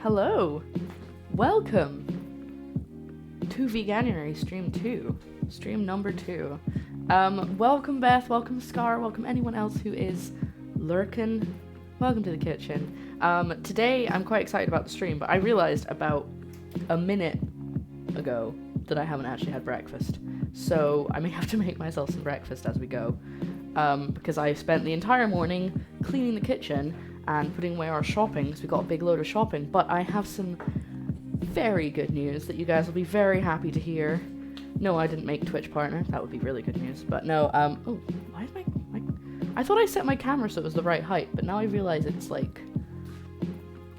Hello, welcome to Veganuary stream 2, stream number 2. Welcome Beth, welcome Scar, welcome anyone else who is lurking. Welcome to the kitchen. Today I'm quite excited about the stream, but I realized about a minute ago that I haven't actually had breakfast. So I may have to make myself some breakfast as we go, because I spent the entire morning cleaning the kitchen and putting away our shopping, because we got a big load of shopping. But I have some very good news that you guys will be very happy to hear. No, I didn't make Twitch partner. That would be really good news. But no, oh, why is my I thought I set my camera so it was the right height, but now I realize it's like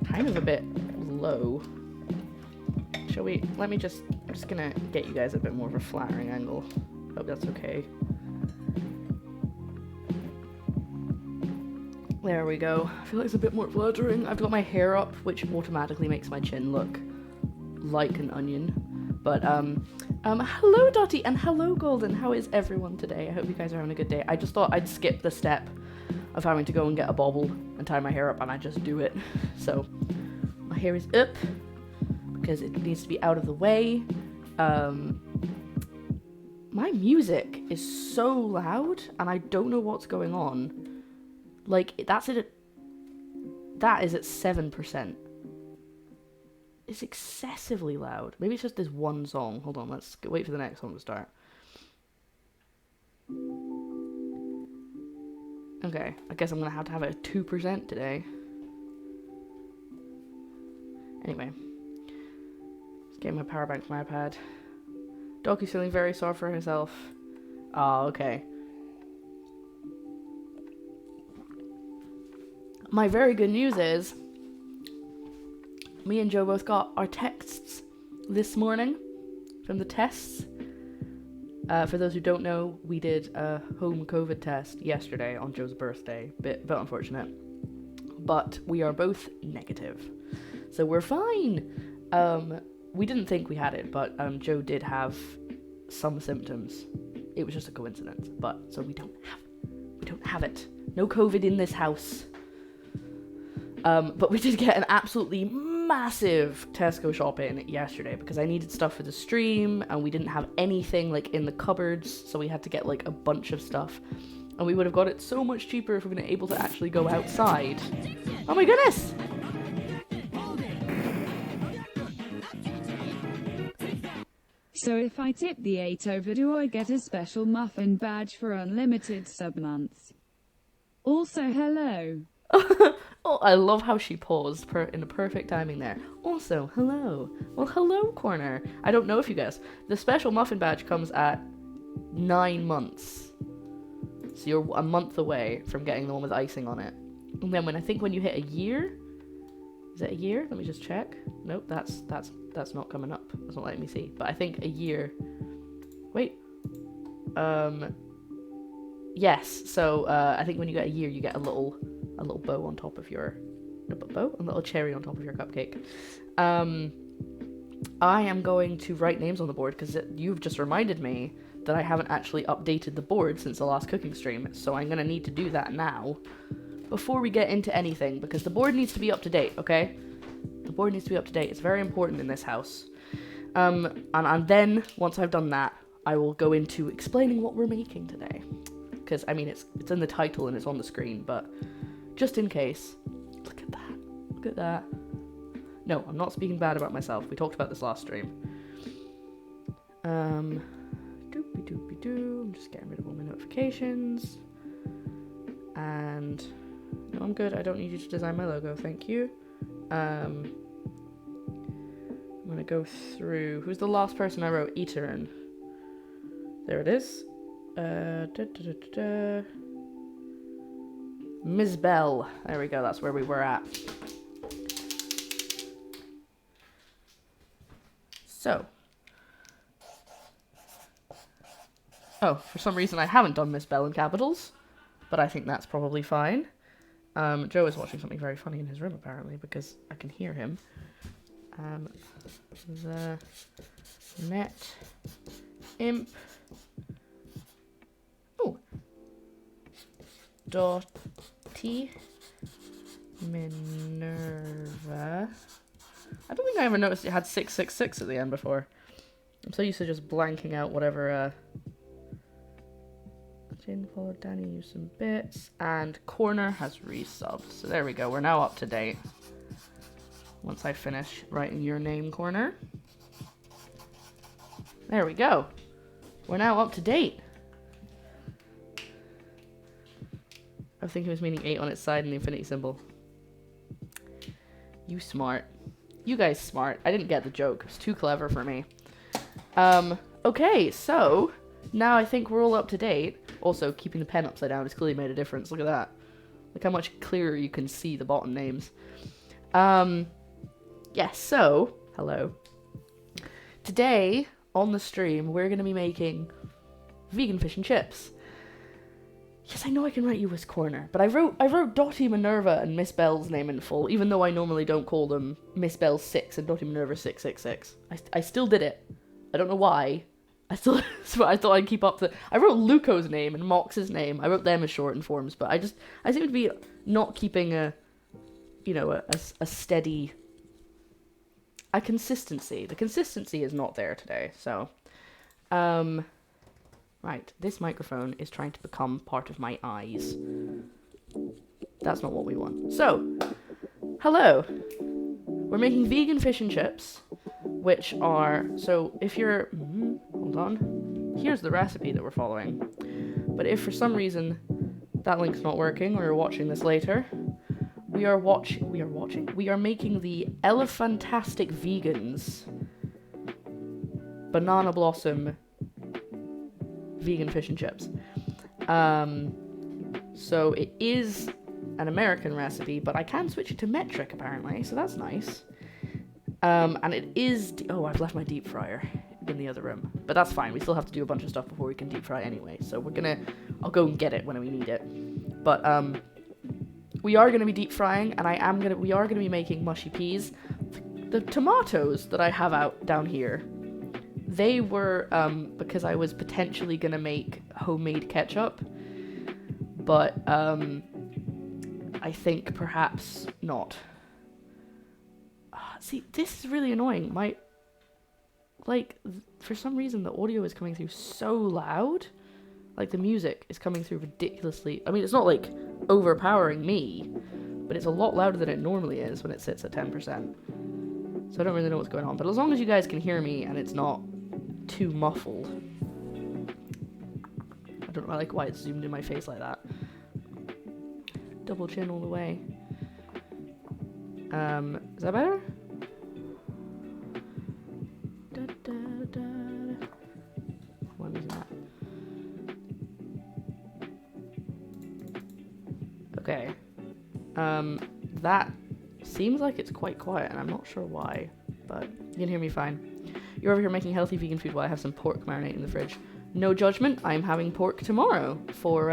kind of a bit low. Shall we, I'm just gonna get you guys a bit more of a flattering angle. Hope that's okay. There we go. I feel like it's a bit more flattering. I've got my hair up, which automatically makes my chin look like an onion. But, hello Dottie, and hello Golden. How is everyone today? I hope you guys are having a good day. I just thought I'd skip the step of having to go and get a bobble and tie my hair up, and I just do it. So, my hair is up, because it needs to be out of the way. My music is so loud, and I don't know what's going on. Like, that is at 7%. It's excessively loud. Maybe it's just this one song. Hold on, let's wait for the next one to start. Okay, I guess I'm gonna have to have it at 2% today. Anyway. Let's get my power bank from my iPad. Doki's feeling very sorry for herself. Oh, okay. My very good news is, me and Joe both got our texts this morning from the tests. For those who don't know, we did a home COVID test yesterday on Joe's birthday. Bit unfortunate. But we are both negative. So we're fine. We didn't think we had it, but Joe did have some symptoms. It was just a coincidence. But, so we don't have it. No COVID in this house. But we did get an absolutely massive Tesco shopping yesterday because I needed stuff for the stream and we didn't have anything like in the cupboards, so we had to get like a bunch of stuff, and we would have got it so much cheaper if we were able to actually go outside. Oh my goodness! So if I tip the 8 over, do I get a special muffin badge for unlimited sub months? Also, hello. Oh, I love how she paused in the perfect timing there. Also, hello. Well, hello, Corner. I don't know if you guys... The special muffin badge comes at 9 months. So you're a month away from getting the one with icing on it. And then when you hit a year... Is it a year? Let me just check. Nope, that's not coming up. That's not letting me see. But I think a year... Wait. Yes, so I think when you get a year, you get a little bow on top of your... A little cherry on top of your cupcake. I am going to write names on the board because you've just reminded me that I haven't actually updated the board since the last cooking stream, so I'm going to need to do that now before we get into anything, because the board needs to be up to date, okay? The board needs to be up to date. It's very important in this house. And then, once I've done that, I will go into explaining what we're making today. Because, I mean, it's in the title and it's on the screen, but just in case. Look at that. Look at that. No, I'm not speaking bad about myself. We talked about this last stream. Doopy-doopy-doo. I'm just getting rid of all my notifications. And... No, I'm good. I don't need you to design my logo. Thank you. I'm going to go through... Who's the last person I wrote Eater in? There it is. Ms. Bell. There we go, that's where we were at. So. Oh, for some reason I haven't done Miss Bell in capitals, but I think that's probably fine. Joe is watching something very funny in his room apparently, because I can hear him. The net imp. Oh. Dottie Minerva I don't think I ever noticed it had 666 at the end before. I'm so used to just blanking out whatever, Jane followed Danny, used some bits, and Corner has resubbed. So there we go, we're now up to date. Once I finish writing your name, Corner. There we go. We're now up to date. I think it was meaning 8 on its side and the infinity symbol. You smart. You guys smart. I didn't get the joke. It was too clever for me. Okay, so now I think we're all up to date. Also, keeping the pen upside down has clearly made a difference. Look at that. Look how much clearer you can see the bottom names. Yes, so, hello. Today, on the stream, we're going to be making vegan fish and chips. Yes, I know I can write you as Corner, but I wrote Dottie Minerva and Miss Bell's name in full, even though I normally don't call them Miss Bell 6 and Dottie Minerva 666. I still did it. I don't know why. I thought I'd keep up the... I wrote Luco's name and Mox's name. I wrote them as shortened forms, but I seem to be not keeping a steady... a consistency. The consistency is not there today, so... Right, this microphone is trying to become part of my eyes. That's not what we want. So, hello. We're making vegan fish and chips, which are... So, if you're... hold on. Here's the recipe that we're following. But if for some reason that link's not working, or you're watching this later, we are making the Elephantastic Vegans Banana Blossom vegan fish and chips. So it is an American recipe, but I can switch it to metric apparently, so that's nice. And it is... oh, I've left my deep fryer in the other room, but that's fine. We still have to do a bunch of stuff before we can deep fry anyway, so I'll go and get it when we need it. But we are gonna be deep frying, and we are gonna be making mushy peas. The tomatoes that I have out down here, they were because I was potentially gonna make homemade ketchup, but I think perhaps not. See, this is really annoying. For some reason the audio is coming through so loud. Like the music is coming through ridiculously. I mean, it's not like overpowering me, but it's a lot louder than it normally is when it sits at 10%. So I don't really know what's going on. But as long as you guys can hear me and it's not too muffled. I don't know like why it's zoomed in my face like that. Double chin all the way. Is that better? Why am I using that? Okay. That seems like it's quite quiet, and I'm not sure why, but you can hear me fine. You're over here making healthy vegan food while I have some pork marinating in the fridge. No judgment, I'm having pork tomorrow for,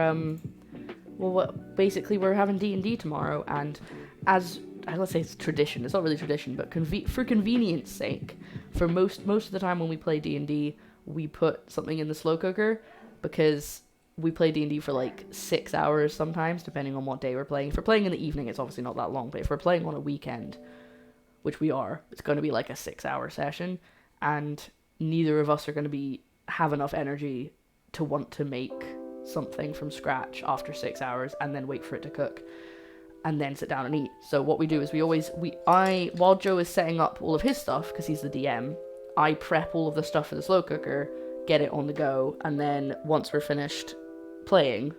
basically we're having D&D tomorrow, and as, let's say it's tradition, it's not really tradition, but for convenience sake, for most of the time when we play D&D, we put something in the slow cooker, because we play D&D for like 6 hours sometimes, depending on what day we're playing. If we're playing in the evening, it's obviously not that long, but if we're playing on a weekend, which we are, it's going to be like a 6-hour session, and neither of us are going to have enough energy to want to make something from scratch after 6 hours and then wait for it to cook and then sit down and eat. So what we do is while Joe is setting up all of his stuff, because he's the DM, I prep all of the stuff for the slow cooker, get it on the go, and then once we're finished playing,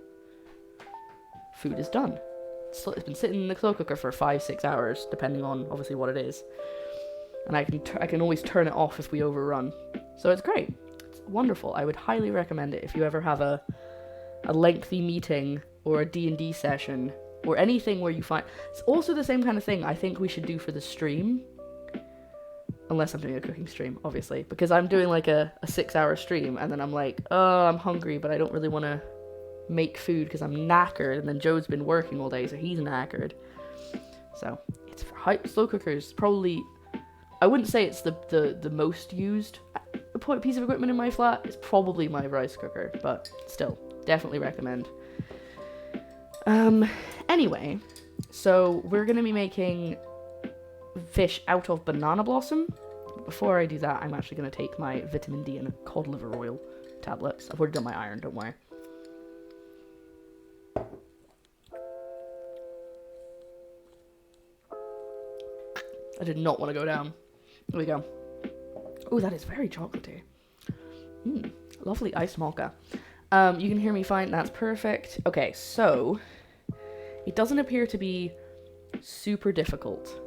food is done. It's been sitting in the slow cooker for 5-6 hours, depending on obviously what it is. And I can always turn it off if we overrun. So it's great. It's wonderful. I would highly recommend it if you ever have a lengthy meeting or a D&D session or anything where you find... It's also the same kind of thing I think we should do for the stream. Unless I'm doing a cooking stream, obviously. Because I'm doing like a 6-hour stream and then I'm like, oh, I'm hungry, but I don't really want to make food because I'm knackered. And then Joe's been working all day, so he's knackered. So, slow cookers probably... I wouldn't say it's the most used piece of equipment in my flat. It's probably my rice cooker, but still, definitely recommend. Anyway, so we're going to be making fish out of banana blossom. Before I do that, I'm actually going to take my vitamin D and cod liver oil tablets. I've already done my iron, don't worry. I did not want to go down. There we go. Oh, that is very chocolatey. Lovely iced mocha. You can hear me fine. That's perfect. Okay, so it doesn't appear to be super difficult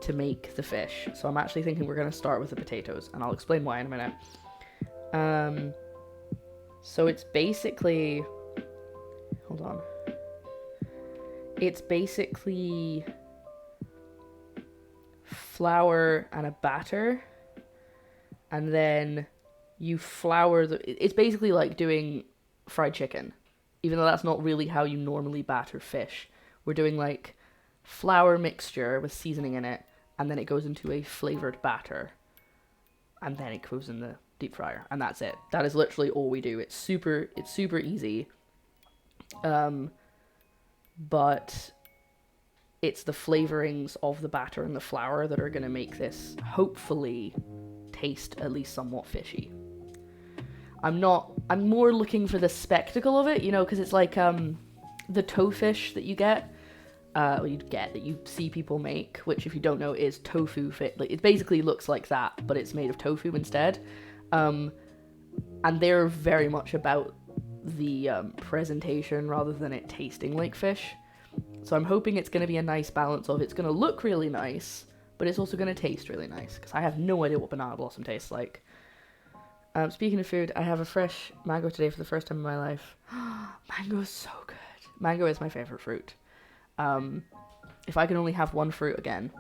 to make the fish. So I'm actually thinking we're going to start with the potatoes, and I'll explain why in a minute. So it's basically... Hold on. It's basically flour and a batter, and then you flour it's basically like doing fried chicken, even though that's not really how you normally batter fish. We're doing like flour mixture with seasoning in it, and then it goes into a flavored batter, and then it goes in the deep fryer, and that's it. That is literally all we do. It's super easy. But it's the flavorings of the batter and the flour that are going to make this hopefully taste at least somewhat fishy. I'm more looking for the spectacle of it, you know, because it's like the toefish that you get, that you see people make, which if you don't know is tofu fit. Like, it basically looks like that, but it's made of tofu instead. And they're very much about the presentation rather than it tasting like fish. So I'm hoping it's going to be a nice balance of it's going to look really nice, but it's also going to taste really nice, because I have no idea what banana blossom tastes like. Speaking of food, I have a fresh mango today for the first time in my life. Mango is so good. Mango is my favorite fruit. If I could only have one fruit again,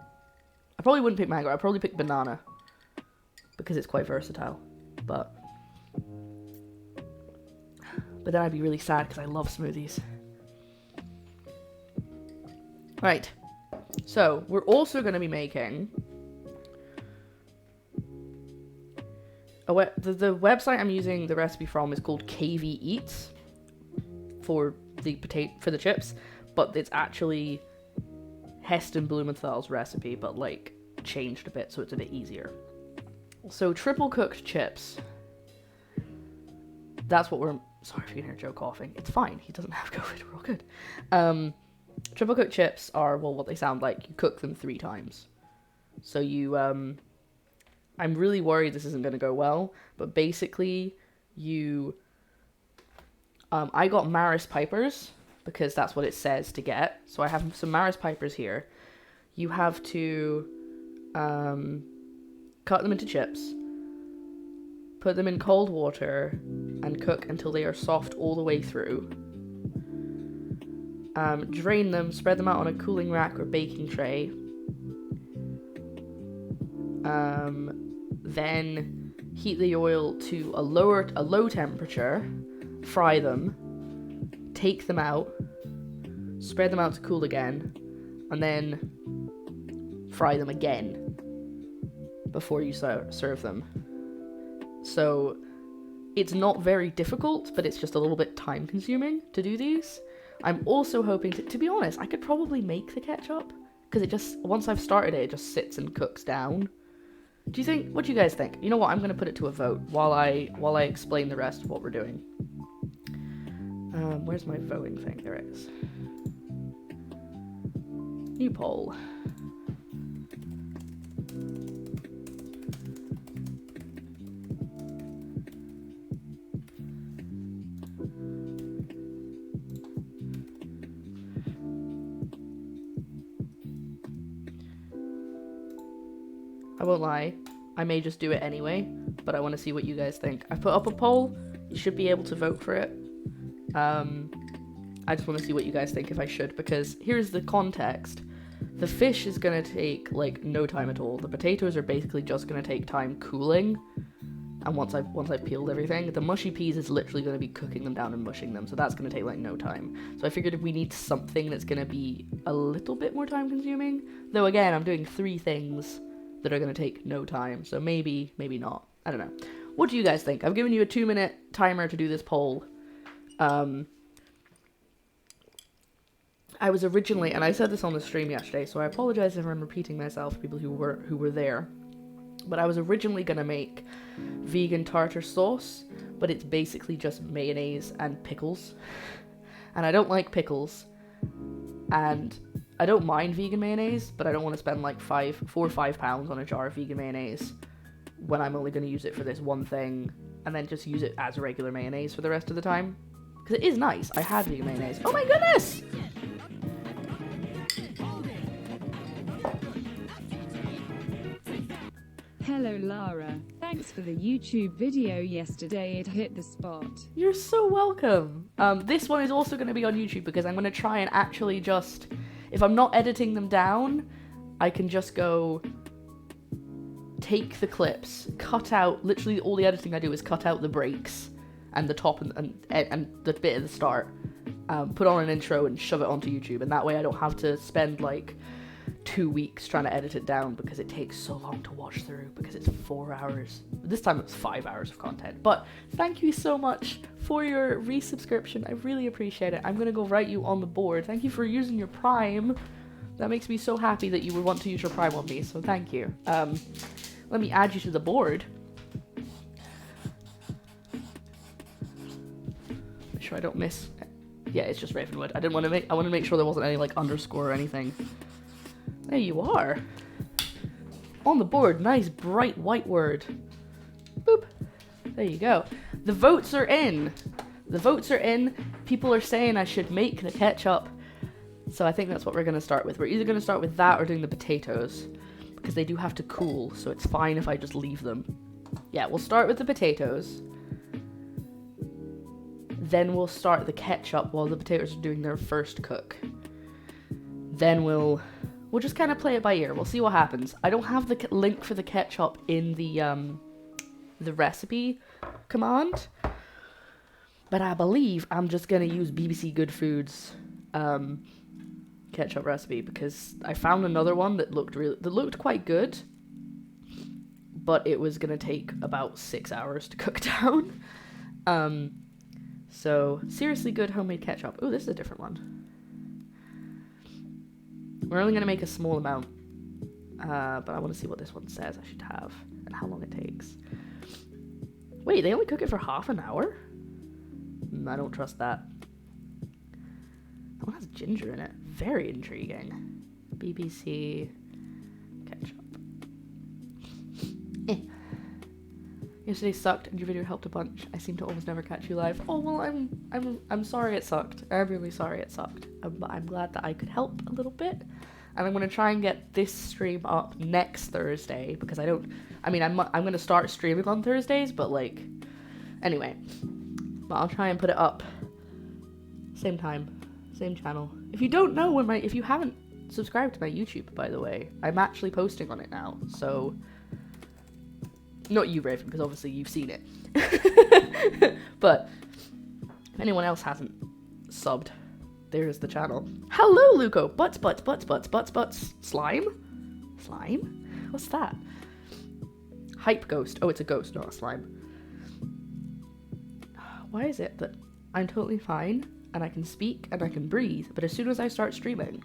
I probably wouldn't pick mango. I'd probably pick banana, because it's quite versatile. But then I'd be really sad because I love smoothies. Right, so we're also going to be making the website I'm using the recipe from is called KV Eats for the chips, but it's actually Heston Blumenthal's recipe, but like changed a bit so it's a bit easier. So triple cooked chips. That's what we're... Sorry if you can hear Joe coughing. It's fine. He doesn't have COVID. We're all good. Triple cooked chips are, well, what they sound like. You cook them 3 times. So you, I'm really worried this isn't going to go well, but basically you, I got Maris Pipers, because that's what it says to get. So I have some Maris Pipers here. You have to, cut them into chips, put them in cold water, and cook until they are soft all the way through. Drain them, spread them out on a cooling rack or baking tray. Then heat the oil to a low temperature, fry them, take them out, spread them out to cool again, and then fry them again before you serve them. So it's not very difficult, but it's just a little bit time consuming to do these. I'm also hoping to be honest, I could probably make the ketchup, because it just, once I've started it just sits and cooks down. What do you guys think? You know what, I'm going to put it to a vote while I explain the rest of what we're doing. Where's my voting thing? There it is. New poll. I won't lie, I may just do it anyway, but I want to see what you guys think. I've put up a poll, you should be able to vote for it. I just want to see what you guys think if I should, because here's the context. The fish is going to take, like, no time at all. The potatoes are basically just going to take time cooling, and once I've peeled everything, the mushy peas is literally going to be cooking them down and mushing them, so that's going to take, like, no time. So I figured if we need something that's going to be a little bit more time consuming, though again, I'm doing 3 things that are going to take no time, so maybe not. I don't know. What do you guys think? I've given you a 2-minute timer to do this poll. I was originally, and I said this on the stream yesterday, so I apologize if I'm repeating myself, people who were there, but I was originally gonna make vegan tartar sauce, but it's basically just mayonnaise and pickles, and I don't like pickles, and I don't mind vegan mayonnaise, but I don't want to spend like £4 or £5 on a jar of vegan mayonnaise when I'm only going to use it for this one thing, and then just use it as regular mayonnaise for the rest of the time, because it is nice. I had vegan mayonnaise. Oh my goodness! Hello Lara, thanks for the YouTube video yesterday, it hit the spot. You're so welcome. This one is also going to be on YouTube because I'm going to try and actually just, if I'm not editing them down, I can just go take the clips, cut out, literally all the editing I do is cut out the breaks and the top and the bit at the start, put on an intro and shove it onto YouTube, and that way I don't have to spend like 2 weeks trying to edit it down because it takes so long to watch through because it's 4 hours. This time it's 5 hours of content. But thank you so much for your resubscription. I really appreciate it. I'm gonna go write you on the board. Thank you for using your Prime. That makes me so happy that you would want to use your Prime on me, so thank you. Let me add you to the board. Make sure I don't miss. Yeah, it's just Ravenwood. I want to make sure there wasn't any like underscore or anything. There you are. On the board, nice bright white word. Boop. There you go. The votes are in. The votes are in. People are saying I should make the ketchup. So I think that's what we're going to start with. We're either going to start with that or doing the potatoes, because they do have to cool, so it's fine if I just leave them. Yeah, we'll start with the potatoes. Then we'll start the ketchup while the potatoes are doing their first cook. Then we'll just kind of play it by ear. We'll see what happens. I don't have the link for the ketchup in the recipe command, but I believe I'm just gonna use BBC Good Foods ketchup recipe, because I found another one that looked quite good, but it was gonna take about 6 hours to cook down. So seriously good homemade ketchup. Oh, this is a different one. We're only going to make a small amount, but I want to see what this one says I should have and how long it takes. Wait, they only cook it for half an hour? I don't trust that. That one has ginger in it. Very intriguing. BBC ketchup. Yesterday sucked and your video helped a bunch. I seem to almost never catch you live. Oh, well, I'm sorry it sucked. I'm really sorry it sucked. But I'm glad that I could help a little bit. And I'm going to try and get this stream up next Thursday, because I'm going to start streaming on Thursdays, but like, anyway. But I'll try and put it up same time, same channel. If you don't know if you haven't subscribed to my YouTube, by the way, I'm actually posting on it now, so... Not you, Raven, because obviously you've seen it. But if anyone else hasn't subbed, there's the channel. Hello, Luco. Butts. Slime? Slime? What's that? Hype ghost. Oh, it's a ghost, not a slime. Why is it that I'm totally fine, and I can speak, and I can breathe, but as soon as I start streaming,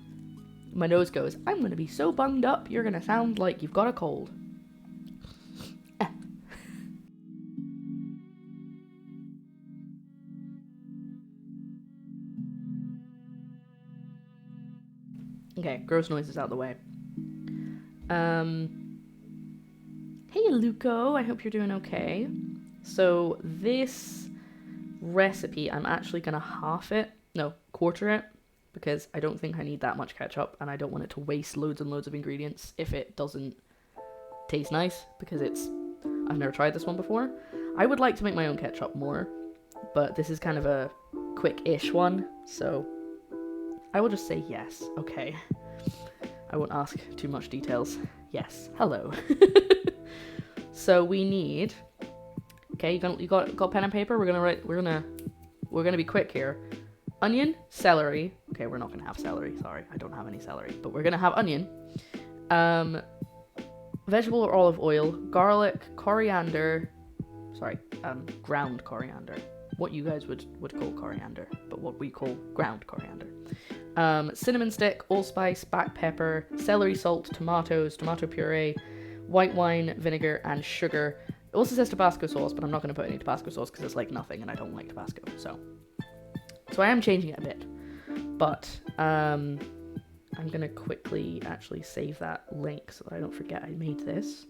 my nose goes, I'm going to be so bunged up, you're going to sound like you've got a cold. Okay, gross noises out the way. Hey, Luco, I hope you're doing okay. So this recipe, I'm actually gonna quarter it, because I don't think I need that much ketchup, and I don't want it to waste loads and loads of ingredients if it doesn't taste nice, because I've never tried this one before. I would like to make my own ketchup more, but this is kind of a quick-ish one, so I will just say yes. Okay. I won't ask too much details. Yes. Hello. So we need. Okay, you got pen and paper? We're gonna be quick here. Onion, celery. Okay, we're not gonna have celery. Sorry, I don't have any celery. But we're gonna have onion. Vegetable or olive oil, garlic, coriander. Sorry, ground coriander. What you guys would call coriander, but what we call ground coriander. cinnamon stick, allspice, black pepper, celery salt, tomatoes, tomato puree, white wine, vinegar, and sugar. It also says Tabasco sauce, but I'm not going to put any Tabasco sauce because it's like nothing and I don't like Tabasco. So I am changing it a bit. But I'm going to quickly actually save that link so that I don't forget I made this.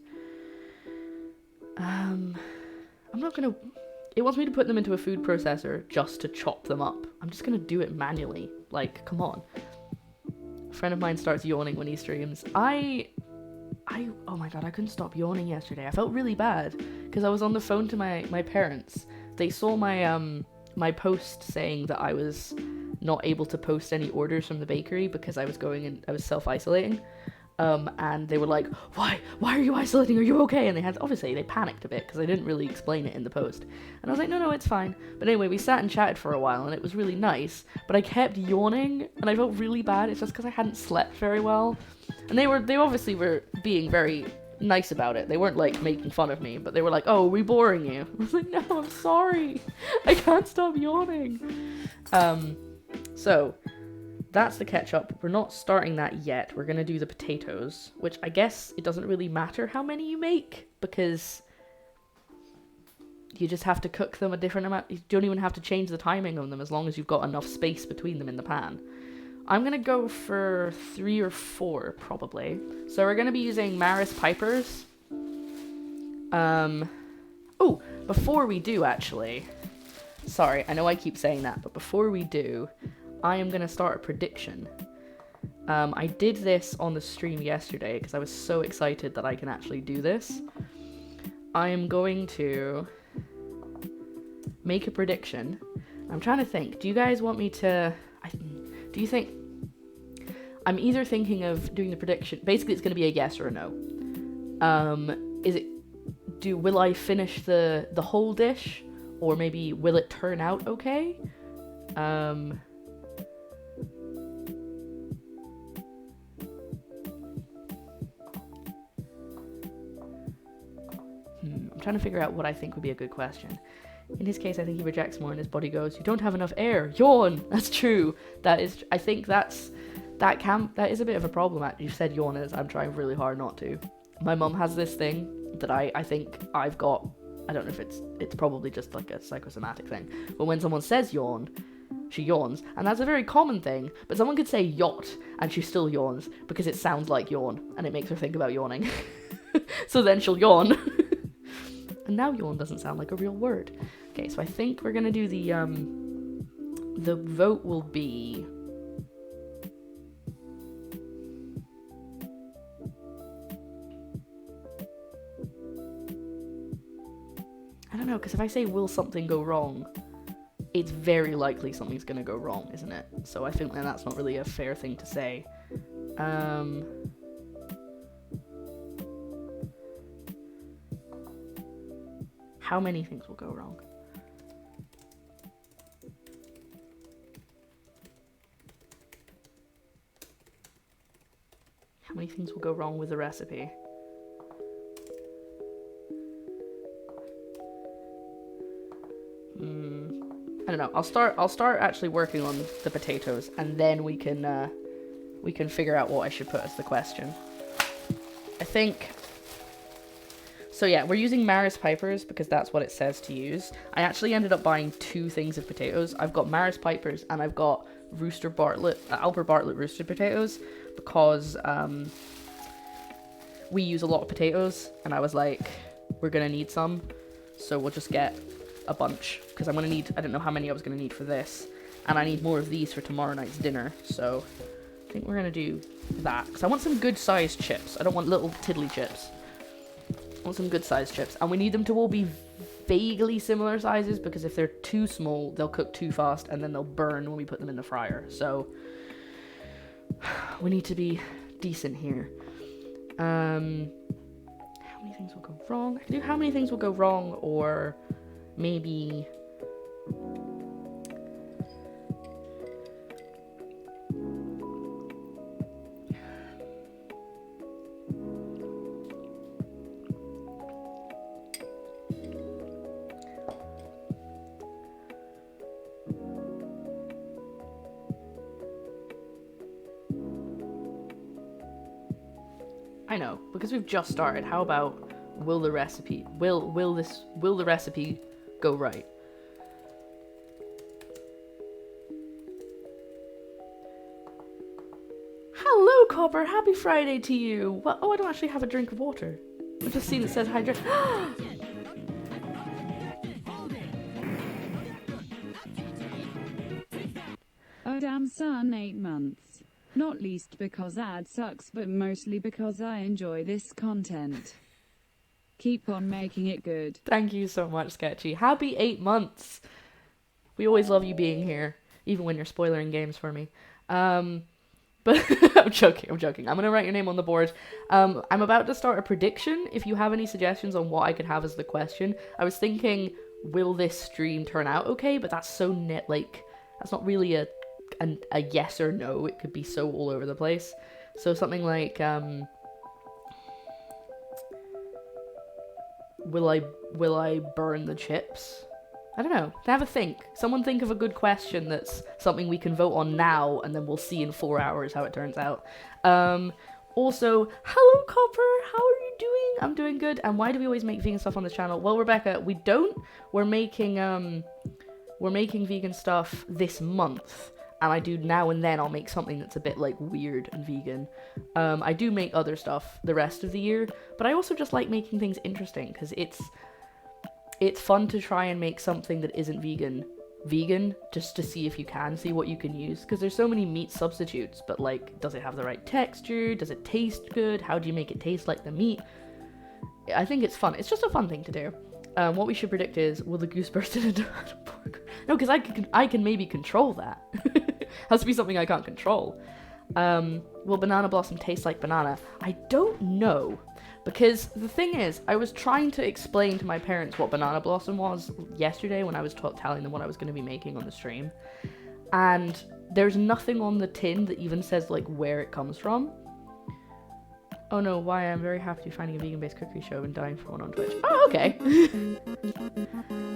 I'm not going to... It wants me to put them into a food processor just to chop them up. I'm just going to do it manually. Like, come on. A friend of mine starts yawning when he streams. Oh my god, I couldn't stop yawning yesterday. I felt really bad because I was on the phone to my parents. They saw my my post saying that I was not able to post any orders from the bakery because I was self-isolating. And they were like, why are you isolating? Are you okay? And they panicked a bit because I didn't really explain it in the post. And I was like, no, it's fine. But anyway, we sat and chatted for a while and it was really nice, but I kept yawning and I felt really bad. It's just because I hadn't slept very well. And they obviously were being very nice about it. They weren't like making fun of me, but they were like, oh, are we boring you? I was like, no, I'm sorry. I can't stop yawning. So that's the ketchup. We're not starting that yet. We're going to do the potatoes, which I guess it doesn't really matter how many you make because you just have to cook them a different amount. You don't even have to change the timing of them as long as you've got enough space between them in the pan. I'm going to go for 3 or 4 probably. So we're going to be using Maris Pipers. Oh, before we do actually, sorry, I know I keep saying that, but before we do, I am going to start a prediction. I did this on the stream yesterday because I was so excited that I can actually do this. I am going to make a prediction. I'm trying to think. Do you guys want me to... Do you think... I'm either thinking of doing the prediction... Basically, it's going to be a yes or a no. Will I finish the whole dish? Or maybe will it turn out okay? I'm trying to figure out what I think would be a good question. In his case, I think he rejects more and his body goes, you don't have enough air. Yawn. That's true. I think that is a bit of a problem. You said yawn is. I'm trying really hard not to. My mum has this thing that I think I've got. I don't know if it's probably just like a psychosomatic thing. But when someone says yawn, she yawns. And that's a very common thing. But someone could say yacht and she still yawns because it sounds like yawn and it makes her think about yawning. So then she'll yawn. And now yawn doesn't sound like a real word. Okay, so I think we're gonna do the vote will be... I don't know, because if I say will something go wrong, it's very likely something's gonna go wrong, isn't it? So I think that's not really a fair thing to say. How many things will go wrong? How many things will go wrong with the recipe? I don't know. I'll start actually working on the potatoes, and then we can figure out what I should put as the question. I think. So yeah, we're using Maris Pipers because that's what it says to use. I actually ended up buying 2 things of potatoes. I've got Maris Pipers and I've got Albert Bartlett roasted potatoes because we use a lot of potatoes, and I was like, we're gonna need some, so we'll just get a bunch because I don't know how many I was gonna need for this, and I need more of these for tomorrow night's dinner. So I think we're gonna do that because I want some good sized chips. I don't want little tiddly chips. I want some good sized chips, and we need them to all be vaguely similar sizes because if they're too small, they'll cook too fast and then they'll burn when we put them in the fryer. So we need to be decent here. How many things will go wrong? I can do how many things will go wrong, or maybe I know, because we've just started. How about will the recipe go right? Hello, Copper. Happy Friday to you. Well, oh, I don't actually have a drink of water. I've just seen it says hydrate. Oh damn son, 8 months. Not least because ad sucks, but mostly because I enjoy this content. Keep on making it good. Thank you so much, Sketchy. Happy 8 months. We always love you being here, even when you're spoiling games for me. But I'm joking. I'm going to write your name on the board. I'm about to start a prediction. If you have any suggestions on what I could have as the question. I was thinking, will this stream turn out okay? But that's so that's not really a yes or no. It could be so all over the place. So something like, will I burn the chips? I don't know. Have a think. Someone think of a good question that's something we can vote on now, and then we'll see in 4 hours how it turns out. Also, hello Copper, how are you doing? I'm doing good. And why do we always make vegan stuff on this channel? Well, Rebecca, we don't. We're making vegan stuff this month, and I do now and then. I'll make something that's a bit like weird and vegan. I do make other stuff the rest of the year, but I also just like making things interesting because it's fun to try and make something that isn't vegan just to see if you can see what you can use, because there's so many meat substitutes, but like, does it have the right texture? Does it taste good? How do you make it taste like the meat? I think it's fun. It's just a fun thing to do. What we should predict is, will the goose burst into a burger? No, because I can maybe control that. Has to be something I can't control. Will banana blossom taste like banana? I don't know. Because the thing is, I was trying to explain to my parents what banana blossom was yesterday when I was telling them what I was going to be making on the stream. And there's nothing on the tin that even says like where it comes from. Oh no, why? I'm very happy finding a vegan-based cookery show and dying for one on Twitch. Oh, okay.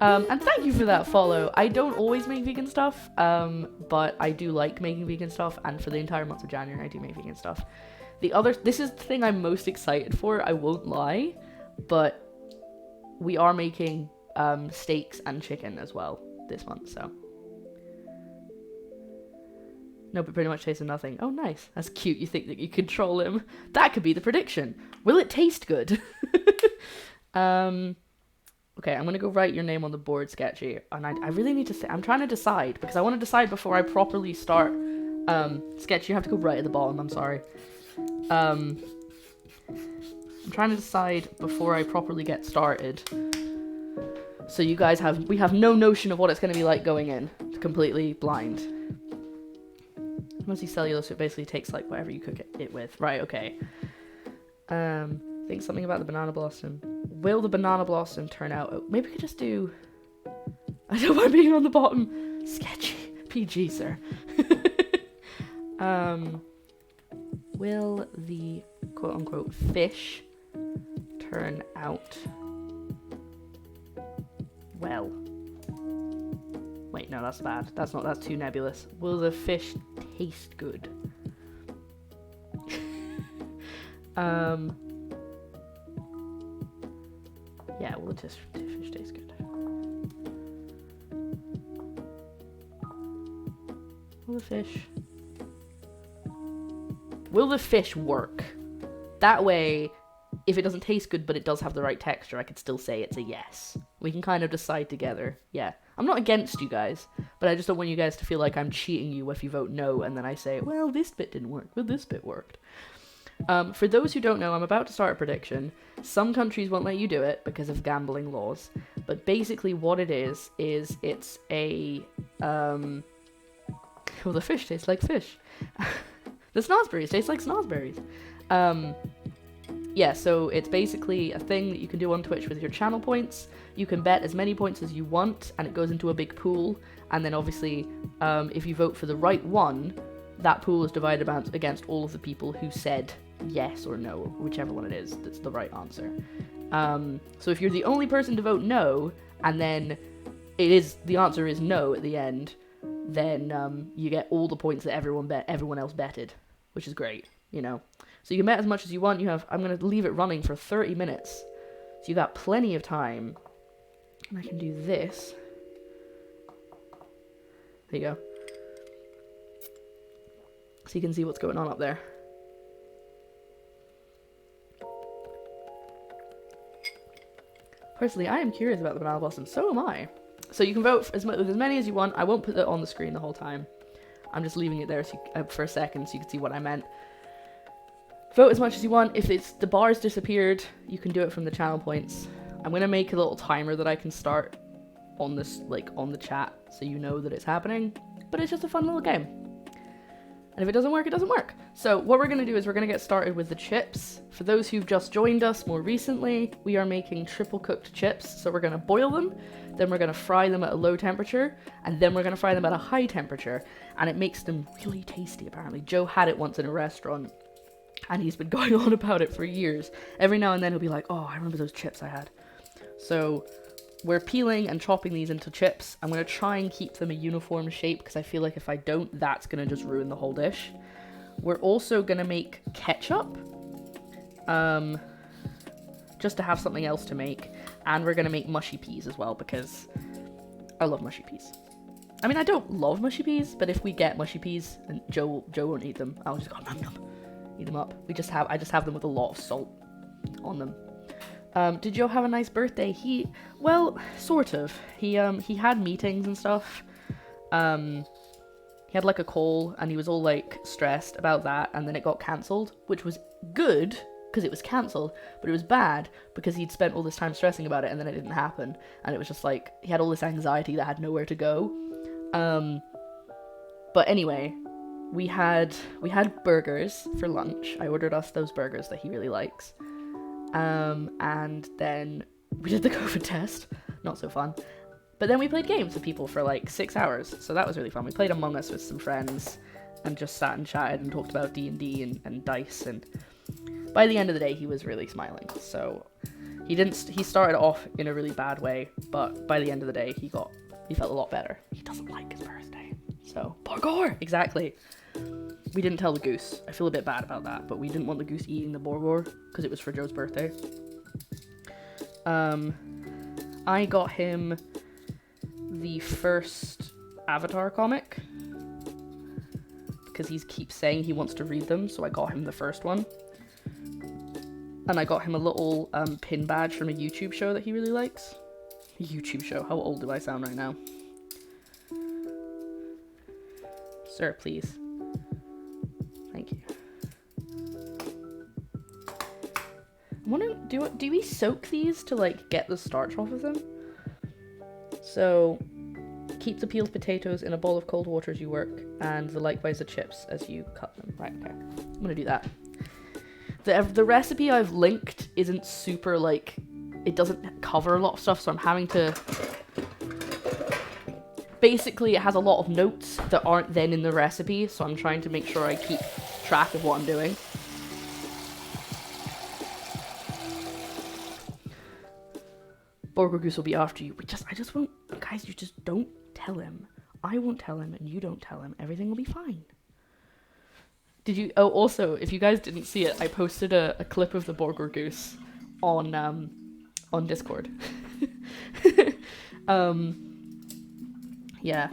And thank you for that follow. I don't always make vegan stuff, but I do like making vegan stuff, and for the entire month of January I do make vegan stuff. This is the thing I'm most excited for, I won't lie, but we are making steaks and chicken as well this month, so. No, but pretty much tastes of nothing. Oh, nice. That's cute. You think that you control him. That could be the prediction. Will it taste good? Okay, I'm going to go write your name on the board, Sketchy. And I really need to say, I'm trying to decide, because I want to decide before I properly start. Sketchy, you have to go right at the bottom. I'm sorry. I'm trying to decide before I properly get started. So you guys we have no notion of what it's going to be like going in. Completely blind. Mostly cellulose, so it basically takes like whatever you cook it with. Right, okay. Think something about the banana blossom. Will the banana blossom turn out? Oh, maybe we could just do... I don't mind being on the bottom. Sketchy. PG, sir. Will the quote-unquote fish turn out well? Wait, no, that's bad. That's too nebulous. Will the fish taste good? Yeah, will the fish taste good? Will the fish work? That way, if it doesn't taste good but it does have the right texture, I could still say it's a yes. We can kind of decide together. Yeah. I'm not against you guys, but I just don't want you guys to feel like I'm cheating you if you vote no and then I say, well, this bit didn't work, but this bit worked. For those who don't know, I'm about to start a prediction. Some countries won't let you do it because of gambling laws, but basically what it is it's a... well, the fish tastes like fish. The snozberries taste like snozberries. Yeah, so it's basically a thing that you can do on Twitch with your channel points. You can bet as many points as you want, and it goes into a big pool. And then obviously, if you vote for the right one, that pool is divided against all of the people who said yes or no, whichever one it is that's the right answer. So if you're the only person to vote no, and then the answer is no at the end, then you get all the points that everyone else betted, which is great. you know. So you can bet as much as you want. I'm going to leave it running for 30 minutes. So you got plenty of time. And I can do this. There you go. So you can see what's going on up there. Personally, I am curious about the banana blossom. So am I. So you can vote for with as many as you want. I won't put that on the screen the whole time. I'm just leaving it there for a second so you can see what I meant. Vote as much as you want. If the bar's disappeared, you can do it from the channel points. I'm going to make a little timer that I can start on this, like, on the chat, so you know that it's happening. But it's just a fun little game. And if it doesn't work, it doesn't work. So what we're going to do is we're going to get started with the chips. For those who've just joined us more recently, we are making triple cooked chips. So we're going to boil them, then we're going to fry them at a low temperature, and then we're going to fry them at a high temperature. And it makes them really tasty, apparently. Joe had it once in a restaurant, and he's been going on about it for years. Every now and then he'll be like, oh, I remember those chips I had. So we're peeling and chopping these into chips. I'm going to try and keep them a uniform shape because I feel like if I don't, that's going to just ruin the whole dish. We're also going to make ketchup, just to have something else to make. And we're going to make mushy peas as well because I love mushy peas. I mean, I don't love mushy peas, but if we get mushy peas, and Joe won't eat them, I'll just go nom nom, eat them up. I just have them with a lot of salt on them. Did Joe have a nice birthday? Well, sort of. He had meetings and stuff. He had like a call and he was all like stressed about that, and then it got cancelled, which was good because it was cancelled, but it was bad because he'd spent all this time stressing about it and then it didn't happen, and it was just like he had all this anxiety that had nowhere to go. But anyway, we had burgers for lunch. I ordered us those burgers that he really likes. And then we did the COVID test. Not so fun. But then we played games with people for like 6 hours. So that was really fun. We played Among Us with some friends and just sat and chatted and talked about D&D and dice. And by the end of the day, he was really smiling. So he started off in a really bad way, but by the end of the day, he felt a lot better. He doesn't like his birthday. So, parkour! Exactly. We didn't tell the goose. I feel a bit bad about that, but we didn't want the goose eating the Borgor because it was for Joe's birthday. I got him the first Avatar comic because he keeps saying he wants to read them, so I got him the first one. And I got him a little pin badge from a YouTube show that he really likes. A YouTube show. How old do I sound right now? Sir, please. Thank you. I'm wondering, do we soak these to like get the starch off of them? So, keep the peeled potatoes in a bowl of cold water as you work, and likewise the chips as you cut them. Right, okay. I'm gonna do that. The recipe I've linked isn't super like, it doesn't cover a lot of stuff, so I'm having to... Basically, it has a lot of notes that aren't then in the recipe, so I'm trying to make sure I keep track of what I'm doing. Borgor Goose will be after you. I just won't... Guys, you just don't tell him. I won't tell him, and you don't tell him. Everything will be fine. Did you... Oh, also, if you guys didn't see it, I posted a clip of the Borgor Goose on Discord. Yeah.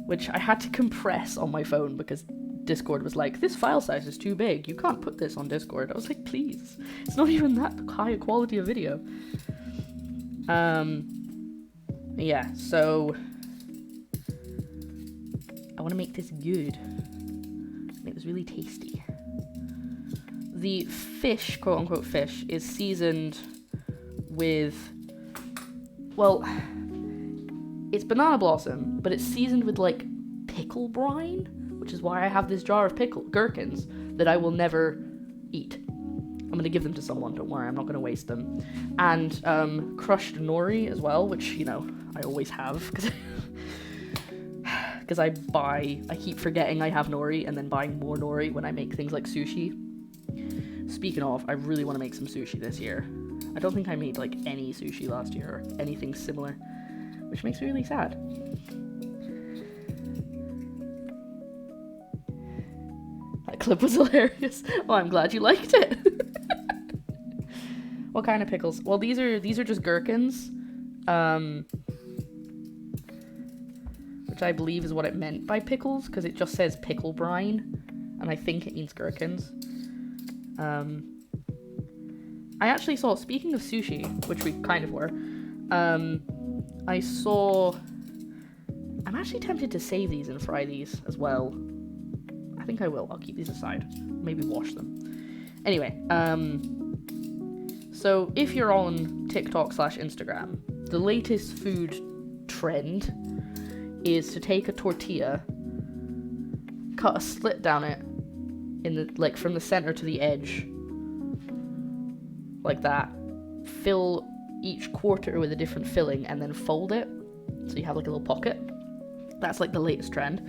Which I had to compress on my phone because Discord was like, this file size is too big. You can't put this on Discord. I was like, please. It's not even that high a quality of video. Yeah, so... I want to make this good. Make this really tasty. The fish, quote-unquote fish, is seasoned with... Well... It's banana blossom, but it's seasoned with, like, pickle brine, which is why I have this jar of gherkins that I will never eat. I'm going to give them to someone, don't worry, I'm not going to waste them. And crushed nori as well, which, you know, I always have, because I keep forgetting I have nori and then buying more nori when I make things like sushi. Speaking of, I really want to make some sushi this year. I don't think I made, like, any sushi last year or anything similar, which makes me really sad. That clip was hilarious. Well, I'm glad you liked it. What kind of pickles? Well, these are just gherkins. Which I believe is what it meant by pickles, because it just says pickle brine, and I think it means gherkins. I actually saw, speaking of sushi, which we kind of were, I saw, I'm actually tempted to save these and fry these as well. I think I will. I'll keep these aside. Maybe wash them. Anyway, so if you're on TikTok/Instagram, the latest food trend is to take a tortilla, cut a slit down it in the, like, from the center to the edge, like that, fill each quarter with a different filling, and then fold it so you have like a little pocket. That's like the latest trend.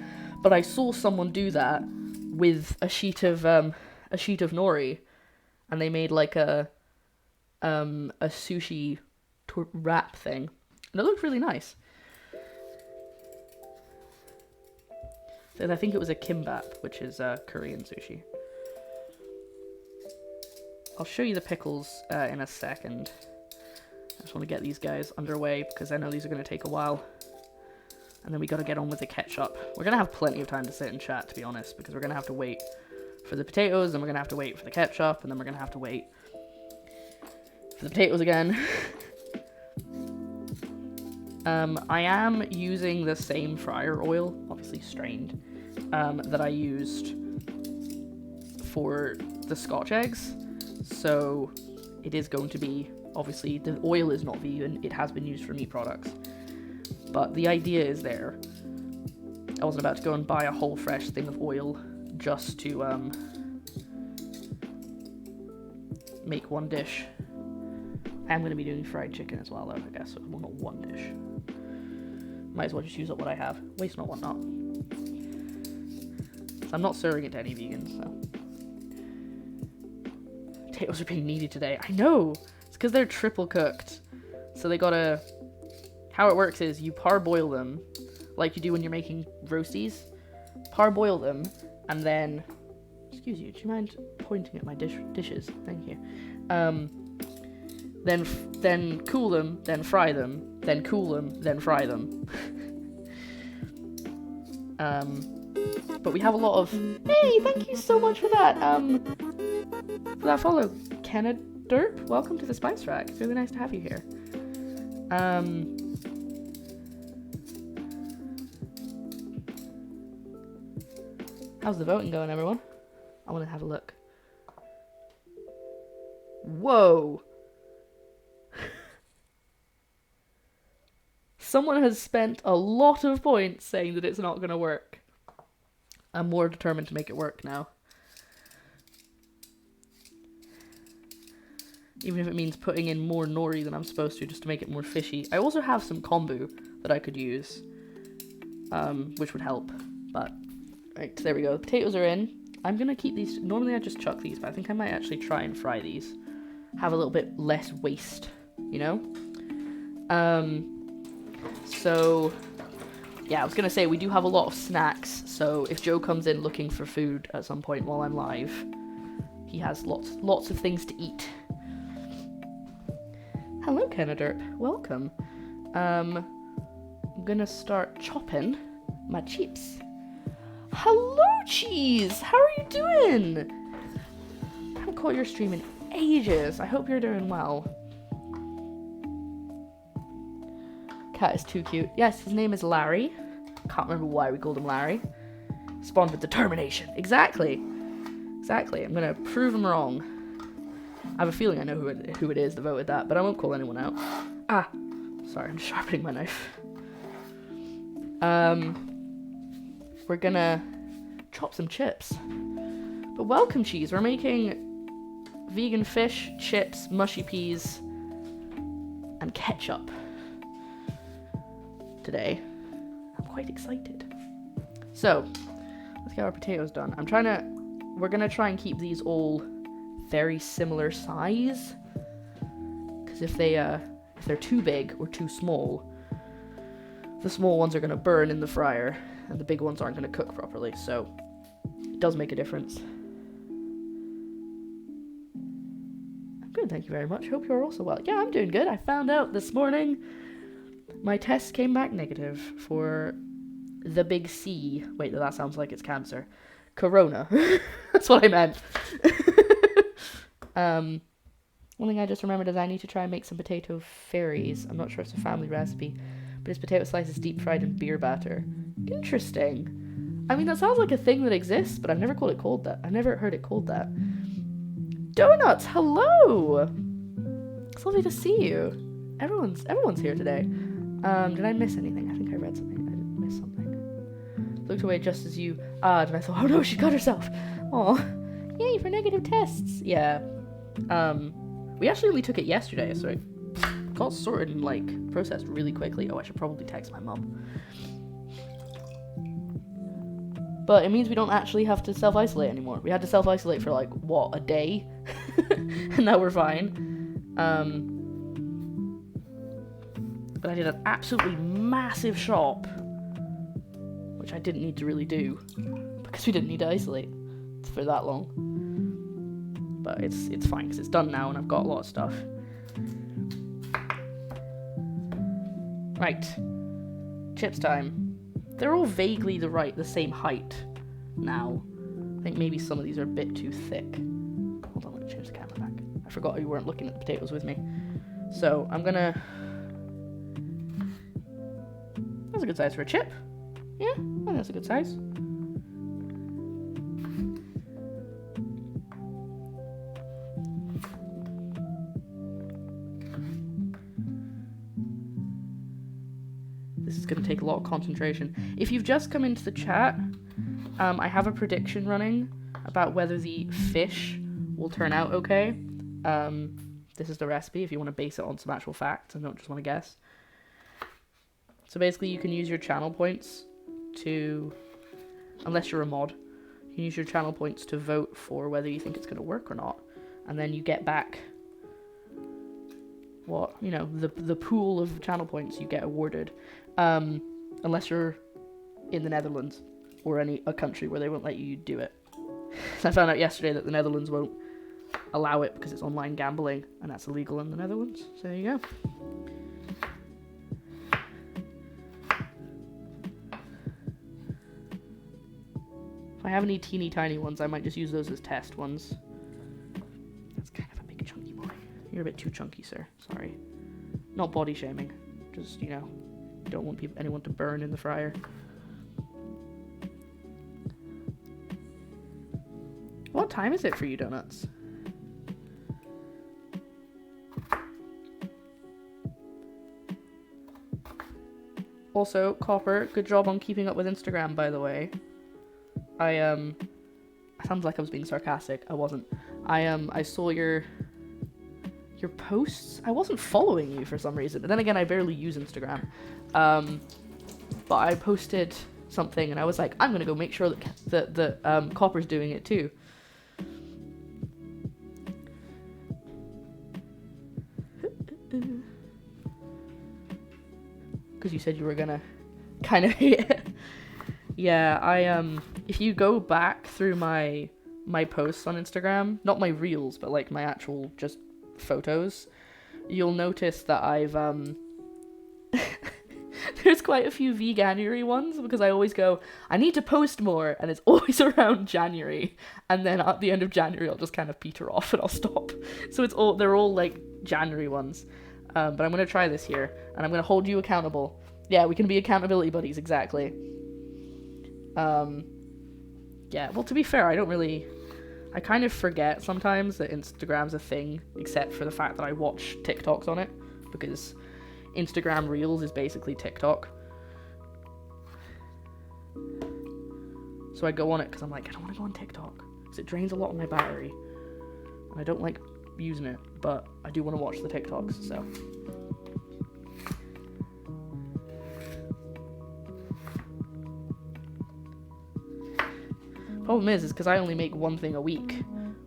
But I saw someone do that with a sheet of nori, and they made like a sushi wrap thing, and it looked really nice. And I think it was a kimbap, which is Korean sushi. I'll show you the pickles in a second. I just want to get these guys underway because I know these are going to take a while. And then we got to get on with the ketchup. We're going to have plenty of time to sit and chat, to be honest, because we're going to have to wait for the potatoes, and we're going to have to wait for the ketchup, and then we're going to have to wait for the potatoes again. I am using the same fryer oil, obviously strained, that I used for the Scotch eggs. So it is going to be, obviously, the oil is not vegan, it has been used for meat products. But the idea is there. I wasn't about to go and buy a whole fresh thing of oil just to make one dish. I am going to be doing fried chicken as well, though, I guess. Well, not one dish. Might as well just use up what I have. Waste not, want not. So I'm not serving it to any vegans, so. Potatoes are being needed today. I know! It's because they're triple cooked. So they gotta... How it works is you parboil them, like you do when you're making roasties. Parboil them, and then... Excuse you, do you mind pointing at my dishes? Thank you. Then cool them, then fry them, then cool them, then fry them. But we have a lot of... Hey, thank you so much for that. For that follow. Kenna Derp, welcome to the Spice Rack. It's really nice to have you here. How's the voting going, everyone? I want to have a look. Whoa! Someone has spent a lot of points saying that it's not going to work. I'm more determined to make it work now. Even if it means putting in more nori than I'm supposed to, just to make it more fishy. I also have some kombu that I could use, which would help. But, right, there we go. The potatoes are in. I'm going to keep these... Normally I just chuck these, but I think I might actually try and fry these. Have a little bit less waste, you know? So, yeah, I was going to say, we do have a lot of snacks, so if Joe comes in looking for food at some point while I'm live, he has lots of things to eat. Hello, Canada. Welcome. I'm going to start chopping my chips. Hello, Cheese! How are you doing? I haven't caught your stream in ages. I hope you're doing well. Cat is too cute. Yes, his name is Larry. Can't remember why we called him Larry. Spawned with determination. Exactly. Exactly. I'm gonna prove him wrong. I have a feeling I know who it is that voted that, but I won't call anyone out. Ah! Sorry, I'm sharpening my knife. We're gonna chop some chips. But welcome, Cheese. We're making vegan fish, chips, mushy peas, and ketchup today. I'm quite excited. So, let's get our potatoes done. We're gonna try and keep these all very similar size, because if they're too big or too small, the small ones are gonna burn in the fryer, and the big ones aren't gonna cook properly, so it does make a difference. fine, thank you very much. Hope you're also well. Yeah, I'm doing good. I found out this morning my test came back negative for the big C. Wait, that sounds like it's cancer. Corona. That's what I meant. One thing I just remembered is I need to try and make some potato fairies. I'm not sure it's a family recipe, but it's potato slices deep fried in beer batter. Interesting. I mean, that sounds like a thing that exists, but I've never called that. I've never heard it called that. Donuts, hello! It's lovely to see you. Everyone's here today. Did I miss anything? I think I read something. I didn't miss something. Looked away just as you and I thought, oh no, she cut herself. Aw. Yay for negative tests. Yeah. We actually only took it yesterday, so it got sorted and like processed really quickly. Oh, I should probably text my mum. But it means we don't actually have to self-isolate anymore. We had to self-isolate for like, what, a day? And now we're fine. But I did an absolutely massive shop, which I didn't need to really do, because we didn't need to isolate for that long. But it's fine, because it's done now and I've got a lot of stuff. Right. Chips time. They're all vaguely the same height now. I think maybe some of these are a bit too thick. Hold on, let me change the camera back. I forgot you weren't looking at the potatoes with me. So, I'm gonna... That's a good size for a chip. Yeah, I think that's a good size. This is going to take a lot of concentration. If you've just come into the chat, I have a prediction running about whether the fish will turn out okay. This is the recipe if you want to base it on some actual facts and don't just want to guess. So basically you can use your channel points to, unless you're a mod, you can use your channel points to vote for whether you think it's going to work or not. And then you get back what, you know, the pool of channel points you get awarded. Unless you're in the Netherlands or a country where they won't let you do it. I found out yesterday that the Netherlands won't allow it because it's online gambling and that's illegal in the Netherlands. So there you go. If I have any teeny tiny ones, I might just use those as test ones. That's kind of a big chunky boy. You're a bit too chunky, sir. Sorry. Not body shaming. Just, you know, don't want anyone to burn in the fryer. What time is it for you, donuts? Also, Copper, good job on keeping up with Instagram, by the way. Sounds like I was being sarcastic. I wasn't. I saw your posts. I wasn't following you for some reason. But then again, I barely use Instagram. But I posted something and I was like, I'm gonna go make sure that Copper's doing it too. Because you said you were gonna kind of hate it. Yeah, if you go back through my posts on Instagram, not my reels, but like my actual just photos, you'll notice that I've there's quite a few Veganuary ones because I always go, I need to post more, and it's always around January, and then at the end of January I'll just kind of peter off and I'll stop. So they're all like January ones. But I'm gonna try this year, and I'm gonna hold you accountable. Yeah, we can be accountability buddies, exactly. Yeah, well, to be fair, I kind of forget sometimes that Instagram's a thing, except for the fact that I watch TikToks on it, because Instagram Reels is basically TikTok. So I go on it because I'm like, I don't want to go on TikTok, because it drains a lot of my battery, and I don't like using it, but I do want to watch the TikToks, so... Problem is because I only make one thing a week.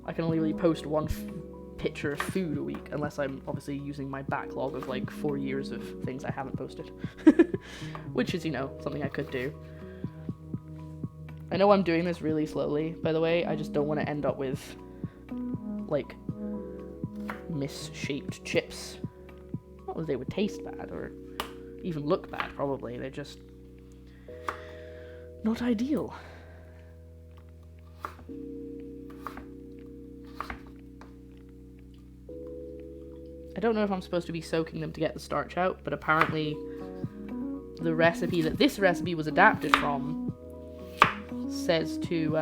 I can only really post one picture of food a week, unless I'm obviously using my backlog of like 4 years of things I haven't posted. Which is, you know, something I could do. I know I'm doing this really slowly, by the way. I just don't want to end up with like misshaped chips. Not that they would taste bad or even look bad, probably. They're just not ideal. I don't know if I'm supposed to be soaking them to get the starch out, but apparently the recipe that this recipe was adapted from says to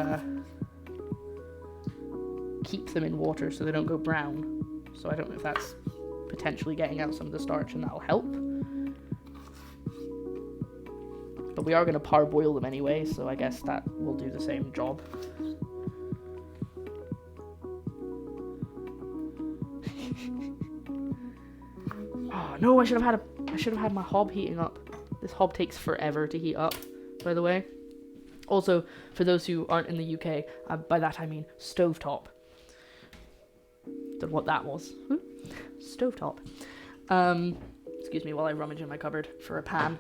keep them in water so they don't go brown. So I don't know if that's potentially getting out some of the starch and that'll help. But we are going to parboil them anyway, so I guess that will do the same job. Oh no, I should have had my hob heating up. This hob takes forever to heat up, by the way. Also, for those who aren't in the UK, by that I mean stovetop. Don't know what that was. Stovetop. Excuse me while I rummage in my cupboard for a pan.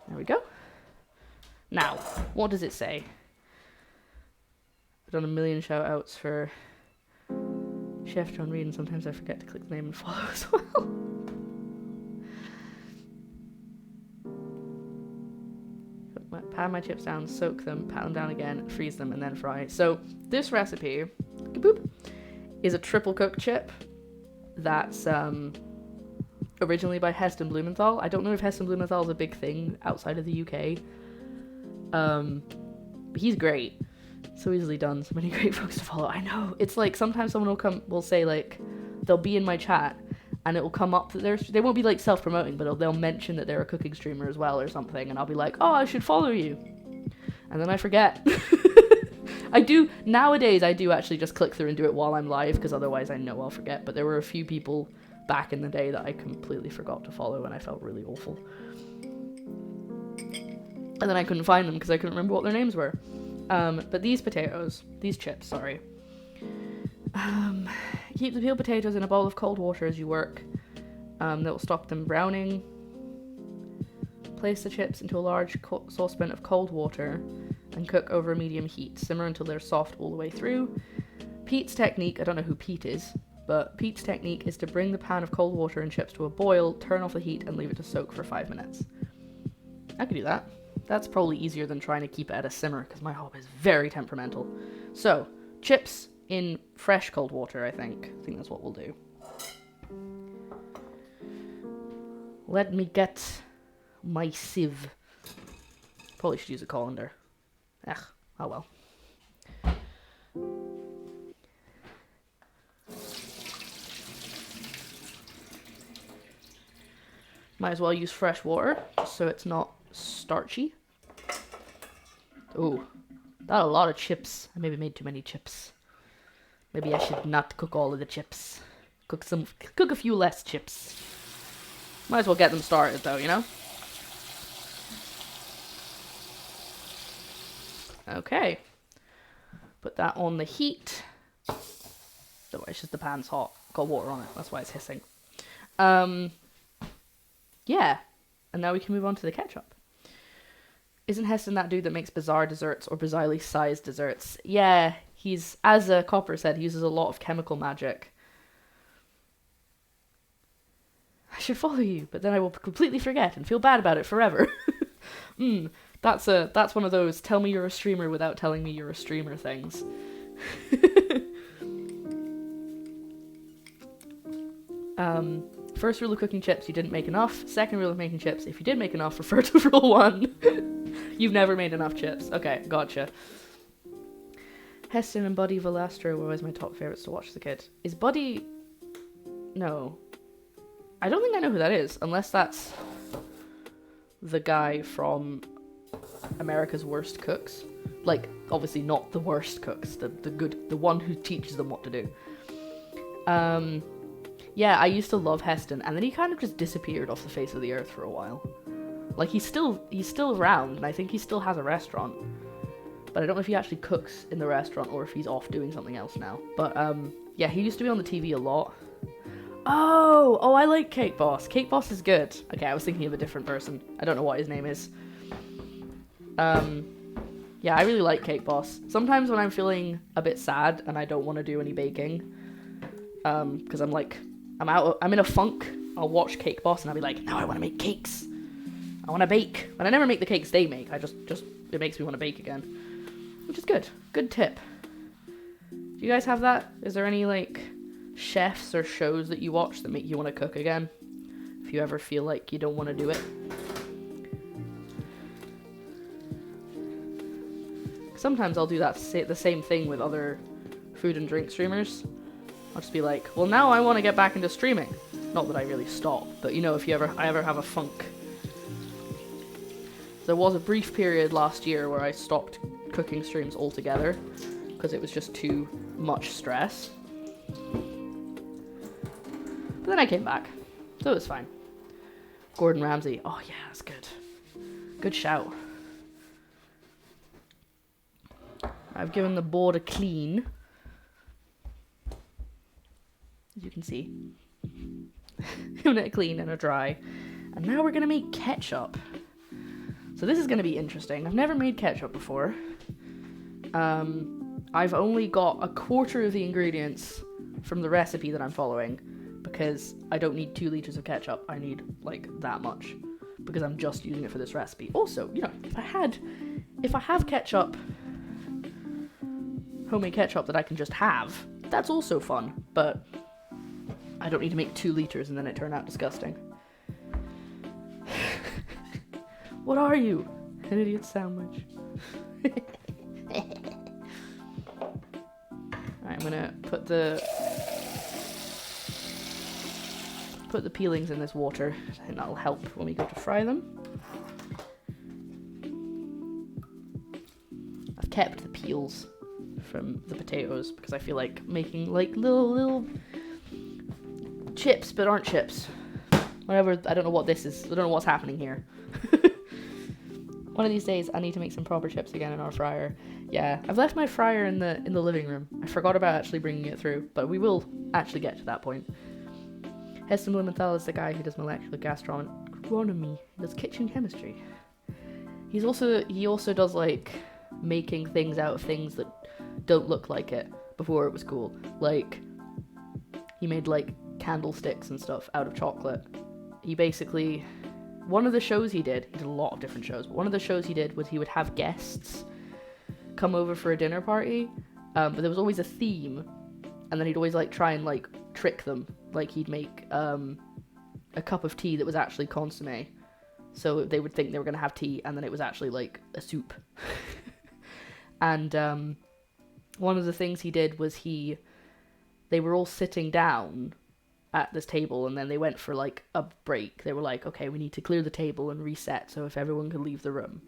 There we go. Now, what does it say? I've done a million shout outs for Chef John Reed, and sometimes I forget to click the name and follow as well. Pat my chips down, soak them, pat them down again, freeze them, and then fry. So this recipe is a triple cooked chip that's originally by Heston Blumenthal. I don't know if Heston Blumenthal is a big thing outside of the UK. But he's great. So easily done. So many great folks to follow. I know. It's like sometimes someone will say like, they'll be in my chat and it will come up that they won't be like self-promoting, but they'll mention that they're a cooking streamer as well or something, and I'll be like, oh, I should follow you. And then I forget. Nowadays I do actually just click through and do it while I'm live, because otherwise I know I'll forget. But there were a few people back in the day that I completely forgot to follow and I felt really awful. And then I couldn't find them because I couldn't remember what their names were. But these chips, keep the peeled potatoes in a bowl of cold water as you work. That will stop them browning. Place the chips into a large saucepan of cold water and cook over a medium heat. Simmer until they're soft all the way through. Pete's technique, I don't know who Pete is, but Pete's technique is to bring the pan of cold water and chips to a boil, turn off the heat, and leave it to soak for 5 minutes. I could do that. That's probably easier than trying to keep it at a simmer, because my hob is very temperamental. So, chips in fresh cold water, I think. I think that's what we'll do. Let me get my sieve. Probably should use a colander. Oh well. Might as well use fresh water, so it's not starchy. Oh, that's a lot of chips. I maybe made too many chips. Maybe I should not cook all of the chips. Cook a few less chips. Might as well get them started though, you know? Okay. Put that on the heat. So it's just the pan's hot. Got water on it, that's why it's hissing. Yeah. And now we can move on to the ketchup. Isn't Heston that dude that makes bizarre desserts or bizarrely sized desserts? Yeah, he's, as Copper said, he uses a lot of chemical magic. I should follow you, but then I will completely forget and feel bad about it forever. That's one of those tell me you're a streamer without telling me you're a streamer things. First rule of cooking chips, you didn't make enough. Second rule of making chips, if you did make enough, refer to rule 1. You've never made enough chips. Okay, gotcha. Heston and Buddy Velastro were always my top favourites to watch as a kid. Is Buddy... No. I don't think I know who that is, unless that's the guy from America's Worst Cooks. Like, obviously not the worst cooks, the one who teaches them what to do. Yeah, I used to love Heston, and then he kind of just disappeared off the face of the earth for a while. Like, he's still around, and I think he still has a restaurant. But I don't know if he actually cooks in the restaurant, or if he's off doing something else now. But, yeah, he used to be on the TV a lot. Oh, I like Cake Boss. Cake Boss is good. Okay, I was thinking of a different person. I don't know what his name is. Yeah, Yeah, I really like Cake Boss. Sometimes when I'm feeling a bit sad and I don't want to do any baking, because I'm in a funk, I'll watch Cake Boss and I'll be like, now I want to make cakes. I want to bake. But I never make the cakes they make. I just it makes me want to bake again. Which is good. Good tip. Do you guys have that? Is there any, like, chefs or shows that you watch that make you want to cook again? If you ever feel like you don't want to do it. Sometimes I'll do that, the same thing with other food and drink streamers. I'll just be like, well, now I want to get back into streaming. Not that I really stop, but you know, if I ever have a funk. There was a brief period last year where I stopped cooking streams altogether because it was just too much stress. But then I came back, so it was fine. Gordon Ramsay. Oh yeah, that's good. Good shout. I've given the board a clean. As you can see. Given it a clean and a dry. And now we're going to make ketchup. So this is going to be interesting. I've never made ketchup before. I've only got a quarter of the ingredients from the recipe that I'm following because I don't need 2 liters of ketchup. I need like that much because I'm just using it for this recipe. Also, you know, if I have ketchup, homemade ketchup that I can just have, that's also fun, but I don't need to make 2 liters and then it turn out disgusting. What are you? An idiot sandwich. Alright, I'm gonna put the peelings in this water, and that'll help when we go to fry them. I've kept the peels from the potatoes because I feel like making like little chips but aren't chips. Whatever, I don't know what this is. I don't know what's happening here. One of these days I need to make some proper chips again in our fryer. Yeah, I've left my fryer in the living room. I forgot about actually bringing it through, but we will actually get to that point. Heston Blumenthal is the guy who does molecular gastronomy. He does kitchen chemistry. He also does like making things out of things that don't look like it before it was cool. Like he made like candlesticks and stuff out of chocolate. He basically, one of the shows he did a lot of different shows, but one of the shows he did was he would have guests come over for a dinner party, but there was always a theme, and then he'd always like try and like trick them. Like he'd make a cup of tea that was actually consommé, so they would think they were going to have tea, and then it was actually like a soup. And one of the things he did was they were all sitting down at this table, and then they went for like a break. They were like, okay, we need to clear the table and reset, so if everyone could leave the room,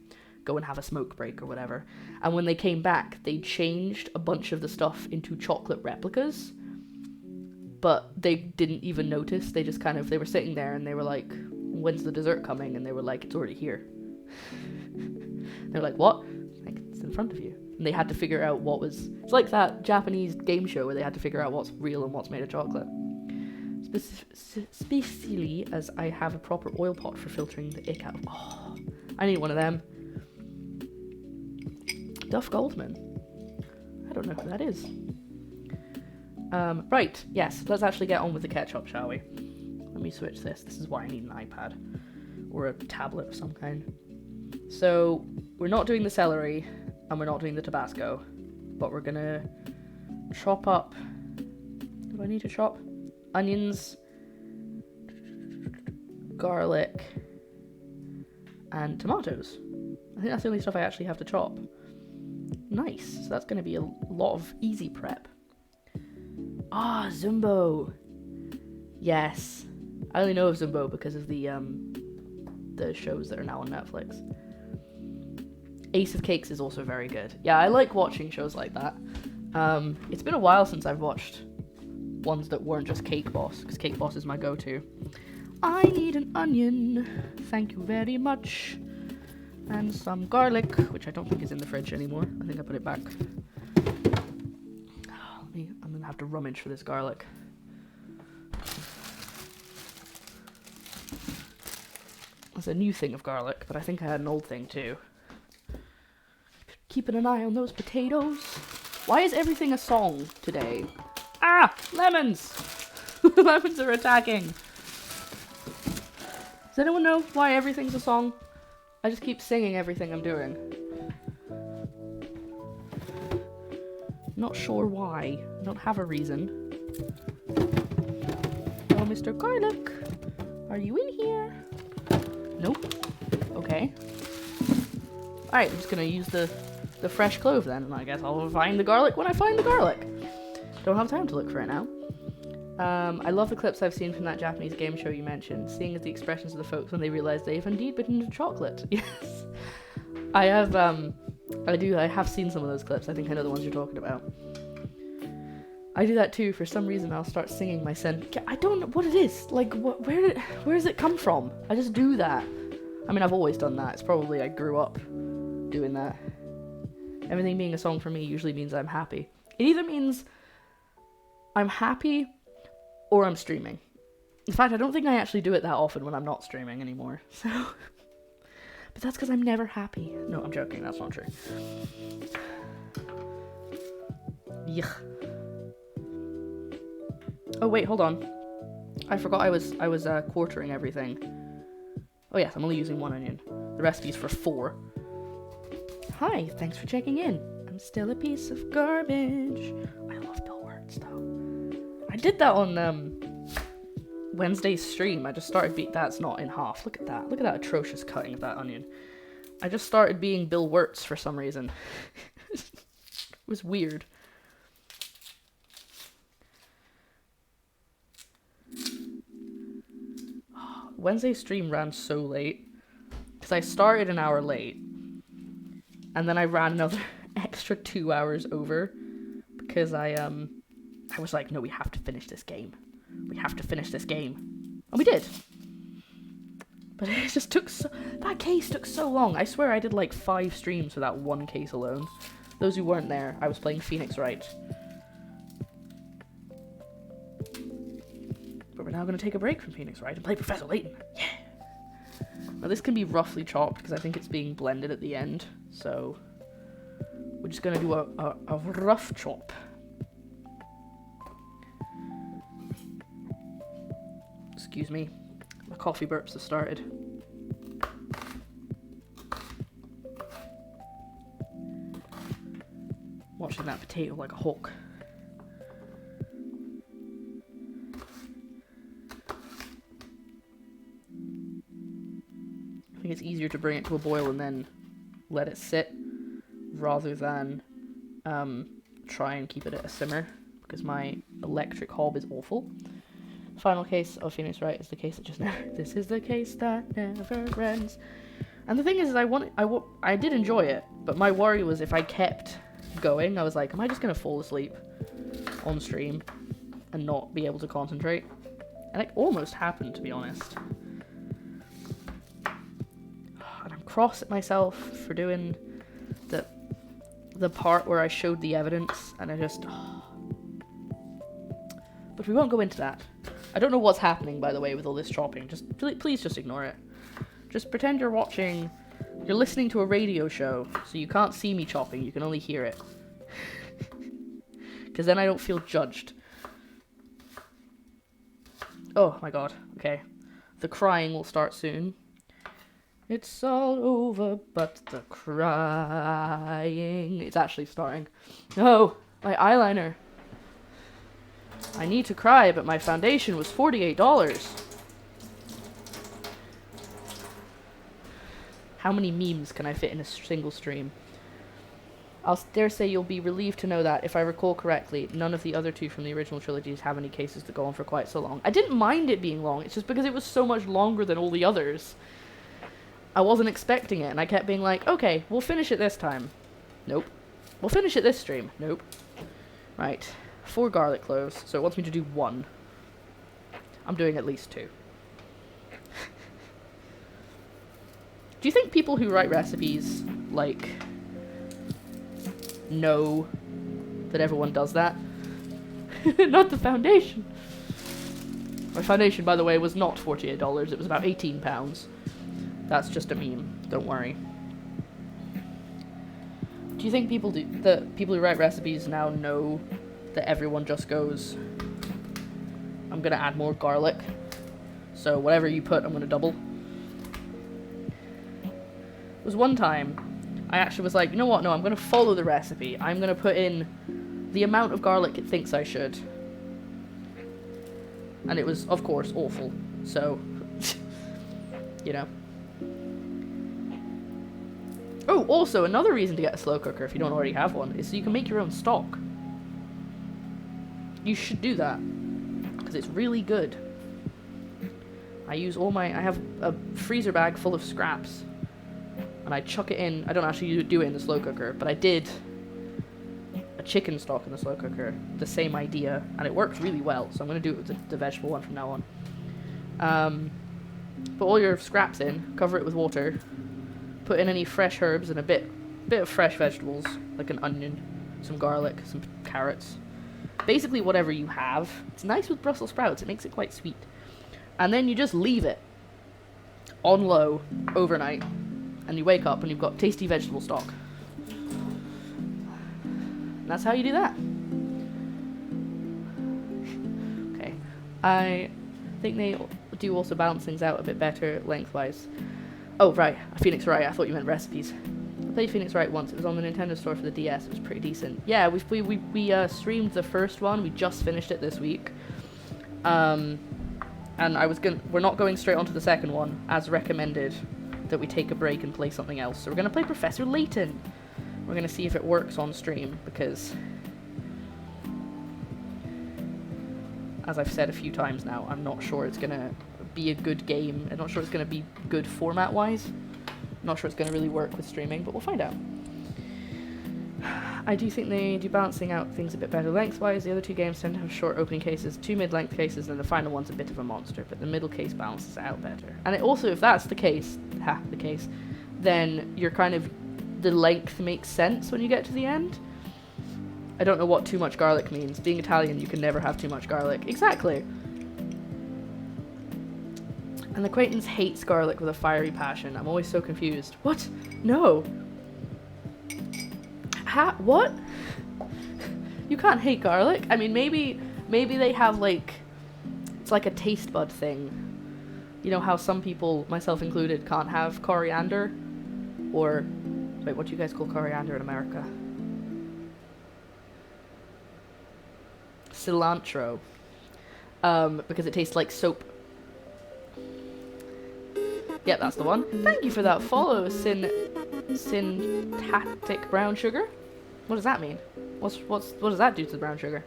go and have a smoke break or whatever. And when they came back, they changed a bunch of the stuff into chocolate replicas, but they didn't even notice. They just they were sitting there and they were like, when's the dessert coming? And they were like, it's already here. They're like, what? Like, it's in front of you. And they had to figure out it's like that Japanese game show where they had to figure out what's real and what's made of chocolate. Especially as I have a proper oil pot for filtering the ick out. Oh, I need one of them. Duff Goldman. I don't know who that is. Right, yes, let's actually get on with the ketchup, shall we? Let me switch this. This is why I need an iPad. Or a tablet of some kind. So, we're not doing the celery, and we're not doing the Tabasco, but we're gonna chop up... Do I need to chop? Onions, garlic, and tomatoes. I think that's the only stuff I actually have to chop. Nice. So that's going to be a lot of easy prep. Ah, Zumbo. Yes. I only know of Zumbo because of the shows that are now on Netflix. Ace of Cakes is also very good. Yeah, I like watching shows like that. It's been a while since I've watched ones that weren't just Cake Boss, because Cake Boss is my go-to. I need an onion, thank you very much, and some garlic, which I don't think is in the fridge anymore. I think I put it back. I'm gonna have to rummage for this garlic. That's a new thing of garlic, but I think I had an old thing too. Keeping an eye on those potatoes. Why is everything a song today? Ah! Lemons! Lemons are attacking. Does anyone know why everything's a song? I just keep singing everything I'm doing. Not sure why. I don't have a reason. Oh, Mr. Garlic. Are you in here? Nope. Okay. Alright, I'm just gonna use the fresh clove then, and I guess I'll find the garlic when I find the garlic. Don't have time to look for it now. I love the clips I've seen from that Japanese game show you mentioned, seeing as the expressions of the folks when they realise they've indeed bitten into chocolate. Yes. I have seen some of those clips. I think I know the ones you're talking about. I do that too. For some reason, I'll start singing my I don't know what it is. Like, where does it come from? I just do that. I mean, I've always done that. It's probably I grew up doing that. Everything being a song for me usually means I'm happy. It either means I'm happy or I'm streaming. In fact, I don't think I actually do it that often when I'm not streaming anymore. So, but that's because I'm never happy. No, I'm joking. That's not true. Yuck. Oh wait, hold on. I forgot I was quartering everything. Oh yes, I'm only using 1 onion. The recipe's for 4. Hi, thanks for checking in. I'm still a piece of garbage. I love Bill Words though. I did that on Wednesday's stream. I just started that's not in half. Look at that. Look at that atrocious cutting of that onion. I just started being Bill Wirtz for some reason. It was weird. Wednesday's stream ran so late because I started an hour late and then I ran another extra 2 hours over because I was like, no, we have to finish this game. We have to finish this game. And we did. But it just took that case took so long. I swear I did like 5 streams for that one case alone. Those who weren't there, I was playing Phoenix Wright. But we're now going to take a break from Phoenix Wright and play Professor Layton. Yeah! Now this can be roughly chopped because I think it's being blended at the end. So we're just going to do a rough chop. Excuse me. My coffee burps have started. Watching that potato like a hawk. I think it's easier to bring it to a boil and then let it sit rather than try and keep it at a simmer because my electric hob is awful. Final case of Phoenix Wright is the case that just never. This is the case that never ends. And the thing is, I did enjoy it, but my worry was if I kept going, I was like, am I just gonna fall asleep on stream and not be able to concentrate? And it almost happened, to be honest. And I'm cross at myself for doing the part where I showed the evidence, and I just. But we won't go into that. I don't know what's happening, by the way, with all this chopping. Just please just ignore it. Just pretend you're listening to a radio show, so you can't see me chopping, you can only hear it. Because then I don't feel judged. Oh my god, okay. The crying will start soon. It's all over, but the crying. It's actually starting. No, my eyeliner. I need to cry, but my foundation was $48. How many memes can I fit in a single stream? I'll dare say you'll be relieved to know that, if I recall correctly, none of the other 2 from the original trilogies have any cases that go on for quite so long. I didn't mind it being long, it's just because it was so much longer than all the others. I wasn't expecting it, and I kept being like, okay, we'll finish it this time. Nope. We'll finish it this stream. Nope. Right. 4 garlic cloves, so it wants me to do 1. I'm doing at least 2. Do you think people who write recipes, like, know that everyone does that? Not the foundation. My foundation, by the way, was not $48, it was about £18. That's just a meme, don't worry. Do you think people who write recipes now know that everyone just goes, I'm gonna add more garlic, so whatever you put, I'm gonna double? There was one time I actually was like, you know what, no, I'm gonna follow the recipe. I'm gonna put in the amount of garlic it thinks I should. And it was, of course, awful. So, you know. Oh, also, another reason to get a slow cooker if you don't already have one is so you can make your own stock. You should do that, because it's really good. I have a freezer bag full of scraps, and I chuck it in. I don't actually do it in the slow cooker, but I did a chicken stock in the slow cooker, the same idea, and it works really well, so I'm going to do it with the vegetable one from now on. Put all your scraps in, cover it with water, put in any fresh herbs and a bit of fresh vegetables, like an onion, some garlic, some carrots. Basically whatever you have. It's nice with Brussels sprouts, it makes it quite sweet. And then you just leave it on low overnight, and you wake up and you've got tasty vegetable stock. And that's how you do that. Okay. I think they do also balance things out a bit better lengthwise. Oh, right. Phoenix Wright. I thought you meant recipes. I played Phoenix Wright once. It was on the Nintendo store for the DS. It was pretty decent. Yeah, we streamed the first one. We just finished it this week. And we're not going straight onto the second one, as recommended, that we take a break and play something else. So we're gonna play Professor Layton. We're gonna see if it works on stream, because, as I've said a few times now, I'm not sure it's gonna be a good game. I'm not sure it's gonna be good format-wise. I'm not sure it's gonna really work with streaming, but we'll find out. I do think they do balancing out things a bit better lengthwise. The other two games tend to have short opening cases, 2 mid-length cases, and the final one's a bit of a monster, but the middle case balances it out better. And it also, if that's the case, then you're kind of, the length makes sense when you get to the end. I don't know what too much garlic means. Being Italian, you can never have too much garlic. Exactly. An acquaintance hates garlic with a fiery passion. I'm always so confused. What? No. What? You can't hate garlic? I mean, maybe they have, like, it's like a taste bud thing. You know how some people, myself included, can't have coriander? Or, wait, what do you guys call coriander in America? Cilantro. Because it tastes like soap. Yep, that's the one. Thank you for that follow, syntactic brown sugar. What does that mean? What does that do to the brown sugar?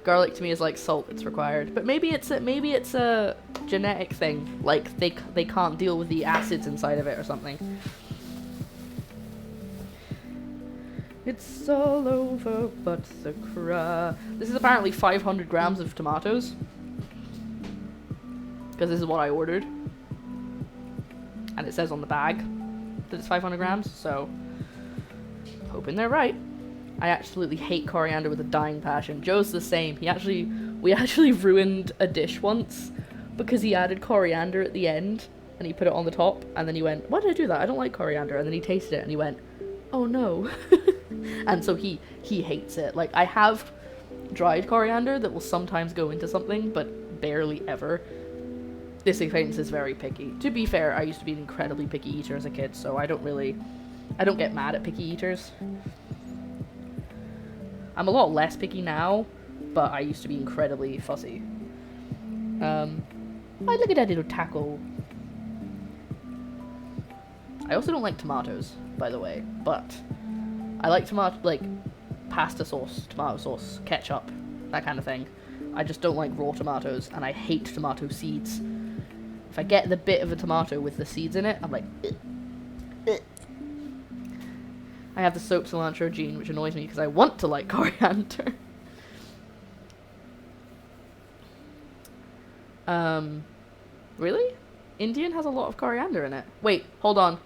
Garlic to me is like salt. It's required, but maybe it's a genetic thing. Like they can't deal with the acids inside of it or something. It's all over but the cry. This is apparently 500 grams of tomatoes. Because this is what I ordered. And it says on the bag that it's 500 grams, so hoping they're right. I absolutely hate coriander with a dying passion. Joe's the same. We actually ruined a dish once because he added coriander at the end and he put it on the top, and then he went, why did I do that? I don't like coriander. And then he tasted it and he went, oh no. And so he hates it. Like, I have dried coriander that will sometimes go into something, but barely ever. This acquaintance is very picky. To be fair, I used to be an incredibly picky eater as a kid, so I don't get mad at picky eaters. I'm a lot less picky now, but I used to be incredibly fussy. Oh, look at that little taco. I also don't like tomatoes, by the way, but I like pasta sauce, tomato sauce, ketchup, that kind of thing. I just don't like raw tomatoes, and I hate tomato seeds. If I get the bit of a tomato with the seeds in it, I'm like, ugh, ugh. I have the soap cilantro gene, which annoys me because I want to like coriander. Really? Indian has a lot of coriander in it. Wait, hold on.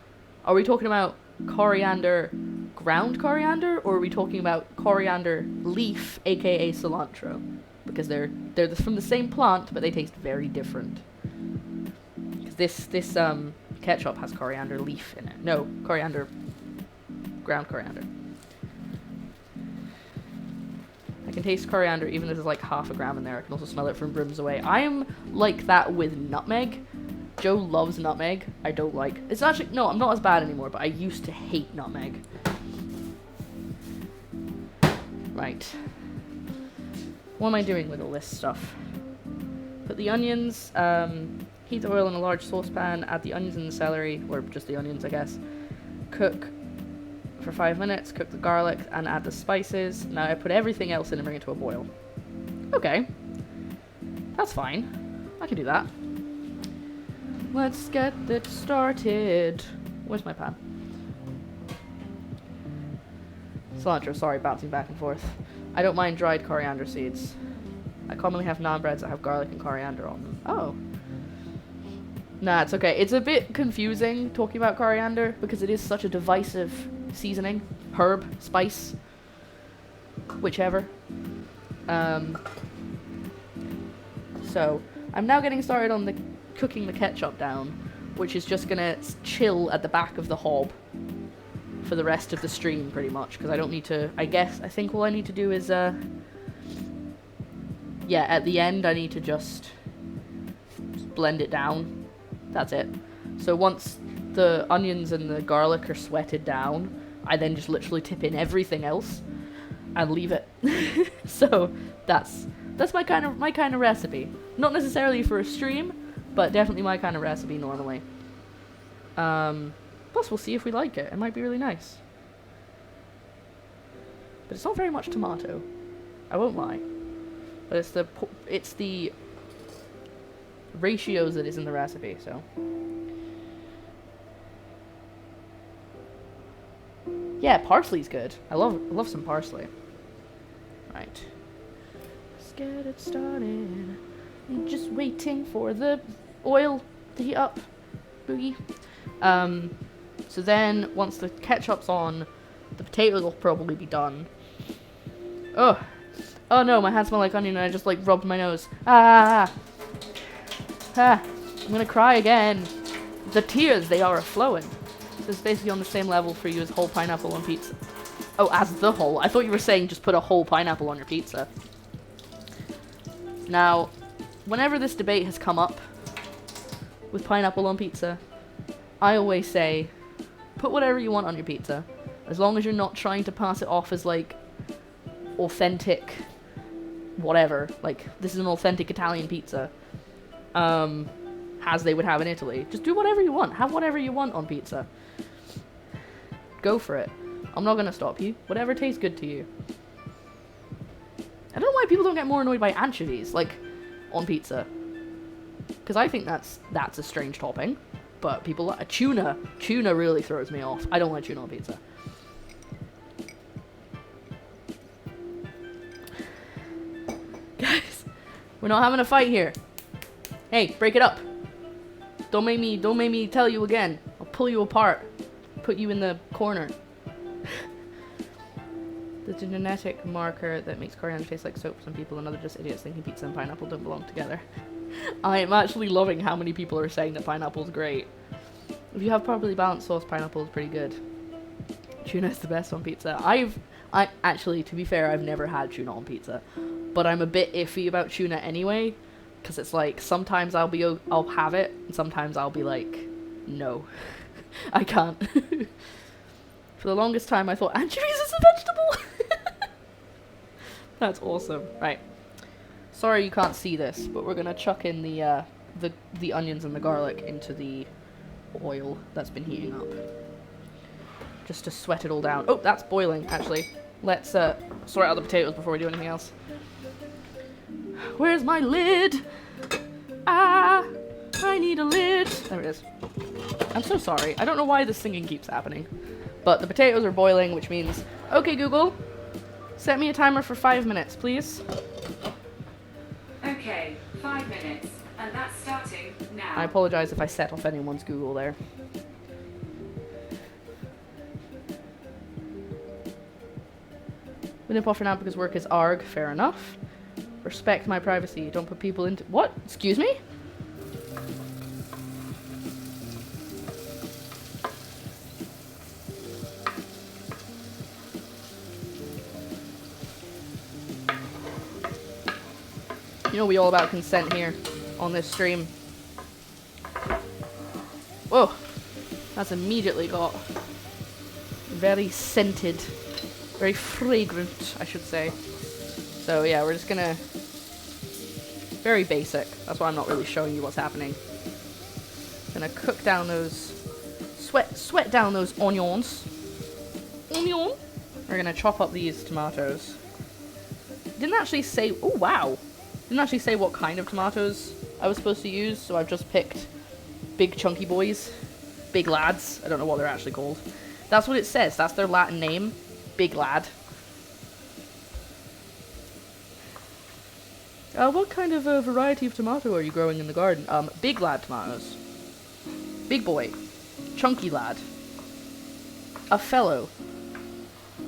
Are we talking about coriander, ground coriander, or are we talking about coriander leaf, aka cilantro? Because they're from the same plant, but they taste very different. Because this ketchup has coriander leaf in it. No, coriander ground coriander. I can taste coriander even if there's like half a gram in there. I can also smell it from brooms away. I am like that with nutmeg. Joe loves nutmeg. I don't like. It's actually, no, I'm not as bad anymore, but I used to hate nutmeg. Right. What am I doing with all this stuff? Put the onions, heat the oil in a large saucepan, add the onions and the celery, or just the onions, I guess. Cook for 5 minutes, cook the garlic, and add the spices. Now I put everything else in and bring it to a boil. Okay. That's fine. I can do that. Let's get it started. Where's my pan? Cilantro, sorry, bouncing back and forth. I don't mind dried coriander seeds. I commonly have naan breads that have garlic and coriander on them. Oh. Nah, it's okay. It's a bit confusing talking about coriander because it is such a divisive seasoning. Herb, spice, whichever. So, I'm now getting started on the cooking the ketchup down, which is just gonna chill at the back of the hob for the rest of the stream, pretty much, because I don't need to, I think all I need to do is, yeah, at the end, I need to just blend it down. That's it. So once the onions and the garlic are sweated down, I then just literally tip in everything else and leave it. So that's my kind of recipe. Not necessarily for a stream, but definitely my kind of recipe normally. Plus, we'll see if we like it. It might be really nice. But it's not very much tomato. I won't lie. But it's the ratios that is in the recipe, so. Yeah, parsley's good. I love some parsley. Right. Let's get it started. I'm just waiting for the oil to heat up. Boogie. So then, once the ketchup's on, the potatoes will probably be done. Oh no, my hands smell like onion and I just like rubbed my nose. I'm gonna cry again. The tears, they are flowing. So it's basically on the same level for you as whole pineapple on pizza. Oh, as the whole. I thought you were saying just put a whole pineapple on your pizza. Now, whenever this debate has come up with pineapple on pizza, I always say, put whatever you want on your pizza, as long as you're not trying to pass it off as, like, authentic whatever. Like, this is an authentic Italian pizza, as they would have in Italy. Just do whatever you want. Have whatever you want on pizza. Go for it. I'm not gonna stop you. Whatever tastes good to you. I don't know why people don't get more annoyed by anchovies, like, on pizza. Because I think that's a strange topping. But people like tuna. Tuna really throws me off. I don't like tuna on pizza. Guys, we're not having a fight here. Hey, break it up. Don't make me tell you again. I'll pull you apart. Put you in the corner. The genetic marker that makes coriander taste like soap for some people and other just idiots thinking pizza and pineapple don't belong together. I am actually loving how many people are saying that pineapple's great. If you have properly balanced sauce, pineapple is pretty good. Tuna is the best on pizza. I actually, to be fair, I've never had tuna on pizza, but I'm a bit iffy about tuna anyway, because it's like sometimes I'll have it, and sometimes I'll be like, no, I can't. For the longest time, I thought anchovies is a vegetable. That's awesome. Right. Sorry you can't see this, but we're gonna chuck in the onions and the garlic into the oil that's been heating up, just to sweat it all down. Oh, that's boiling. Actually, let's sort out the potatoes before we do anything else. Where's my lid? I need a lid. There it is. I'm so sorry. I don't know why this singing keeps happening, but the potatoes are boiling, which means okay, Google, set me a timer for 5 minutes, please. Okay, 5 minutes, and that's starting now. I apologize if I set off anyone's Google there. We didn't pause for now because work is arg. Fair enough. Respect my privacy. Don't put people into... What? Excuse me? You know we all about consent here on this stream. Whoa. That's immediately got very scented. Very fragrant, I should say. So yeah, we're just gonna... Very basic. That's why I'm not really showing you what's happening. Gonna cook down those... Sweat down those onions. Onion! We're gonna chop up these tomatoes. Didn't actually say... Oh, wow! Didn't actually say what kind of tomatoes I was supposed to use, so I've just picked big chunky boys. Big lads. I don't know what they're actually called. That's what it says. That's their Latin name. Big lad. What kind of variety of tomato are you growing in the garden? Big lad tomatoes. Big boy. Chunky lad. A fellow.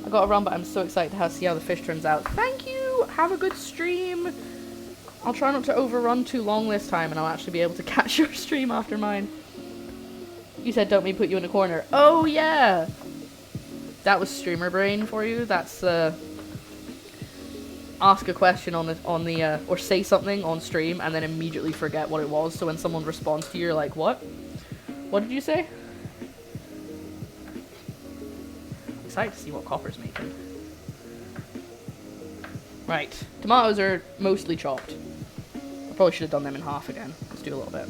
I gotta run, but I'm so excited to see how the fish turns out. Thank you! Have a good stream! I'll try not to overrun too long this time, and I'll actually be able to catch your stream after mine. You said don't me put you in a corner. Oh, yeah! That was streamer brain for you. That's, ask a question on the, or say something on stream, and then immediately forget what it was, so when someone responds to you, you're like, what? What did you say? Excited to see what Copper's making. Right. Tomatoes are mostly chopped. I probably should have done them in half again. Let's do a little bit.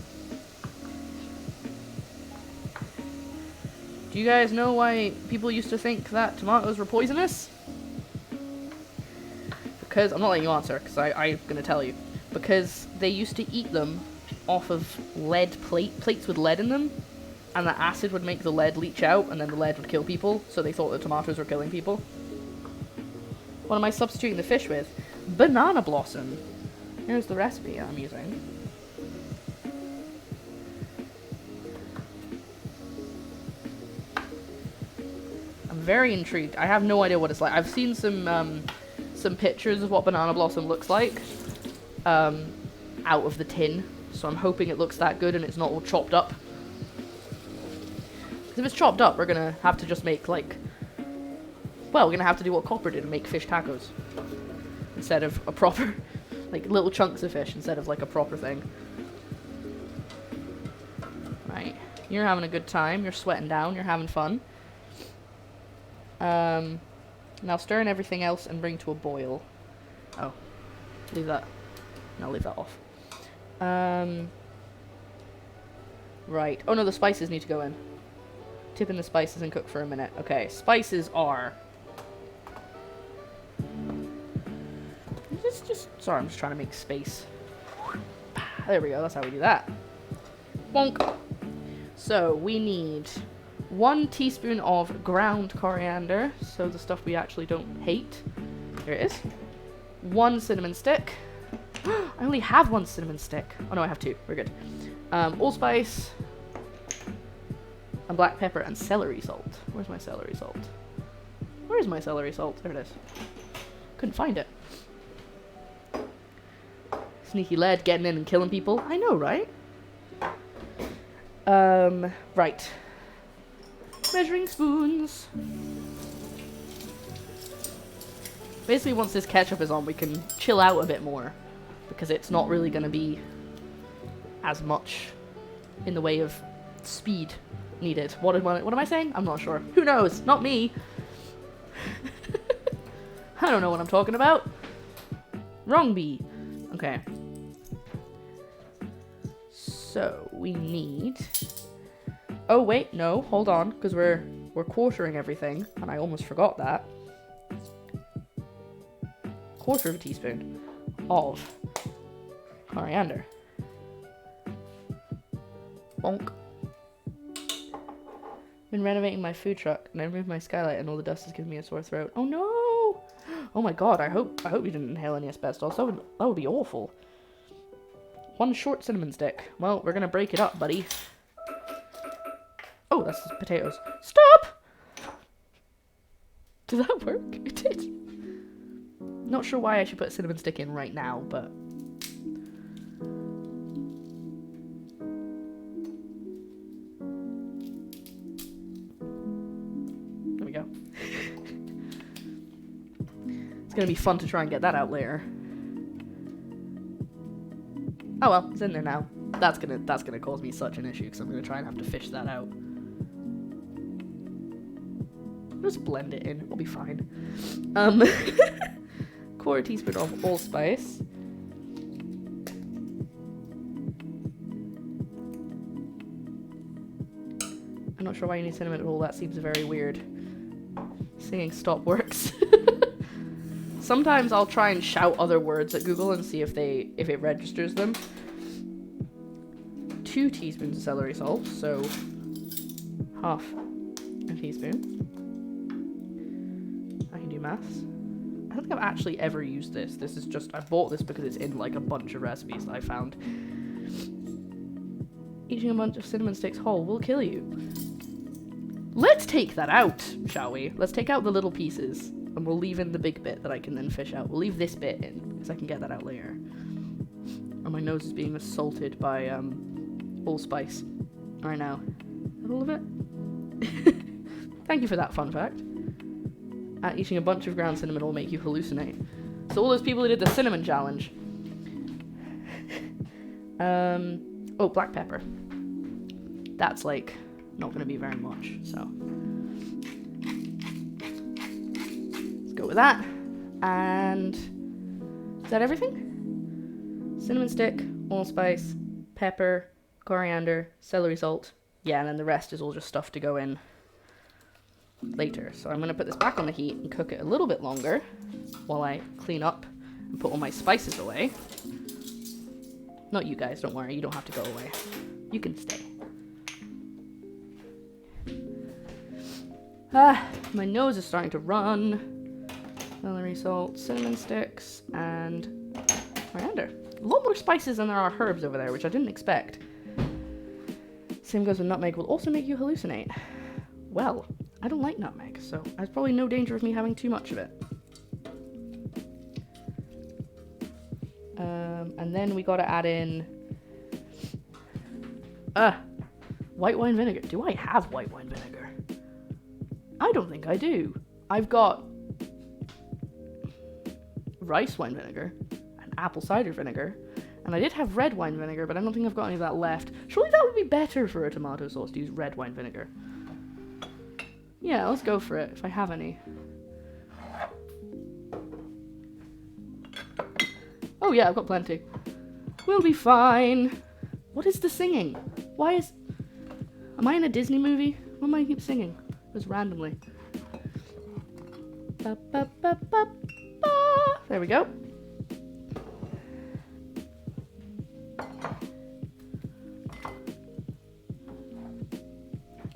Do you guys know why people used to think that tomatoes were poisonous? Because, I'm not letting you answer, because I'm going to tell you. Because they used to eat them off of lead plates with lead in them, and the acid would make the lead leach out, and then the lead would kill people, so they thought the tomatoes were killing people. What am I substituting the fish with? Banana blossom. Here's the recipe I'm using. I'm very intrigued. I have no idea what it's like. I've seen some pictures of what banana blossom looks like out of the tin, so I'm hoping it looks that good and it's not all chopped up. Because if it's chopped up, we're gonna have to just make, like, well, we're gonna have to do what Copper did and make fish tacos instead of a proper, like, little chunks of fish instead of like a proper thing. Right, you're having a good time, you're sweating down, you're having fun. Now stir in everything else and bring to a boil. Oh, leave that. No, leave that off. Right. Oh no, the spices need to go in. Tip in the spices and cook for a minute. Okay, spices are... Sorry, I'm just trying to make space. There we go, that's how we do that. Bonk! So, we need 1 teaspoon of ground coriander, so the stuff we actually don't hate. There it is. 1 cinnamon stick. I only have 1 cinnamon stick. Oh no, I have 2. We're good. Allspice. And black pepper and celery salt. Where's my celery salt? Where's my celery salt? There it is. Couldn't find it. Sneaky lead getting in and killing people. I know, right? Right. Measuring spoons. Basically, once this ketchup is on, we can chill out a bit more. Because it's not really going to be as much in the way of speed needed. What am I saying? I'm not sure. Who knows? Not me. I don't know what I'm talking about. Wrong bee. Okay. So, we need... Oh, wait, no, hold on, because we're quartering everything, and I almost forgot that. 1/4 teaspoon of coriander. Bonk. Been renovating my food truck, and I removed my skylight, and all the dust is giving me a sore throat. Oh no! Oh my god, I hope you didn't inhale any asbestos. That would be awful. 1 short cinnamon stick. Well, we're gonna break it up, buddy. Oh, that's the potatoes. Stop! Did that work? It did. Not sure why I should put a cinnamon stick in right now, but... There we go. It's gonna be fun to try and get that out later. Oh well, it's in there now. That's gonna cause me such an issue because I'm gonna try and have to fish that out. Just blend it in. We'll be fine. Quarter teaspoon of allspice. I'm not sure why you need cinnamon at all. That seems very weird. Singing stop works. Sometimes I'll try and shout other words at Google and see if it registers them. 2 teaspoons of celery salt, so half a teaspoon. I can do maths. I don't think I've actually ever used this. This is just, I bought this because it's in like a bunch of recipes that I found. Eating a bunch of cinnamon sticks whole will kill you. Let's take that out, shall we? Let's take out the little pieces, and we'll leave in the big bit that I can then fish out. We'll leave this bit in, because I can get that out later. Oh, my nose is being assaulted by, allspice right now. Is all of it? Thank you for that fun fact. Eating a bunch of ground cinnamon will make you hallucinate. So all those people who did the cinnamon challenge. Oh, black pepper. That's like not going to be very much, so let's go with that. And is that everything? Cinnamon stick, allspice, pepper, coriander, celery salt. Yeah, and then the rest is all just stuff to go in later. So I'm going to put this back on the heat and cook it a little bit longer while I clean up and put all my spices away. Not you guys, don't worry, you don't have to go away. You can stay. My nose is starting to run. Celery salt, cinnamon sticks, and coriander. A lot more spices than there are herbs over there, which I didn't expect. Same goes with nutmeg, will also make you hallucinate. Well, I don't like nutmeg, so there's probably no danger of me having too much of it. And then we gotta add in white wine vinegar. Do I have white wine vinegar? I don't think I do. I've got rice wine vinegar and apple cider vinegar, and I did have red wine vinegar, but I don't think I've got any of that left. Surely that would be better for a tomato sauce to use red wine vinegar. Yeah, let's go for it if I have any. Oh yeah, I've got plenty. We'll be fine. What is the singing? Why is... Am I in a Disney movie? Why am I keep singing? Just randomly. Ba, ba, ba, ba, ba. There we go.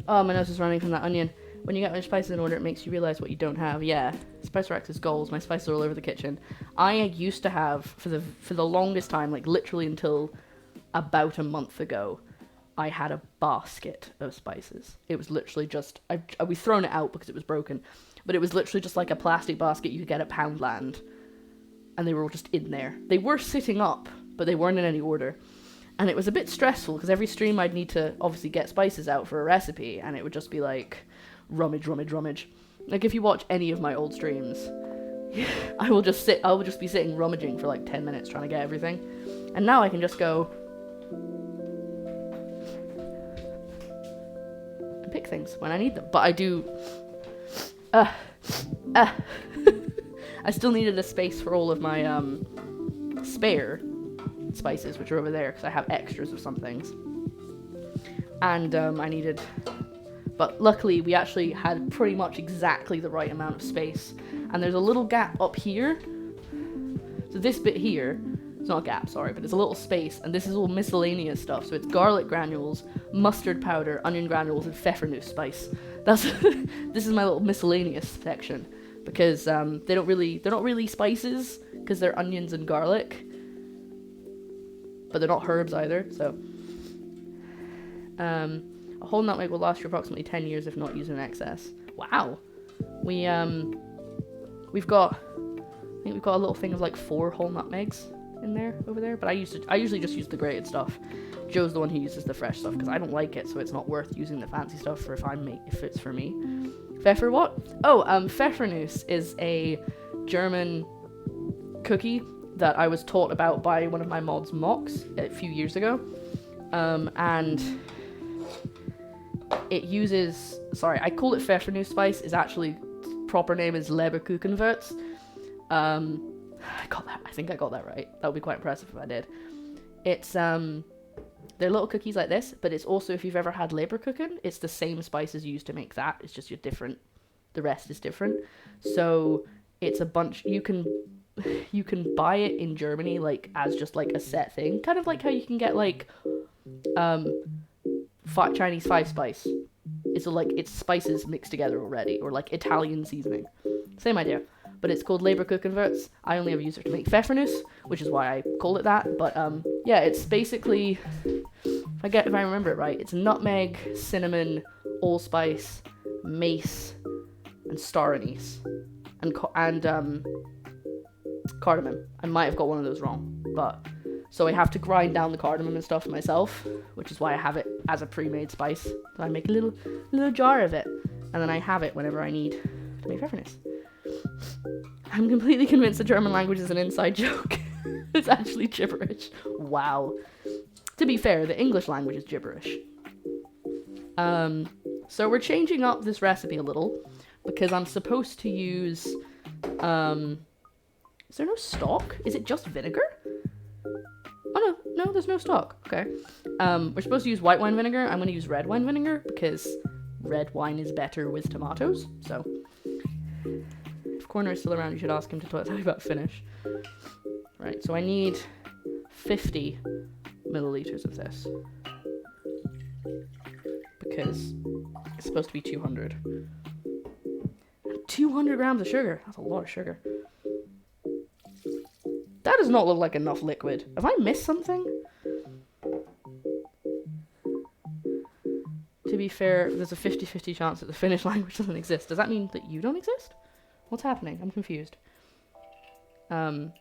Oh, my nose is running from that onion. When you get your spices in order, it makes you realize what you don't have. Yeah, Spice Rex is goals. My spices are all over the kitchen. I used to have, for the longest time, like literally until about a month ago, I had a basket of spices. It was literally just, we've thrown it out because it was broken, but it was literally just like a plastic basket you could get at Poundland, and they were all just in there. They were sitting up, but they weren't in any order. And it was a bit stressful because every stream I'd need to obviously get spices out for a recipe, and it would just be like rummage. Like if you watch any of my old streams, I will just be sitting rummaging for like 10 minutes trying to get everything. And now I can just go and pick things when I need them. But I do I still needed a space for all of my spare spices, which are over there because I have extras of some things. And I needed, but luckily we actually had pretty much exactly the right amount of space. And there's a little gap up here. So this bit here, it's not a gap, sorry, but it's a little space, and this is all miscellaneous stuff. So it's garlic granules, mustard powder, onion granules, and pfeffernuss spice. That's this is my little miscellaneous section because they're not really spices because they're onions and garlic, but they're not herbs either. So a whole nutmeg will last you approximately 10 years if not used in excess. Wow. We've got, I think we've got a little thing of like 4 whole nutmegs in there, over there, but I usually just use the grated stuff. Joe's the one who uses the fresh stuff because I don't like it, so it's not worth using the fancy stuff for if it's for me. Pfeffer what? Oh, pfeffernuss is a German cookie. that I was taught about by one of my mods, Mox, a few years ago. And it uses, sorry, I call it Pfeffernuss spice. Is actually, proper name is Leberkuchenwurz. I think I got that right. That would be quite impressive if I did. It's, they're little cookies like this, but it's also, if you've ever had Leberkuchen, it's the same spices used to make that. It's just you're different. The rest is different. So it's a bunch, you can buy it in Germany, like, as just, like, a set thing. Kind of like how you can get, like, Chinese 5-spice. It's like, it's spices mixed together already, or, like, Italian seasoning. Same idea. But it's called Leberkuchenwurz. I only ever use it to make Pfeffernuss, which is why I call it that. But, yeah, it's basically, if I remember it right, it's nutmeg, cinnamon, allspice, mace, and star anise. And cardamom. I might have got one of those wrong, but so I have to grind down the cardamom and stuff myself, which is why I have it as a pre-made spice. So I make a little jar of it, and then I have it whenever I need to make Pfeffernuss. I'm completely convinced the German language is an inside joke. It's actually gibberish. Wow. To be fair, the English language is gibberish. So we're changing up this recipe a little because I'm supposed to use is there no stock? Is it just vinegar? Oh no, there's no stock. Okay. We're supposed to use white wine vinegar. I'm going to use red wine vinegar because red wine is better with tomatoes. So, if Corner is still around, you should ask him to tell you about Finnish. Right, so I need 50 milliliters of this because it's supposed to be 200. 200 grams of sugar. That's a lot of sugar. That does not look like enough liquid. Have I missed something? To be fair, there's a 50-50 chance that the Finnish language doesn't exist. Does that mean that you don't exist? What's happening? I'm confused. But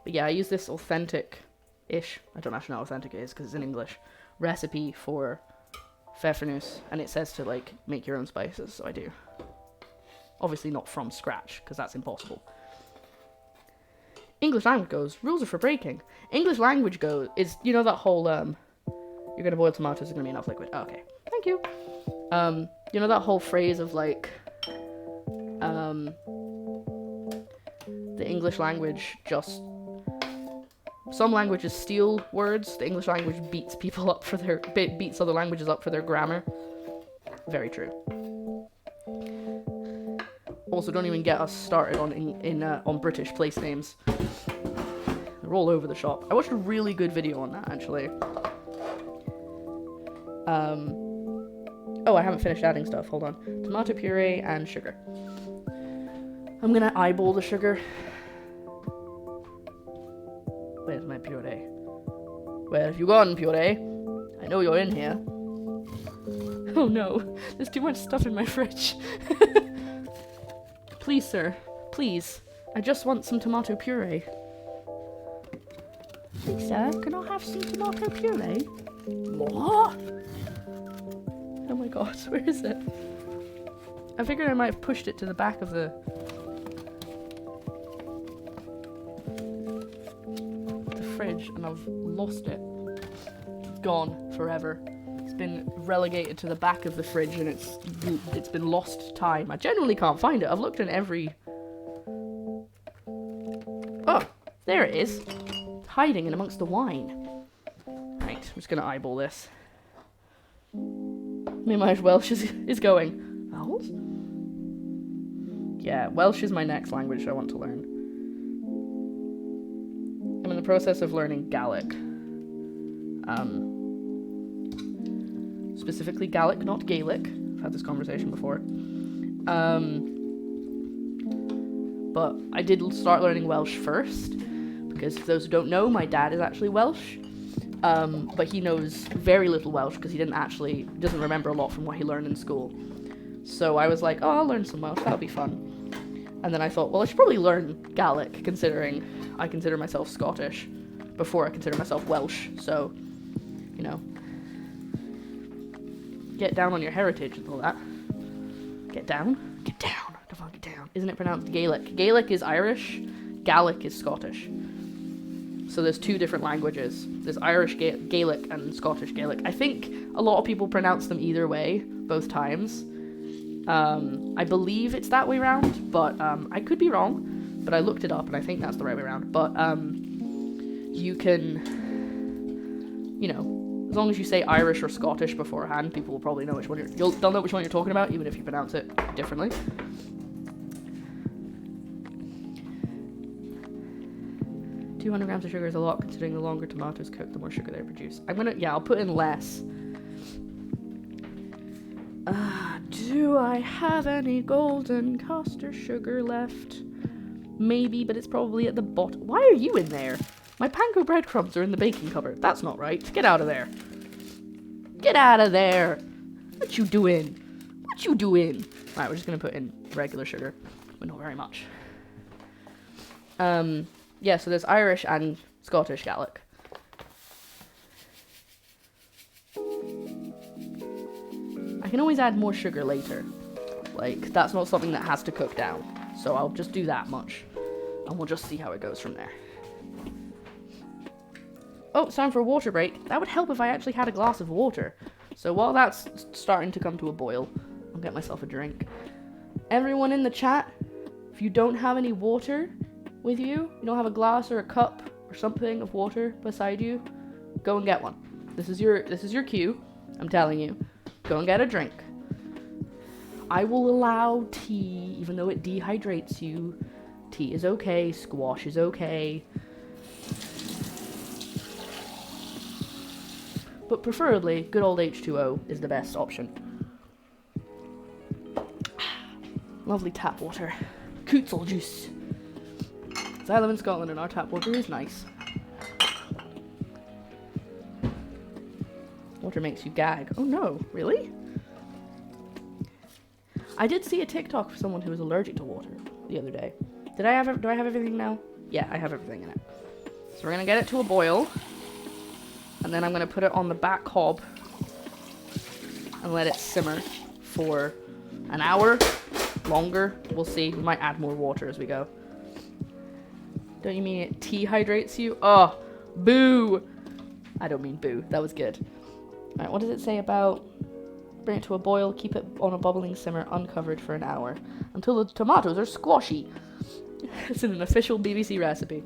yeah, I use this authentic-ish, I don't actually know how authentic it is because it's in English, recipe for Pfeffernuss, and it says to, like, make your own spices, so I do. Obviously not from scratch, because that's impossible. English language goes, rules are for breaking. English language goes, is, you know that whole, you're gonna boil tomatoes, there's gonna be enough liquid. Oh, okay, thank you. You know that whole phrase of, like, the English language just, some languages steal words, the English language beats people up for their, beats other languages up for their grammar. Very true. Also, don't even get us started on British place names. They're all over the shop. I watched a really good video on that, actually. Oh, I haven't finished adding stuff. Hold on. Tomato puree and sugar. I'm gonna eyeball the sugar. Where's my puree? Where have you gone, puree? I know you're in here. Oh no, there's too much stuff in my fridge. Please, sir. Please. I just want some tomato puree. Please, sir, can I have some tomato puree? What? Oh my god, where is it? I figured I might have pushed it to the back of the fridge and I've lost it. It's gone forever. It's been relegated to the back of the fridge and it's been lost time. I genuinely can't find it. I've looked in every... Oh, there it is. It's hiding in amongst the wine. Right, I'm just gonna eyeball this. My Welsh is going. Vowels? Yeah, Welsh is my next language I want to learn. I'm in the process of learning Gaelic. Specifically Gaelic, not Gaelic. I've had this conversation before. But I did start learning Welsh first, because for those who don't know, my dad is actually Welsh. But he knows very little Welsh because he doesn't remember a lot from what he learned in school. So I was like, oh, I'll learn some Welsh, that'll be fun. And then I thought, well, I should probably learn Gaelic, considering I consider myself Scottish before I consider myself Welsh. So, you know, get down on your heritage and all that. Get down? Get down. Get down. Isn't it pronounced Gaelic? Gaelic is Irish. Gaelic is Scottish. So there's two different languages. There's Irish Gaelic and Scottish Gaelic. I think a lot of people pronounce them either way, both times. I believe it's that way around, but I could be wrong. But I looked it up, and I think that's the right way around. But you can, you know, as long as you say Irish or Scottish beforehand, people will probably know which one they'll know which one you're talking about, even if you pronounce it differently. $200 grams of sugar is a lot, considering the longer tomatoes cook, the more sugar they produce. I'll put in less. Do I have any golden caster sugar left? Maybe, but it's probably at the bottom. Why are you in there? My panko breadcrumbs are in the baking cupboard. That's not right. Get out of there. Get out of there. What you doing? What you doing? Right, we're just going to put in regular sugar, but not very much. Yeah, so there's Irish and Scottish Gaelic. I can always add more sugar later. Like, that's not something that has to cook down. So I'll just do that much. And we'll just see how it goes from there. Oh, it's time for a water break. That would help if I actually had a glass of water. So while that's starting to come to a boil, I'll get myself a drink. Everyone in the chat, if you don't have any water with you, you don't have a glass or a cup or something of water beside you, go and get one. This is your cue. I'm telling you. Go and get a drink. I will allow tea, even though it dehydrates you. Tea is okay. Squash is okay. But preferably, good old H2O is the best option. Lovely tap water. Kootsel juice. So I live in Scotland and our tap water is nice. Water makes you gag. Oh no, really? I did see a TikTok for someone who was allergic to water the other day. Do I have everything now? Yeah, I have everything in it. So we're gonna get it to a boil. And then I'm gonna put it on the back hob and let it simmer for an hour, longer. We'll see. We might add more water as we go. Don't you mean it dehydrates you? Oh, boo! I don't mean boo. That was good. Alright, what does it say about bring it to a boil, keep it on a bubbling simmer uncovered for an hour until the tomatoes are squashy? It's an official BBC recipe.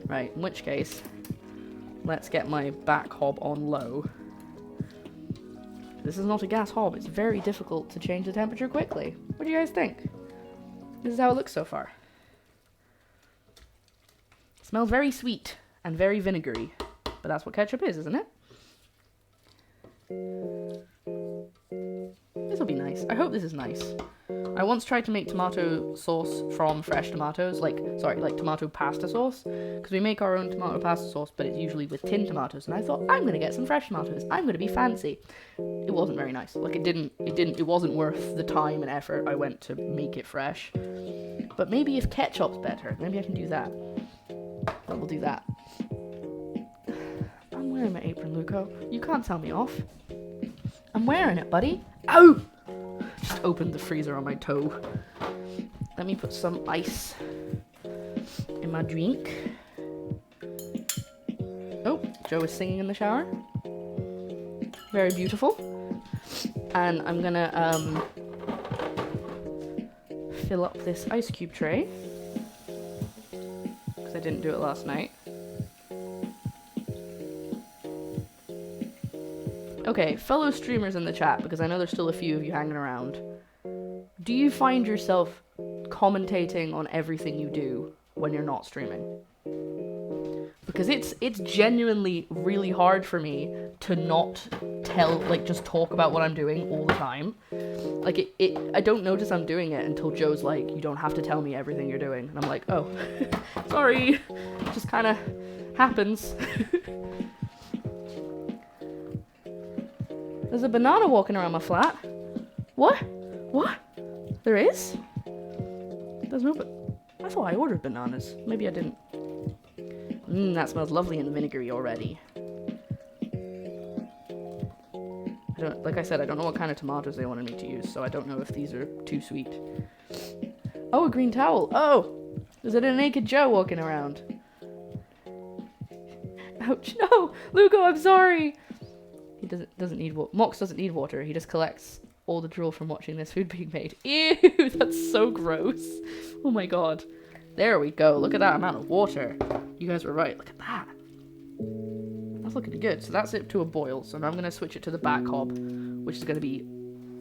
Right, in which case, let's get my back hob on low. This is not a gas hob. It's very difficult to change the temperature quickly. What do you guys think? This is how it looks so far. It smells very sweet and very vinegary, but that's what ketchup is, isn't it? This will be nice. I hope this is nice. I once tried to make tomato sauce from fresh tomatoes, like tomato pasta sauce, because we make our own tomato pasta sauce, but it's usually with tinned tomatoes, and I thought, I'm gonna get some fresh tomatoes, I'm gonna be fancy. It wasn't very nice. Like, it wasn't worth the time and effort I went to make it fresh. But maybe if ketchup's better, maybe I can do that. But we'll do that. I'm wearing my apron, Luco. You can't tell me off. I'm wearing it, buddy. Ow! Just opened the freezer on my toe. Let me put some ice in my drink. Oh, Joe is singing in the shower. Very beautiful. And I'm gonna fill up this ice cube tray, because I didn't do it last night. Okay, fellow streamers in the chat, because I know there's still a few of you hanging around. Do you find yourself commentating on everything you do when you're not streaming? Because it's genuinely really hard for me to not just talk about what I'm doing all the time. Like, I don't notice I'm doing it until Joe's like, you don't have to tell me everything you're doing. And I'm like, oh, sorry. It just kind of happens. There's a banana walking around my flat. What? What? There is? There's no I thought I ordered bananas. Maybe I didn't. That smells lovely and vinegary already. Like I said, I don't know what kind of tomatoes they wanted me to use, so I don't know if these are too sweet. Oh, a green towel. Oh! Is it a naked Joe walking around? Ouch, no! Lugo, I'm sorry! He doesn't need water. Mox doesn't need water. He just collects all the drool from watching this food being made. Ew, that's so gross. Oh my god. There we go. Look at that amount of water. You guys were right. Look at that. That's looking good. So that's it to a boil. So now I'm going to switch it to the back hob, which is going to be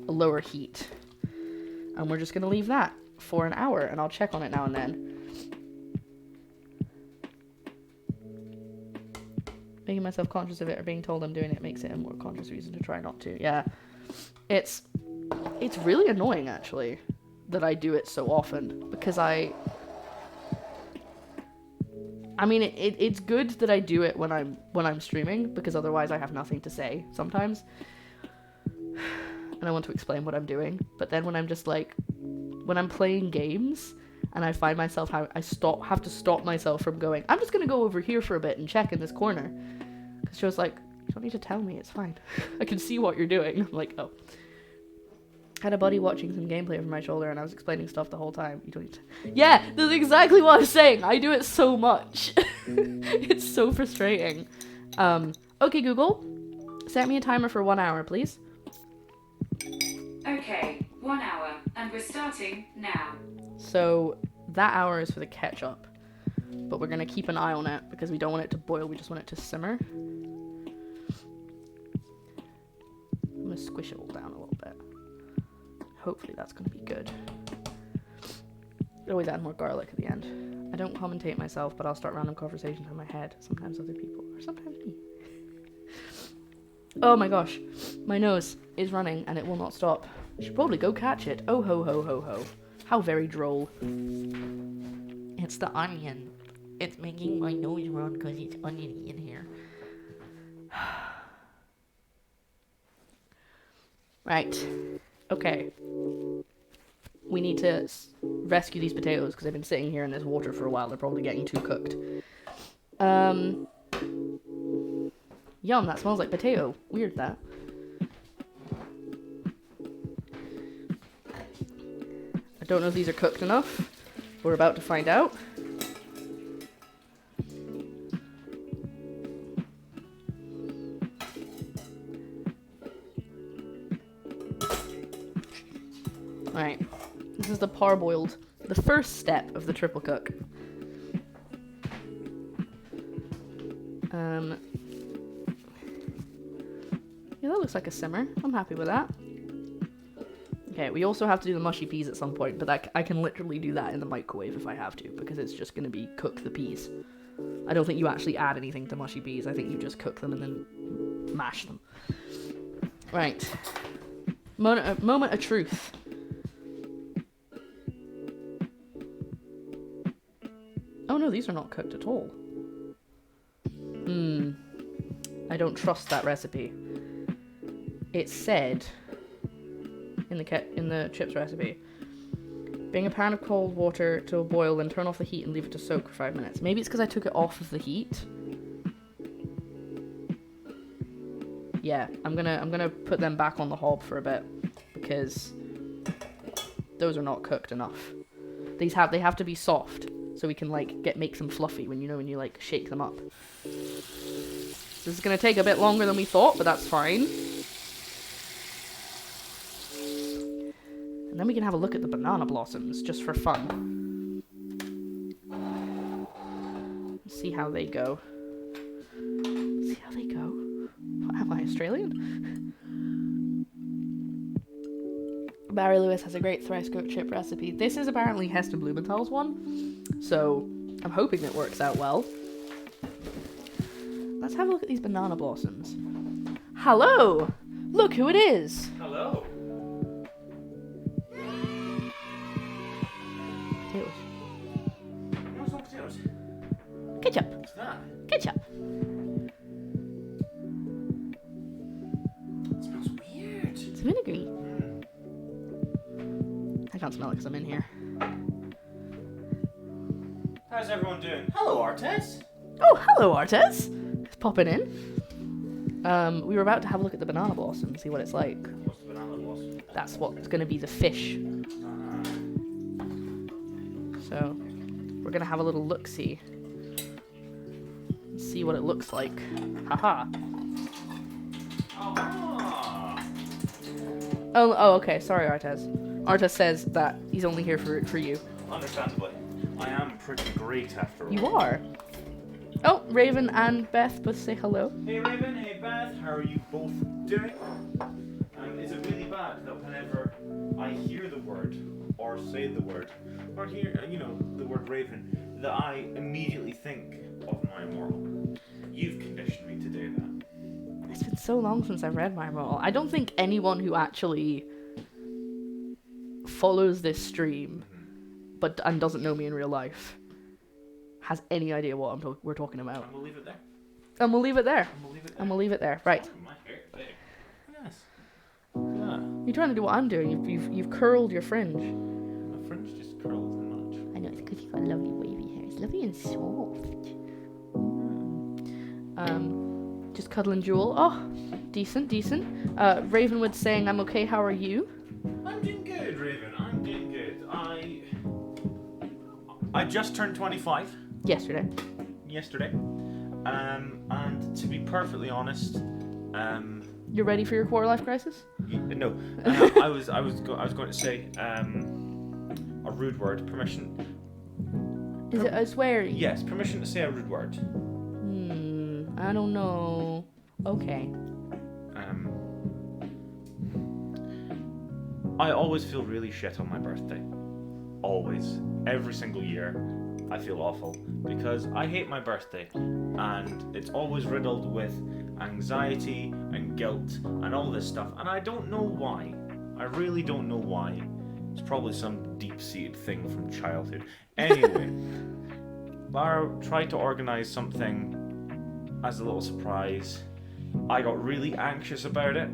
a lower heat. And we're just going to leave that for an hour, and I'll check on it now and then. Making myself conscious of it or being told I'm doing it makes it a more conscious reason to try not to. Yeah. It's really annoying, actually, that I do it so often, because I mean, it's good that I do it when I'm streaming, because otherwise I have nothing to say sometimes. And I want to explain what I'm doing. But then when I'm just like, when I'm playing games and I find myself have to stop myself from going, I'm just going to go over here for a bit and check in this corner. Because she was like, you don't need to tell me, it's fine. I can see what you're doing. I'm like, oh. I had a buddy watching some gameplay over my shoulder and I was explaining stuff the whole time. You don't need to... Yeah, that's exactly what I was saying. I do it so much. It's so frustrating. Okay, Google, set me a timer for 1 hour, please. Okay, 1 hour, and we're starting now. So that hour is for the ketchup, but we're gonna keep an eye on it because we don't want it to boil, we just want it to simmer. I'm gonna squish it all down a little bit. Hopefully that's gonna be good. Always add more garlic at the end. I don't commentate myself, but I'll start random conversations in my head. Sometimes other people, or sometimes me. Oh my gosh, my nose is running and it will not stop. I should probably go catch it. Oh ho ho ho ho. How very droll. It's the onion. It's making my nose run because it's oniony in here. Right. Okay. We need to rescue these potatoes because they've been sitting here in this water for a while. They're probably getting too cooked. Yum, that smells like potato. Weird, that. I don't know if these are cooked enough. We're about to find out. Alright. This is the parboiled. The first step of the triple cook. Yeah, that looks like a simmer. I'm happy with that. Okay, we also have to do the mushy peas at some point, but I can literally do that in the microwave if I have to, because it's just going to be cook the peas. I don't think you actually add anything to mushy peas. I think you just cook them and then mash them. Right. Moment of truth. Oh no, these are not cooked at all. I don't trust that recipe. It said in the chips recipe, bring a pan of cold water to a boil, then turn off the heat and leave it to soak for 5 minutes. Maybe it's because I took it off of the heat. Yeah, I'm gonna put them back on the hob for a bit because those are not cooked enough. They have to be soft so we can like make them fluffy when you like shake them up. This is gonna take a bit longer than we thought, but that's fine. And then we can have a look at the banana blossoms, just for fun. See how they go. See how they go. Am I Australian? Barry Lewis has a great thrice cooked chip recipe. This is apparently Heston Blumenthal's one, so I'm hoping it works out well. Let's have a look at these banana blossoms. Hello! Look who it is! Hello. Potatoes. What's on potatoes? Ketchup! What's that? Ketchup! It smells weird. It's vinegary. I can't smell it because I'm in here. How's everyone doing? Hello, Artes. Oh, hello, Artes! Just popping in. We were about to have a look at the banana blossom, see what it's like. What's the banana blossom? That's what's going to be the fish. So, we're we're gonna have a little look-see. See what it looks like. Haha. Ah. Oh, okay. Sorry, Artez. Artez says that he's only here for you. Understandably. I am pretty great after all. You are. Oh, Raven and Beth both say hello. Hey Raven, hey Beth, how are you both doing? Is it really bad that whenever I hear the word, or say the word, or hear, the word Raven, that I immediately think of my immortal? You've conditioned me to do that. It's been so long since I've read my immortal. I don't think anyone who actually follows this stream, and doesn't know me in real life, has any idea what we're talking about. And we'll leave it there. And we'll leave it there. And we'll leave it there. And we'll leave it there. Right. My hair is big. Yes. Yeah. You're trying to do what I'm doing. You've curled your fringe. My fringe just curled too much. I know, it's because you've got lovely wavy hair. It's lovely and soft. Just cuddling Jewel. Oh, decent. Ravenwood saying, I'm okay, how are you? I'm doing good, Raven. I'm doing good. I just turned 25 Yesterday. And to be perfectly honest, You're ready for your quarter life crisis? no, I was going to say a rude word. Permission? Is it a swearing? Yes, permission to say a rude word. I don't know. Okay. I always feel really shit on my birthday. Always. Every single year. I feel awful because I hate my birthday and it's always riddled with anxiety and guilt and all this stuff, and I don't know why. I really don't know why. It's probably some deep-seated thing from childhood. Anyway, Lara tried to organise something as a little surprise. I got really anxious about it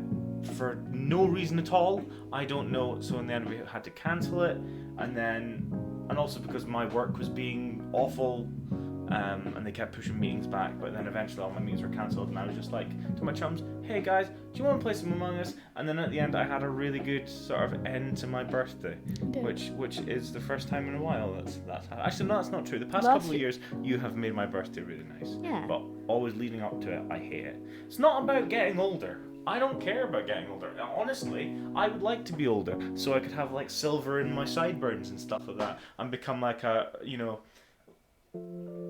for no reason at all. I don't know, so in the end we had to cancel it, and also because my work was being awful, and they kept pushing meetings back, but then eventually all my meetings were cancelled, and I was just like to my chums, hey guys, do you want to play some Among Us? And then at the end I had a really good sort of end to my birthday, which is the first time in a while that's actually no, that's not true. The past couple of years you have made my birthday really nice. Yeah. But always leading up to it, I hate it. It's not about getting older. I don't care about getting older. Honestly, I would like to be older so I could have like silver in my sideburns and stuff like that and become like a,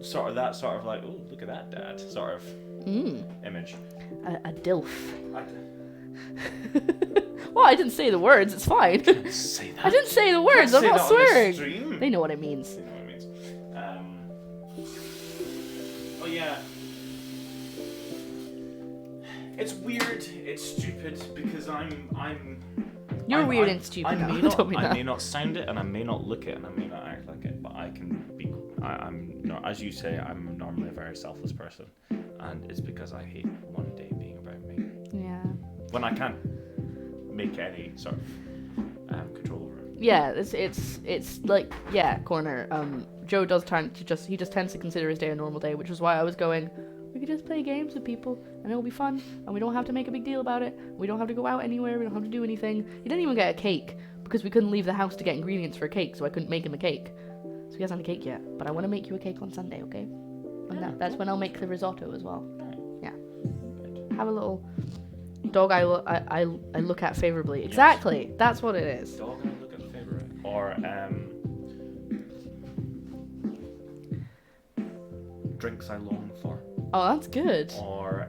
sort of like, oh, look at that, Dad, sort of image. A DILF. Well, I didn't say the words, it's fine. Say that. I didn't say the words, I'm not swearing. They know what it means. They know what it means. Oh yeah. It's weird, it's stupid, because You're weird and stupid now, you told me that. I may not sound it, and I may not look it, and I may not act like it, but I can be, I'm not, as you say, I'm normally a very selfless person, and it's because I hate one day being about me. Yeah. When I can't make any sort of control over it. Yeah, it's like, yeah, Corner, Joe does he just tends to consider his day a normal day, which is why I was going, we could just play games with people, and it'll be fun, and we don't have to make a big deal about it. We don't have to go out anywhere. We don't have to do anything. He didn't even get a cake, because we couldn't leave the house to get ingredients for a cake, so I couldn't make him a cake. So he hasn't had a cake yet, but I want to make you a cake on Sunday, okay? And that's when I'll make the risotto as well. Yeah. Have a little dog I look at favorably. Exactly. Yes. That's what it is. Dog I look at favorite. Or, drinks I long for. Oh, that's good. Or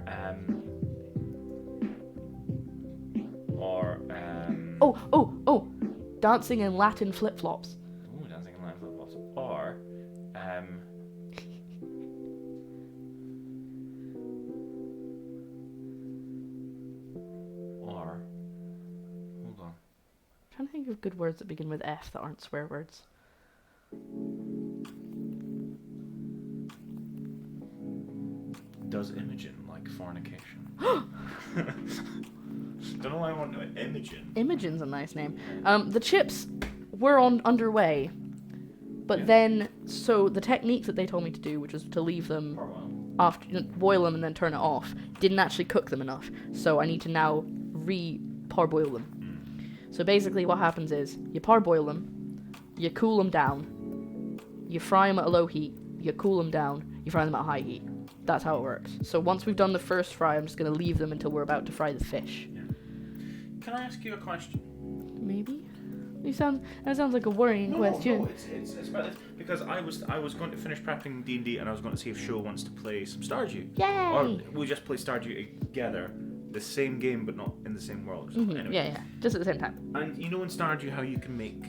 dancing in Latin flip-flops. Ooh, dancing in Latin flip-flops. Or hold on. I'm trying to think of good words that begin with F that aren't swear words. Does Imogen like fornication? Don't know why I want to know Imogen. Imogen's a nice name. The chips were underway, but then, so the technique that they told me to do, which was to leave them after, boil them and then turn it off, didn't actually cook them enough. So I need to now parboil them. So basically what happens is, you parboil them, you cool them down, You fry them at a low heat, you cool them down, you fry them at a high heat. That's how it works. So once we've done the first fry, I'm just going to leave them until we're about to fry the fish. Yeah. Can I ask you a question? Maybe? That sounds like a worrying question. No, it's about this. Because I was going to finish prepping D&D and I was going to see if Sho wants to play some Stardew. Yay! Or we just play Stardew together. The same game but not in the same world. Mm-hmm. Anyway. Yeah. Just at the same time. And you know in Stardew how you can make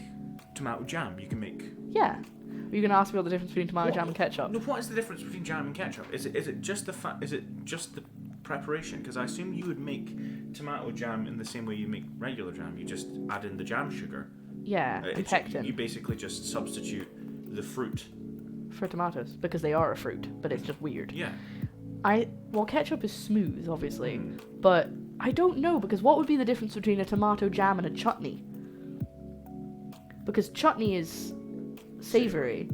tomato jam? You can make... Yeah. Are you going to ask me what the difference between tomato jam and ketchup? No, what is the difference between jam and ketchup? Is it just the preparation? Because I assume you would make tomato jam in the same way you make regular jam. You just add in the jam sugar. Yeah, and pectin. You basically just substitute the fruit. For tomatoes, because they are a fruit, but it's just weird. Yeah. Well, ketchup is smooth, obviously, but I don't know, because what would be the difference between a tomato jam and a chutney? Because chutney is savoury.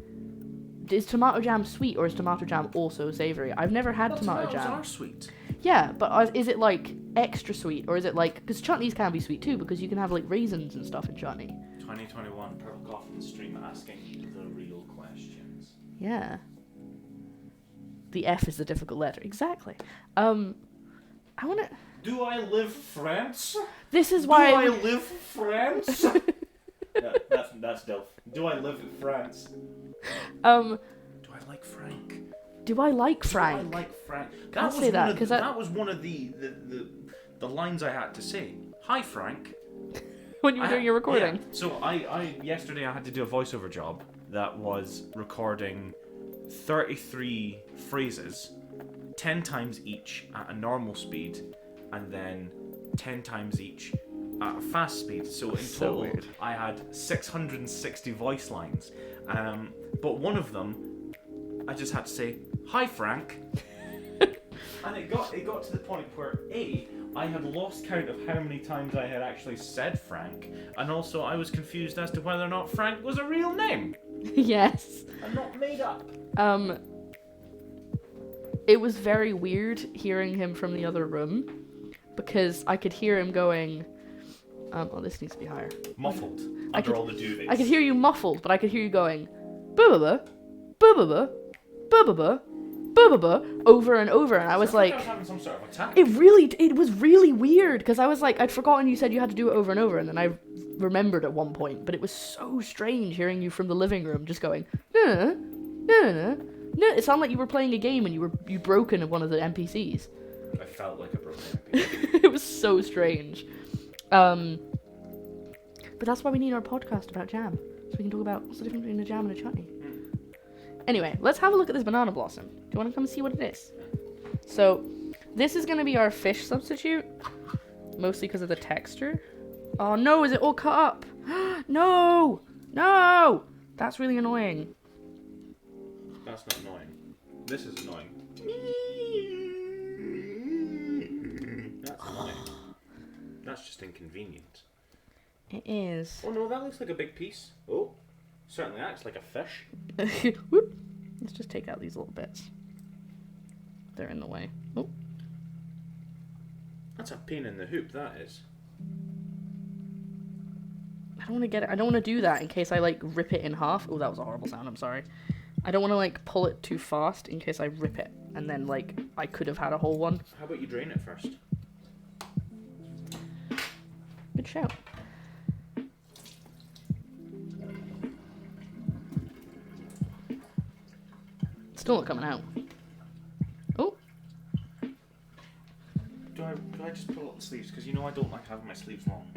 Is tomato jam sweet, or is tomato jam also savoury? I've never had tomato jam. Tomatoes are sweet. Yeah, but is it like extra sweet, or is it like... Because chutneys can be sweet too, because you can have like raisins and stuff in chutney. 2021 PurpleCoffins stream asking the real questions. Yeah. The F is the difficult letter. Exactly. I want to... Do I live France? This is why... Do I live France? That's dope. Do I live in France? Do I like Frank? Do I like Frank? Do I like Frank? Can't say that, because that was one of the lines I had to say. Hi, Frank. When you were doing your recording. Yeah. So yesterday I had to do a voiceover job that was recording 33 phrases, 10 times each at a normal speed, and then 10 times each at a fast speed. So in total, weird. I had 660 voice lines. But one of them, I just had to say, "Hi, Frank," and it got to the point where I had lost count of how many times I had actually said Frank, and also I was confused as to whether or not Frank was a real name. Yes. And not made up. It was very weird hearing him from the other room, because I could hear him going, oh, this needs to be higher. Muffled under all the duvets. I could hear you muffled, but I could hear you going, ba-ba-ba, ba-ba-ba, ba-ba-ba, ba-ba-ba, over and over, and I was like... I was having some sort of attack. It was really weird, because I was like, I'd forgotten you said you had to do it over and over, and then I remembered at one point, but it was so strange hearing you from the living room just going, no, no, no, no. It sounded like you were playing a game and you broken one of the NPCs. I felt like a broken NPC. It was so strange. But that's why we need our podcast about jam, so we can talk about what's the difference between a jam and a chutney. Anyway, let's have a look at this banana blossom. Do you want to come see what it is? So, this is going to be our fish substitute, mostly because of the texture. Oh no, is it all cut up? No! No! That's really annoying. That's not annoying. This is annoying. That's annoying. That's just inconvenient. It is. Oh no, that looks like a big piece. Oh, certainly acts like a fish. Whoop. Let's just take out these little bits. They're in the way. Oh. That's a pain in the hoop, that is. I don't want to get it. I don't want to do that in case I like rip it in half. Oh, that was a horrible sound. I'm sorry. I don't want to like pull it too fast in case I rip it and then like I could have had a whole one. How about you drain it first? Good shout. Still not coming out. Oh. Do I just pull up the sleeves? Because you know I don't like having my sleeves long.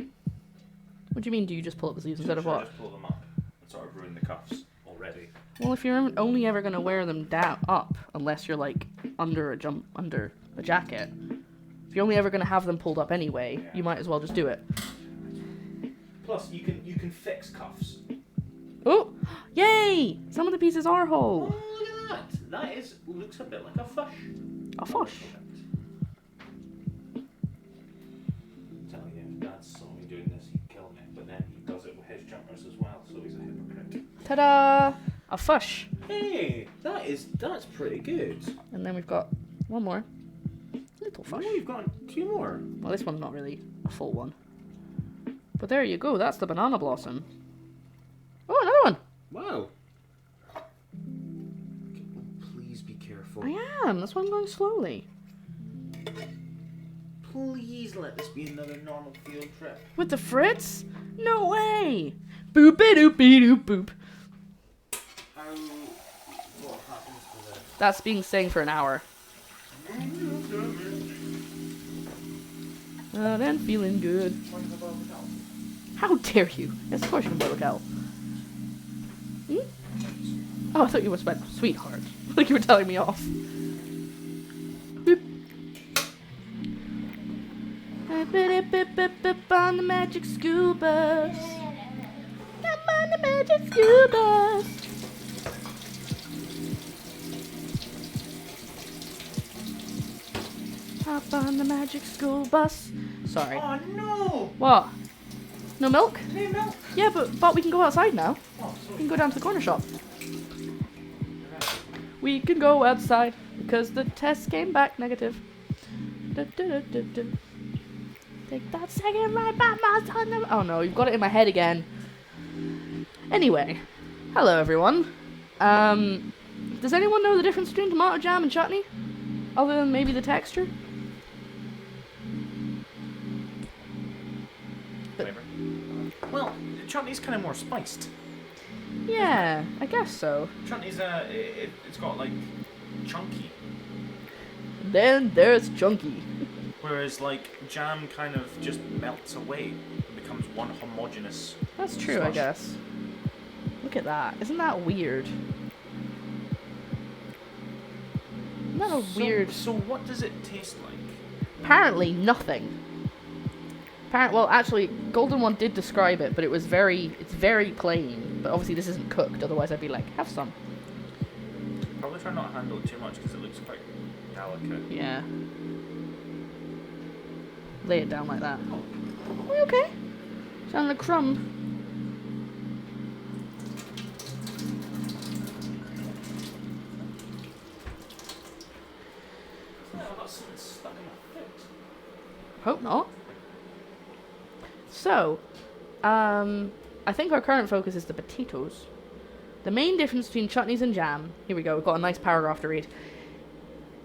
What do you mean? Do you just pull up the sleeves instead of what? I just pull them up and sort of ruin the cuffs already. Well, if you're only ever gonna wear them down up, unless you're like under a jacket, if you're only ever gonna have them pulled up anyway, Yeah. you might as well just do it. Plus, you can fix cuffs. Oh, yay! Some of the pieces are whole. Oh, look at that! That looks a bit like a fish. A fish. Tell you, if Dad saw me doing this, he'd kill me. But then he does it with his jumpers as well, so he's a hypocrite. Ta-da! A fish. Hey, that's pretty good. And then we've got one more. Little fish. Oh, you've got two more. Well, this one's not really a full one. But there you go. That's the banana blossom. Oh, another one. Wow. careful. I am. That's why I'm going slowly. Please let this be another normal field trip. With the Fritz? No way! Boop-a-doop-a-doop-boop. What happens to this? That's being sang for an hour. Oh, then feeling good. How dare you? Yes, of course you can boil a cow. Hmm? Oh, I thought you were my sweetheart. Like you were telling me off. Boop. On the magic school bus. I'm on the magic school bus. Hop on the magic school bus. Sorry. Oh no! What? No milk? No milk. Yeah, but we can go outside now. Oh, We can go down to the corner shop. We can go outside because the test came back negative. Take that second right by my son. Oh no, you've got it in my head again. Anyway, hello everyone. Does anyone know the difference between tomato jam and chutney? Other than maybe the texture? Flavor. Well, the chutney's kind of more spiced. Yeah, I guess so. Chutney's it's got like chunky, Then there's chunky. whereas like jam kind of just melts away and becomes one homogeneous. That's true, I slush. guess. Look at that. Isn't that weird? Isn't that a weird... So what does it taste like? Apparently nothing. Well, actually, Golden One did describe it, but it's very plain. But obviously this isn't cooked, otherwise I'd be like, have some. Probably try not to handle it too much because it looks quite delicate. Yeah. Lay it down like that. Are we okay? Sound like a crumb. Oh, I've got something stuck in my foot. Hope not. So, I think our current focus is the potatoes. The main difference between chutneys and jam, here we go, we've got a nice paragraph to read,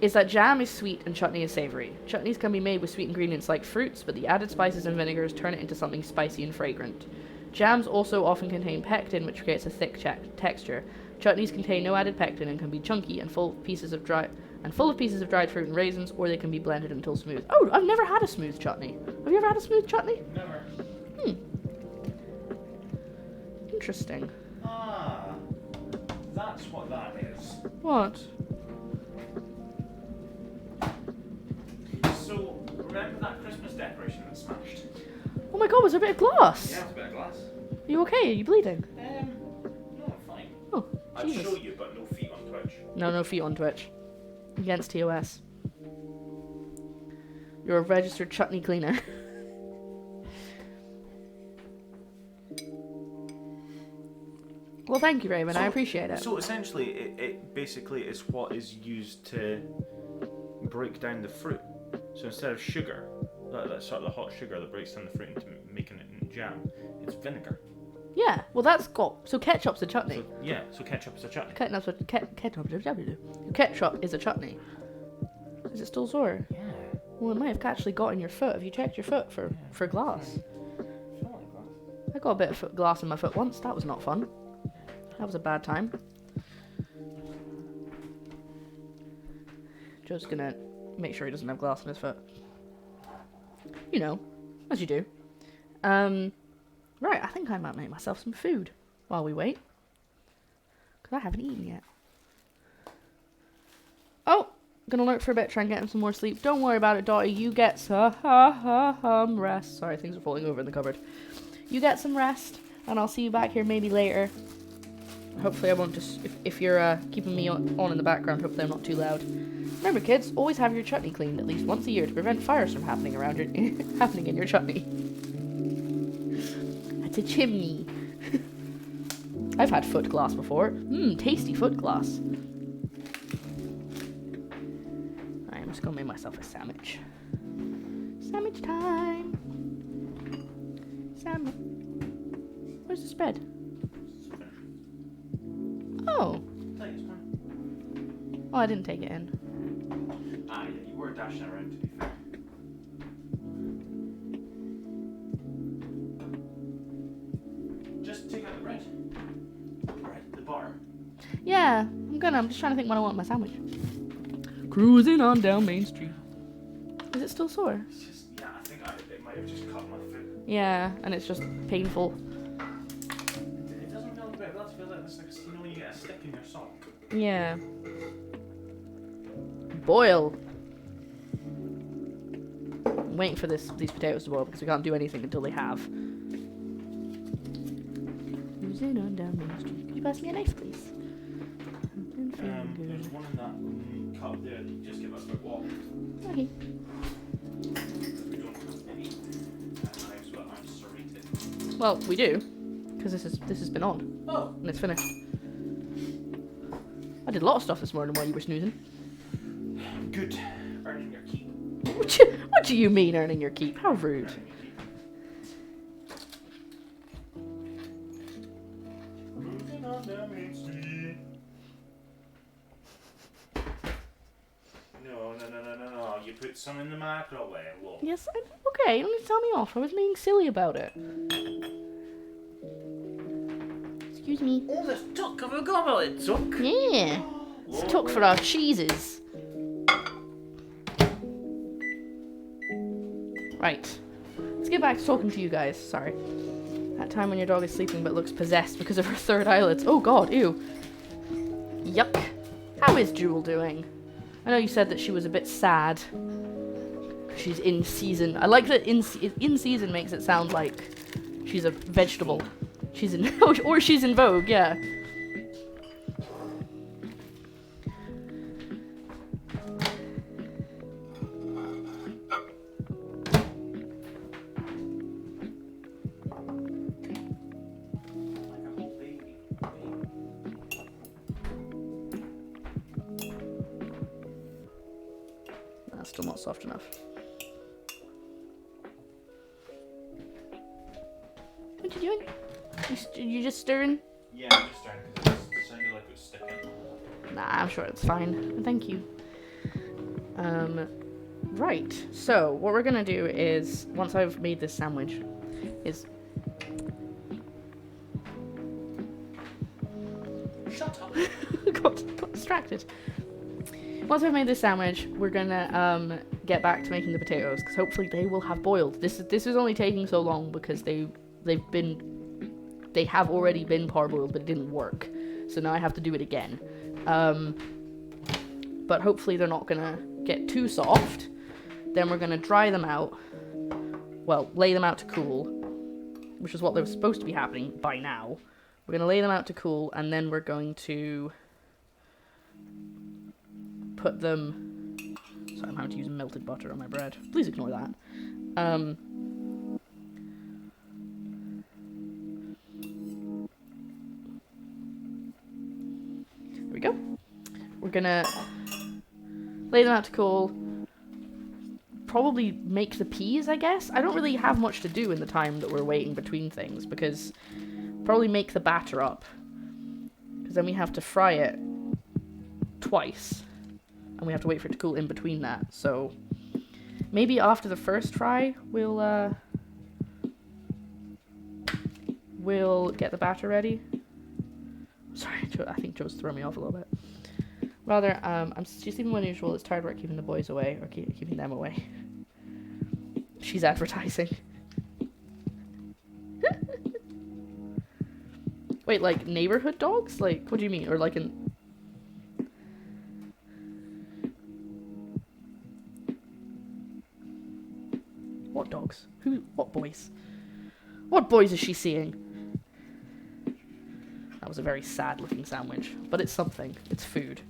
is that jam is sweet and chutney is savory. Chutneys can be made with sweet ingredients like fruits, but the added spices and vinegars turn it into something spicy and fragrant. Jams also often contain pectin, which creates a thick texture. Chutneys contain no added pectin and can be chunky and full of pieces of dried fruit and raisins, or they can be blended until smooth. Oh, I've never had a smooth chutney. Have you ever had a smooth chutney? Never. Interesting. Ah, that's what that is. What? So, remember that Christmas decoration that smashed? Oh my god, was there a bit of glass? Yeah, it's a bit of glass. Are you okay? Are you bleeding? No, I'm fine. Oh, I'd Jesus. show you, but no feet on Twitch. No feet on Twitch. Against TOS. You're a registered chutney cleaner. Well, thank you, Raven. I appreciate it. So essentially, it basically is what is used to break down the fruit. So instead of sugar, that sort of the hot sugar that breaks down the fruit into making it in jam, it's vinegar. Yeah, well, that's got... So ketchup's a chutney. So ketchup is a chutney. Ketchup is a chutney. Is it still sore? Yeah. Well, it might have actually got in your foot. Have you checked your foot for glass? I feel like glass. I got a bit of glass in my foot once. That was not fun. That was a bad time. Joe's gonna make sure he doesn't have glass in his foot. You know, as you do. Right, I think I might make myself some food while we wait. Because I haven't eaten yet. Oh! Gonna lurk for a bit, try and get him some more sleep. Don't worry about it, Dottie. You get some rest. Sorry, things are falling over in the cupboard. You get some rest, and I'll see you back here maybe later. Hopefully I won't just... If you're keeping me on in the background, hopefully I'm not too loud. Remember, kids, always have your chutney cleaned at least once a year to prevent fires from happening around your... happening in your chutney. That's a chimney. I've had foot glass before. Tasty foot glass. Alright, I'm just gonna make myself a sandwich. Sandwich time. Sandwich. Where's the spread? Oh. Oh, I didn't take it in. Ah, yeah, you were dashing around, to be fair. Just take out the bread. The bar. Yeah, I'm just trying to think what I want in my sandwich. Cruising on down Main Street. Is it still sore? It's just, yeah, I think it might have just cut my foot. Yeah, and it's just painful. It doesn't feel like it does feel like it's like, you know, when you get a stick in your sock. Yeah. Boil. I'm waiting for these potatoes to boil because we can't do anything until they have. Cruising on down Main Street. Could you pass me a knife, please? There's one in that cup there. Just give us a quick walk. Okay. We don't have any knives, but I'm serrated. Well, we do, because this has been on Oh. and it's finished. I did a lot of stuff this morning while you were snoozing. Good. Earning your keep. What do you mean earning your keep? How rude. Moving on down Main Street. No. You put some in the microwave. Whoa. Yes, okay, you don't need to tell me off. I was being silly about it. Excuse me. Oh, there's tuck. I forgot about it, tuck. Yeah. It's took for our cheeses. Right. Let's get back to talking to you guys. Sorry. That time when your dog is sleeping but looks possessed because of her third eyelids. Oh god, ew. Yuck. How is Jewel doing? I know you said that she was a bit sad. She's in season. I like that in season makes it sound like she's a vegetable. She's in or she's in vogue, yeah. That's still not soft enough. What you doing? You just stirring? Yeah, I'm just starting because it sounded like it was sticking. Nah, I'm sure it's fine. Thank you. Right. So what we're gonna do is once I've made this sandwich, is Shut up. got distracted. Once I've made this sandwich, we're gonna get back to making the potatoes because hopefully they will have boiled. This is only taking so long because they have already been parboiled, but it didn't work. So now I have to do it again. But hopefully they're not gonna get too soft. Then we're gonna dry them out. Well, lay them out to cool, which is what was supposed to be happening by now. We're gonna lay them out to cool, and then we're going to put them. Sorry, I'm having to use melted butter on my bread. Please ignore that. There we go. We're gonna lay them out to cool. Probably make the peas, I guess. I don't really have much to do in the time that we're waiting between things because probably make the batter up because then we have to fry it twice and we have to wait for it to cool in between that. So maybe after the first fry we'll get the batter ready. Sorry, I think Joe's throwing me off a little bit. Rather, she's sleeping more than usual. It's tired work keeping the boys away or keeping them away. She's advertising. Wait, like neighborhood dogs? Like, what do you mean? Or like an... What dogs? Who? What boys? What boys is she seeing? That was a very sad looking sandwich. But it's something. It's food.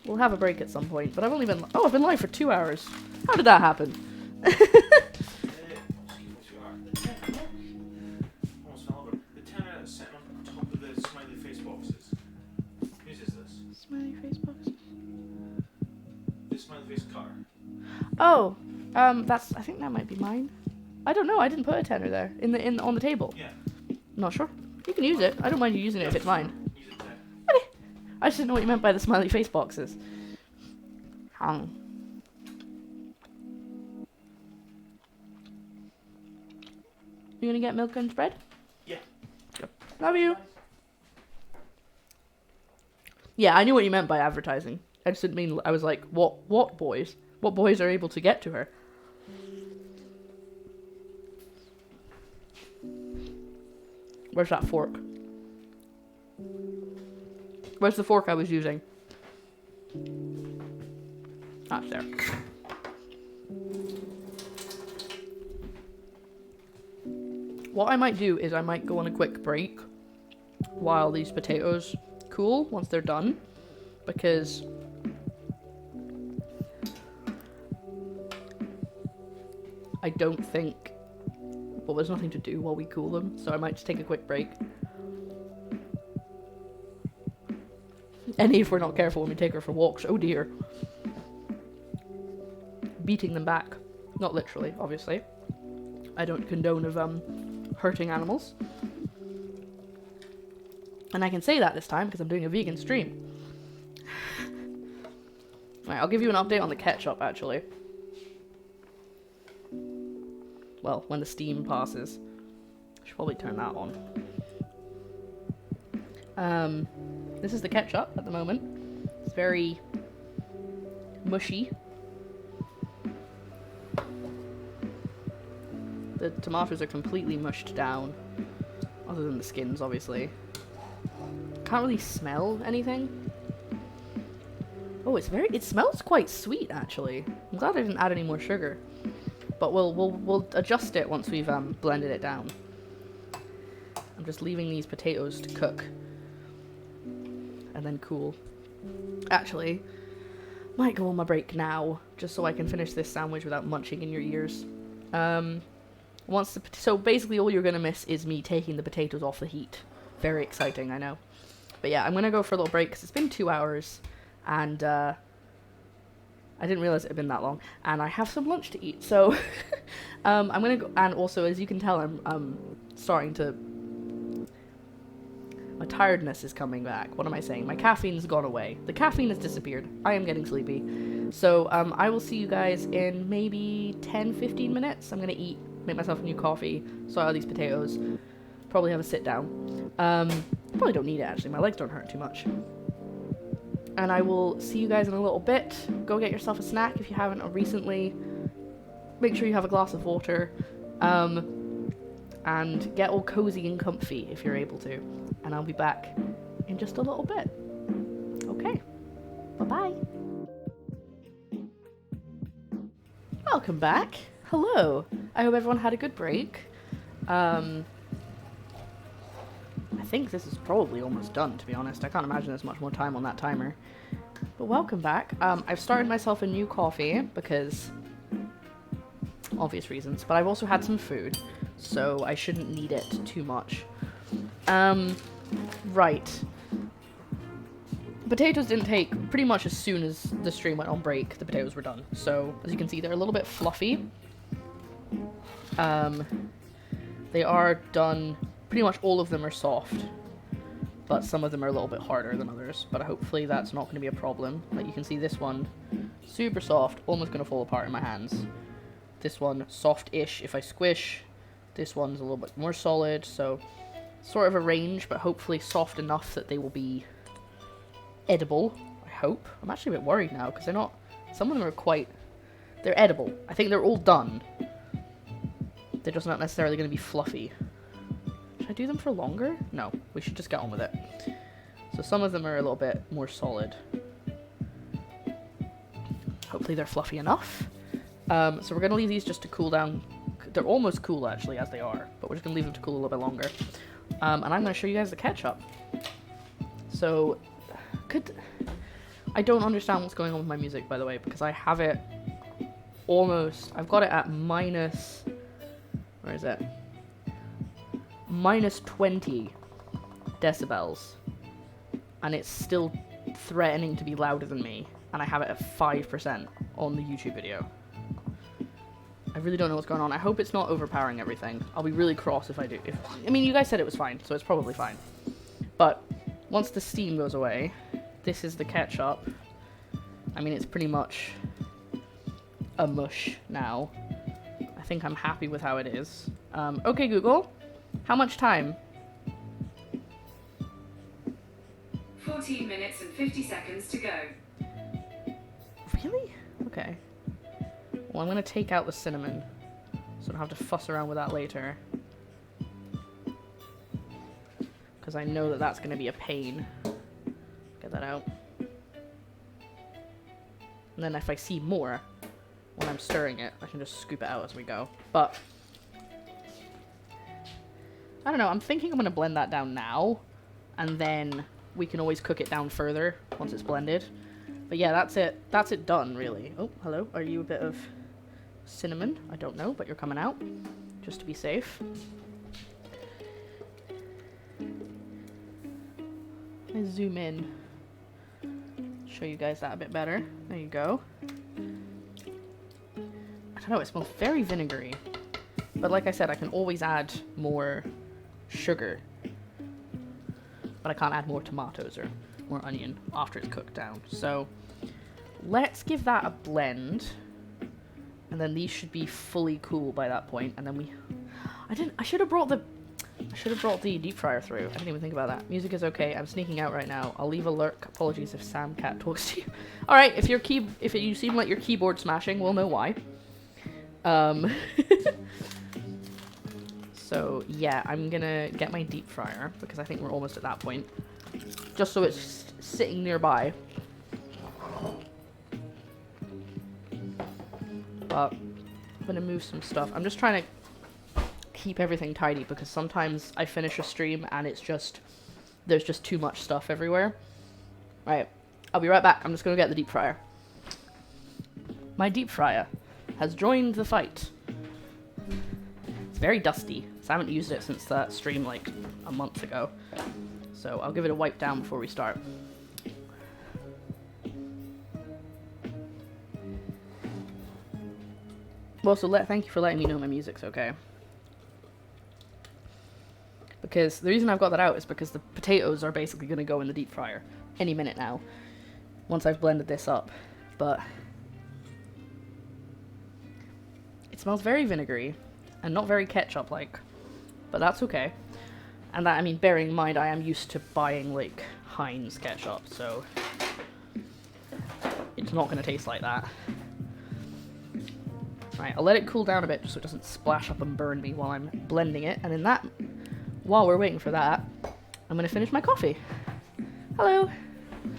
We'll have a break at some point. But I've only been... Oh, I've been live for 2 hours. How did that happen? Smiley face boxes. This smiley face cutter. Oh, I think that might be mine. I don't know. I didn't put a tenner there on the table. Yeah. I'm not sure. You can use it. I don't mind you using it if it's mine. Use it there. Okay. I just didn't know what you meant by the smiley face boxes. Hang. You gonna get milk and spread? Yeah. Good. Love you. Yeah, I knew what you meant by advertising. I just didn't mean, I was like, what boys? What boys are able to get to her? Where's that fork? Where's the fork I was using? Ah, there. What I might do is I might go on a quick break while these potatoes cool once they're done, because I don't think, well, there's nothing to do while we cool them, so I might just take a quick break. And if we're not careful when we take her for walks, oh dear. Beating them back. Not literally, obviously. I don't condone of hurting animals. And I can say that this time because I'm doing a vegan stream. Right, I'll give you an update on the ketchup, actually. Well, when the steam passes. I should probably turn that on. This is the ketchup at the moment. It's very mushy. The tomatoes are completely mushed down, other than the skins, obviously. Can't really smell anything. Oh, it smells quite sweet, actually. I'm glad I didn't add any more sugar. But we'll adjust it once we've blended it down. I'm just leaving these potatoes to cook. And then cool. Actually, might go on my break now, just so I can finish this sandwich without munching in your ears. So basically all you're gonna miss is me taking the potatoes off the heat. Very exciting, I know. But yeah, I'm gonna go for a little break because it's been 2 hours, and I didn't realize it had been that long, and I have some lunch to eat. So I'm gonna go, and also as you can tell, I'm starting to. My tiredness is coming back. What am I saying? My caffeine's gone away. The caffeine has disappeared. I am getting sleepy. So I will see you guys in maybe 10-15 minutes. I'm gonna eat, make myself a new coffee, sort out these potatoes, probably have a sit down. Probably don't need it actually. My legs don't hurt too much. And I will see you guys in a little bit. Go get yourself a snack if you haven't recently. Make sure you have a glass of water. And get all cozy and comfy if you're able to. And I'll be back in just a little bit. Okay. Bye-bye. Welcome back. Hello. I hope everyone had a good break. I think this is probably almost done, to be honest. I can't imagine there's much more time on that timer. But welcome back. I've started myself a new coffee because obvious reasons, but I've also had some food, so I shouldn't need it too much. Right. Potatoes didn't take pretty much as soon as the stream went on break, the potatoes were done. So, as you can see, they're a little bit fluffy. They are done, pretty much all of them are soft, but some of them are a little bit harder than others, but hopefully that's not going to be a problem. Like you can see this one, super soft, almost going to fall apart in my hands. This one, soft-ish if I squish. This one's a little bit more solid, so sort of a range, but hopefully soft enough that they will be edible, I hope. I'm actually a bit worried now, because they're not, some of them are quite, they're edible. I think they're all done. They're just not necessarily going to be fluffy. Should I do them for longer? No, we should just get on with it. So some of them are a little bit more solid. Hopefully they're fluffy enough. So we're going to leave these just to cool down. They're almost cool, actually, as they are. But we're just going to leave them to cool a little bit longer. And I'm going to show you guys the ketchup. So, I don't understand what's going on with my music, by the way, because I have it almost... I've got it at minus... Where is it? Minus 20 decibels. And it's still threatening to be louder than me. And I have it at 5% on the YouTube video. I really don't know what's going on. I hope it's not overpowering everything. I'll be really cross if I do. I mean, you guys said it was fine, so it's probably fine. But once the steam goes away, this is the ketchup. I mean, it's pretty much a mush now. I think I'm happy with how it is. Okay, Google, how much time? 14 minutes and 50 seconds to go. Really? Okay. Well, I'm gonna take out the cinnamon, so I don't have to fuss around with that later. Because I know that that's gonna be a pain. Get that out. And then if I see more, when I'm stirring it, I can just scoop it out as we go. But, I don't know, I'm thinking I'm gonna blend that down now, and then we can always cook it down further once it's blended. But yeah, that's it. That's it done, really. Oh, hello. Are you a bit of cinnamon? I don't know, but you're coming out. Just to be safe. Let's zoom in. Show you guys that a bit better. There you go. I don't know, it smells very vinegary. But like I said, I can always add more sugar. But I can't add more tomatoes or more onion after it's cooked down. So let's give that a blend. And then these should be fully cool by that point. And then I should have brought the deep fryer through. I didn't even think about that. Music is okay. I'm sneaking out right now. I'll leave a lurk. Apologies if Sam Cat talks to you. All right, if you seem like your keyboard smashing, we'll know why. So yeah, I'm gonna get my deep fryer because I think we're almost at that point. Just so it's sitting nearby. But I'm gonna move some stuff. I'm just trying to keep everything tidy because sometimes I finish a stream and there's just too much stuff everywhere. Right, I'll be right back. I'm just gonna get the deep fryer. My deep fryer has joined the fight. It's very dusty, so I haven't used it since that stream like a month ago. So I'll give it a wipe down before we start. Well, so thank you for letting me know my music's okay. Because the reason I've got that out is because the potatoes are basically going to go in the deep fryer any minute now, once I've blended this up. But it smells very vinegary and not very ketchup-like, but that's okay. And that, I mean, bearing in mind I am used to buying like Heinz ketchup, so it's not going to taste like that. Right, I'll let it cool down a bit just so it doesn't splash up and burn me while I'm blending it. And in that, while we're waiting for that, I'm going to finish my coffee. Hello.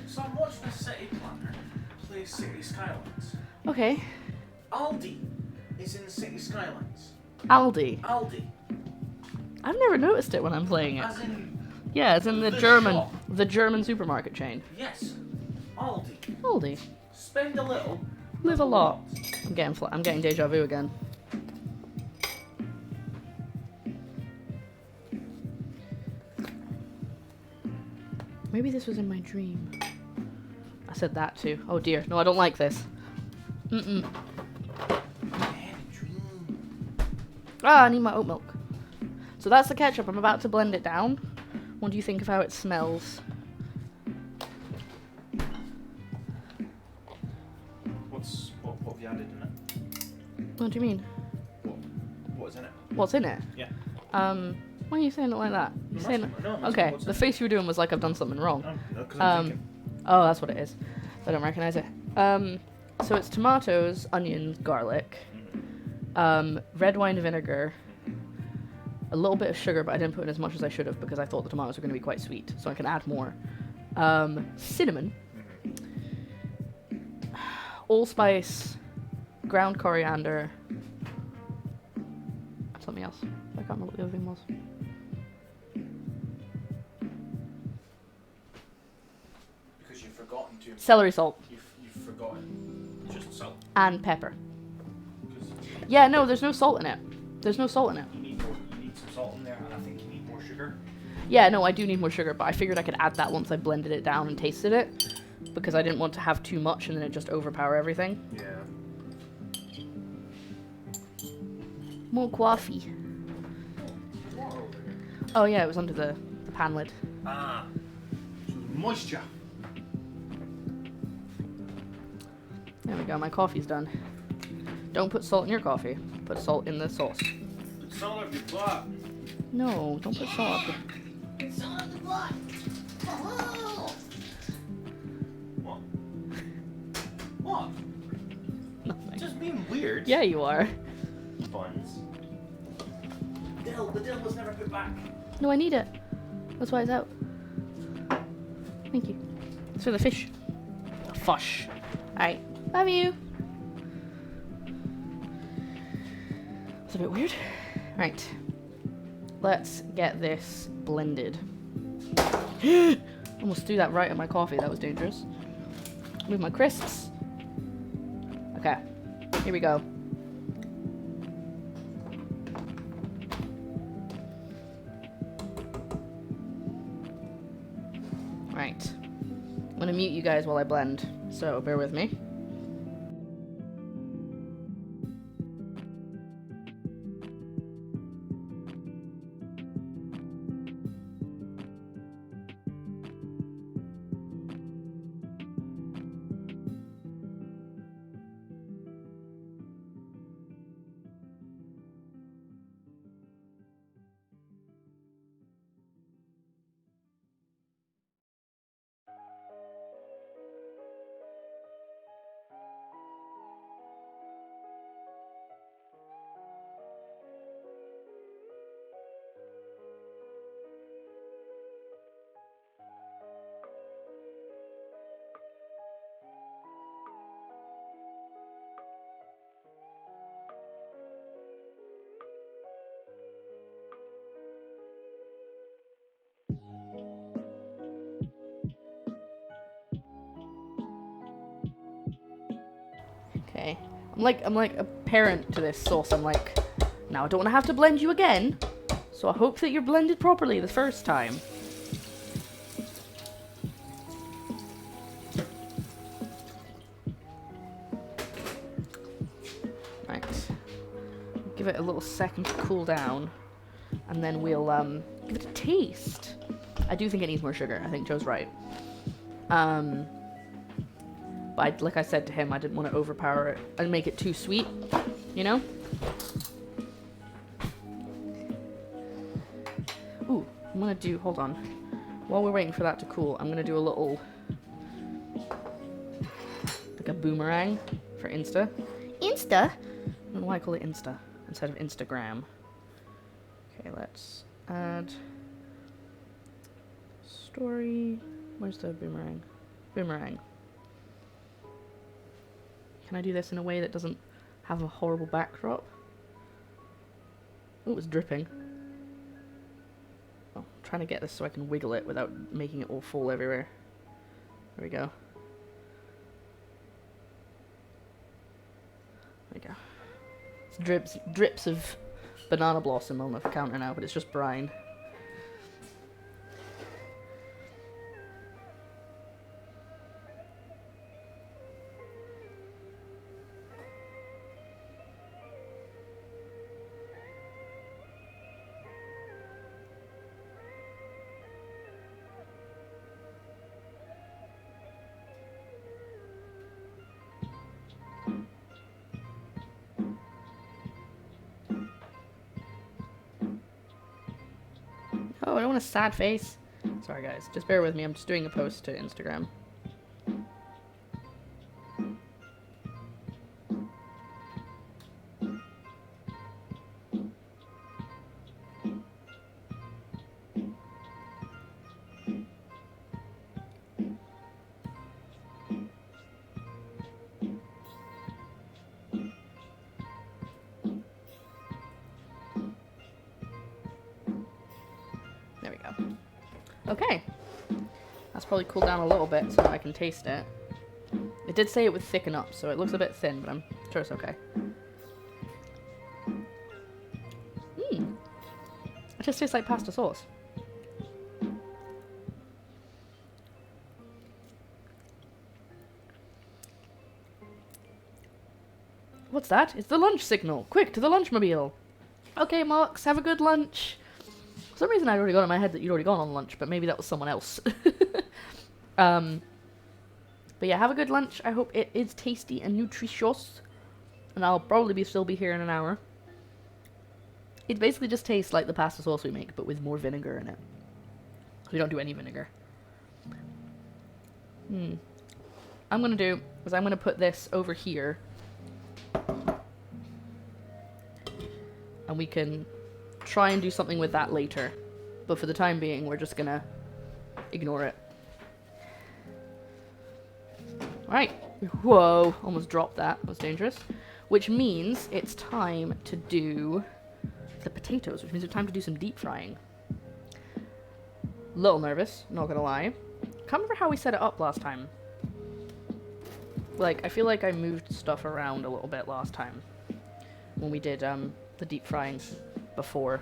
So I'm watching the City Planner play City Skylines. Okay. Aldi is in City Skylines. Aldi. Aldi. I've never noticed it when I'm playing it. As in... Yeah, it's in the German supermarket chain. Yes. Aldi. Aldi. Spend a little. Live a lot. I'm getting deja vu again. Maybe this was in my dream. I said that too. Oh dear. No, I don't like this. Ah, I need my oat milk. So that's the ketchup. I'm about to blend it down. What do you think of how it smells? What have you added in it? What do you mean? What's in it? What's in it? Yeah. Why are you saying it like that? You're saying it? No, okay, the face you were doing was like I've done something wrong. No, 'cause I'm thinking. Oh, that's what it is. I don't recognize it. So it's tomatoes, onions, garlic, red wine vinegar, a little bit of sugar, but I didn't put in as much as I should have because I thought the tomatoes were going to be quite sweet, so I can add more. Cinnamon, allspice, ground coriander, something else. I can't remember what the other thing was. Because you've forgotten to. Celery salt. You've forgotten just salt. And pepper. Yeah, no, there's no salt in it. There's no salt in it. You need some salt in there, and I think you need more sugar. Yeah, no, I do need more sugar, but I figured I could add that once I blended it down and tasted it, because I didn't want to have too much and then it just overpower everything. Yeah. More coffee. Oh yeah, it was under the pan lid. Ah, so moisture. There we go, my coffee's done. Don't put salt in your coffee. Put salt in the sauce. Put salt up your butt. No, don't put salt up. It's on the block. Oh. What? What? Nothing. Just being weird. Yeah, you are. Buns. The dill was never put back. No, I need it. That's why it's out. Thank you. It's for the fish. Fish. Alright. Love you. It's a bit weird. Right. Let's get this blended. Almost threw that right in my coffee. That was dangerous. Move my crisps. Okay. Here we go. Right. I'm gonna mute you guys while I blend, so bear with me. Okay. I'm like a parent to this sauce. I'm like, now I don't want to have to blend you again, so I hope that you're blended properly the first time. Right. Give it a little second to cool down, and then we'll give it a taste. I do think it needs more sugar. I think Joe's right. But like I said to him, I didn't want to overpower it and make it too sweet, you know? Ooh, I'm gonna do, hold on. While we're waiting for that to cool, I'm gonna do a little, like a boomerang for Insta. Insta? I don't know why I call it Insta instead of Instagram. Okay, let's add story. Where's the boomerang? Boomerang. Can I do this in a way that doesn't have a horrible backdrop? Oh, it's dripping. Oh, I'm trying to get this so I can wiggle it without making it all fall everywhere. There we go. There we go. It's drips of banana blossom on the counter now, but it's just brine. Oh, I don't want a sad face. Sorry guys, just bear with me, I'm just doing a post to Instagram. There we go. Okay. That's probably cooled down a little bit so I can taste it. It did say it would thicken up, so it looks a bit thin, but I'm sure it's okay. It just tastes like pasta sauce. What's that? It's the lunch signal. Quick, to the lunchmobile. Okay, Marks, have a good lunch. For some reason I'd already got in my head that you'd already gone on lunch, but maybe that was someone else. But yeah, have a good lunch. I hope it is tasty and nutritious. And I'll probably still be here in an hour. It basically just tastes like the pasta sauce we make, but with more vinegar in it. We don't do any vinegar. I'm going to do is I'm going to put this over here. And we can try and do something with that later. But for the time being, we're just going to ignore it. Alright. Whoa. Almost dropped that. That was dangerous. Which means it's time to do the potatoes. Which means it's time to do some deep frying. Little nervous. Not going to lie. Can't remember how we set it up last time. Like, I feel like I moved stuff around a little bit last time. When we did the deep frying before.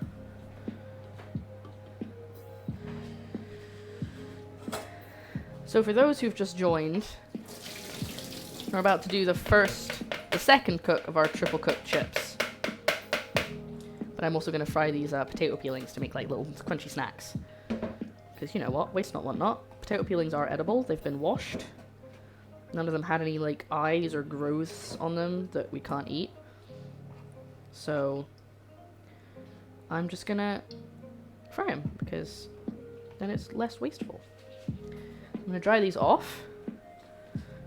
So for those who've just joined, we're about to do the second cook of our triple cooked chips. But I'm also going to fry these potato peelings to make like little crunchy snacks. Because you know what, waste not want not. Potato peelings are edible, they've been washed. None of them had any like eyes or growths on them that we can't eat. So I'm just gonna fry them because then it's less wasteful. I'm gonna dry these off.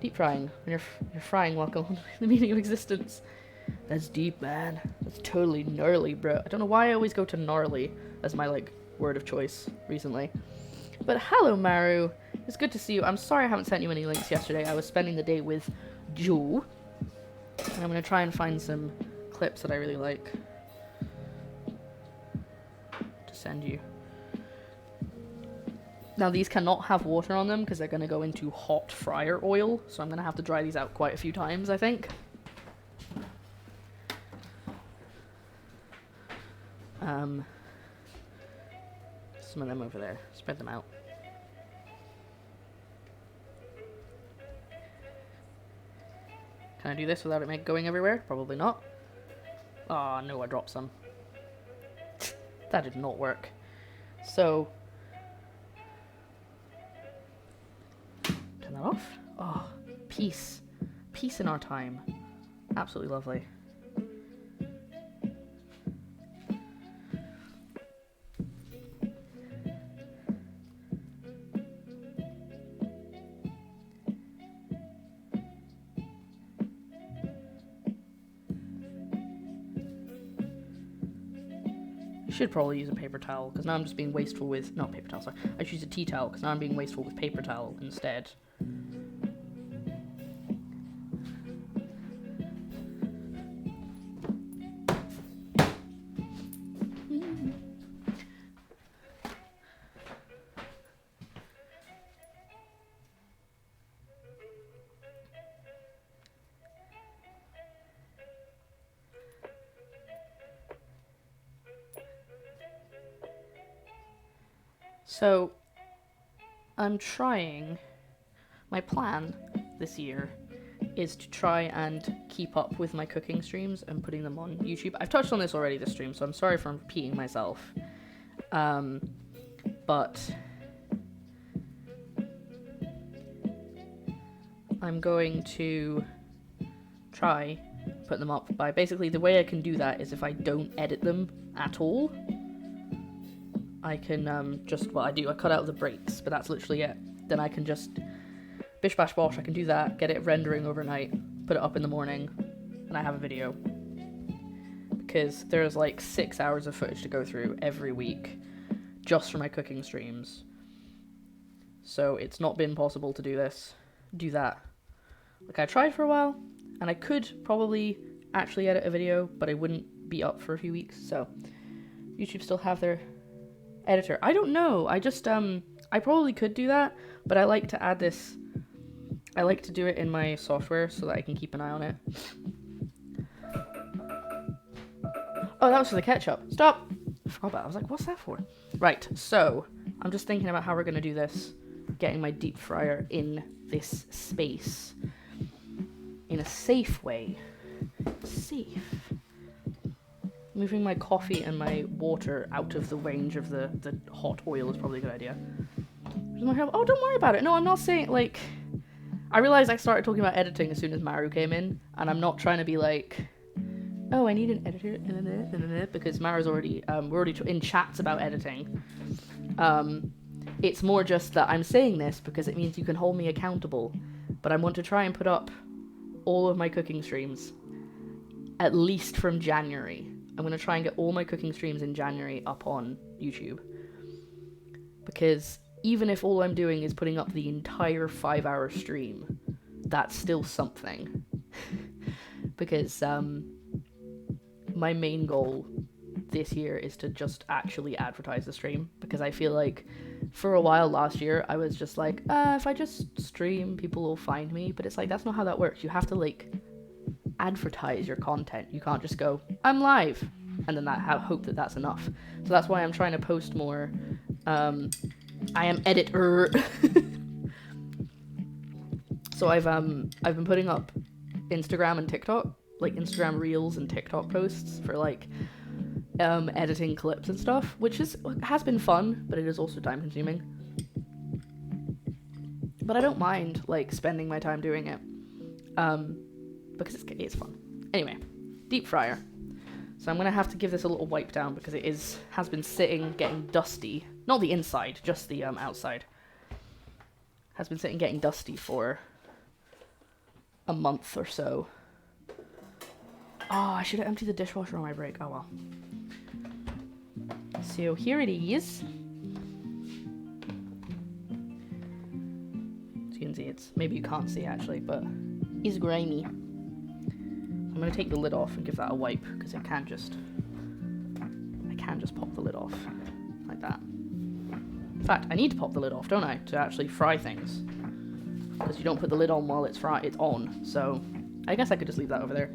Deep frying. When you're frying, welcome. The meaning of existence. That's deep, man. That's totally gnarly, bro. I don't know why I always go to gnarly as my like word of choice recently. But hello, Maru. It's good to see you. I'm sorry I haven't sent you any links yesterday. I was spending the day with Joe. And I'm gonna try and find some clips that I really like to send you. Now these cannot have water on them because they're going to go into hot fryer oil, so I'm going to have to dry these out quite a few times, I think. Some of them over there. Spread them out. Can I do this without it going everywhere? Probably not. Ah, no, I dropped some. That did not work. So, turn that off. Oh, peace. Peace in our time. Absolutely lovely. Should probably use a paper towel because now I'm just being wasteful with not paper towel, sorry. I should use a tea towel because now I'm being wasteful with paper towel instead. So, I'm trying, my plan this year is to try and keep up with my cooking streams and putting them on YouTube. I've touched on this already this stream, so I'm sorry for repeating myself. But I'm going to try put them up by, basically the way I can do that is if I don't edit them at all. I can just, well I do, I cut out the breaks, but that's literally it. Then I can just bish bash bosh, I can do that, get it rendering overnight, put it up in the morning, and I have a video. Because there's like 6 hours of footage to go through every week, just for my cooking streams. So it's not been possible to do that. Like I tried for a while, and I could probably actually edit a video, but I wouldn't be up for a few weeks, so YouTube still have their editor. I don't know. I just, I probably could do that, but I like to add this. I like to do it in my software so that I can keep an eye on it. Oh, that was for the ketchup. Stop! I forgot about that. I was like, what's that for? Right, so, I'm just thinking about how we're going to do this. Getting my deep fryer in this space. In a safe way. Safe. Moving my coffee and my water out of the range of the hot oil is probably a good idea. Oh, don't worry about it. No, I'm not saying, like, I realized I started talking about editing as soon as Maru came in, and I'm not trying to be like, oh, I need an editor, because Maru's already, we're already in chats about editing. It's more just that I'm saying this because it means you can hold me accountable, but I want to try and put up all of my cooking streams, at least from January. I'm going to try and get all my cooking streams in January up on YouTube, because even if all I'm doing is putting up the entire 5-hour stream, that's still something. Because my main goal this year is to just actually advertise the stream, because I feel like for a while last year I was just like, if I just stream, people will find me. But it's like, that's not how that works. You have to like advertise your content. You can't just go, I'm live, and then hope that that's enough. So that's why I'm trying to post more. I am editor. So I've been putting up Instagram and TikTok, like Instagram Reels and TikTok posts for like editing clips and stuff, which has been fun, but it is also time consuming. But I don't mind like spending my time doing it, because it's fun. Anyway, deep fryer. So I'm gonna have to give this a little wipe down because it has been sitting getting dusty. Not the inside, just the outside. Has been sitting getting dusty for a month or so. Oh, I should have emptied the dishwasher on my break. Oh well. So here it is. As you can see, maybe you can't see actually, but it's grimy. I'm gonna take the lid off and give that a wipe, because I can just pop the lid off like that. In fact, I need to pop the lid off, don't I, to actually fry things? Because you don't put the lid on while it's on. So I guess I could just leave that over there.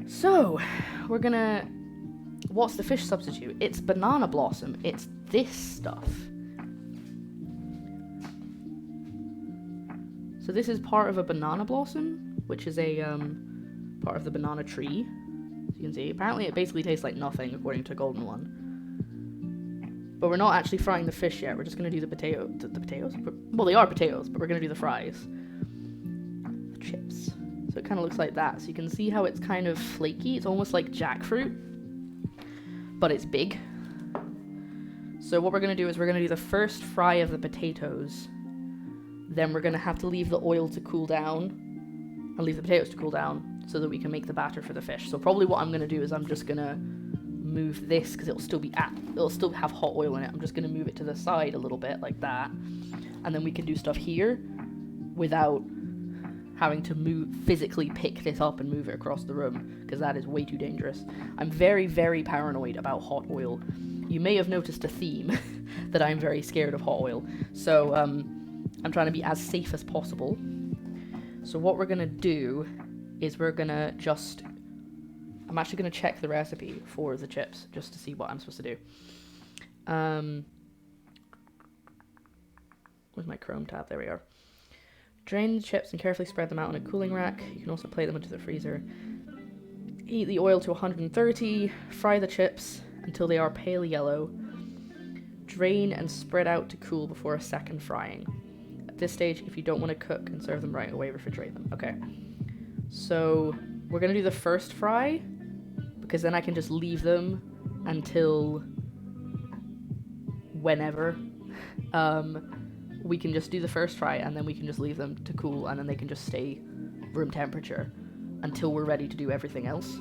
So we're gonna. What's the fish substitute? It's banana blossom. It's this stuff. So this is part of a banana blossom, which is a part of the banana tree. As you can see, apparently it basically tastes like nothing according to Golden One. But we're not actually frying the fish yet. We're just gonna do the potatoes. Well, they are potatoes, but we're gonna do the fries, the chips. So it kind of looks like that. So you can see how it's kind of flaky. It's almost like jackfruit, but it's big. So what we're gonna do is we're gonna do the first fry of the potatoes. Then we're gonna have to leave the oil to cool down and leave the potatoes to cool down so that we can make the batter for the fish. So probably what I'm gonna do is I'm just gonna move this, because it'll still have hot oil in it. I'm just gonna move it to the side a little bit like that, and then we can do stuff here without having to physically pick this up and move it across the room, because that is way too dangerous. I'm very, very paranoid about hot oil. You may have noticed a theme that I'm very scared of hot oil. So I'm trying to be as safe as possible. So what we're gonna do is we're gonna just. I'm actually going to check the recipe for the chips just to see what I'm supposed to do. Where's my Chrome tab? There we are. Drain the chips and carefully spread them out on a cooling rack. You can also plate them into the freezer. Heat the oil to 130. Fry the chips until they are pale yellow. Drain and spread out to cool before a second frying. At this stage, if you don't want to cook and serve them right away, refrigerate them. Okay. So we're going to do the first fry, because then I can just leave them until whenever. We can just do the first fry, and then we can just leave them to cool, and then they can just stay room temperature until we're ready to do everything else.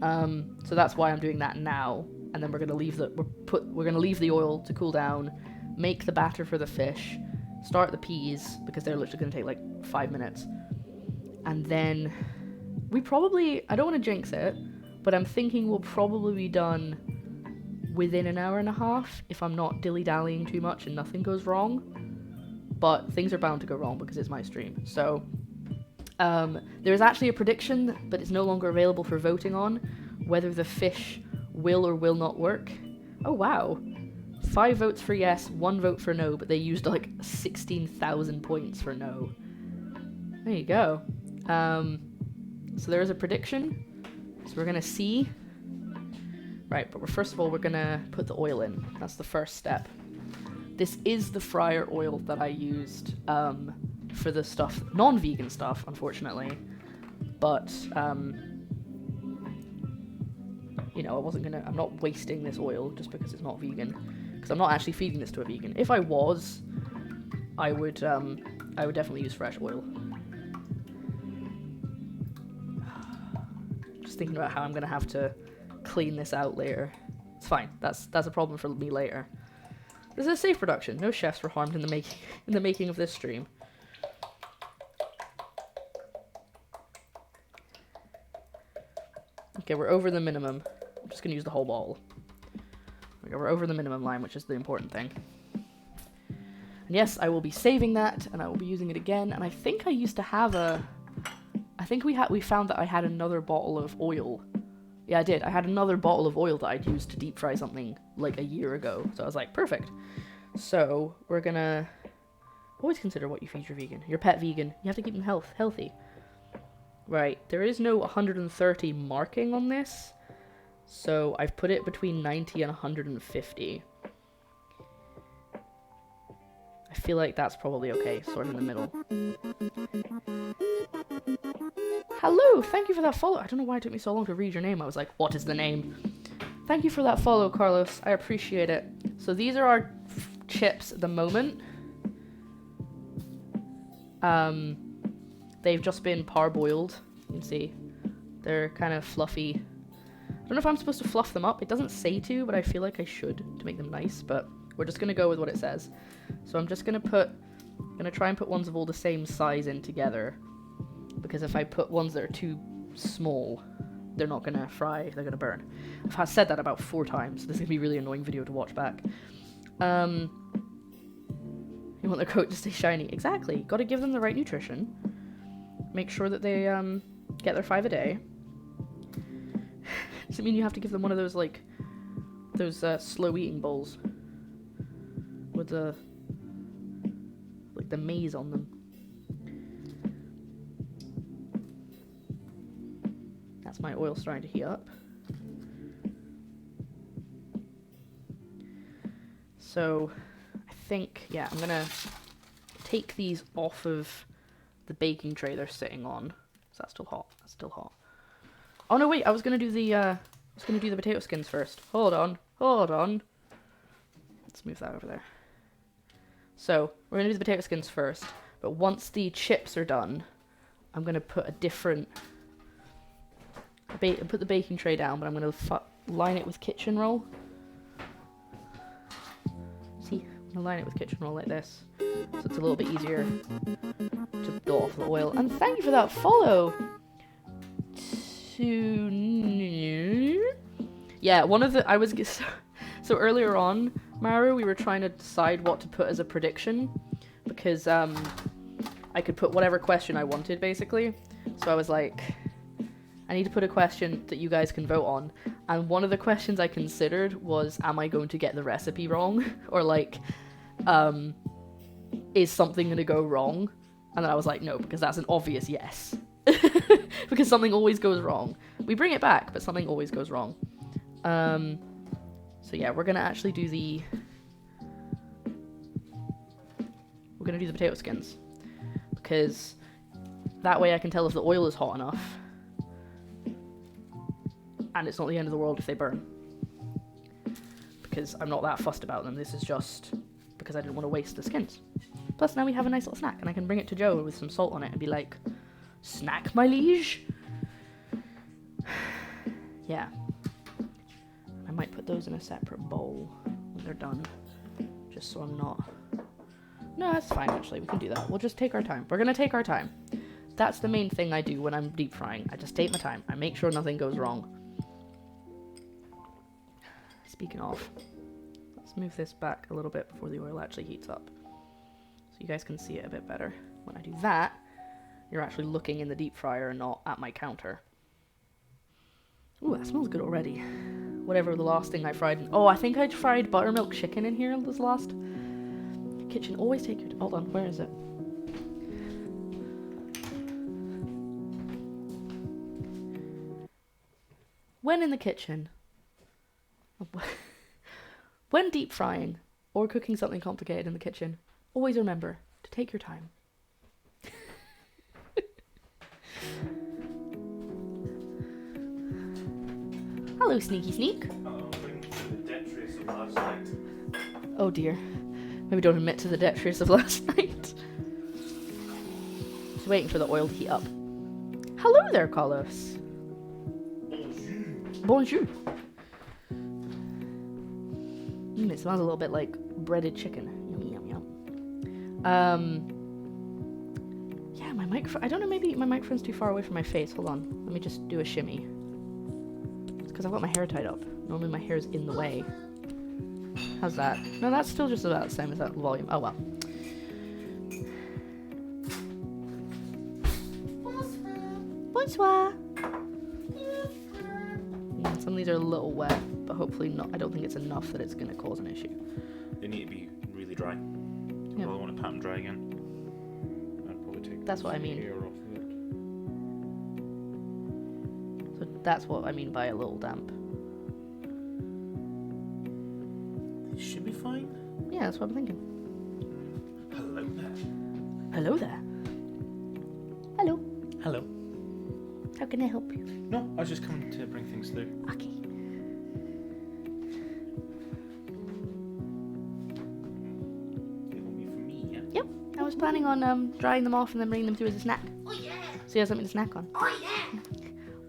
So that's why I'm doing that now, and then we're gonna leave the oil to cool down, make the batter for the fish, start the peas, because they're literally gonna take like 5 minutes, and then I don't want to jinx it, but I'm thinking we'll probably be done within an hour and a half if I'm not dilly-dallying too much and nothing goes wrong. But things are bound to go wrong because it's my stream. So there is actually a prediction, but it's no longer available for voting on, whether the fish will or will not work. Oh wow. 5 votes for yes, 1 vote for no, but they used like 16,000 points for no. There you go. So there is a prediction. So we're gonna see. Right, but first of all, we're gonna put the oil in. That's the first step. This is the fryer oil that I used for the stuff, non-vegan stuff, unfortunately. But, you know, I'm not wasting this oil just because it's not vegan. Because I'm not actually feeding this to a vegan. If I was, I would definitely use fresh oil. Just thinking about how I'm gonna have to clean this out later. It's fine. That's a problem for me later. This is a safe production. No chefs were harmed in the making of this stream. Okay, we're over the minimum. I'm just gonna use the whole bottle. Okay, we're over the minimum line, which is the important thing. And yes, I will be saving that, and I will be using it again. And I think I used to have a... I think we found that I had another bottle of oil. Yeah, I did. I had another bottle of oil that I'd used to deep fry something like a year ago. So I was like, perfect. So we're gonna always consider what you feed your vegan. Your pet vegan. You have to keep them healthy. Right. There is no 130 marking on this. So I've put it between 90 and 150. I feel like that's probably okay, sort of in the middle. Hello, thank you for that follow. I don't know why it took me so long to read your name. I was like, what is the name? Thank you for that follow, Carlos. I appreciate it. So these are our chips at the moment. They've just been parboiled. You can see they're kind of fluffy. I don't know if I'm supposed to fluff them up. It doesn't say to, but I feel like I should to make them nice, but we're just gonna go with what it says. So I'm just gonna try and put ones of all the same size in together, because if I put ones that are too small, they're not gonna fry, they're gonna burn. I've said that about 4 times. This is gonna be a really annoying video to watch back. You want their coat to stay shiny. Exactly. Gotta give them the right nutrition. Make sure that they get their 5 a day. Does it mean you have to give them one of those, like, those slow eating bowls with the, like, the maize on them? That's my oil starting to heat up. So I think, yeah, I'm gonna take these off of the baking tray they're sitting on. Is that still hot? That's still hot. Oh no, wait, I was gonna do the potato skins first. Hold on. Let's move that over there. So we're gonna do the potato skins first, but once the chips are done, I'm gonna put a different put the baking tray down, but I'm gonna line it with kitchen roll. See, I'm gonna line it with kitchen roll like this, so it's a little bit easier to build off the oil. And thank you for that follow. Yeah, one of the so earlier on, Maru, we were trying to decide what to put as a prediction, because I could put whatever question I wanted basically. So I was like, I need to put a question that you guys can vote on. And one of the questions I considered was, am I going to get the recipe wrong? Or like, is something going to go wrong? And then I was like, no, because that's an obvious yes. Because something always goes wrong. We bring it back, but something always goes wrong. So yeah, we're going to actually do the potato skins. Because that way I can tell if the oil is hot enough. And it's not the end of the world if they burn. Because I'm not that fussed about them. This is just because I didn't want to waste the skins. Plus now we have a nice little snack, and I can bring it to Joe with some salt on it and be like, snack, my liege? Yeah. I might put those in a separate bowl when they're done. Just so I'm not... No, that's fine actually, we can do that. We'll just take our time. We're gonna take our time. That's the main thing I do when I'm deep frying. I just take my time. I make sure nothing goes wrong. Speaking of, let's move this back a little bit before the oil actually heats up, so you guys can see it a bit better. When I do that, you're actually looking in the deep fryer and not at my counter. Ooh, that smells good already. Whatever the last thing I fried. Oh, I think I fried buttermilk chicken in here this last. Kitchen, always take your... Hold on, where is it? When in the kitchen, when deep frying or cooking something complicated in the kitchen, always remember to take your time. Hello, Sneaky Sneak. I'll bring the debt trace of last night. Oh dear. Maybe don't admit to the debt trace of last night. Just waiting for the oil to heat up. Hello there, Carlos. Bonjour. It smells a little bit like breaded chicken. Yum, yum, yum. Yeah, my microphone. I don't know, maybe my microphone's too far away from my face. Hold on. Let me just do a shimmy. It's because I've got my hair tied up. Normally my hair is in the way. How's that? No, that's still just about the same as that volume. Oh well. Bonsoir. Some of these are a little wet, but hopefully not. I don't think it's enough that it's going to cause an issue. They need to be really dry. Yeah. Well, I want to pat them dry again. I'd probably take That's what I mean. hair off of it. So that's what I mean by a little damp. They should be fine. Yeah, that's what I'm thinking. Hello there. Hello there. Hello. Hello. How can I help you? No, I was just coming to bring things through. Okay. It won't be for me, yeah? Yep. I was planning on drying them off and then bringing them through as a snack. Oh yeah. So you have something to snack on. Oh yeah.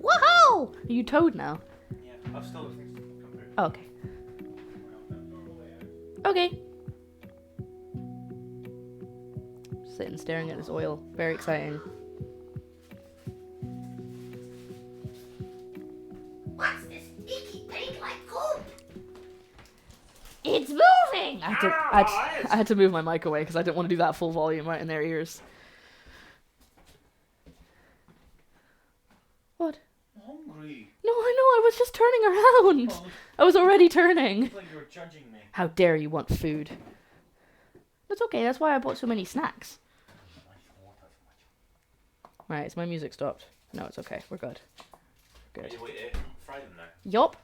Woohoo! Are you Toad now? Yeah, I've still got things to come through. Oh, okay. Okay. Sitting staring at this oil. Very exciting. What's this icky pink like goop? It's moving! I had to move my mic away because I didn't want to do that full volume right in their ears. What? I'm hungry. No, I know, I was just turning around. Oh, I was already turning. it's like you were judging me. How dare you want food? That's okay, that's why I bought so many snacks. Right, is my music stopped? No, it's okay, we're good. Good. Wait, fry them now. Yup.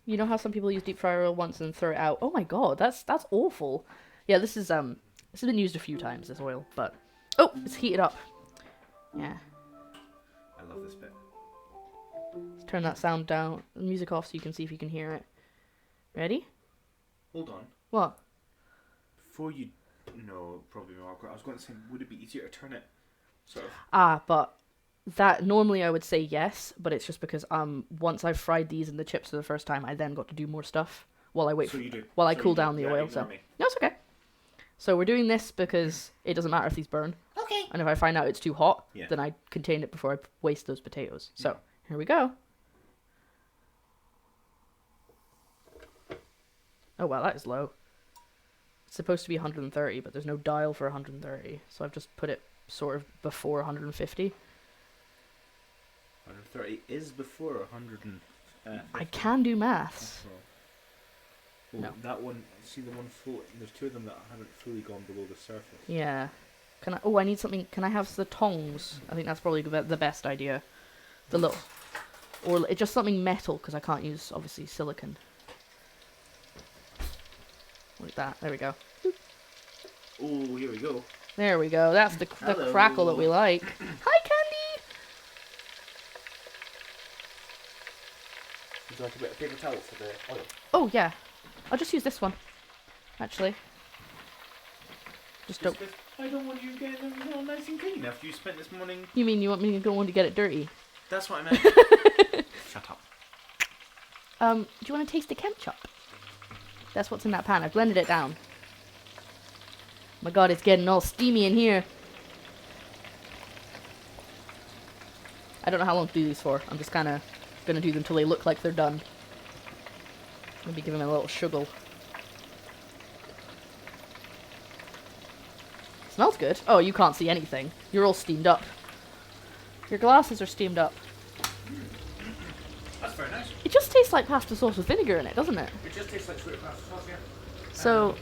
You know how some people use deep fryer oil once and throw it out? Oh my god, that's awful. Yeah, this has been used a few times, this oil, but oh, it's heated up. Yeah. I love this bit. Let's turn that sound down, the music off so you can see if you can hear it. Ready? Hold on. What? Before you... No, probably not. I was going to say, would it be easier to turn it sort of... Ah, but that normally I would say yes, but it's just because once I've fried these in the chips for the first time, I then got to do more stuff while I wait So for, you do. while I So cool you do. down the Yeah, oil. ignore So me. no, it's okay. So we're doing this because it doesn't matter if these burn, Okay. and if I find out it's too hot, Yeah. then I contain it before I waste those potatoes. So here we go. Oh wow, that is low. It's supposed to be 130, but there's no dial for 130, so I've just put it sort of before 150. 130 is before 100 and... I can do maths. Well, No. that one, see the one floating, there's two of them that haven't fully gone below the surface. Yeah. Can I? Oh, I need something. Can I have the tongs? I think that's probably the best idea. The little, or just something metal because I can't use obviously silicon. Like that. There we go. Oh, here we go. There we go. That's the Hello. crackle that we like. Hi, Candy. Would you like a bit of paper towel for the oil? Oh yeah. I'll just use this one. Actually. Just don't. I don't want you getting them all nice and clean after you spent this morning. You mean you want me to go on to get it dirty? That's what I meant. Shut up. Do you want to taste the ketchup? That's what's in that pan. I blended it down. Oh my god, it's getting all steamy in here. I don't know how long to do these for. I'm just kind of going to do them till they look like they're done. Maybe give them a little sugar. Smells good. Oh, you can't see anything. You're all steamed up. Your glasses are steamed up. That's very nice. It just tastes like pasta sauce with vinegar in it, doesn't it? It just tastes like sweet pasta sauce, yeah. So,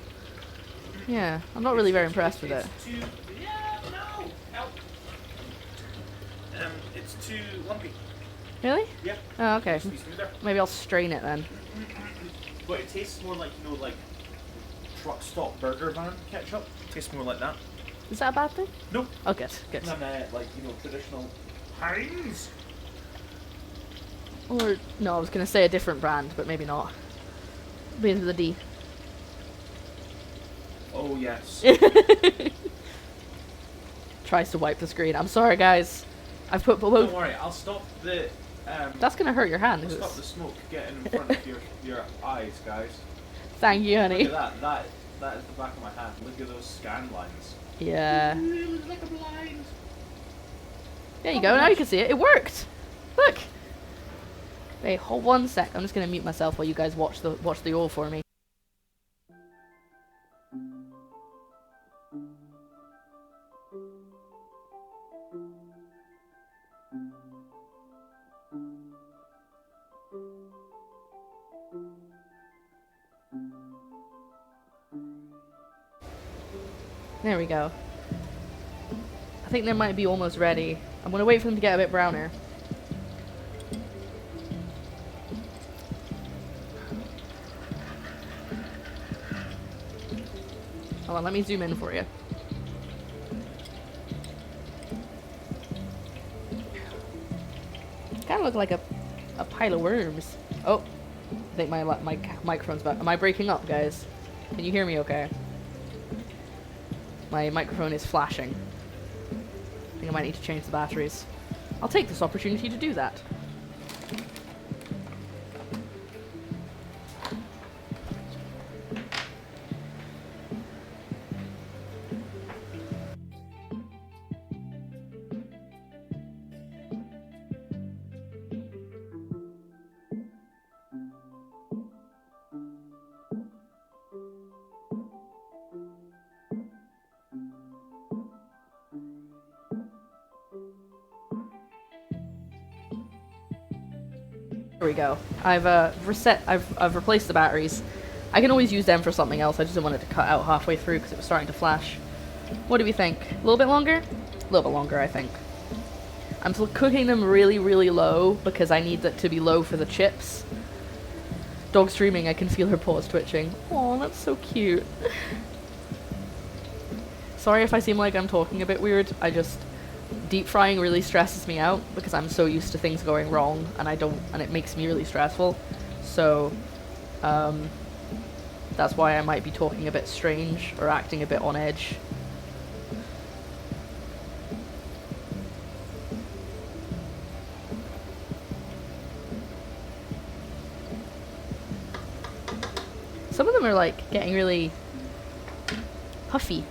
yeah, I'm not really very impressed with it. It's too... Yeah, no! Help! It's too lumpy. Really? Yeah. Oh, okay. Needs to be smoother. Maybe I'll strain it then. But it tastes more like, you know, like truck stop burger van ketchup. Tastes more like that. Is that a bad thing? No. Oh, good, good. Than like, you know, traditional Heinz. Or, no, I was going to say a different brand, but maybe not. Begins with a D. Oh, yes. Tries to wipe the screen. I'm sorry, guys. I've put below. Don't worry, I'll stop the... That's going to hurt your hand. I'll stop the smoke getting in front of your eyes, guys. Thank you, honey. Look at that. That is the back of my hand. Look at those scan lines. Yeah. It looks like a blind. There you go. Now you can see it. It worked. Look. Wait, hold 1 sec. I'm just going to mute myself while you guys watch the oil for me. There we go. I think they might be almost ready. I'm gonna wait for them to get a bit browner. Hold on, let me zoom in for you. Kind of look like a pile of worms. Oh, I think my microphone's back. Am I breaking up, guys? Can you hear me okay? My microphone is flashing. I think I might need to change the batteries. I'll take this opportunity to do that. There we go. I've replaced the batteries. I can always use them for something else. I just didn't want it to cut out halfway through because it was starting to flash. What do we think? A little bit longer? A little bit longer, I think. I'm still cooking them really, really low because I need that to be low for the chips. Dog's dreaming. I can feel her paws twitching. Oh, that's so cute. Sorry if I seem like I'm talking a bit weird. Deep frying really stresses me out because I'm so used to things going wrong and it makes me really stressful. So, that's why I might be talking a bit strange or acting a bit on edge. Some of them are like getting really puffy.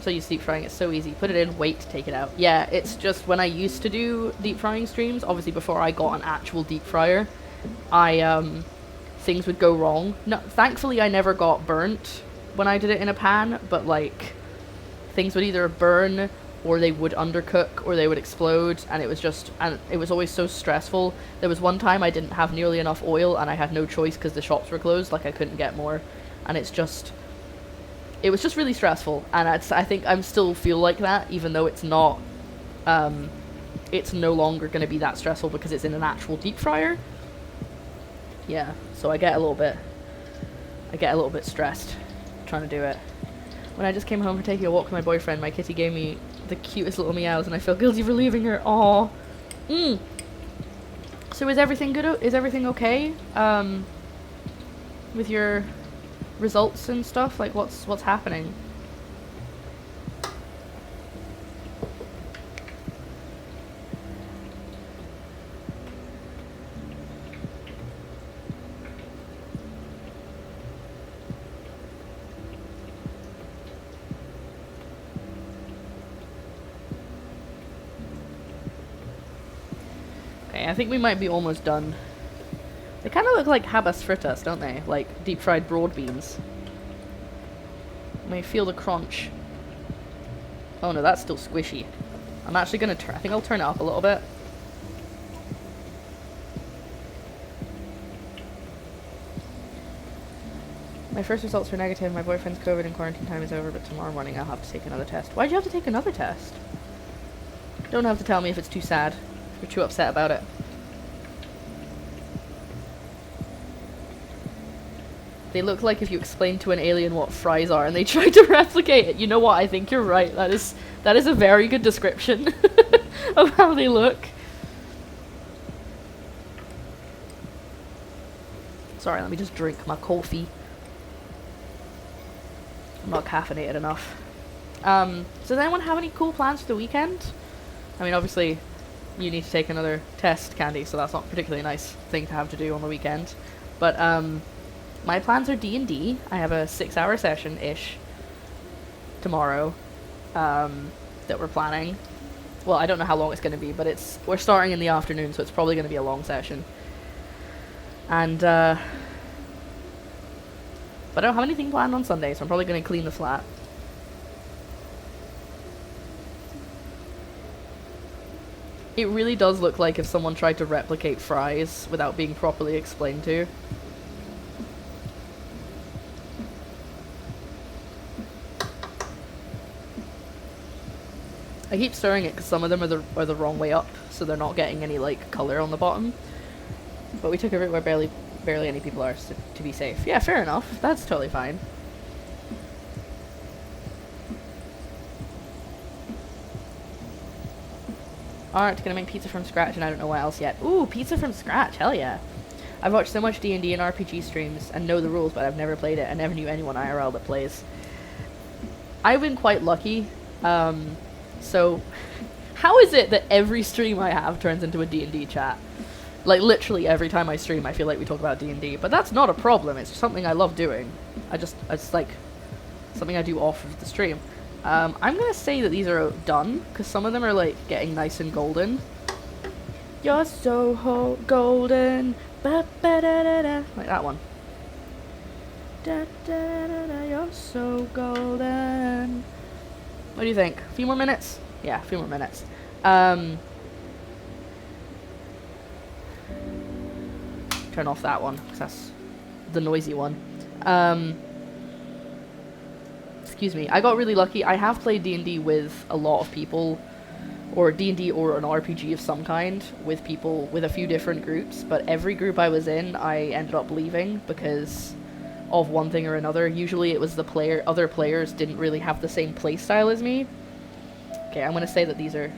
So you deep frying, it's so easy. Put it in, wait, take it out. Yeah, it's just when I used to do deep frying streams, obviously before I got an actual deep fryer, things would go wrong. No, thankfully I never got burnt when I did it in a pan, but like things would either burn or they would undercook or they would explode, and it was always so stressful. There was one time I didn't have nearly enough oil and I had no choice because the shops were closed, like I couldn't get more, and it was just really stressful, and I think I still feel like that, even though it's not, it's no longer going to be that stressful because it's in an actual deep fryer. Yeah, so I get a little bit stressed trying to do it. When I just came home for taking a walk with my boyfriend, my kitty gave me the cutest little meows, and I feel guilty for leaving her. Aww. So is everything good? Is everything okay? With your results and stuff? Like, what's happening? Okay, I think we might be almost done. They kind of look like habas fritas, don't they? Like deep fried broad beans. You may feel the crunch. Oh no, that's still squishy. I'm actually gonna I think I'll turn it up a little bit. My first results were negative. My boyfriend's COVID and quarantine time is over, but tomorrow morning I'll have to take another test. Why'd you have to take another test? Don't have to tell me if it's too sad. If you're too upset about it. They look like if you explained to an alien what fries are and they tried to replicate it. You know what? I think you're right. That is a very good description of how they look. Sorry, let me just drink my coffee. I'm not caffeinated enough. Does anyone have any cool plans for the weekend? I mean, obviously, you need to take another test, Candy, so that's not a particularly nice thing to have to do on the weekend. But, my plans are D&D. I have a 6-hour session-ish tomorrow, that we're planning. Well, I don't know how long it's going to be, but we're starting in the afternoon, so it's probably going to be a long session. And, but I don't have anything planned on Sunday, so I'm probably going to clean the flat. It really does look like if someone tried to replicate fries without being properly explained to. I keep stirring it because some of them are the wrong way up, so they're not getting any like color on the bottom. But we took a route where barely any people are, so to be safe. Yeah, fair enough. That's totally fine. Alright, gonna make pizza from scratch, and I don't know what else yet. Ooh, pizza from scratch, hell yeah. I've watched so much D&D and RPG streams and know the rules, but I've never played it. I never knew anyone IRL that plays. I've been quite lucky. So, how is it that every stream I have turns into a D&D chat? Like, literally every time I stream, I feel like we talk about D&D. But that's not a problem, it's something I love doing. It's like, something I do off of the stream. I'm gonna say that these are done, because some of them are, like, getting nice and golden. You're so golden, ba-ba-da-da-da. Like that one. Da-da-da-da, you're so golden. What do you think? A few more minutes? Yeah, a few more minutes. Turn off that one, because that's the noisy one. Excuse me. I got really lucky. I have played D&D with a lot of people, or D&D or an RPG of some kind, with people, with a few different groups, but every group I was in, I ended up leaving because of one thing or another. Usually it was the other players didn't really have the same play style as me. Okay, I'm gonna say that these are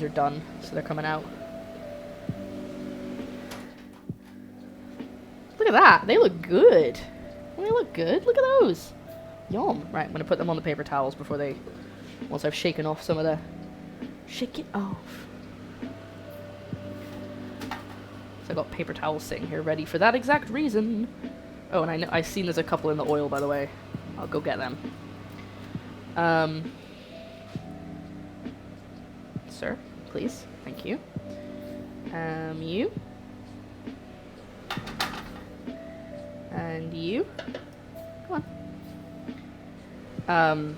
done, so they're coming out. Look at that, they look good. They look good, look at those. Yum. Right, I'm gonna put them on the paper towels once I've shaken off some of the, shake it off. So I got paper towels sitting here ready for that exact reason. Oh, and I've seen there's a couple in the oil, by the way. I'll go get them. Sir, please. Thank you. You. And you. Come on.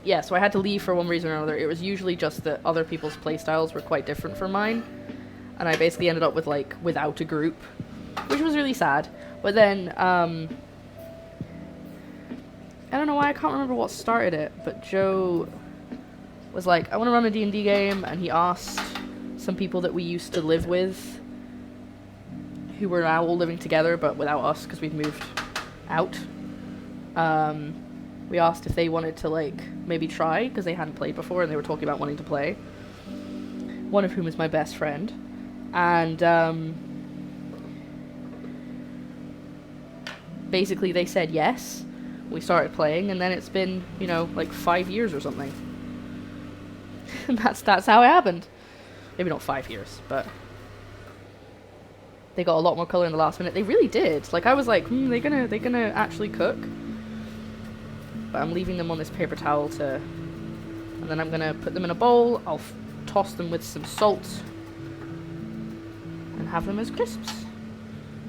Yeah, so I had to leave for one reason or another. It was usually just that other people's playstyles were quite different from mine. And I basically ended up with, like, without a group. Which was really sad. But then, I don't know why, I can't remember what started it, but Joe was like, I want to run a D&D game, and he asked some people that we used to live with, who were now all living together, but without us, because we've moved out. We asked if they wanted to, like, maybe try, because they hadn't played before, and they were talking about wanting to play. One of whom is my best friend. And, basically they said yes. We started playing, and then it's been, you know, like 5 years or something. And that's how it happened. Maybe not 5 years, but they got a lot more color in the last minute. They really did. Like, I was like, they gonna actually cook? But I'm leaving them on this paper towel and then I'm gonna put them in a bowl. I'll toss them with some salt and have them as crisps.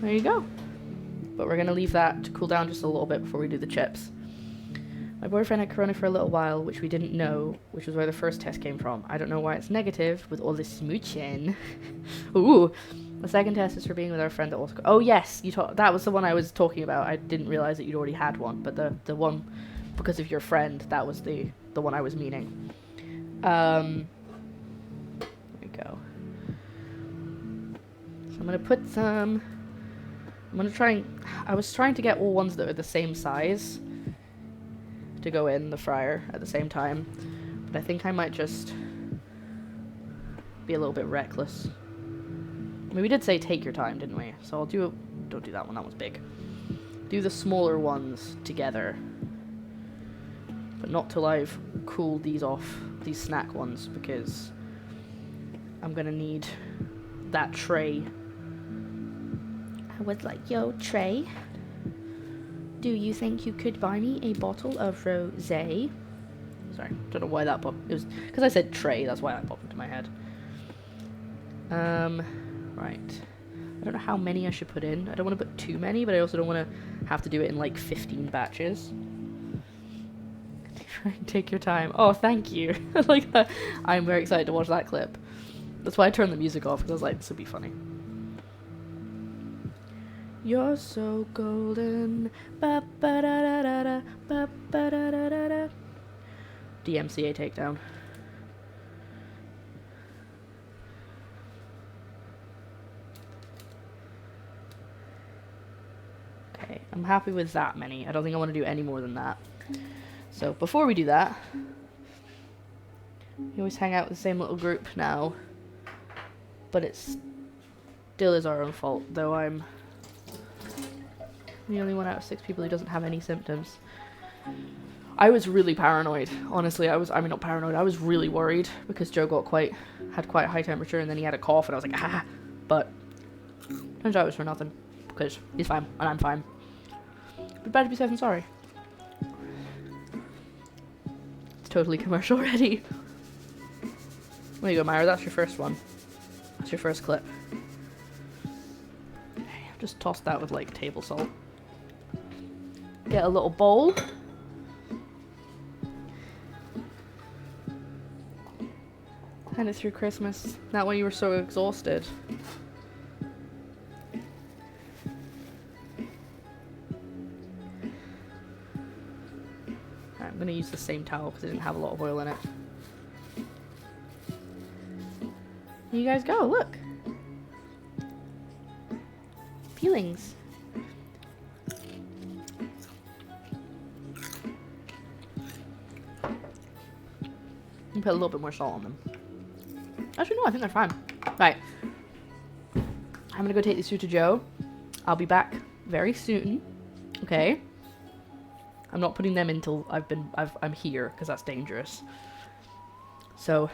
There you go. But we're gonna leave that to cool down just a little bit before we do the chips. My boyfriend had corona for a little while, which we didn't know, which was where the first test came from. I don't know why it's negative with all this smooching. Ooh. The second test is for being with our friend that also... Oh, yes, that was the one I was talking about. I didn't realize that you'd already had one, but the one because of your friend, that was the one I was meaning. There we go. So I'm gonna put some... I was trying to get all ones that are the same size to go in the fryer at the same time, but I think I might just be a little bit reckless. I mean, we did say take your time, didn't we? So I'll do don't do that one. That one's big. Do the smaller ones together. But not till I've cooled these off, these snack ones, because I'm gonna need that tray. I was like, yo, Trey, do you think you could buy me a bottle of rosé? Sorry, don't know why that popped. It was because I said Trey, that's why that popped into my head. Right. I don't know how many I should put in. I don't want to put too many, but I also don't want to have to do it in like 15 batches. Take your time. Oh, thank you. Like that. I'm very excited to watch that clip. That's why I turned the music off, because I was like, this would be funny. You're so golden. Ba ba da da da da. Ba ba da da da da. DMCA takedown. Okay, I'm happy with that many. I don't think I want to do any more than that. So before we do that, we always hang out with the same little group now, but it still is our own fault, though I'm the only one out of 6 people who doesn't have any symptoms. I was really paranoid, honestly. I mean, not paranoid, I was really worried because Joe had quite a high temperature and then he had a cough and I was like, ah, but turns out it was for nothing because he's fine and I'm fine. But better to be safe than sorry. It's totally commercial ready. There you go, Myra, that's your first one. That's your first clip. Okay, just toss that with like table salt. Get a little bowl. Kind of through Christmas. That way you were so exhausted. Alright, I'm gonna use the same towel because it didn't have a lot of oil in it. Here you guys go, look. Feelings. You put a little bit more salt on them. Actually, no, I think they're fine. Right. I'm gonna go take these two to Joe. I'll be back very soon. Okay. I'm not putting them until I'm here, because that's dangerous. So,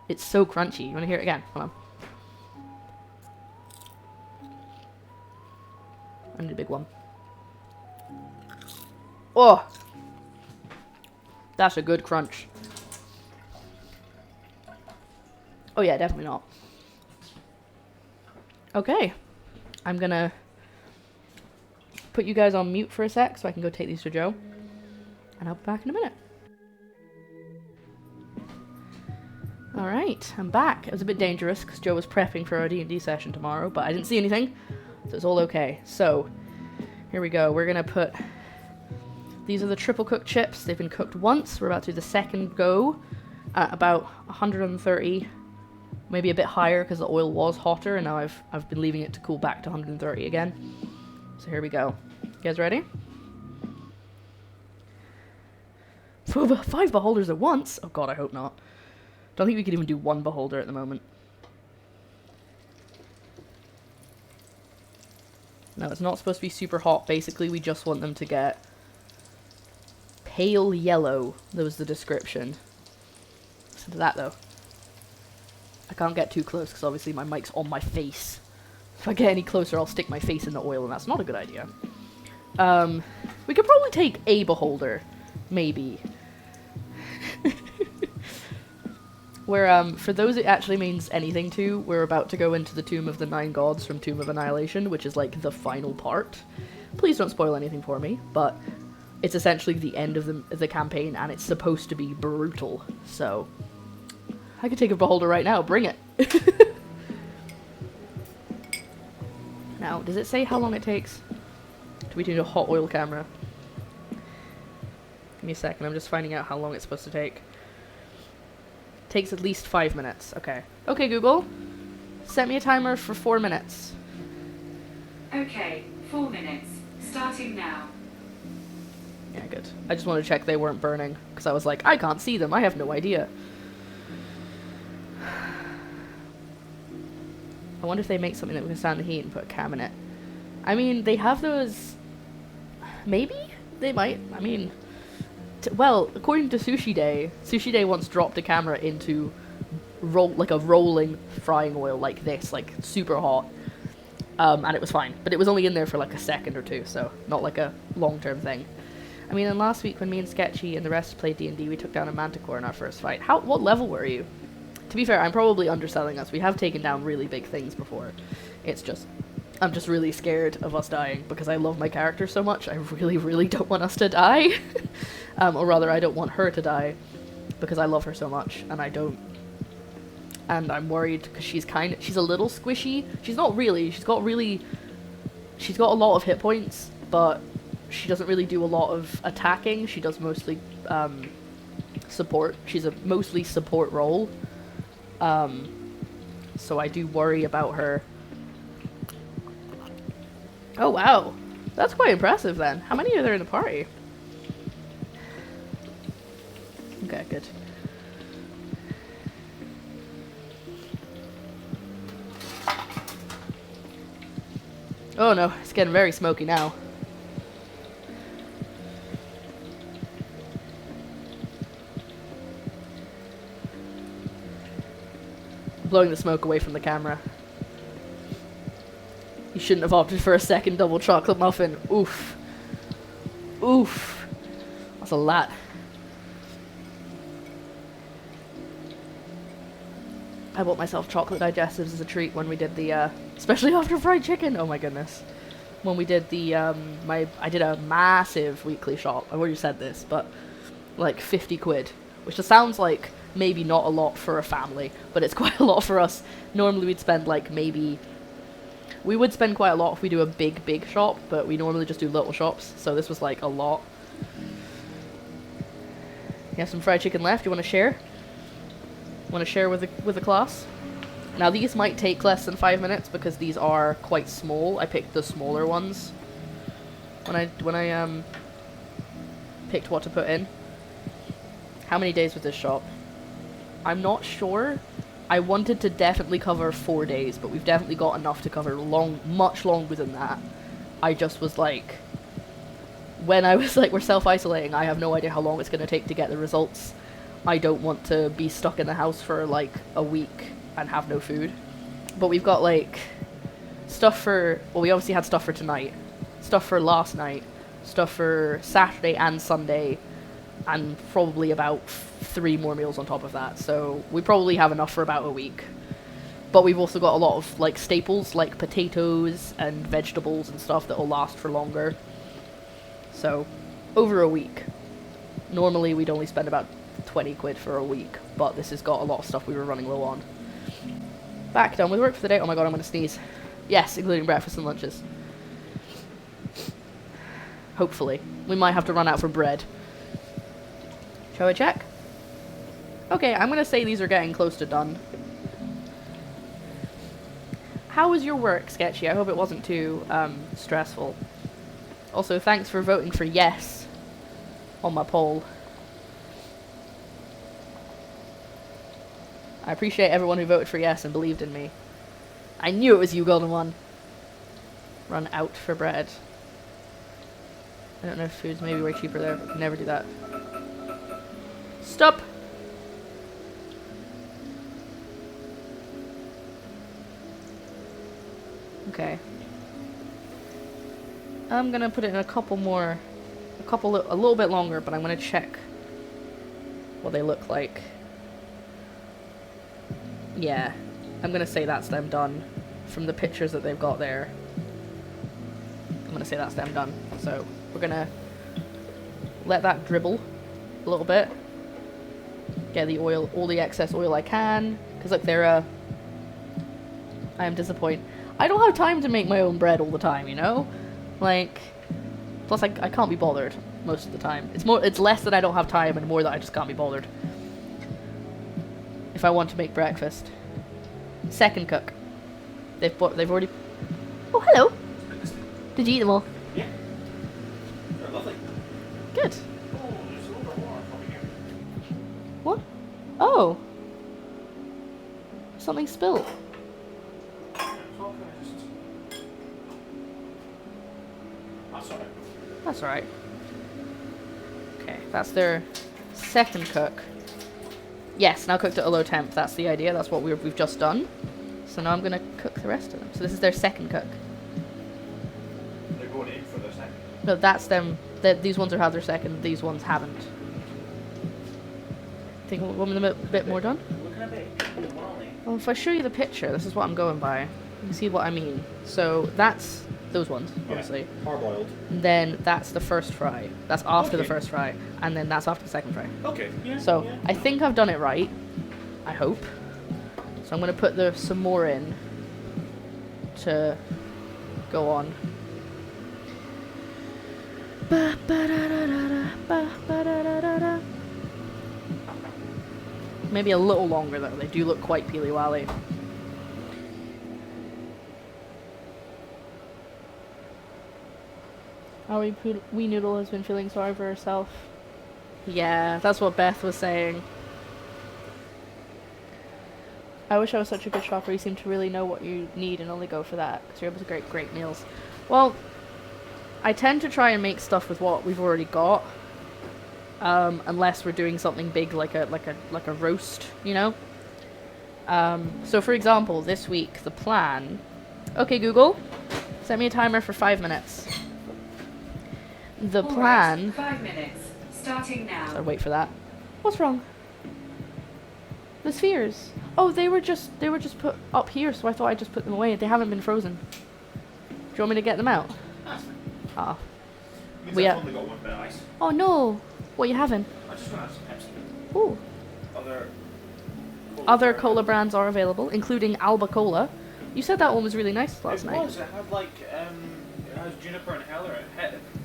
it's so crunchy. You wanna hear it again? Hold on. I need a big one. Oh! That's a good crunch. Oh yeah, definitely not. Okay. I'm gonna put you guys on mute for a sec so I can go take these to Joe. And I'll be back in a minute. Alright, I'm back. It was a bit dangerous because Joe was prepping for our D&D session tomorrow, but I didn't see anything, so it's all okay. So, here we go. We're gonna put... These are the triple cooked chips. They've been cooked once. We're about to do the second go at about 130, maybe a bit higher because the oil was hotter, and now I've been leaving it to cool back to 130 again. So here we go. You guys ready? 5 beholders at once? Oh god, I hope not. Don't think we could even do 1 beholder at the moment. No, it's not supposed to be super hot. Basically, we just want them to get pale yellow. That was the description. Listen to that, though. I can't get too close, because obviously my mic's on my face. If I get any closer, I'll stick my face in the oil, and that's not a good idea. We could probably take a beholder. Maybe. We're, for those it actually means anything to, we're about to go into the Tomb of the 9 Gods from Tomb of Annihilation, which is, like, the final part. Please don't spoil anything for me, but it's essentially the end of the campaign, and it's supposed to be brutal, so... I could take a beholder right now, bring it! Now, does it say how long it takes to be doing a hot oil camera? Give me a second, I'm just finding out how long it's supposed to take. Takes at least 5 minutes. Okay. Okay, Google. Set me a timer for 4 minutes. Okay, 4 minutes. Starting now. Yeah, good. I just wanted to check they weren't burning, because I was like, I can't see them, I have no idea. I wonder if they make something that we can stand the heat and put a cam in it. I mean, they have those... Maybe? They might. I mean... well, according to Sushi Day once dropped a camera into a rolling frying oil like this, like super hot. And it was fine. But it was only in there for like a second or two, so not like a long-term thing. I mean, and last week when me and Sketchy and the rest played D&D, we took down a manticore in our first fight. What level were you? To be fair, I'm probably underselling us. We have taken down really big things before. It's just... I'm just really scared of us dying because I love my character so much. I really, really don't want us to die. Or rather, I don't want her to die because I love her so much, and I don't. And I'm worried because she's a little squishy. She's not really. She's got a lot of hit points, but she doesn't really do a lot of attacking. She does mostly support. She's a mostly support role. So I do worry about her. Oh wow, that's quite impressive then. How many are there in the party? Okay, good. Oh no, it's getting very smoky now. Blowing the smoke away from the camera. You shouldn't have opted for a second double chocolate muffin. Oof. Oof. That's a lot. I bought myself chocolate digestives as a treat when we did the, especially after fried chicken. Oh my goodness. When we did the, I did a massive weekly shop. I've already said this, but like 50 quid. Which just sounds like maybe not a lot for a family, but it's quite a lot for us. Normally we'd spend like maybe... We would spend quite a lot if we do a big shop, but we normally just do little shops, so this was like a lot. You have some fried chicken left, you want to share? Want to share with the class? Now these might take less than 5 minutes because these are quite small. I picked the smaller ones when I picked what to put in. How many days was this shop? I'm not sure. I wanted to definitely cover 4 days, but we've definitely got enough to cover much longer than that. I just was like, when I was like, we're self-isolating, I have no idea how long it's going to take to get the results. I don't want to be stuck in the house for like a week and have no food. But we've got like stuff for, well, we obviously had stuff for tonight, stuff for last night, stuff for Saturday and Sunday, and probably about 3 more meals on top of that. So we probably have enough for about a week. But we've also got a lot of like staples like potatoes and vegetables and stuff that will last for longer. So over a week. Normally we'd only spend about 20 quid for a week, but this has got a lot of stuff we were running low on. Back, done with work for the day. Oh my god, I'm gonna sneeze. Yes, including breakfast and lunches. Hopefully. We might have to run out for bread. Shall we check? Okay, I'm gonna say these are getting close to done. How was your work, Sketchy? I hope it wasn't too stressful. Also, thanks for voting for yes on my poll. I appreciate everyone who voted for yes and believed in me. I knew it was you, Golden One. Run out for bread. I don't know if food's maybe way cheaper there, but we can never do that. Stop! Okay. I'm gonna put it in a little bit longer, but I'm gonna check what they look like. Yeah, I'm gonna say that's them done from the pictures that they've got there. I'm gonna say that's them done. So we're gonna let that dribble a little bit. Get the oil, all the excess oil I can, because look, I am disappointed. I don't have time to make my own bread all the time, you know? Like, plus I can't be bothered most of the time. It's less that I don't have time and more that I just can't be bothered. If I want to make breakfast. Second cook. They've already... Oh, hello! Did you eat them all? Yeah. They're lovely. Good. Oh, there's a little bit more coming here. What? Oh. Something spilled. That's alright. Okay, that's their second cook. Yes, now cooked at a low temp. That's the idea. That's what we've just done. So now I'm going to cook the rest of them. So this is their second cook. They're going in for their second. No, that's them. These ones are had their second. These ones haven't. Think we'll want them a bit more done? Looking a bit. Well, if I show you the picture, this is what I'm going by. You can see what I mean. So that's those ones, obviously. Parboiled. Then that's the first fry. That's after the Okay. first fry. And then that's after the second fry. Okay. Yeah. So yeah. I think I've done it right. I hope. So I'm going to put some more in to go on. Maybe a little longer though. They do look quite peely-wally. Our wee noodle has been feeling sorry for herself. Yeah, that's what Beth was saying. I wish I was such a good shopper. You seem to really know what you need and only go for that because you're able to create great meals. Well, I tend to try and make stuff with what we've already got, unless we're doing something big like a roast, you know. So for example, this week the plan. Okay, Google, set me a timer for 5 minutes. The plan. 5 minutes. Starting now. So wait for that. What's wrong? The spheres. Oh, they were just put up here, so I thought I'd just put them away. They haven't been frozen. Do you want me to get them out? That's fine. Ah. Means We I've are- only got one bit of ice. Oh no. What you having? I just want to have some Pepsi. Ooh. Other cola brands are available, including Alba Cola. You said that one was really nice last night. It was. It had like it has juniper and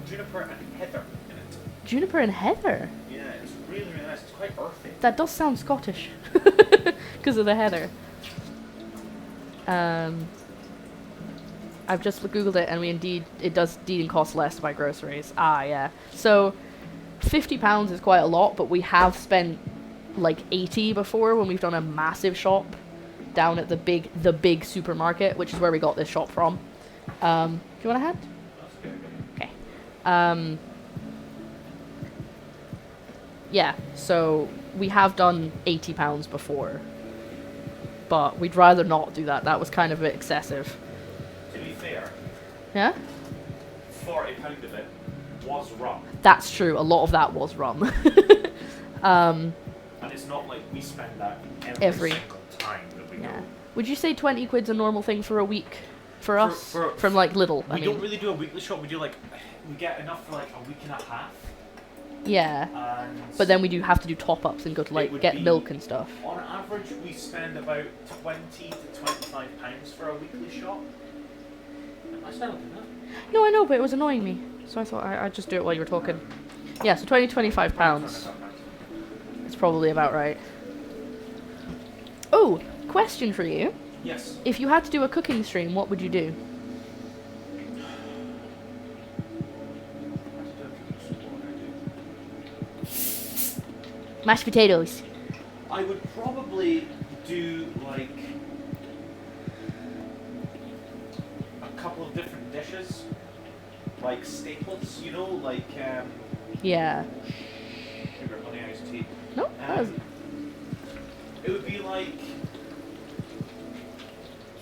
juniper and heather in it. Juniper and heather. Yeah, it's really really nice. It's quite earthy. That does sound Scottish, because of the heather. I've just googled it, and it does indeed cost less to buy groceries. Ah, yeah. So, £50 is quite a lot, but we have spent like 80 before when we've done a massive shop down at the big supermarket, which is where we got this shop from. Do you want a hand? That's good. Okay. Yeah, so we have done £80 before, but we'd rather not do that. That was kind of a bit excessive. To be fair, Yeah? £40 of it was rum, That's true. A lot of that was rum. and it's not like we spend that every single time that we Yeah. go. Would you say 20 quid's a normal thing for a week for us? For- From like Lidl, I We mean. don't really do a weekly shop. We do we get enough for like a week and a half. Yeah. And But then we do have to do top-ups and go to It like would get be- milk and stuff. on average, we spend about £20 to £25 for a weekly shop. I still do that. No, I know, but it was annoying me. So I thought I'd just do it while you were talking. Yeah, so £25. It's probably about right. Oh, question for you. Yes. If you had to do a cooking stream, what would you do? Mashed potatoes. I would probably do like a couple of different dishes, like staples, you know, like Yeah. sugar honey iced tea. No? That was... It would be like,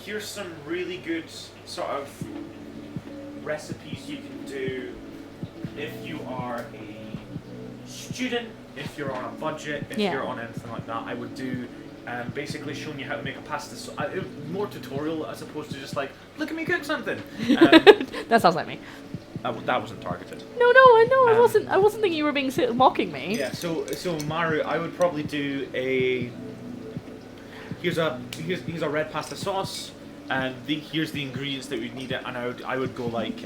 here's some really good sort of recipes you can do if you are a student, if you're on a budget, if Yeah. you're on anything like that. I would do basically showing you how to make a pasta. More tutorial as opposed to just like, look at me cook something. That sounds like me. That wasn't targeted. No, I know, I Um, wasn't. I wasn't thinking you were being mocking me. Yeah, so Maru, I would probably do a. Here's a red pasta sauce, and here's the ingredients that we need, and I would go like,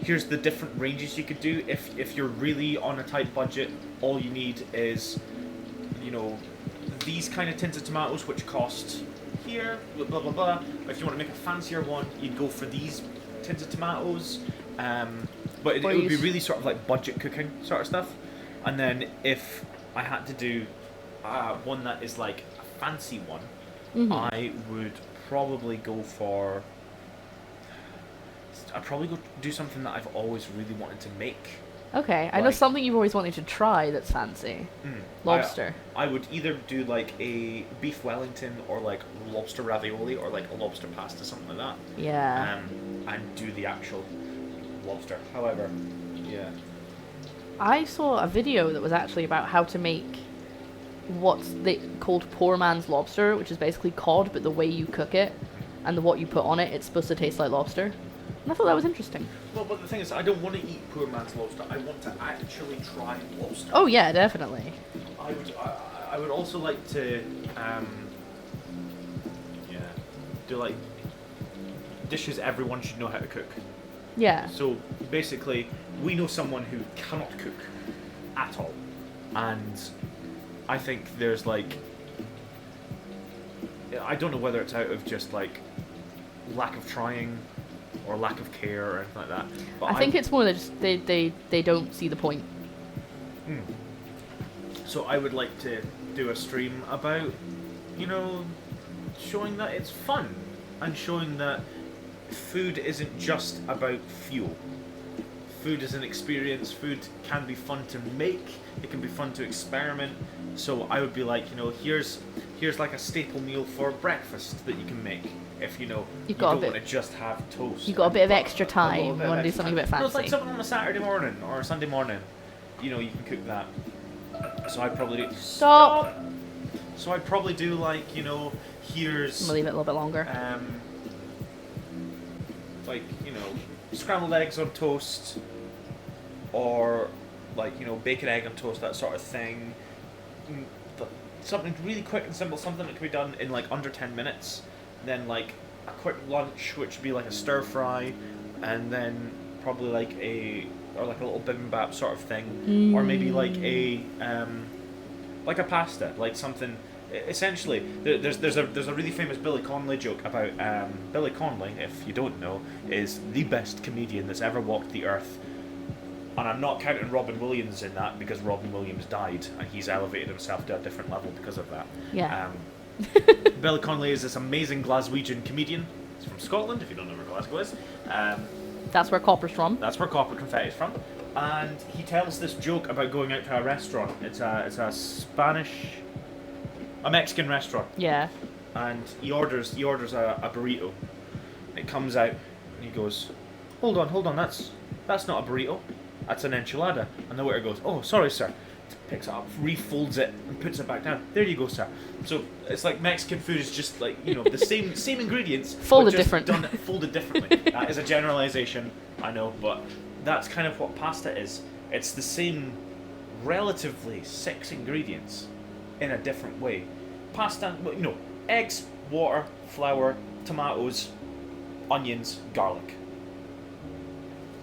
here's the different ranges you could do if you're really on a tight budget. All you need is, you know, these kind of tins of tomatoes which cost here, blah blah blah. If you want to make a fancier one, you'd go for these tins of tomatoes. But it would be really sort of like budget cooking sort of stuff. And then if I had to do one that is like a fancy one, I would probably go for. It's I'd probably go do something that I've always really wanted to make. Okay, I know Like- something you've always wanted to try that's fancy. Lobster. I would either do like a beef Wellington or like lobster ravioli or like a lobster pasta, something like that. Yeah. And do the actual lobster. However, yeah. I saw a video that was actually about how to make what's called poor man's lobster, which is basically cod, but the way you cook it and what you put on it, it's supposed to taste like lobster. And I thought that was interesting. Well, but the thing is, I don't want to eat poor man's lobster. I want to actually try lobster. Oh yeah, definitely. I would also like to, do like dishes everyone should know how to cook. Yeah. So basically, we know someone who cannot cook at all, and I think there's like, I don't know whether it's out of just like lack of trying or lack of care or anything like that. But I think it's more that just they don't see the point. So I would like to do a stream about, showing that it's fun and showing that food isn't just about fuel. Food is an experience. Food can be fun to make. It can be fun to experiment. So I would be like, here's like a staple meal for breakfast that you can make. If you don't want to just have toast. You've got a bit of extra time. You want to do something a bit fancy. No, it's like something on a Saturday morning or a Sunday morning. You can cook that. So I'd probably do. Stop. So I'd probably do like here's. I'm gonna leave it a little bit longer. Like scrambled eggs on toast, or like bacon, egg on toast, that sort of thing. Something really quick and simple, something that can be done in like under 10 minutes. Then like a quick lunch, which would be like a stir fry, and then probably like a little bibimbap sort of thing, or maybe like a pasta, like something. Essentially, there's a really famous Billy Connolly joke about Billy Connolly, if you don't know, is the best comedian that's ever walked the earth. And I'm not counting Robin Williams in that, because Robin Williams died and he's elevated himself to a different level because of that. Yeah. Billy Connolly is this amazing Glaswegian comedian. He's from Scotland, if you don't know where Glasgow is. That's where copper's from. That's where copper confetti is from. And he tells this joke about going out to a restaurant. It's a Mexican restaurant. Yeah. And he orders a burrito. It comes out and he goes, Hold on, that's not a burrito. That's an enchilada. And the waiter goes, oh, sorry, sir. Picks it up, refolds it, and puts it back down. There you go, sir. So it's like Mexican food is just like, the same ingredients, folded but just different. Folded differently. That is a generalization, I know, but that's kind of what pasta is. It's the same, relatively 6 ingredients in a different way. Pasta, eggs, water, flour, tomatoes, onions, garlic.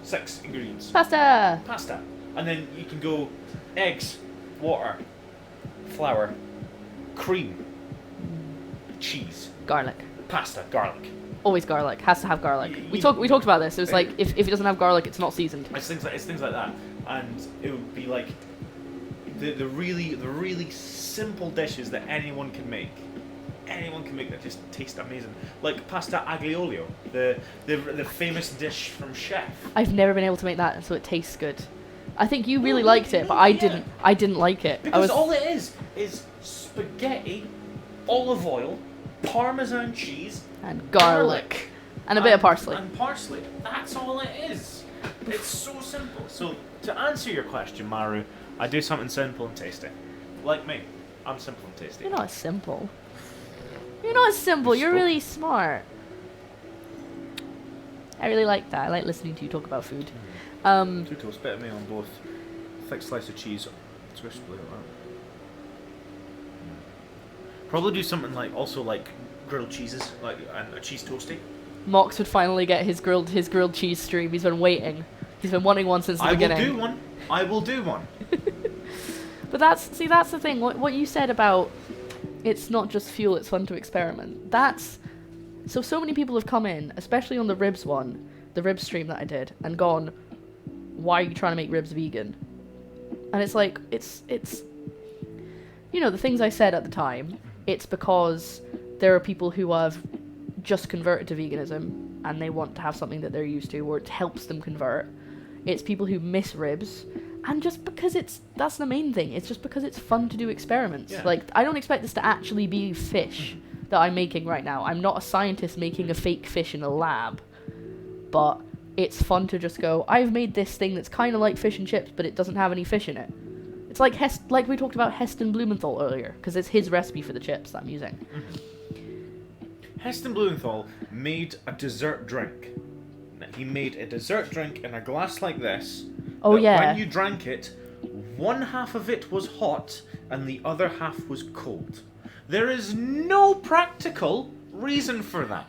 6 ingredients. Pasta. And then you can go eggs, water, flour, cream, cheese, Garlic. pasta, garlic. Always garlic. Has to have garlic. We talked about this. It was like if it doesn't have garlic, it's not seasoned. It's things like that, and it would be like the really simple dishes that anyone can make. Anyone can make that just taste amazing, like pasta aglio olio, the famous dish from Chef. I've never been able to make that, so it tastes good. I think you really liked it, but I didn't. I didn't like it. Because all it is spaghetti, olive oil, Parmesan cheese, and garlic, and a bit of parsley. And parsley. That's all it is. It's so simple. So to answer your question, Maru, I do something simple and tasty. Like me, I'm simple and tasty. You're not simple. You're not simple. You're really smart. I really like that. I like listening to you talk about food. 2 toast, bit of me on both. Thick slice of cheese, twist like that. Probably do something like grilled cheeses, and a cheese toasty. Mox would finally get his grilled cheese stream. He's been waiting. He's been wanting one since the beginning. I will do one. But that's the thing. What you said about it's not just fuel, it's fun to experiment. So many people have come in, especially on the ribs one, the ribs stream that I did, and gone, why are you trying to make ribs vegan? And it's like, it's the things I said at the time, it's because there are people who have just converted to veganism and they want to have something that they're used to, or it helps them convert. It's people who miss ribs, and just because that's the main thing. It's just because it's fun to do experiments. Yeah. Like, I don't expect this to actually be fish that I'm making right now. I'm not a scientist making a fake fish in a lab, but it's fun to just go, I've made this thing that's kind of like fish and chips, but it doesn't have any fish in it. It's like like we talked about Heston Blumenthal earlier, because it's his recipe for the chips that I'm using. Heston Blumenthal made a dessert drink. He made a dessert drink in a glass like this. Oh, that yeah. When you drank it, one half of it was hot and the other half was cold. There is no practical reason for that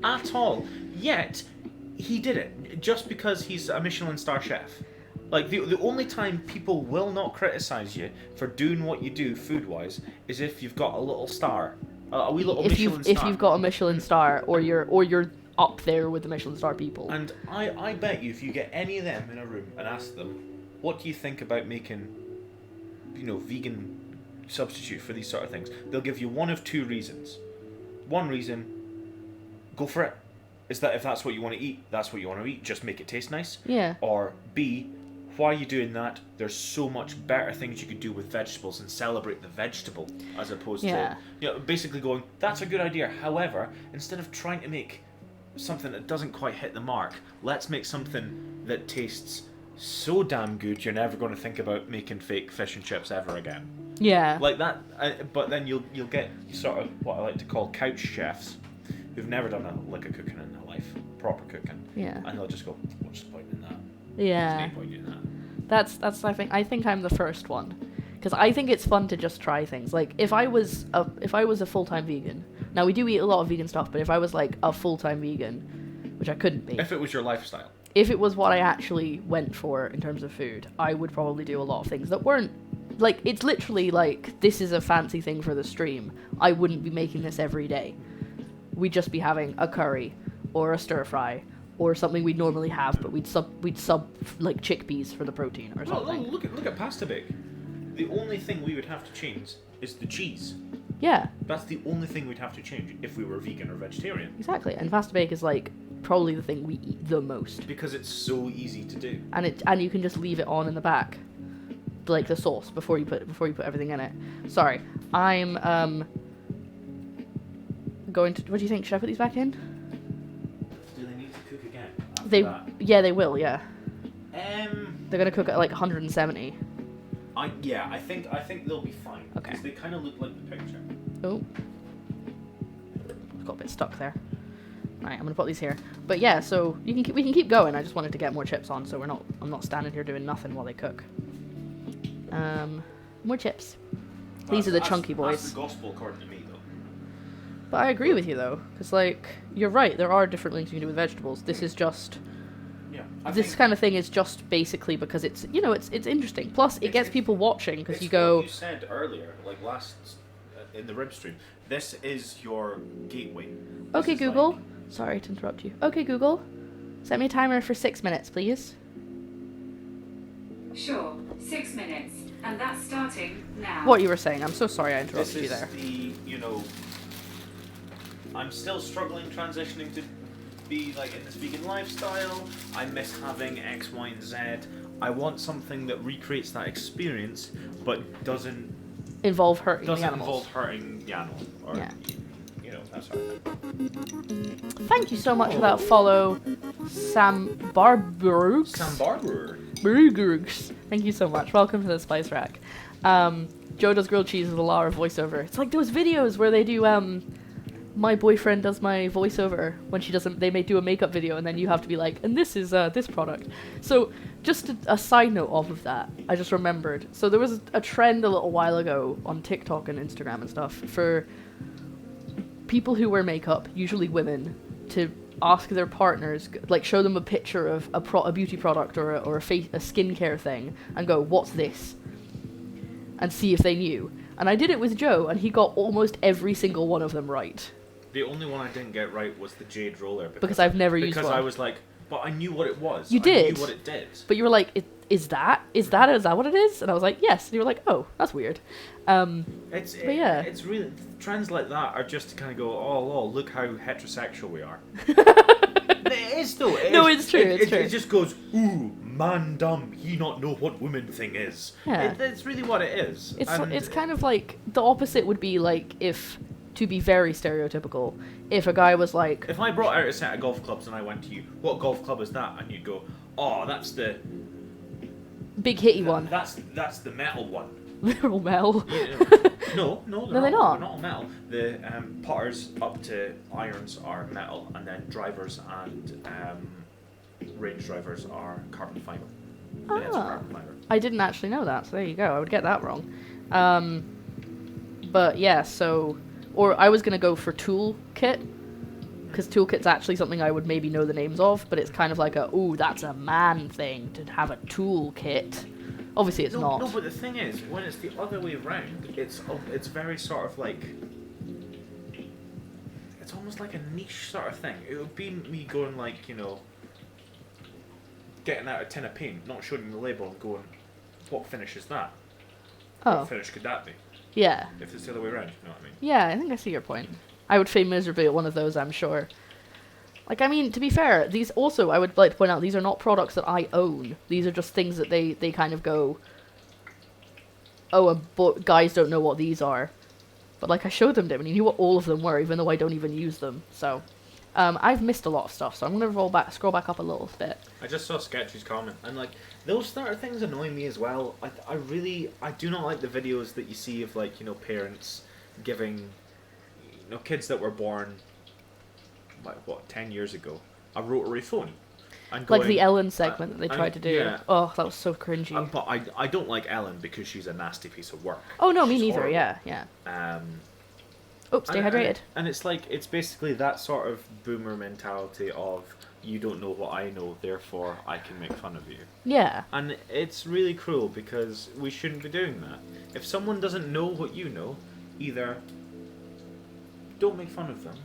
at all. Yet, he did it just because he's a Michelin star chef. Like, the only time people will not criticize you for doing what you do food-wise is if you've got a little star. A wee little Michelin star. If you've got a Michelin star, or you're up there with the Michelin star people. And I bet you if you get any of them in a room and ask them, what do you think about making, vegan substitute for these sort of things, they'll give you one of two reasons. One reason, go for it. Is that if that's what you want to eat, that's what you want to eat, just make it taste nice. Yeah. Or B, why are you doing that? There's so much better things you could do with vegetables and celebrate the vegetable as opposed to, basically going, that's a good idea. However, instead of trying to make something that doesn't quite hit the mark, let's make something that tastes so damn good you're never going to think about making fake fish and chips ever again. Yeah. Like that, but then you'll get sort of what I like to call couch chefs who've never done a lick of cooking in their life, proper cooking. Yeah. And they'll just go, what's the point in that? Yeah. There's no point in that. That's I think I'm the first one, because I think it's fun to just try things. Like, if I was a full-time vegan, now we do eat a lot of vegan stuff, but if I was like a full-time vegan, which I couldn't be. If it was your lifestyle. If it was what I actually went for in terms of food, I would probably do a lot of things that weren't, like, it's literally like, this is a fancy thing for the stream. I wouldn't be making this every day. We'd just be having a curry, or a stir fry, or something we'd normally have, but we'd sub like chickpeas for the protein or something. Well, look at pasta bake. The only thing we would have to change is the cheese. Yeah. That's the only thing we'd have to change if we were vegan or vegetarian. Exactly, and pasta bake is like probably the thing we eat the most. Because it's so easy to do. And you can just leave it on in the back, like the sauce before you put everything in it. Sorry, I'm going to. What do you think? Should I put these back in? Do they need to cook again? They will. Yeah. They're gonna cook at like 170. I think they'll be fine. Okay. Because they kind of look like the picture. Oh. Got a bit stuck there. Right, I'm gonna put these here. But yeah, so we can keep going. I just wanted to get more chips on, so I'm not standing here doing nothing while they cook. More chips. These are the chunky boys. That's the gospel according to me, though. But I agree with you though, because like you're right. There are different things you can do with vegetables. This is just. Yeah. This kind of thing is just basically because it's it's interesting. Plus, it gets people watching because you go. What you said earlier, like last in the rib stream. This is your gateway. Okay, Google. Sorry to interrupt you. Okay, Google. Set me a timer for 6 minutes, please. Sure, 6 minutes. And that's starting now. What you were saying. I'm so sorry I interrupted you there. I'm still struggling transitioning to be like in this vegan lifestyle. I miss having X, Y, and Z. I want something that recreates that experience, but doesn't involve hurting the animals. Doesn't involve hurting the animal. Or, that sort of thing. Thank you so much for that follow, Sam Barbrooks. Thank you so much. Welcome to the Spice Rack. Joe does grilled cheese with a Lara voiceover. It's like those videos where they do my boyfriend does my voiceover when she doesn't. They may do a makeup video and then you have to be like, and this is this product. So just a side note off of that, I just remembered. So there was a trend a little while ago on TikTok and Instagram and stuff for people who wear makeup, usually women, to ask their partners, like show them a picture of a beauty product or a skincare thing and go, what's this? And see if they knew. And I did it with Joe and he got almost every single one of them right. The only one I didn't get right was the jade roller. Because I've never used one. Because I was like, but I knew what it was. You did. I knew what it did. But you were like, is that what it is? And I was like, yes. And you were like, oh, that's weird. It's really, trends like that are just to kind of go, oh, look how heterosexual we are. It is though. No, it's true, it's true. It just goes, ooh, man dumb, he not know what woman thing is. Yeah. That's really what it is. It's kind of like, the opposite would be like if, to be very stereotypical, if a guy was like... If I brought out a set of golf clubs and I went to you, what golf club is that? And you'd go, oh, that's the... Big hitty one. That's the metal one. They're all metal. No, No, they're they're not. not. They're not all metal. The putters up to irons are metal, and then drivers and range drivers are carbon fiber. The heads are Ah. carbon fiber. I didn't actually know that, so there you go. I would get that wrong. But yeah, so... Or I was going to go for toolkit, because toolkit's actually something I would maybe know the names of, but it's kind of like ooh, that's a man thing, to have a toolkit. Obviously it's not. No, but the thing is, when it's the other way around, it's very sort of like... It's almost like a niche sort of thing. It would be me going like, you know... Getting out a tin of paint, not showing the label and going, what finish is that? Oh, What finish could that be? yeah. If it's the other way around, you know what I mean? Yeah, I think I see your point. I would fail miserably at one of those, I'm sure. Like, I mean, to be fair, these also, I would like to point out, these are not products that I own. These are just things that they kind of go, oh, but guys don't know what these are. But, like, I showed them to him, and he knew what all of them were, even though I don't even use them. So, I've missed a lot of stuff, so I'm going to scroll back up a little bit. I just saw Sketchy's comment, and like, those sort of things annoy me as well. I do not like the videos that you see of like, you know, parents giving, you know, kids that were born, like, what, 10 years ago, a rotary phone. And Like going, the Ellen segment that they tried to do. Yeah. Oh, that was so cringy. But I don't like Ellen because she's a nasty piece of work. Oh, no, me She's neither, horrible. yeah. Um, Oh, stay hydrated. And it's like, it's basically that sort of boomer mentality of, you don't know what I know, therefore I can make fun of you. Yeah. And it's really cruel because we shouldn't be doing that. If someone doesn't know what you know, either don't make fun of them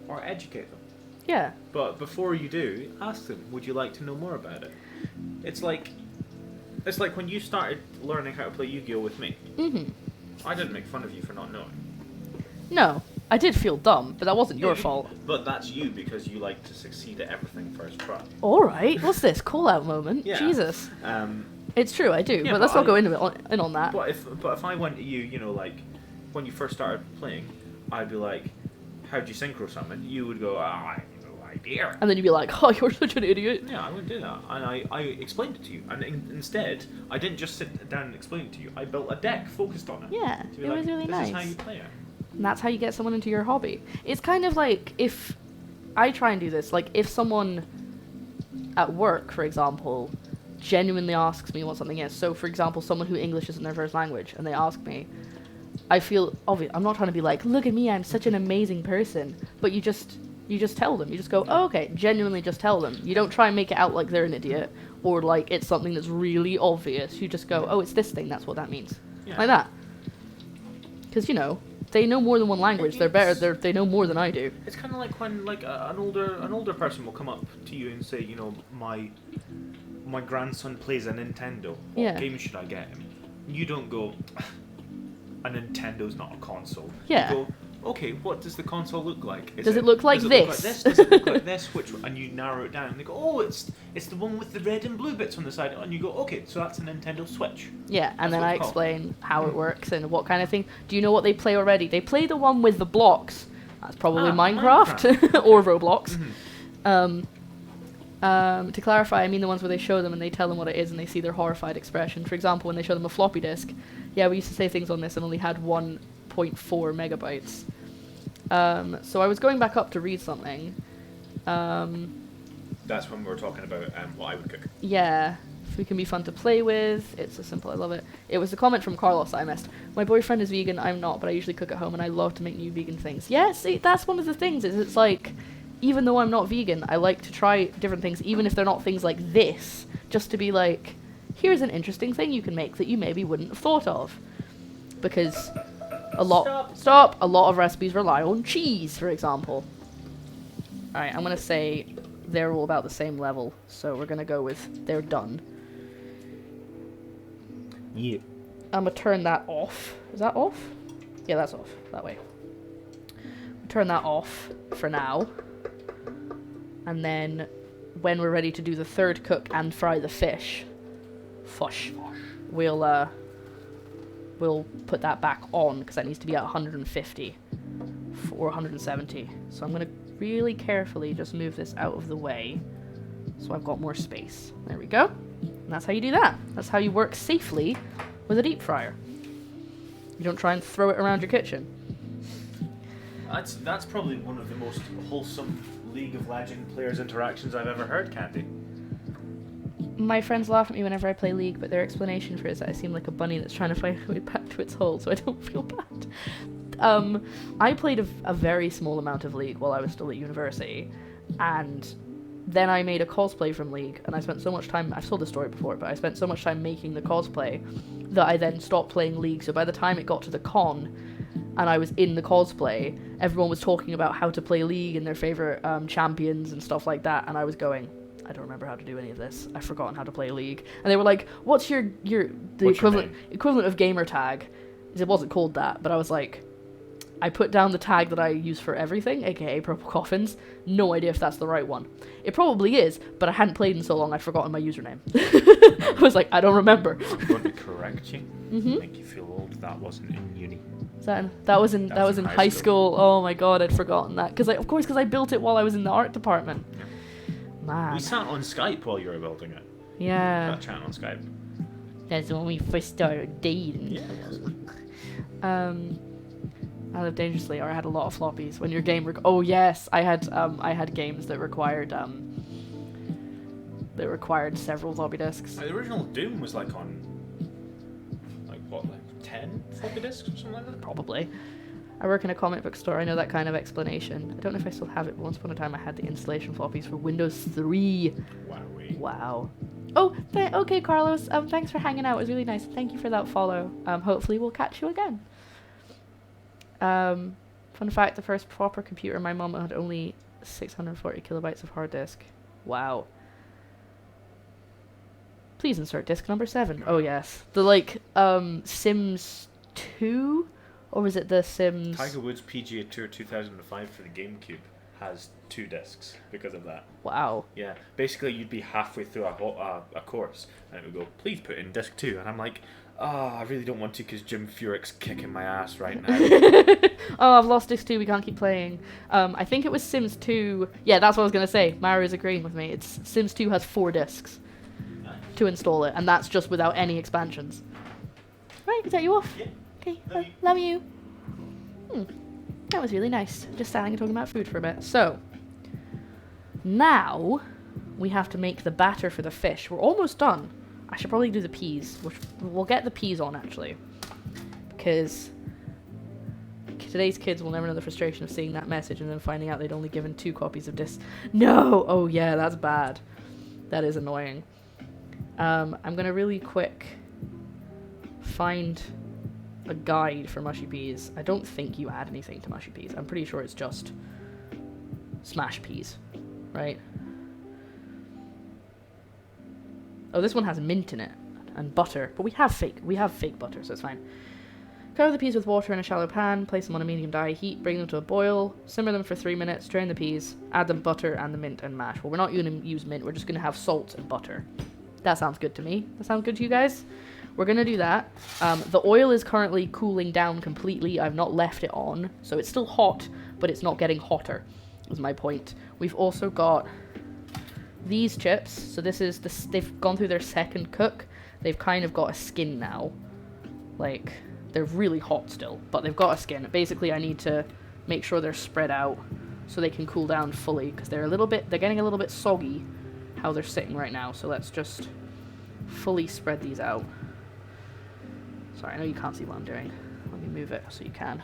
or educate them. Yeah. But before you do, ask them, would you like to know more about it? It's like when you started learning how to play Yu-Gi-Oh with me. Mhm. I didn't make fun of you for not knowing. No, I did feel dumb, but that wasn't your fault. But that's you because you like to succeed at everything first try. Alright, what's this? Call out moment? Yeah. Jesus. Um, It's true, I do, Yeah, but let's but not go in on that. But if I went to you, you know, like when you first started playing, I'd be like, "How'd you synchro summon?" You would go, "I have no idea." And then you'd be like, oh, you're such an idiot. Yeah, I wouldn't do that, and I explained it to you, and instead I didn't just sit down and explain it to you. I built a deck focused on it. Yeah, To be it like, was really this nice. is how you play it. And that's how you get someone into your hobby. It's kind of like if I try and do this, like if someone at work, for example, genuinely asks me what something is. So, for example, someone who English isn't their first language, and they ask me, I feel obvious. I'm not trying to be like, look at me, I'm such an amazing person. But you just tell them. You just go, oh, okay, genuinely just tell them. You don't try and make it out like they're an idiot or like it's something that's really obvious. You just go, oh, it's this thing. That's what that means. Yeah. Like that. Because, you know, they know more than one language. They're better. They know more than I do. It's kind of like when like an older person will come up to you and say, you know, my grandson plays a Nintendo. What Yeah. game should I get him? You don't go, a Nintendo's not a console. Yeah. You go, okay, what does the console look like? Does it look like does this? Does it look like this? Which one? And you narrow it down and they go, oh, it's the one with the red and blue bits on the side. And you go, okay, so that's a Nintendo Switch. Yeah, and That's then what I it's called. explain how it works and what kind of thing. Do you know what they play already? They play the one with the blocks. That's probably Minecraft or Roblox. To clarify, I mean the ones where they show them and they tell them what it is and they see their horrified expression. For example, when they show them a floppy disk, yeah, we used to say things on this and only had 1.4 megabytes. So I was going back up to read something. That's when we were talking about what I would cook. Yeah, food can be fun to play with. It's so simple, I love it. It was a comment from Carlos that I missed. My boyfriend is vegan, I'm not, but I usually cook at home and I love to make new vegan things. Yeah, see, that's one of the things, is it's like, even though I'm not vegan, I like to try different things, even if they're not things like this, just to be like, here's an interesting thing you can make that you maybe wouldn't have thought of. Because a lot of recipes rely on cheese, for example. Alright, I'm gonna say they're all about the same level, so we're gonna go with they're done. Yeah. I'm gonna turn that off. Is that off? Yeah, that's off. That way. Turn that off for now. And then when we're ready to do the third cook and fry the fish, we'll put that back on, because that needs to be at 150 or 170. So I'm going to really carefully just move this out of the way so I've got more space. There we go. And that's how you do that. That's how you work safely with a deep fryer. You don't try and throw it around your kitchen. That's probably one of the most wholesome League of Legends players' interactions I've ever heard, Candy. My friends laugh at me whenever I play League, but their explanation for it is that I seem like a bunny that's trying to find its way back to its hole, so I don't feel bad. I played a very small amount of League while I was still at university, and then I made a cosplay from League, and I spent so much time, I've told the story before, but I spent so much time making the cosplay that I then stopped playing League, so by the time it got to the con, and I was in the cosplay, everyone was talking about how to play League and their favourite champions and stuff like that, and I was going, I don't remember how to do any of this. I've forgotten how to play League. And they were like, what's the equivalent of gamer tag? It wasn't called that, but I was like, I put down the tag that I use for everything, aka PurpleCoffins. No idea if that's the right one. It probably is, but I hadn't played in so long I'd forgotten my username. I was like, I don't remember. I'm going to correct you. Make you feel old. That wasn't in uni. That was in high school. Oh my god, I'd forgotten that. Because I built it while I was in the art department. Man. We sat on Skype while you were building it. Yeah. Not chatting on Skype. That's when we first started dating. Yeah, it was. I lived dangerously, or I had a lot of floppies. When your game oh yes, I had games that required several floppy disks. The original Doom was like on 10 floppy disks or something like that? Probably. I work in a comic book store. I know that kind of explanation. I don't know if I still have it, but once upon a time I had the installation floppies for Windows 3. Wow. Oh, okay, Carlos. Thanks for hanging out. It was really nice. Thank you for that follow. Hopefully we'll catch you again. Fun fact, the first proper computer my mum had only 640 kilobytes of hard disk. Wow. Please insert disk number 7. Oh yes. The Sims 2? Or was it the Sims... Tiger Woods PGA Tour 2005 for the GameCube has 2 discs because of that. Wow. Yeah. Basically, you'd be halfway through a course, and it would go, please put in disc 2. And I'm like, I really don't want to because Jim Furyk's kicking my ass right now. Oh, I've lost disc 2. We can't keep playing. I think it was Sims 2. Yeah, that's what I was going to say. Mario's agreeing with me. It's Sims 2 has 4 discs to install it, and that's just without any expansions. Right, is that you off? Yeah. Okay, love you. That was really nice. Just standing and talking about food for a bit. So, now we have to make the batter for the fish. We're almost done. I should probably do the peas, which we'll get the peas on actually, because today's kids will never know the frustration of seeing that message and then finding out they'd only given 2 copies of disc. No! Oh yeah, that's bad. That is annoying. I'm gonna really quick find a guide for mushy peas. I don't think you add anything to mushy peas. I'm pretty sure it's just smashed peas, right? Oh, this one has mint in it and butter, but we have fake butter, so it's fine. Cover the peas with water in a shallow pan, place them on a medium high heat, bring them to a boil, simmer them for 3 minutes, strain the peas, add the butter and the mint and mash. Well, we're not going to use mint, we're just going to have salt and butter. That sounds good to me. That sounds good to you guys? We're going to do that. The oil is currently cooling down completely. I've not left it on, so it's still hot, but it's not getting hotter, is my point. We've also got these chips. So this is, they've gone through their second cook. They've kind of got a skin now. Like, they're really hot still, but they've got a skin. Basically, I need to make sure they're spread out so they can cool down fully, because they're getting a little bit soggy how they're sitting right now. So let's just fully spread these out. Sorry, I know you can't see what I'm doing. Let me move it so you can.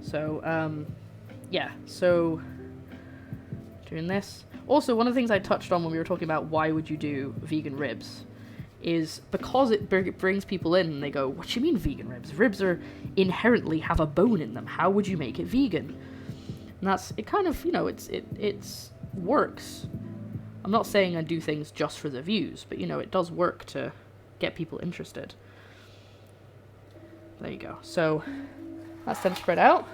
So, yeah, so doing this. Also, one of the things I touched on when we were talking about why would you do vegan ribs is because it brings people in and they go, what do you mean vegan ribs? Ribs inherently have a bone in them. How would you make it vegan? And it kind of, it's works. I'm not saying I do things just for the views, but, it does work to get people interested. There you go. So that's them spread out.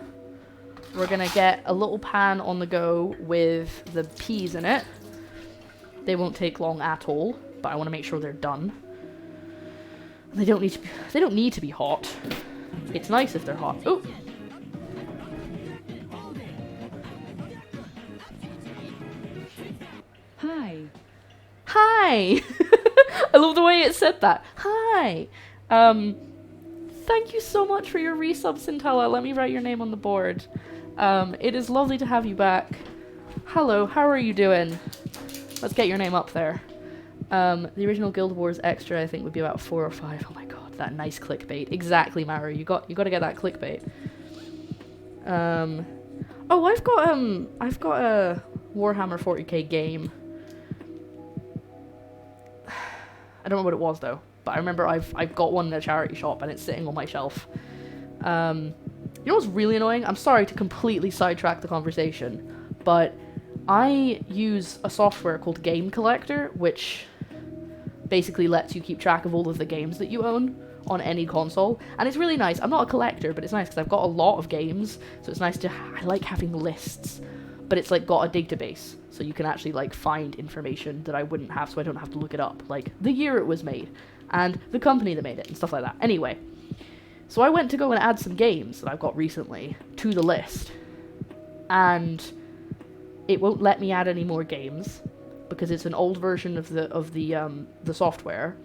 we're gonna get a little pan on the go with the peas in it. They won't take long at all, but I want to make sure they're done. They don't need to be hot. It's nice if they're hot. Oh. Hi. Hi. I love the way it said that. Hi. Thank you so much for your resub, Sintella. Let me write your name on the board. It is lovely to have you back. Hello, how are you doing? Let's get your name up there. The original Guild Wars extra, I think, would be about 4 or 5. Oh my god, that nice clickbait. Exactly, Maru. You got to get that clickbait. Oh, I've got a Warhammer 40k game. I don't know what it was though, but I remember I've got one in a charity shop and it's sitting on my shelf. You know what's really annoying? I'm sorry to completely sidetrack the conversation, but I use a software called Game Collector, which basically lets you keep track of all of the games that you own on any console, and it's really nice. I'm not a collector, but it's nice because I've got a lot of games, so it's nice to I like having lists, but it's like got a database, so you can actually like find information that I wouldn't have, so I don't have to look it up, like the year it was made and the company that made it and stuff like that. Anyway, so I went to go and add some games that I've got recently to the list, and it won't let me add any more games because it's an old version of the software,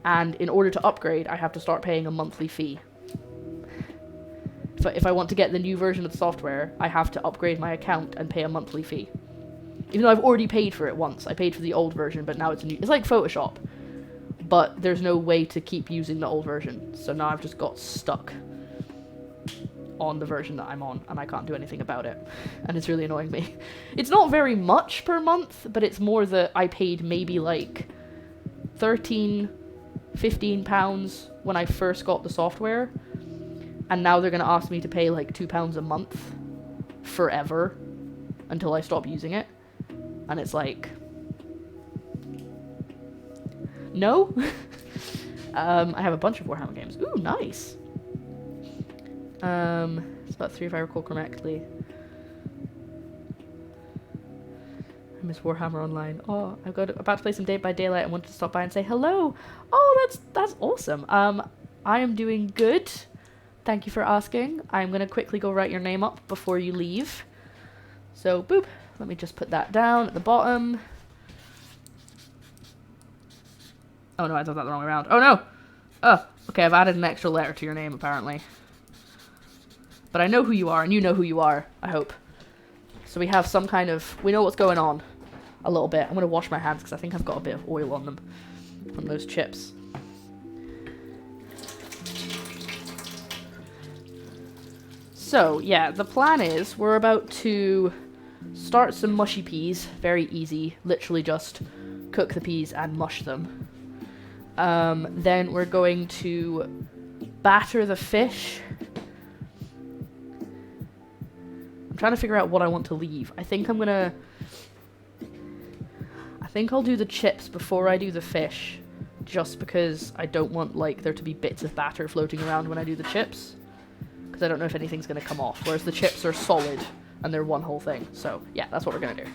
and in order to upgrade I have to start paying a monthly fee. If I want to get the new version of the software, I have to upgrade my account and pay a monthly fee. Even though I've already paid for it once. I paid for the old version, but now it's a new... It's like Photoshop, but there's no way to keep using the old version. So now I've just got stuck on the version that I'm on, and I can't do anything about it. And it's really annoying me. It's not very much per month, but it's more that I paid maybe like 13, 15 pounds when I first got the software. And now they're going to ask me to pay like £2 a month forever until I stop using it. And it's like, no. I have a bunch of Warhammer games. Ooh, nice. It's about 3 if I recall correctly. I miss Warhammer Online. Oh, about to play some Dead by Daylight and wanted to stop by and say hello. Oh, that's awesome. I am doing good. Thank you for asking. I'm going to quickly go write your name up before you leave. So, boop. Let me just put that down at the bottom. Oh no, I did that the wrong way around. Oh no! Oh, okay, I've added an extra letter to your name, apparently. But I know who you are, and you know who you are, I hope. So we have some kind of... We know what's going on. A little bit. I'm going to wash my hands, because I think I've got a bit of oil on them. From those chips. So, yeah, the plan is we're about to start some mushy peas. Very easy. Literally just cook the peas and mush them. Then we're going to batter the fish. I'm trying to figure out what I want to leave. I think I'll do the chips before I do the fish. Just because I don't want, like, there to be bits of batter floating around when I do the chips. Because I don't know if anything's going to come off, whereas the chips are solid and they're one whole thing. So yeah, that's what we're going to do.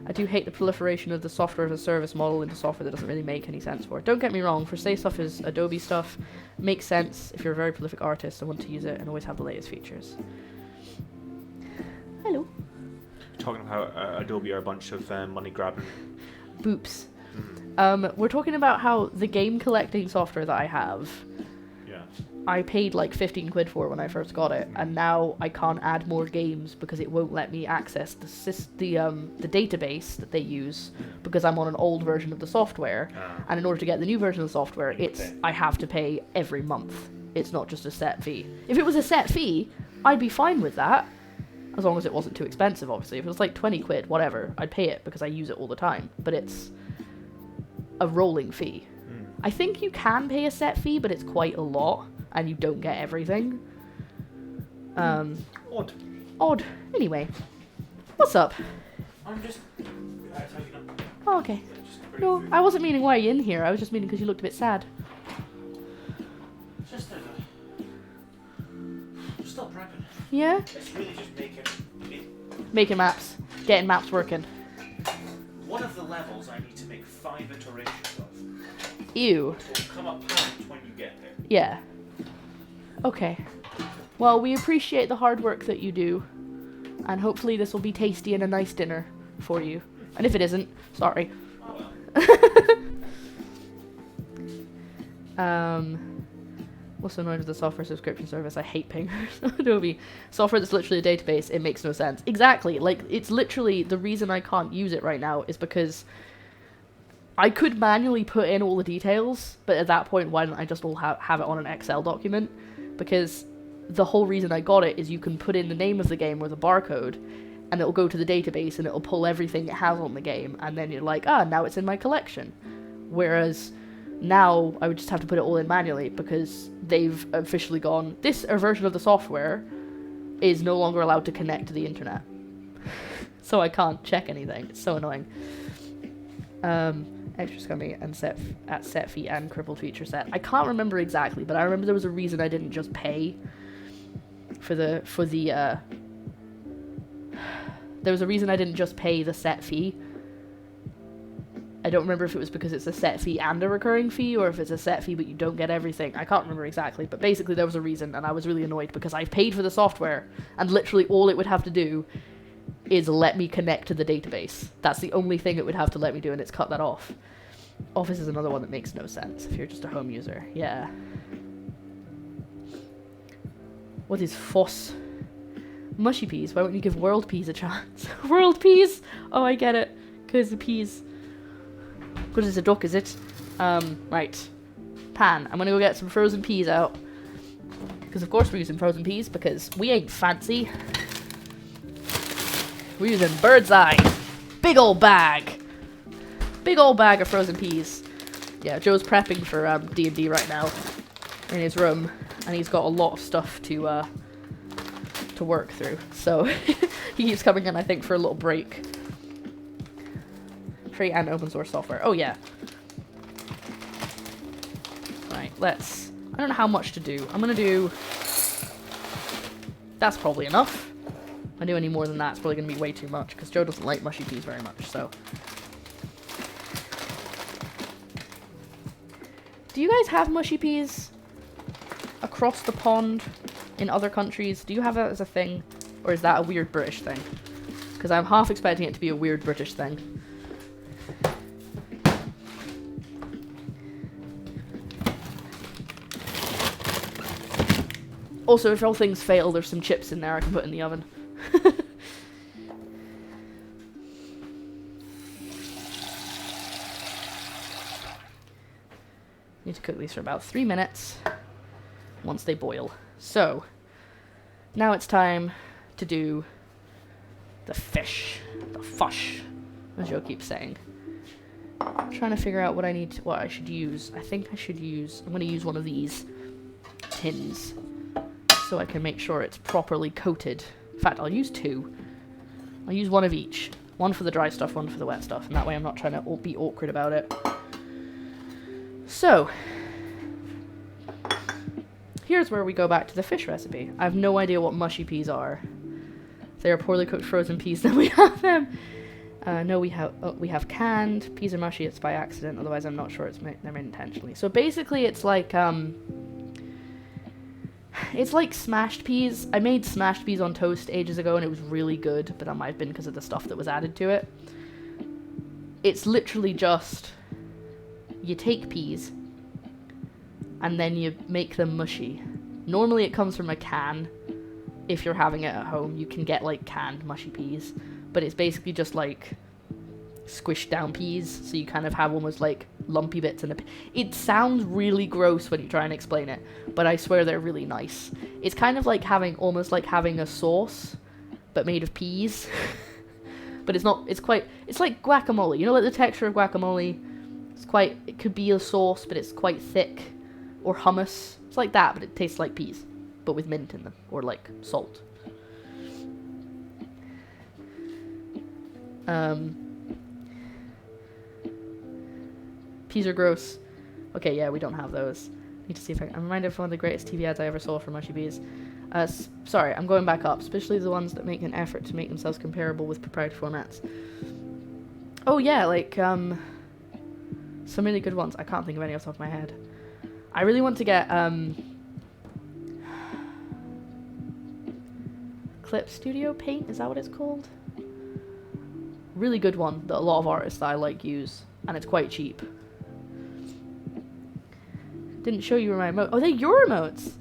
I do hate the proliferation of the software as a service model into software that doesn't really make any sense for it. Don't get me wrong, for say stuff is Adobe stuff, makes sense if you're a very prolific artist and want to use it and always have the latest features. Hello. Talking about Adobe are a bunch of money grabbing. Boops. We're talking about how the game collecting software that I have, I paid like 15 quid for when I first got it, and now I can't add more games because it won't let me access the database that they use because I'm on an old version of the software. And in order to get the new version of the software, I have to pay every month. It's not just a set fee. If it was a set fee, I'd be fine with that, as long as it wasn't too expensive, obviously. If it was like 20 quid, whatever, I'd pay it because I use it all the time. But it's a rolling fee. I think you can pay a set fee, but it's quite a lot. And you don't get everything. Odd. Anyway. What's up? I'm just... Oh, okay. No, I wasn't meaning why you're in here. I was just meaning because you looked a bit sad. Just still prepping. Yeah? It's really just Making maps. Getting maps working. one of the levels I need to make 5 iterations of. Ew. So it'll come apparent when you get there. Yeah. Okay. Well, we appreciate the hard work that you do. And hopefully this will be tasty and a nice dinner for you. And if it isn't, sorry. Oh well. What's so annoying with the software subscription service? I hate paying for Adobe. Software that's literally a database, it makes no sense. Exactly. Like, it's literally the reason I can't use it right now is because I could manually put in all the details, but at that point, why don't I just all have it on an Excel document? Because the whole reason I got it is you can put in the name of the game with a barcode, and it'll go to the database and it'll pull everything it has on the game, and then you're like, now it's in my collection. Whereas now I would just have to put it all in manually because they've officially gone, this version of the software is no longer allowed to connect to the internet. So I can't check anything. It's so annoying. Extra scummy and set fee and crippled feature set. I can't remember exactly, but I remember there was a reason I didn't just pay there was a reason I didn't just pay the set fee. I don't remember if it was because it's a set fee and a recurring fee, or if it's a set fee but you don't get everything. I can't remember exactly, but basically there was a reason, and I was really annoyed because I've paid for the software, and literally all it would have to do is let me connect to the database. That's the only thing it would have to let me do, and it's cut that off. Office is another one that makes no sense if you're just a home user. Yeah. What is FOSS? Mushy peas. Why won't you give world peas a chance? World peas? Oh, I get it. Because the peas. Good as a duck, is it? Right. Pan. I'm gonna go get some frozen peas out. Because of course we're using frozen peas, because we ain't fancy. We're using bird's eye. Big old bag. Big old bag of frozen peas. Yeah, Joe's prepping for D&D right now in his room, and he's got a lot of stuff to work through. So he keeps coming in, I think, for a little break. Free and open source software. Oh yeah. Right, let's. I don't know how much to do. I'm gonna do. That's probably enough. If I do any more than that, it's probably gonna be way too much because Joe doesn't like mushy peas very much. So. Do you guys have mushy peas across the pond in other countries? Do you have that as a thing? Or is that a weird British thing? Because I'm half expecting it to be a weird British thing. Also, if all things fail, there's some chips in there I can put in the oven. Need to cook these for about 3 minutes once they boil. So, now it's time to do the fish. The fush, as Joe keeps saying. I'm trying to figure out what I should use. I think I should use, I'm going to use one of these tins so I can make sure it's properly coated. In fact, I'll use 2. I'll use one of each. One for the dry stuff, one for the wet stuff, and that way I'm not trying to be awkward about it. So, here's where we go back to the fish recipe. I have no idea what mushy peas are. If they are poorly cooked frozen peas, then we have them. No, we have canned. Peas are mushy, it's by accident, otherwise I'm not sure they're made intentionally. So basically it's like smashed peas. I made smashed peas on toast ages ago and it was really good, but that might have been because of the stuff that was added to it. It's literally just, you take peas and then you make them mushy. Normally it comes from a can. If you're having it at home, you can get like canned mushy peas, but it's basically just like squished down peas, so you kind of have almost like lumpy bits in it. It sounds really gross when you try and explain it, but I swear they're really nice. It's kind of like almost like having a sauce, but made of peas. But it's not, it's like guacamole. You know, like the texture of guacamole? It could be a sauce, but it's quite thick. Or hummus. It's like that, but it tastes like peas, but with mint in them, or like salt. Peas are gross. Okay, yeah, we don't have those. Need to see if I'm reminded of one of the greatest TV ads I ever saw for mushy peas. Sorry, I'm going back up, especially the ones that make an effort to make themselves comparable with proprietary formats. Oh yeah, like, some really good ones. I can't think of any off the top of my head. I really want to get, Clip Studio Paint, is that what it's called? Really good one that a lot of artists that I like use, and it's quite cheap. Didn't show you my emote. Oh, they're your emotes!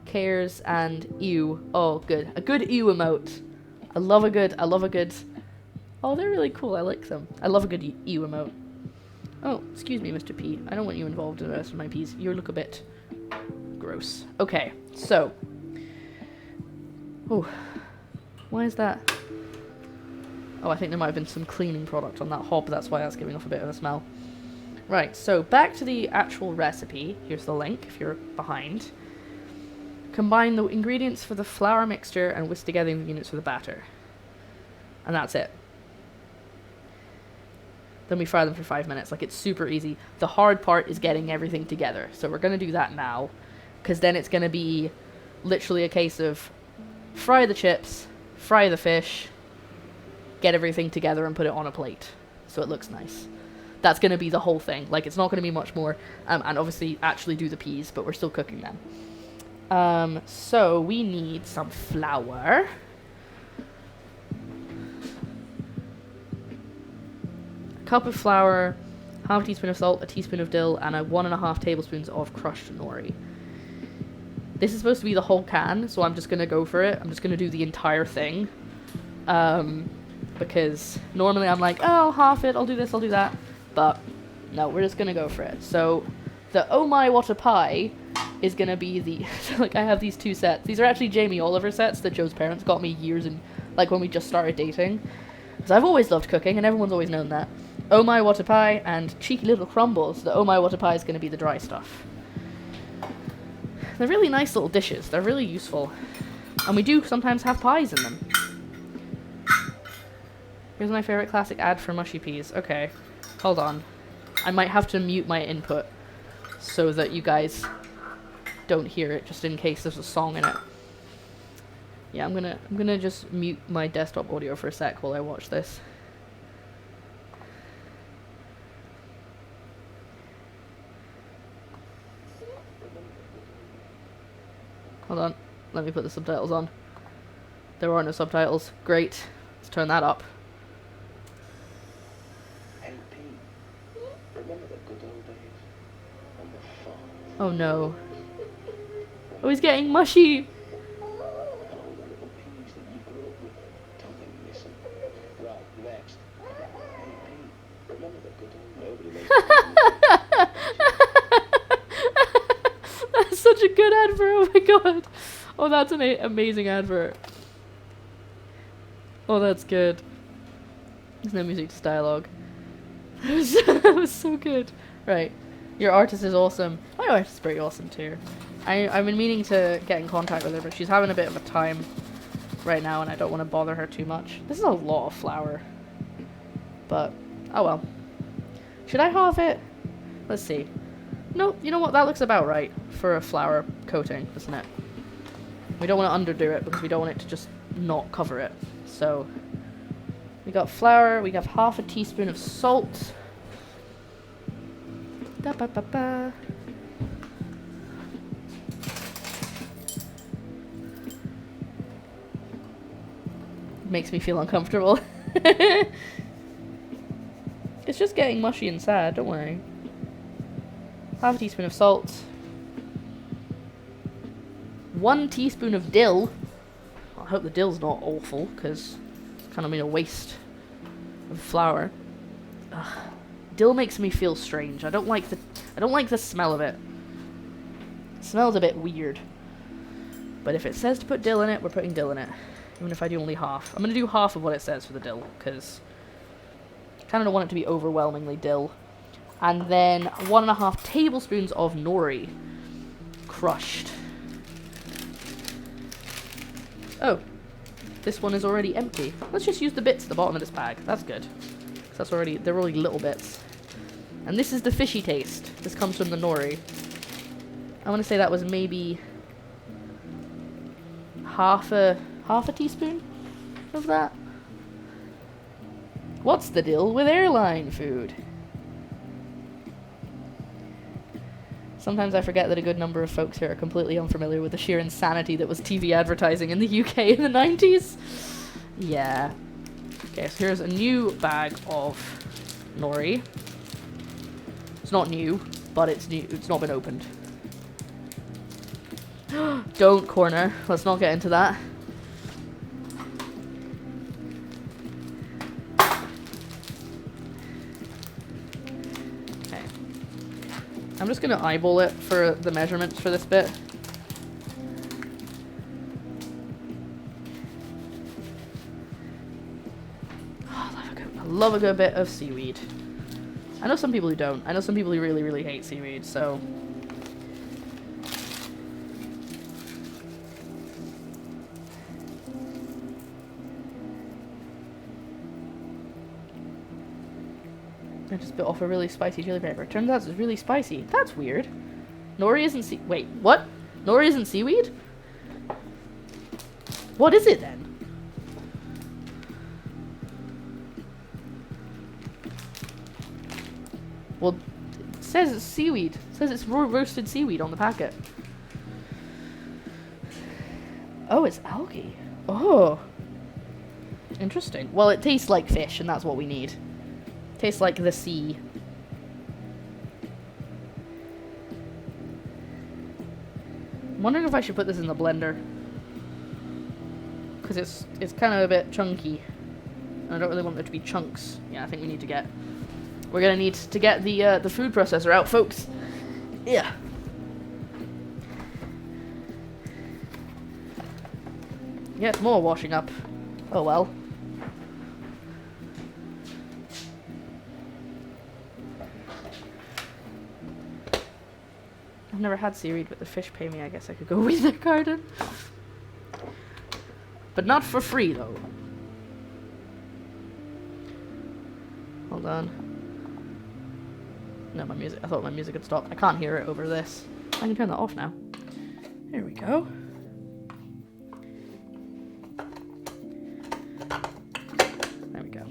Cares and ew. Oh, good. A good ew emote. I love a good. Oh, they're really cool. I like them. I love a good ew emote. Oh, excuse me, Mr. P. I don't want you involved in the rest of my P's. You look a bit gross. Okay, so. Oh, why is that? Oh, I think there might have been some cleaning product on that hob. That's why that's giving off a bit of a smell. Right, so back to the actual recipe. Here's the link if you're behind. Combine the ingredients for the flour mixture and whisk together the units for the batter. And that's it. Then we fry them for 5 minutes. Like, it's super easy. The hard part is getting everything together. So we're going to do that now. Because then it's going to be literally a case of fry the chips, fry the fish, get everything together and put it on a plate. So it looks nice. That's going to be the whole thing. Like, it's not going to be much more. And obviously actually do the peas, but we're still cooking them. So we need some flour. A cup of flour, half a teaspoon of salt, a teaspoon of dill, and 1.5 tablespoons of crushed nori. This is supposed to be the whole can, so I'm just going to go for it. I'm just going to do the entire thing. Because normally I'm like, oh, I'll half it, I'll do this, I'll do that. But no, we're just going to go for it. So the Oh My What a Pie is going to be the, like, I have these 2 sets. These are actually Jamie Oliver sets that Joe's parents got me years in, like, when we just started dating. Because I've always loved cooking, and everyone's always known that. Oh My What a Pie and Cheeky Little Crumbles. The Oh My What a Pie is going to be the dry stuff. They're really nice little dishes. They're really useful. And we do sometimes have pies in them. Here's my favorite classic ad for mushy peas. Okay, hold on. I might have to mute my input so that you guys don't hear it, just in case there's a song in it. Yeah, I'm gonna just mute my desktop audio for a sec while I watch this. Hold on, let me put the subtitles on. There are no subtitles. Great. Let's turn that up. Hey Pete, remember the good old days on the farm? Oh no. Oh, he's getting mushy! And all the little peas that you grew up with. Don't let me miss them. Right, next. Hey Pete, remember the good old nobody makes That's such a good advert, oh my god. Oh, that's an amazing advert. Oh, that's good. There's no music, just dialogue. That was so good. Right. Your artist is awesome. My artist is pretty awesome too. I've been meaning to get in contact with her, but she's having a bit of a time right now, and I don't want to bother her too much. This is a lot of flour. But, oh well. Should I halve it? Let's see. Nope, you know what? That looks about right for a flour coating, doesn't it? We don't want to underdo it because we don't want it to just not cover it. So, we got flour, we have half a teaspoon of salt. Da ba ba ba. Makes me feel uncomfortable. It's just getting mushy and sad, don't worry. Half a teaspoon of salt. 1 teaspoon of dill. I hope the dill's not awful, because it's kind of been a waste of flour. Ugh. Dill makes me feel strange. I don't like the smell of it. It smells a bit weird. But if it says to put dill in it, we're putting dill in it. Even if I do only half. I'm going to do half of what it says for the dill, because I kind of don't want it to be overwhelmingly dill. And then 1.5 tablespoons of nori. Crushed. Oh. This one is already empty. Let's just use the bits at the bottom of this bag. That's good. 'Cause that's already, they're already little bits. And this is the fishy taste. This comes from the nori. I want to say that was maybe half a teaspoon of that. What's the deal with airline food? Sometimes I forget that a good number of folks here are completely unfamiliar with the sheer insanity that was TV advertising in the UK in the 90s. Yeah. Okay, so here's a new bag of nori. It's not new, but it's new. It's not been opened. Don't corner. Let's not get into that. Okay. I'm just gonna eyeball it for the measurements for this bit. I love a good bit of seaweed. I know some people who don't. I know some people who really, really hate seaweed, so... I just bit off a really spicy chili pepper. Turns out it's really spicy. That's weird. Nori isn't wait, what? Nori isn't seaweed? What is it then? Well, it says it's seaweed. It says it's roasted seaweed on the packet. Oh, it's algae. Oh. Interesting. Well, it tastes like fish, and that's what we need. Tastes like the sea. I'm wondering if I should put this in the blender. Because it's kind of a bit chunky. And I don't really want there to be chunks. Yeah, I think we need to get... We're gonna need to get the food processor out, folks. Yeah. Yeah, it's more washing up. Oh well. I've never had seaweed, but the fish pay me. I guess I could go with their garden. But not for free, though. Hold on. No, my music. I thought my music had stopped. I can't hear it over this. I can turn that off now. There we go. There we go.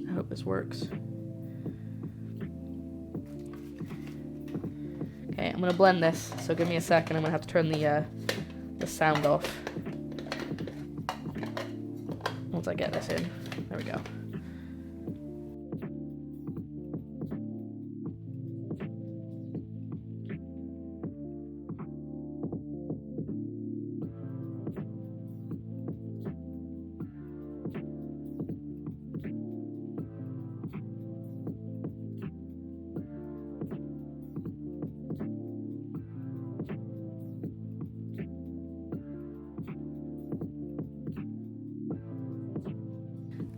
I hope this works. Okay, I'm gonna blend this. So give me a second. I'm gonna have to turn the sound off. Once I get this in. There we go.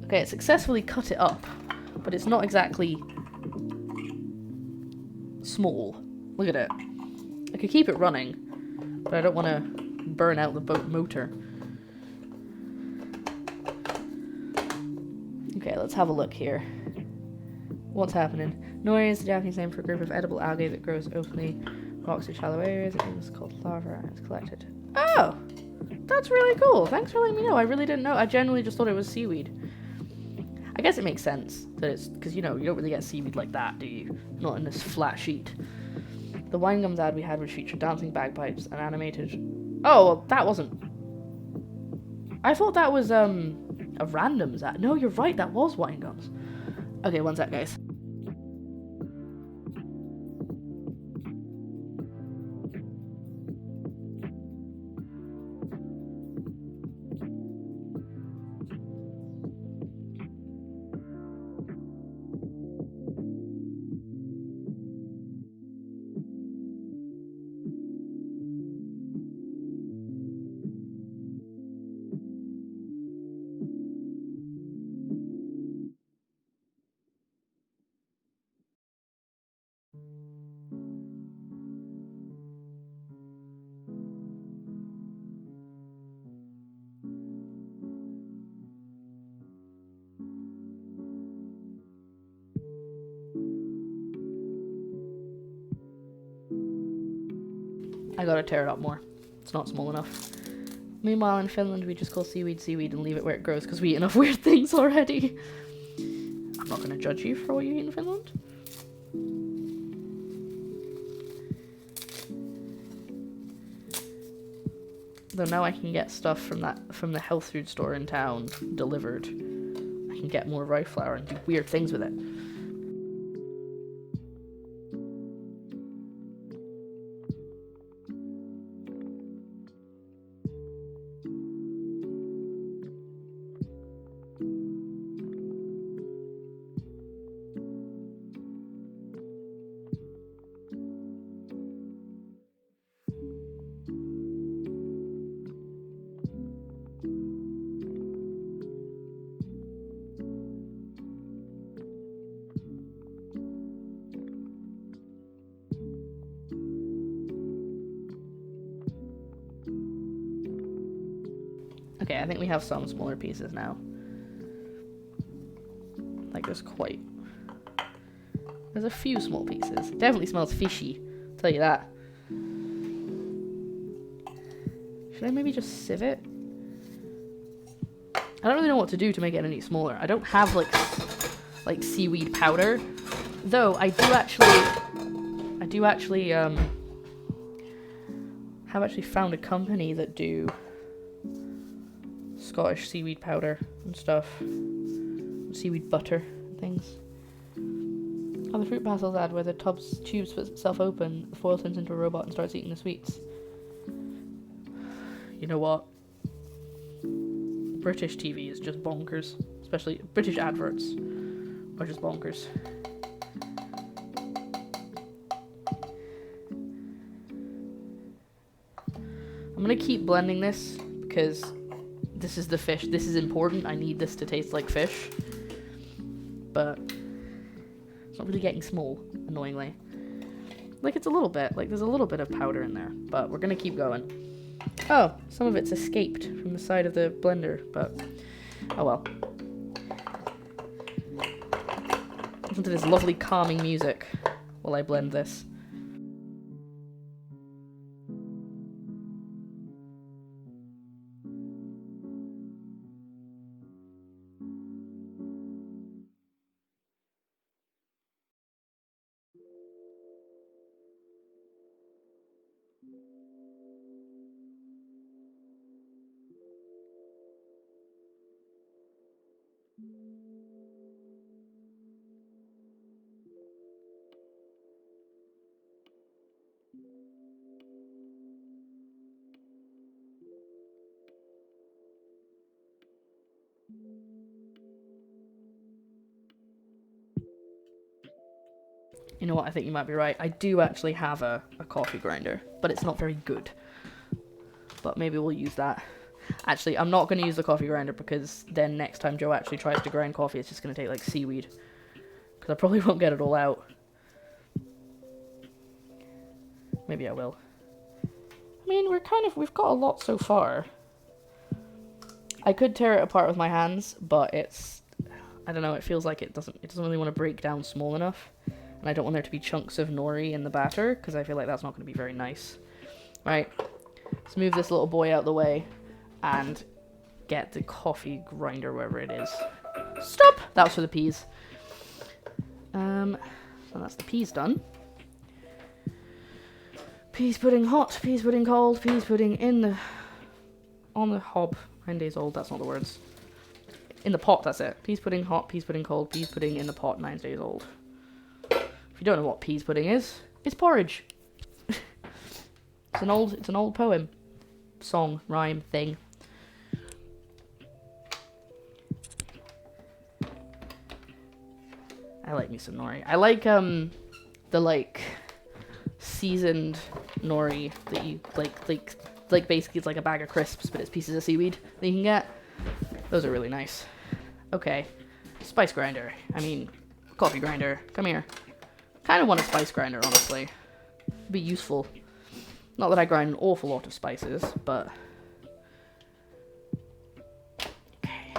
Okay, it successfully cut it up, but it's not exactly small. Look at it. I could keep it running, but I don't want to burn out the boat motor. Okay, let's have a look here. What's happening? Nori is the Japanese name for a group of edible algae that grows openly rocks in shallow areas. It is called Lara and it's collected. Oh! That's really cool. Thanks for letting me know. I really didn't know. I genuinely just thought it was seaweed. I guess it makes sense that it's because you don't really get seaweed like that, do you? Not in this flat sheet. The wine gums ad we had which featured dancing bagpipes and animated. Oh, well, that wasn't. I thought that was a randoms ad. No, you're right. That was wine gums. Okay, one sec, guys. I gotta tear it up more. It's not small enough. Meanwhile, in Finland, we just call seaweed seaweed and leave it where it grows because we eat enough weird things already. I'm not gonna judge you for what you eat in Finland. Though now I can get stuff from the health food store in town delivered. I can get more rice flour and do weird things with it. Okay, I think we have some smaller pieces now. Like there's a few small pieces. It definitely smells fishy, I'll tell you that. Should I maybe just sieve it? I don't really know what to do to make it any smaller. I don't have like seaweed powder, though I do actually have actually found a company that do Scottish seaweed powder and stuff. Seaweed butter and things. Oh, the fruit basil's ad where the tube splits itself open, the foil turns into a robot and starts eating the sweets. You know what? British TV is just bonkers. Especially British adverts are just bonkers. I'm gonna keep blending this because this is the fish. This is important. I need this to taste like fish. But it's not really getting small, annoyingly. Like, it's a little bit. Like, there's a little bit of powder in there. But we're gonna keep going. Oh, some of it's escaped from the side of the blender, but oh well. Listen to this lovely calming music while I blend this. You know what, I think you might be right. I do actually have a coffee grinder, but it's not very good. But maybe we'll use that. Actually, I'm not going to use the coffee grinder because then next time Joe actually tries to grind coffee, it's just going to take like seaweed. Because I probably won't get it all out. Maybe I will. I mean, we've got a lot so far. I could tear it apart with my hands, but I don't know, it feels like it doesn't really want to break down small enough. And I don't want there to be chunks of nori in the batter, because I feel like that's not going to be very nice. Right, let's move this little boy out of the way and get the coffee grinder wherever it is. Stop! That was for the peas. So that's the peas done. Peas pudding hot, peas pudding cold, peas pudding on the hob. 9 days old, that's not the words. In the pot, that's it. Peas pudding hot, peas pudding cold, peas pudding in the pot, 9 days old. If you don't know what peas pudding is, it's porridge. It's an old poem. Song, rhyme, thing. I like me some nori. I like the seasoned nori that you like basically it's like a bag of crisps, but it's pieces of seaweed that you can get. Those are really nice. Okay. Spice grinder. I mean, coffee grinder. Come here. Kind of want a spice grinder, honestly. It'd be useful. Not that I grind an awful lot of spices, but... Okay.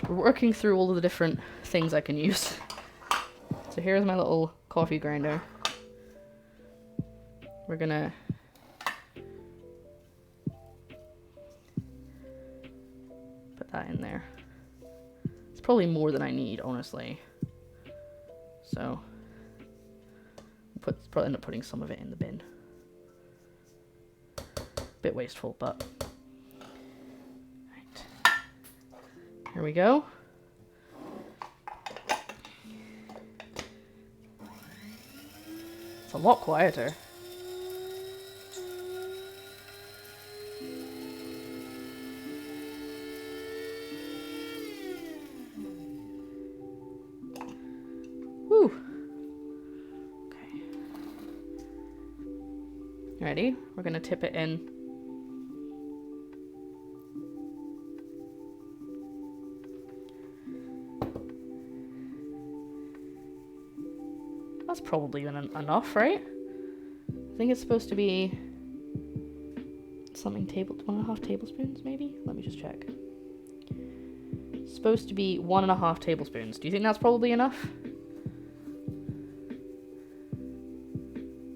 We're working through all of the different things I can use. So here's my little coffee grinder. we're gonna put that in there. It's probably more than I need, honestly. So, probably end up putting some of it in the bin. Bit wasteful, but right. Here we go. It's a lot quieter. Whew. Okay. Ready? We're gonna tip it in. That's probably enough, right? I think it's supposed to be something 1.5 tablespoons, maybe? Let me just check. It's supposed to be 1.5 tablespoons. Do you think that's probably enough?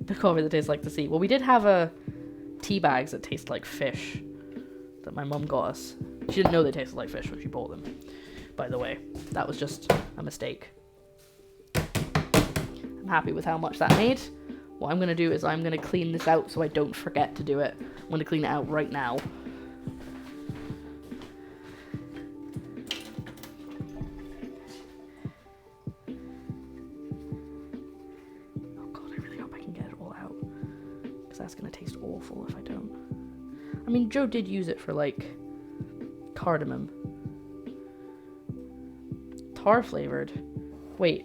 The coffee that tastes like the sea. Well, we did have tea bags that taste like fish that my mum got us. She didn't know they tasted like fish when she bought them. By the way, that was just a mistake. I'm happy with how much that made. What I'm going to do is I'm going to clean this out so I don't forget to do it. I'm going to clean it out right now. Oh god, I really hope I can get it all out. Because that's going to taste awful if I don't. I mean, Joe did use it for, like, cardamom. Tar flavored. Wait.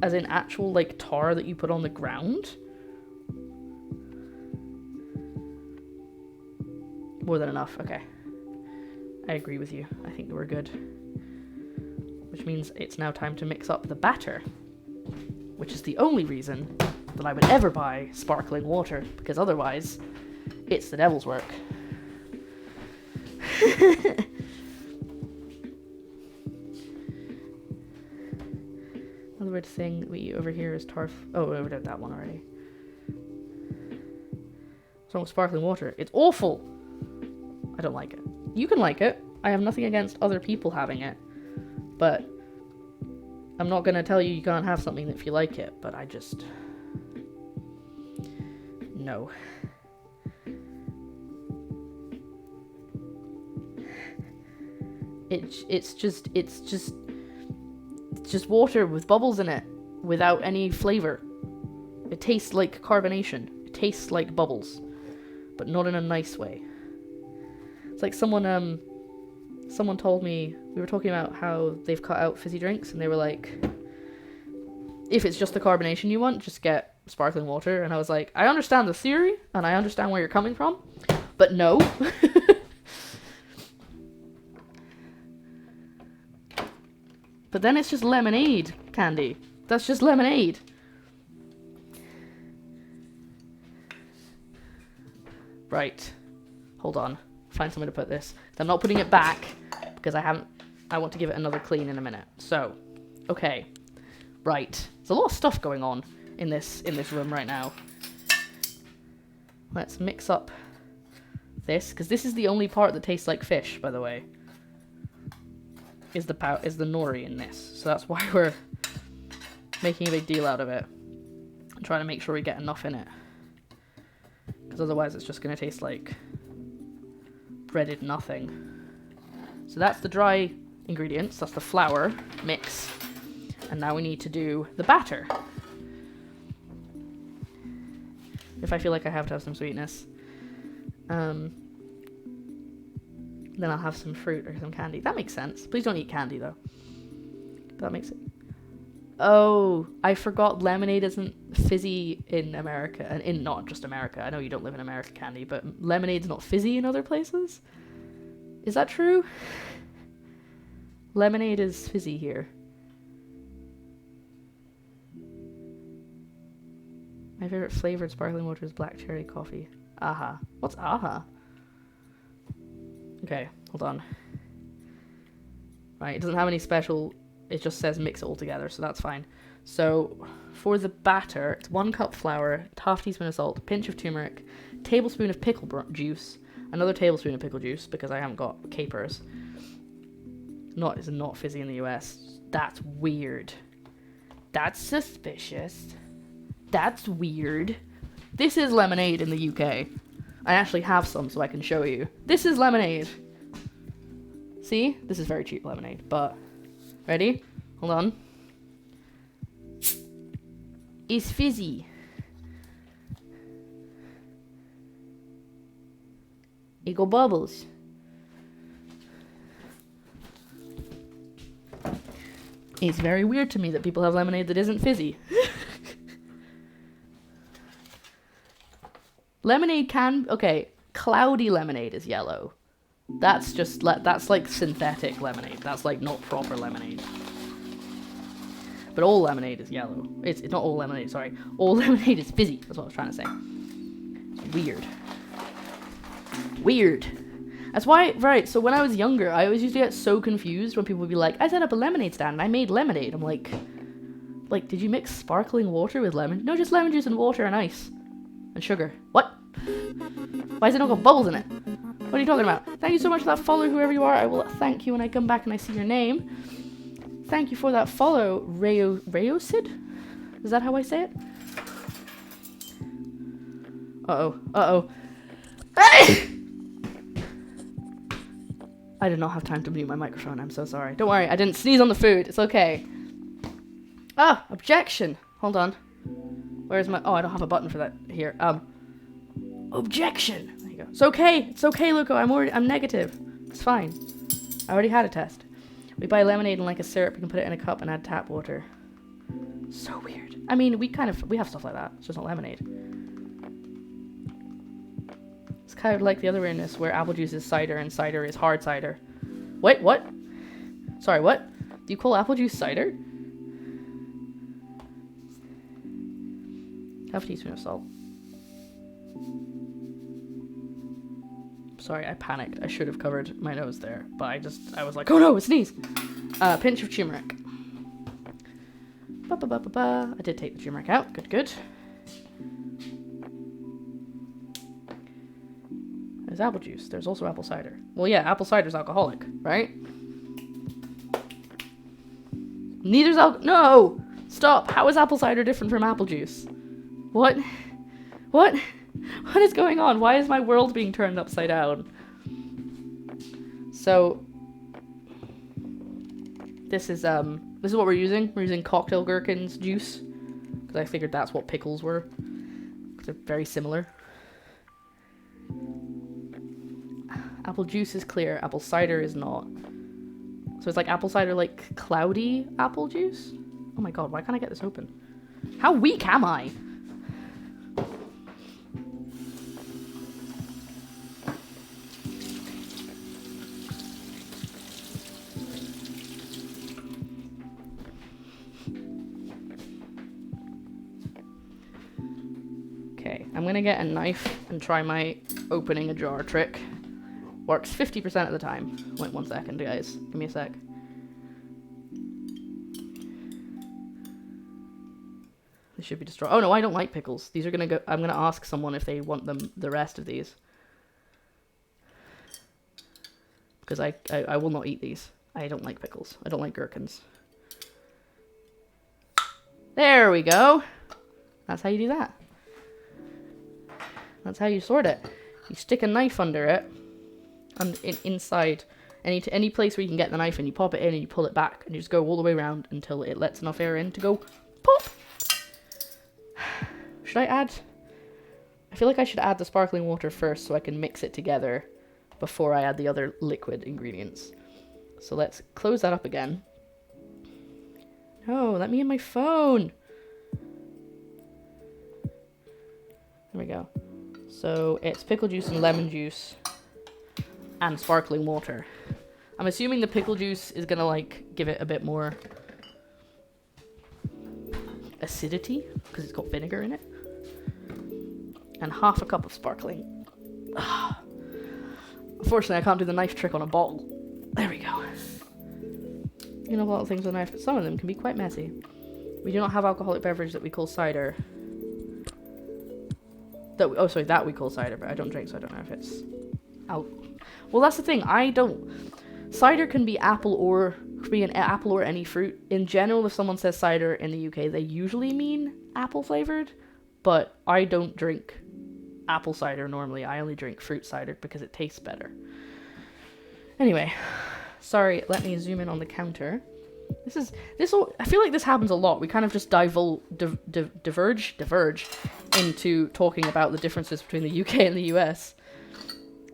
As in actual, like, tar that you put on the ground? More than enough, okay. I agree with you. I think we're good. Which means it's now time to mix up the batter. Which is the only reason that I would ever buy sparkling water. Because otherwise, it's the devil's work. Another weird thing that we eat over here is oh, we did that one already. What's wrong with sparkling water? It's awful! I don't like it. You can like it. I have nothing against other people having it. But I'm not gonna tell you you can't have something if you like it, but I just... No. It's just water with bubbles in it without any flavor. It tastes like carbonation. It tastes like bubbles, but not in a nice way. It's like someone told me, we were talking about how they've cut out fizzy drinks, and they were like, if it's just the carbonation you want, just get sparkling water. And I was like, I understand the theory and I understand where you're coming from, but no. But then it's just lemonade candy. That's just lemonade. Right. Hold on. Find somewhere to put this. I'm not putting it back because I want to give it another clean in a minute. So, okay. Right. There's a lot of stuff going on in this room right now. Let's mix up this, because this is the only part that tastes like fish, by the way. Is the nori in this. So that's why we're making a big deal out of it. I'm trying to make sure we get enough in it. Because otherwise it's just going to taste like breaded nothing. So that's the dry ingredients. That's the flour mix. And now we need to do the batter. If I feel like I have to have some sweetness. Then I'll have some fruit or some candy. That makes sense. Please don't eat candy, though. That makes it... Oh, I forgot lemonade isn't fizzy in America. And in not just America. I know you don't live in America, Candy, but lemonade's not fizzy in other places? Is that true? Lemonade is fizzy here. My favorite flavored sparkling water is black cherry coffee. Aha. What's aha? Okay, hold on. Right, it doesn't have any special it just says mix it all together, so that's fine. So for the batter, it's 1 cup flour, half teaspoon of salt, pinch of turmeric, tablespoon of pickle juice, another tablespoon of pickle juice because I haven't got capers. It's not fizzy in the US. That's weird. That's suspicious. That's weird. This is lemonade in the UK. I actually have some so I can show you. This is lemonade. See? This is very cheap lemonade, but... Ready? Hold on. It's fizzy. It go bubbles. It's very weird to me that people have lemonade that isn't fizzy. Lemonade can... Okay, cloudy lemonade is yellow. That's just... That's like synthetic lemonade. That's like not proper lemonade. But all lemonade is yellow. It's not all lemonade, sorry. All lemonade is fizzy. That's what I was trying to say. It's weird. Weird. That's why... Right, so when I was younger, I always used to get so confused when people would be like, I set up a lemonade stand and I made lemonade. I'm like, did you mix sparkling water with lemon? No, just lemon juice and water and ice. And sugar. What? Why has it not got bubbles in it? What are you talking about? Thank you so much for that follow, whoever you are. I will thank you when I come back and I see your name. Thank you for that follow, Rayosid? Is that how I say it? Uh-oh. Uh-oh. I did not have time to mute my microphone. I'm so sorry. Don't worry. I didn't sneeze on the food. It's okay. Ah, objection. Hold on. Where's my... Oh, I don't have a button for that here. Objection. There you go. It's okay. It's okay, Luco. I'm negative. It's fine. I already had a test. We buy lemonade and like a syrup. You can put it in a cup and add tap water. So weird. I mean, we have stuff like that. It's just not lemonade. It's kind of like the other weirdness where apple juice is cider and cider is hard cider. Wait, what? Sorry, what? Do you call apple juice cider? Half a teaspoon of salt. Sorry, I panicked. I should have covered my nose there, but I was like, oh no, a sneeze! Pinch of turmeric. I did take the turmeric out. Good, good. There's apple juice. There's also apple cider. Well, yeah, apple cider's alcoholic, right? Neither's No! Stop! How is apple cider different from apple juice? What? What? What is going on? Why is my world being turned upside down? So, this is what we're using. We're using cocktail gherkins juice because I figured that's what pickles were. Because they're very similar. Apple juice is clear. Apple cider is not. So it's like apple cider, like cloudy apple juice. Oh my god! Why can't I get this open? How weak am I? I'm gonna get a knife and try my opening a jar trick. Works 50% of the time. Wait 1 second, guys. Give me a sec. This should be destroyed. Oh no, I don't like pickles. These are gonna go... I'm gonna ask someone if they want the rest of these. Because I will not eat these. I don't like pickles. I don't like gherkins. There we go. That's how you do that. That's how you sort it. You stick a knife under it, and inside any place where you can get the knife, and you pop it in and you pull it back, and you just go all the way around until it lets enough air in to go pop. Should I add? I feel like I should add the sparkling water first so I can mix it together before I add the other liquid ingredients. So let's close that up again. No, let me in my phone. There we go. So it's pickle juice and lemon juice and sparkling water. I'm assuming the pickle juice is gonna like give it a bit more acidity because it's got vinegar in it. And half a cup of sparkling. Unfortunately, I can't do the knife trick on a bottle. There we go. You can have a lot of things with a knife, but some of them can be quite messy. We do not have alcoholic beverage that we call cider. That we call cider, but I don't drink, so I don't know if it's well, that's the thing. Cider can be apple or any fruit. In general, if someone says cider in the UK, they usually mean apple flavored, but I don't drink apple cider normally. I only drink fruit cider because it tastes better. Anyway, sorry, let me zoom in on the counter. I feel like this happens a lot. We kind of just diverge into talking about the differences between the UK and the US.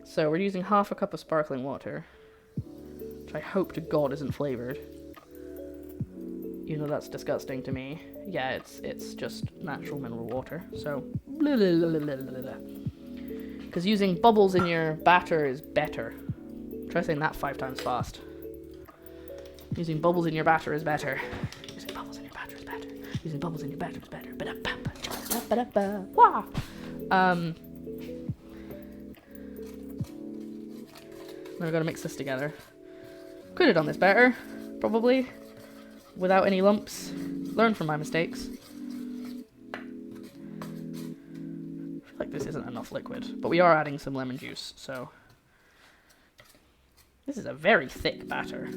So we're using half a cup of sparkling water, which I hope to God isn't flavored. You know that's disgusting to me. Yeah, it's just natural mineral water. So, because using bubbles in your batter is better. Try saying that 5 times fast. Using bubbles in your batter is better. Using bubbles in your batter is better. Using bubbles in your batter is better. Wah! Now I've got to mix this together. Could have done this better, probably, without any lumps. Learn from my mistakes. I feel like this isn't enough liquid, but we are adding some lemon juice, so this is a very thick batter.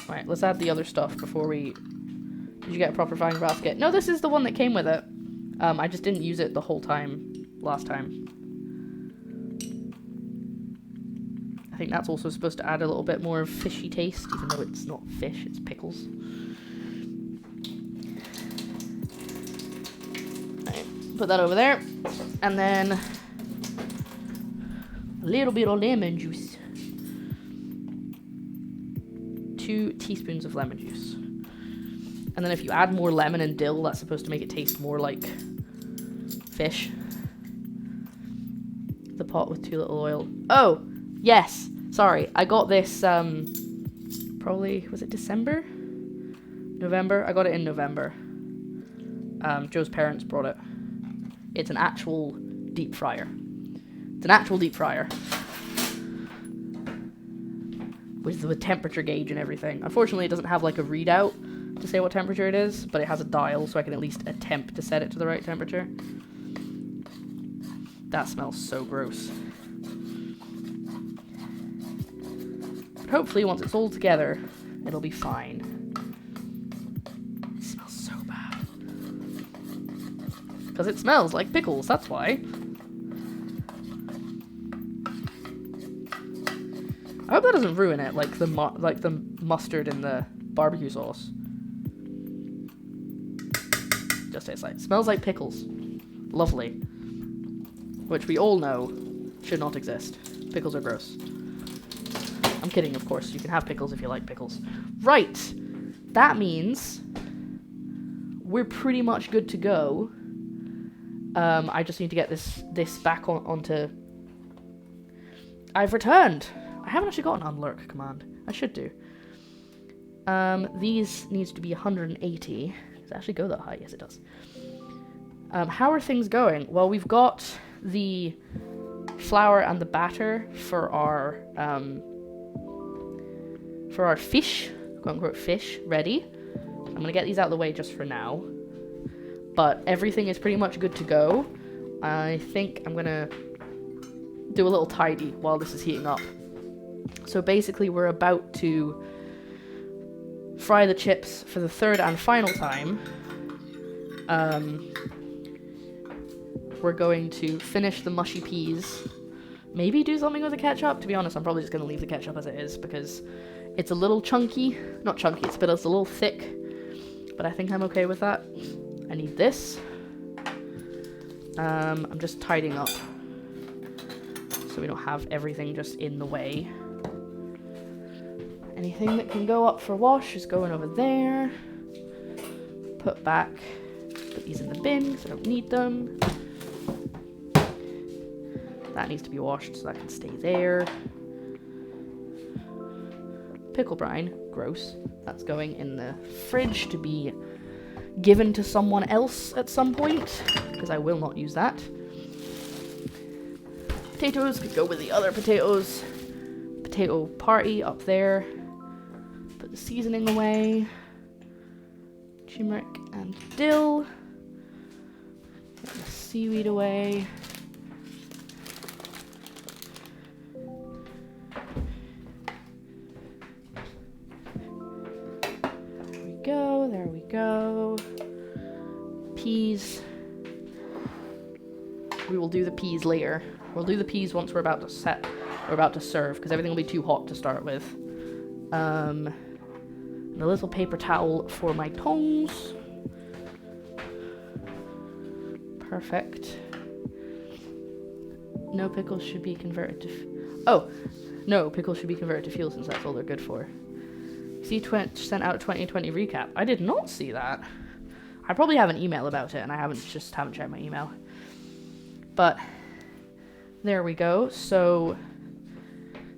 Right, let's add the other stuff before we... Did you get a proper frying basket? No, this is the one that came with it. I just didn't use it the whole time last time. I think that's also supposed to add a little bit more fishy taste, even though it's not fish, it's pickles. Right, put that over there. And then a little bit of lemon juice. 2 teaspoons of lemon juice. And then if you add more lemon and dill, that's supposed to make it taste more like fish. The pot with too little oil. Oh, yes. Sorry, I got this, probably, was it December? November? I got it in November. Joe's parents brought it. It's an actual deep fryer. It's an actual deep fryer. With the temperature gauge and everything. Unfortunately, it doesn't have like a readout to say what temperature it is, but it has a dial, so I can at least attempt to set it to the right temperature. That smells so gross. But hopefully, once it's all together, it'll be fine. It smells so bad. Because it smells like pickles, that's why. I hope that doesn't ruin it, like the mustard and the barbecue sauce. Just tastes like, smells like pickles. Lovely. Which we all know should not exist. Pickles are gross. I'm kidding, of course. You can have pickles if you like pickles. Right. That means we're pretty much good to go. I just need to get this back onto... I've returned. I haven't actually got an unlurk command. I should do. These needs to be 180. Does it actually go that high? Yes, it does. How are things going? Well, we've got the flour and the batter for our fish, quote-unquote fish, ready. I'm gonna get these out of the way just for now. But everything is pretty much good to go. I think I'm gonna do a little tidy while this is heating up. So basically, we're about to fry the chips for the third and final time. We're going to finish the mushy peas. Maybe do something with the ketchup. To be honest, I'm probably just going to leave the ketchup as it is because it's a little chunky. Not chunky, but it's a little thick. But I think I'm okay with that. I need this. I'm just tidying up so we don't have everything just in the way. Anything that can go up for wash is going over there. Put these in the bin because I don't need them. That needs to be washed so that can stay there. Pickle brine, gross. That's going in the fridge to be given to someone else at some point because I will not use that. potatoes could go with the other potatoes. Potato party up there. Put the seasoning away. Turmeric and dill. Get the seaweed away. There we go. Peas. We will do the peas later. We'll do the peas once we're about to serve, because everything will be too hot to start with. And a little paper towel for my tongs. Perfect. No pickles should be converted to... no, pickles should be converted to fuel since that's all they're good for. See, sent out 2020 recap. I did not see that. I probably have an email about it, and I haven't checked my email. But there we go. So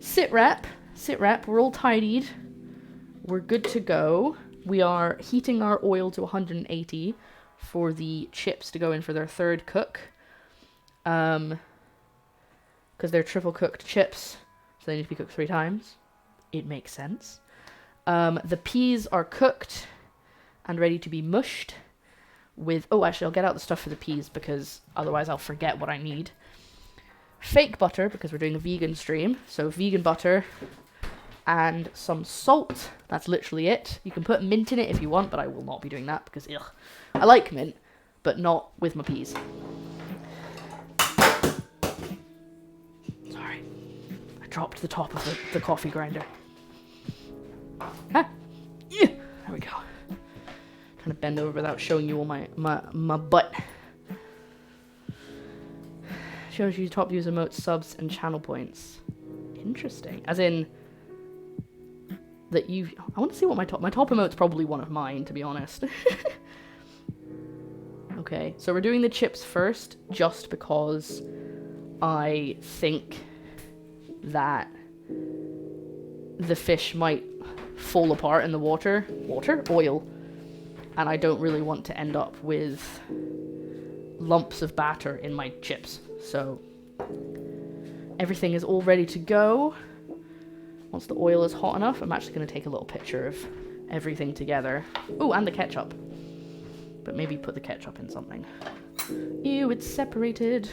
sit rep. We're all tidied. We're good to go. We are heating our oil to 180 for the chips to go in for their third cook. Because they're triple cooked chips, so they need to be cooked 3 times. It makes sense. The peas are cooked and ready to be mushed with... Oh, actually, I'll get out the stuff for the peas because otherwise I'll forget what I need. Fake butter, because we're doing a vegan stream. So vegan butter and some salt. That's literally it. You can put mint in it if you want, but I will not be doing that because, ugh. I like mint, but not with my peas. Sorry. I dropped the top of the coffee grinder. Ah. Yeah. There we go. Trying to bend over without showing you all my butt. Shows you top user emotes, subs, and channel points. Interesting. As in that you... I want to see what my top emote's probably one of mine, to be honest. Okay, so we're doing the chips first, just because I think that the fish might fall apart in the water. Oil. And I don't really want to end up with lumps of batter in my chips. So everything is all ready to go. Once the oil is hot enough, I'm actually going to take a little picture of everything together. Oh, and the ketchup. But maybe put the ketchup in something. Ew, it's separated.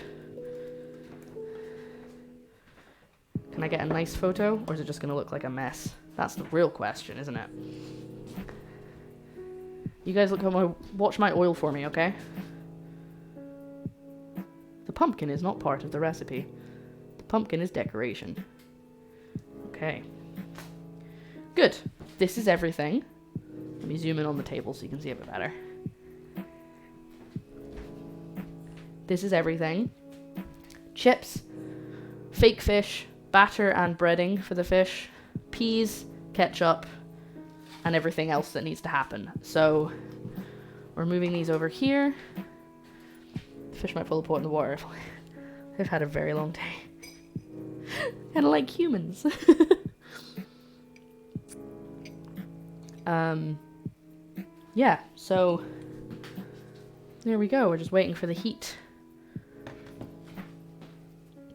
Can I get a nice photo, or is it just going to look like a mess? That's the real question, isn't it? You guys watch my oil for me, okay? The pumpkin is not part of the recipe. The pumpkin is decoration. Okay. Good. This is everything. Let me zoom in on the table so you can see a bit better. This is everything. Chips, fake fish, batter and breading for the fish, peas, ketchup, and everything else that needs to happen. So we're moving these over here. The fish might pull apart in the water. They've had a very long day. Kind of like humans. Yeah, so there we go. We're just waiting for the heat.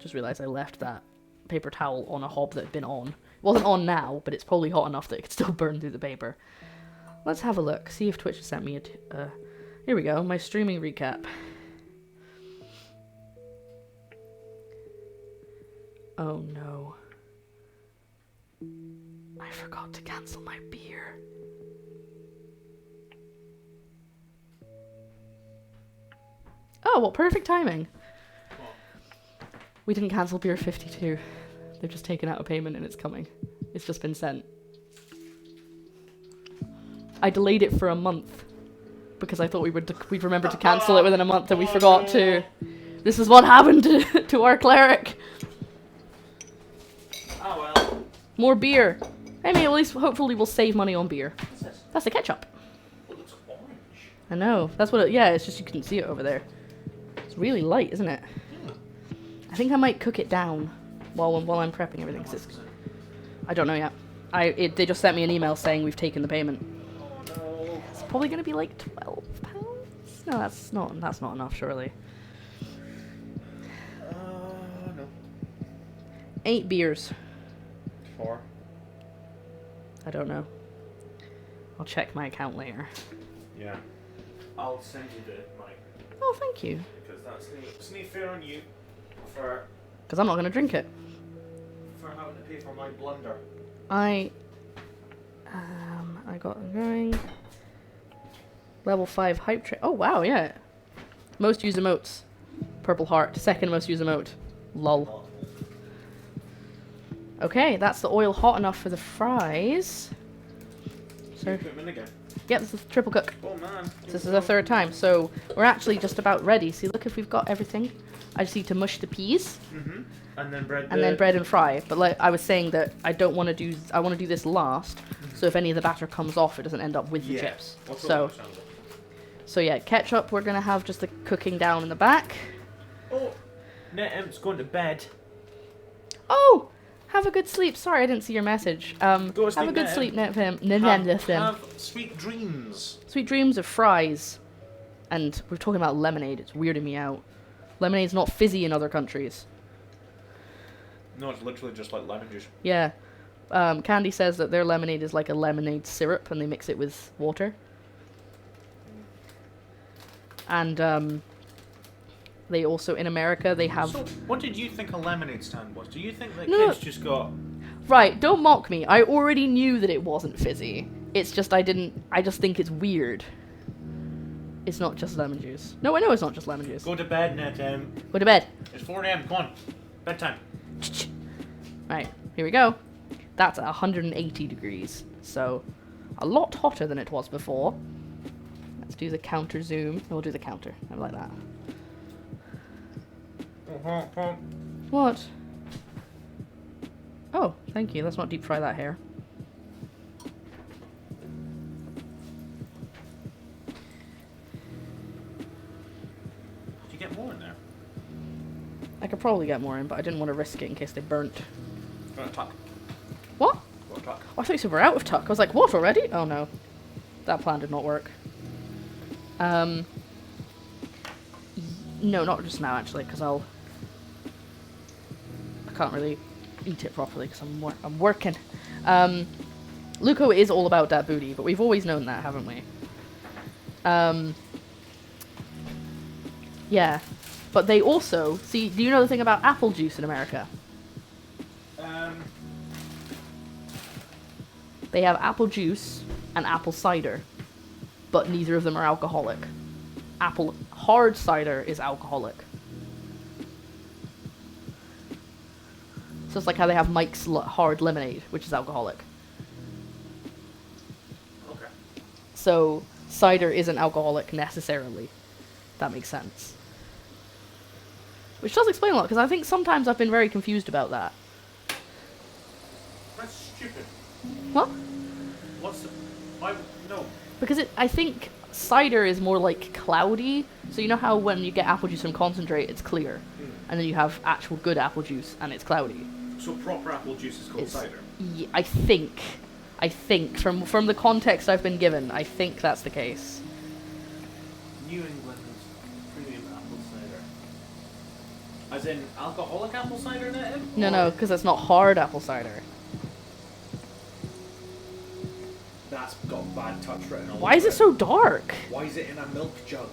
Just realized I left that paper towel on a hob that had been on. It wasn't on now, but it's probably hot enough that it could still burn through the paper. Let's have a look. See if Twitch has sent me a... here we go. My streaming recap. Oh no. I forgot to cancel my beer. Oh, what perfect timing. We didn't cancel beer 52. They've just taken out a payment and it's coming. It's just been sent. I delayed it for a month because I thought we'd remember to cancel it within a month and we forgot to. This is what happened to our cleric. Oh well. More beer. I mean, at least hopefully we'll save money on beer. What's this? That's the ketchup. It looks orange. I know. That's what it, yeah, it's just you couldn't see it over there. It's really light, isn't it? I think I might cook it down while I'm prepping everything. 'Cause it's, I don't know yet. They just sent me an email saying we've taken the payment. Oh no. It's probably going to be like £12. No, that's not enough, surely. No. 8 beers. 4. I don't know. I'll check my account later. Yeah. I'll send you the money. Oh, thank you. Because that's not fair on you for Because I'm not going to drink it. having to pay for my blunder. I got going. Level 5 hype train. Oh, wow, yeah. Most used emotes. Purple heart. Second most used emote. Lol. Okay, that's the oil hot enough for the fries. So, Put them in again. yep, this is triple cook. Oh man. This is our third time, so we're actually just about ready. See, look, if we've got everything. I just need to mush the peas Mhm. And then bread. and then bread and fry. But like I was saying that I don't want to do. I want to do this last, so if any of the batter comes off, it doesn't end up with the chips. So yeah, ketchup. We're gonna have just the cooking down in the back. Oh, Netemp's going to bed. Oh, have a good sleep. Sorry, I didn't see your message. Go to Have sleep, a good Netem. sleep, Netem. Have sweet dreams. Sweet dreams of fries. And we're talking about lemonade. It's weirding me out. Lemonade's not fizzy in other countries. No, it's literally just like lemon juice. Yeah. Candy says that their lemonade is like a lemonade syrup and they mix it with water. And they also, in America, they have... So, what did you think a lemonade stand was? Do you think that No. kids just got... Right, don't mock me. I already knew that it wasn't fizzy. It's just I just think it's weird. It's not just lemon juice. No, I know it's not just lemon juice. Go to bed, Netem. Go to bed. It's 4 a.m. Come on. Bedtime. Right, here we go. That's 180 degrees, so a lot hotter than it was before. Let's do the counter zoom. We'll do the counter. I like that. What? Oh, thank you. Let's not deep fry that hair. Did you get more in there? I could probably get more in, but I didn't want to risk it in case they burnt. Go to tuck. What? Go to tuck. Oh, I thought you said we're out of tuck. I was like, what, already? Oh no. That plan did not work. No, not just now, actually, because I can't really eat it properly because I'm working. Luco is all about that booty, but we've always known that, haven't we? Yeah. But they also... See, do you know the thing about apple juice in America? They have apple juice and apple cider, but neither of them are alcoholic. Apple hard cider is alcoholic. So it's like how they have Mike's hard lemonade, which is alcoholic. Okay. So cider isn't alcoholic necessarily. That makes sense. Which does explain a lot, because I think sometimes I've been very confused about that. That's stupid. What? What's the... Why... No. Because I think cider is more like cloudy. So you know how when you get apple juice from concentrate, it's clear. And then you have actual good apple juice, and it's cloudy. So proper apple juice is called It's- cider. I think from the context I've been given, I think that's the case. New England's premium apple cider. As in alcoholic apple cider, Netem? No, because it's not hard apple cider. That's got bad touch written all Why is over it so dark? Why is it in a milk jug?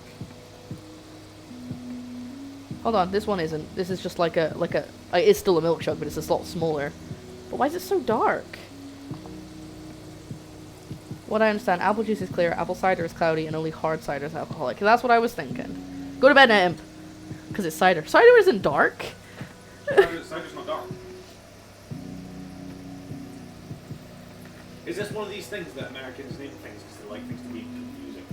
Hold on, this one isn't. This is just like a it's still a milk jug, but it's a lot smaller. But why is it so dark? What I understand, apple juice is clear, apple cider is cloudy, and only hard cider is alcoholic. That's what I was thinking. Go to bed, Imp. Because it's cider. Cider isn't dark. Cider's not dark. Is this one of these things that Americans name things because they like things to be confusing?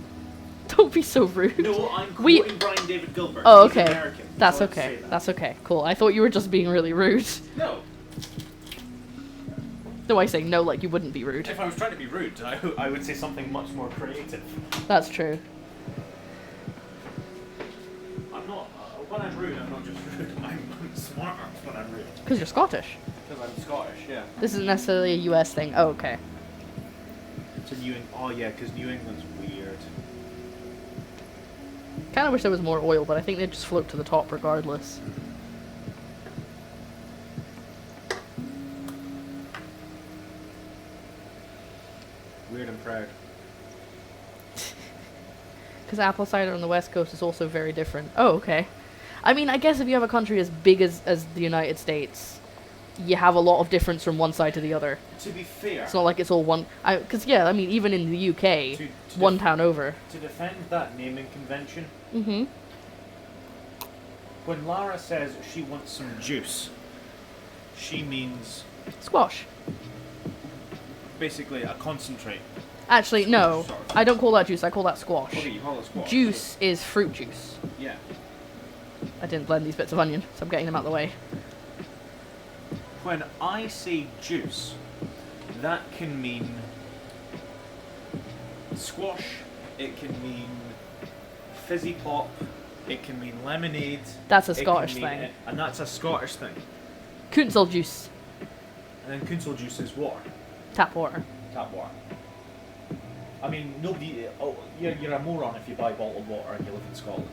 Don't be so rude. No, I'm We- quoting Brian David Gilbert. Oh, He's okay. American. That's So let's okay. say that. That's okay. Cool. I thought you were just being really rude. No. No, I say no like you wouldn't be rude. If I was trying to be rude, I would say something much more creative. That's true. I'm not. When I'm rude, I'm not just rude. I'm smarter when I'm rude. Because you're Scottish. Because I'm Scottish, yeah. This isn't necessarily a US thing. Oh, okay. It's a New England. Oh yeah, because New England's weird. Kind of wish there was more oil, but I think they just float to the top regardless. Weird and proud. Because apple cider on the West Coast is also very different. Oh, okay. I mean, I guess if you have a country as big as the United States, you have a lot of difference from one side to the other. To be fair, It's not like it's all one... Because, yeah, I mean, even in the UK, to one town over. to defend that naming convention, Mm-hmm. when Lara says she wants some juice, she means Squash. basically a concentrate. Actually, no. Sort of. I don't call that juice, I call that squash. Okay, you call it squash. Juice is fruit juice. Yeah. I didn't blend these bits of onion, so I'm getting them out of the way. When I say juice, that can mean squash, it can mean fizzy pop, it can mean lemonade. That's a it can Scottish mean thing. it- and that's a Scottish thing. Kunsel juice. And then Kunsel juice is water, Tap water. tap water. I mean, nobody. Oh, you're a moron if you buy bottled water and you live in Scotland.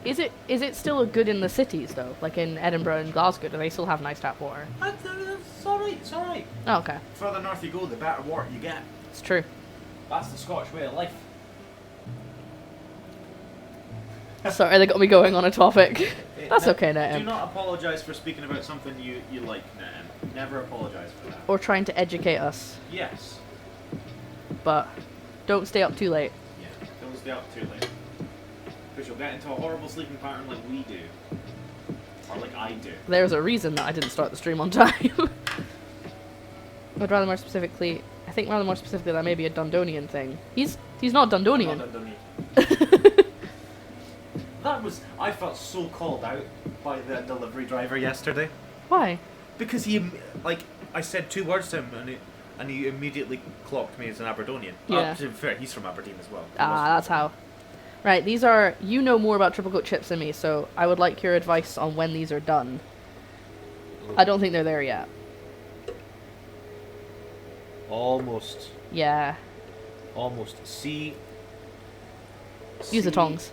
Is it still good in the cities, though? Like in Edinburgh and Glasgow, do they still have nice tap water? It's alright, it's alright. Oh, okay. The further north you go, the better water you get. It's true. That's the Scottish way of life. Sorry, they got me going on a topic. That's okay, Do Naim. not apologise for speaking about something you like, Naim. Never apologise for that. Or trying to educate us, Yes. but don't stay up too late. Yeah, don't stay up too late. Because you'll get into a horrible sleeping pattern like we do. Or like I do. There's a reason that I didn't start the stream on time. I'd rather more specifically... I think rather more specifically that may be a Dundonian thing. He's not Dundonian. Not done That was... I felt so called out by the delivery driver yesterday. Why? Because he... Like, I said 2 words to him and he immediately clocked me as an Aberdonian. Yeah. To be fair, he's from Aberdeen as well. He was Ah, from that's how. Right, these are... You know more about triple coat chips than me, so I would like your advice on when these are done. I don't think they're there yet. Almost. Yeah. Almost. See... Use the tongs.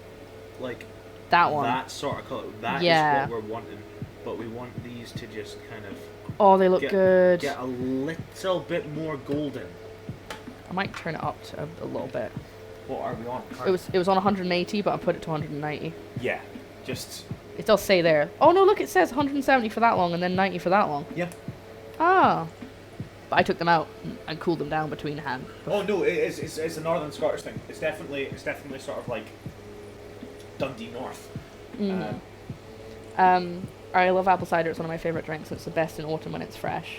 Like... That one. That sort of colour. That is Yeah. what we're wanting. But we want these to just kind of... Oh, they look get, good. Get a little bit more golden. I might turn it up to a little bit. What are we on? It was on 180, but I put it to 190. Yeah. Just... It does say there. Oh no, look, it says 170 for that long and then 90 for that long. Yeah. Ah. But I took them out and cooled them down between hand. Oh no, it's a Northern Scottish thing. It's definitely sort of like Dundee North. Mhm. I love apple cider. It's one of my favourite drinks. It's the best in autumn when it's fresh.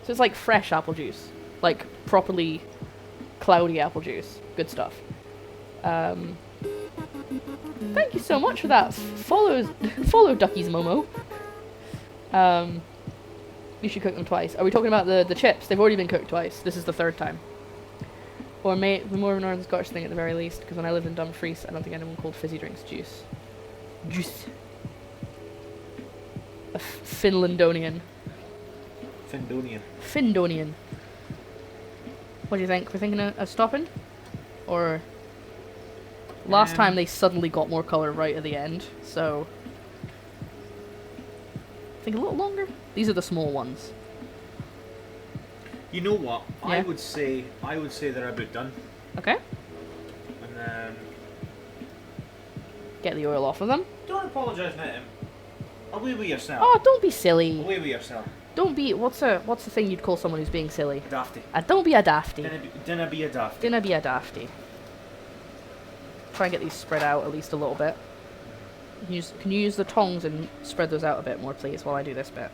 So it's like fresh apple juice. Like properly cloudy apple juice. Good stuff. Thank you so much for that. Follow Ducky's Momo. You should cook them twice. Are we talking about the chips? They've already been cooked twice. This is the 3rd time. Or more of a Northern Scottish thing at the very least, because when I lived in Dumfries, I don't think anyone called fizzy drinks juice. Juice. A Finlandonian. Findonian. What do you think? We're thinking of stopping? Or... Last time they suddenly got more colour right at the end, so... I think a little longer? These are the small ones. You know what? Yeah. I would say they're about done. Okay. And then Get the oil off of them. don't apologise, Nathan. Away with yourself. Oh, don't be silly. Away with yourself. Don't be... What's the thing you'd call someone who's being silly? Dafty. Don't be a dafty. Dinna be a dafty. Dinna be a dafty. Try and get these spread out at least a little bit. Can you use the tongs and spread those out a bit more, please, while I do this bit?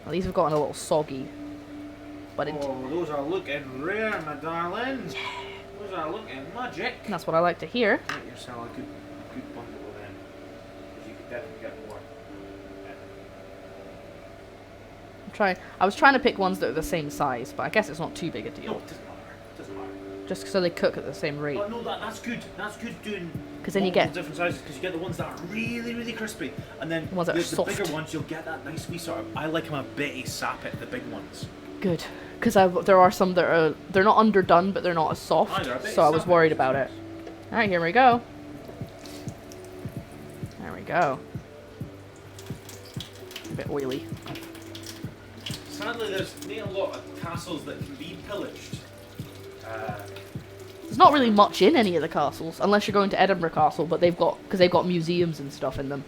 Well, these have gotten a little soggy. But Oh, those are looking rare, my darling. Those are looking magic. that's what I like to hear. Get yourself a good bundle of them. Because you could definitely get more. I was trying to pick ones that are the same size, but I guess it's not too big a No, deal. it doesn't matter. It doesn't matter. Just so they cook at the same rate. But no, that's good. That's good doing 'Cause then you multiple get- different sizes because you get the ones that are really, really crispy, and then The ones that are the soft. bigger ones you'll get that nice wee sort of. I like them a bitty sap at the big ones. Good. Because there are some that are... They're not underdone, but they're not as soft. Ah, they're a bit So I was soft. worried about it. Alright, here we go. There we go. A bit oily. Sadly, there's not a lot of castles that can be pillaged. There's not really much in any of the castles, unless you're going to Edinburgh Castle, but because they've got museums and stuff in them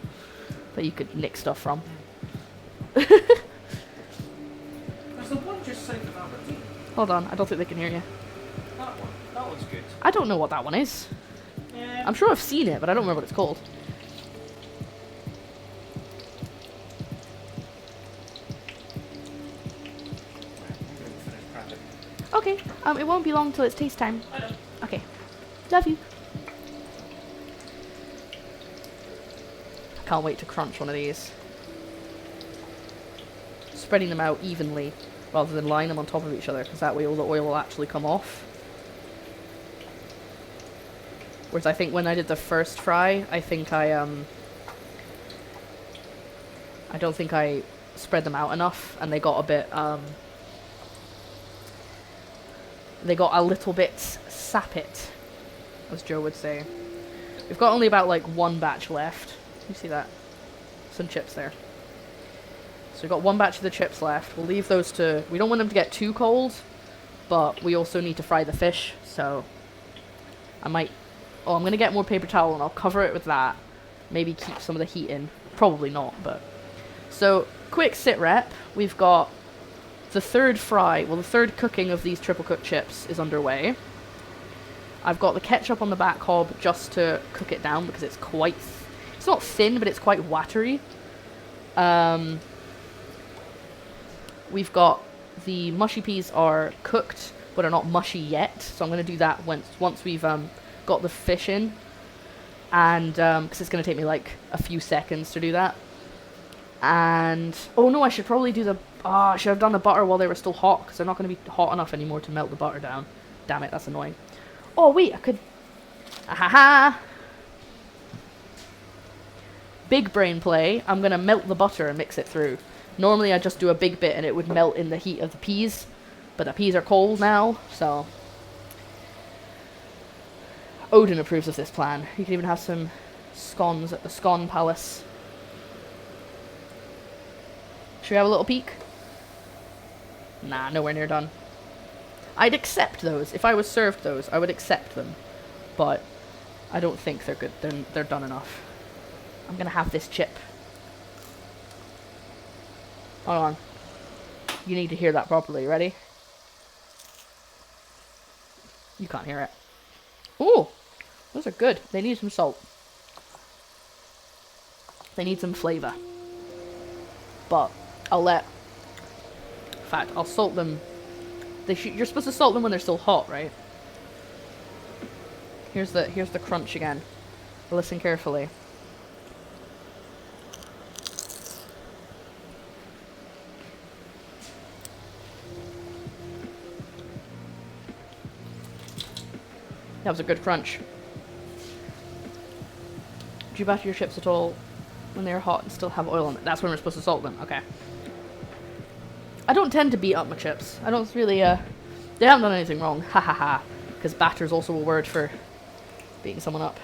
that you could nick stuff from. There's the one just south of Aberdeen. Hold on, I don't think they can hear you. That one's good. I don't know what that one is. Yeah. I'm sure I've seen it, but I don't remember what it's called. Okay, it won't be long till it's taste time. I know. Okay. Love you. I can't wait to crunch one of these. Spreading them out evenly rather than lying them on top of each other, because that way all the oil will actually come off. Whereas I think when I did the first fry, I think I don't think I spread them out enough, and they got a bit, they got a little bit sapit, as Joe would say. We've got only about like one batch left. You see that? Some chips there. So we've got one batch of the chips left. We'll leave those to... We don't want them to get too cold, but we also need to fry the fish, so... I might... Oh, I'm going to get more paper towel and I'll cover it with that. Maybe keep some of the heat in. Probably not, but... So, quick sit rep. We've got the third fry, well, the third cooking of these triple cooked chips is underway. I've got the ketchup on the back hob just to cook it down because it's quite... It's not thin, but it's quite watery. We've got the mushy peas are cooked, but are not mushy yet. So I'm going to do that once we've got the fish in. And, because it's going to take me like a few seconds to do that. And, oh no, I should probably do the... I should have done the butter while they were still hot, because they're not going to be hot enough anymore to melt the butter down. Damn it, that's annoying. Oh, wait, I could... Ahaha! Big brain play. I'm going to melt the butter and mix it through. Normally I just do a big bit and it would melt in the heat of the peas. But the peas are cold now, so... Odin approves of this plan. You can even have some scones at the Scone Palace. Should we have a little peek? Nah, nowhere near done. I'd accept those. If I was served those, I would accept them. But I don't think they're good. They're done enough. I'm gonna have this chip. Hold on. You need to hear that properly. Ready? You can't hear it. Ooh! Those are good. They need some salt. They need some flavour. But I'll let... In fact, I'll salt them. You're supposed to salt them when they're still hot, right? Here's the crunch again. Listen carefully. That was a good crunch. Do you batter your chips at all when they're hot and still have oil on it? That's when we're supposed to salt them. Okay. I don't tend to beat up my chips. I don't really, they haven't done anything wrong. Ha ha ha. Because batter's also a word for beating someone up.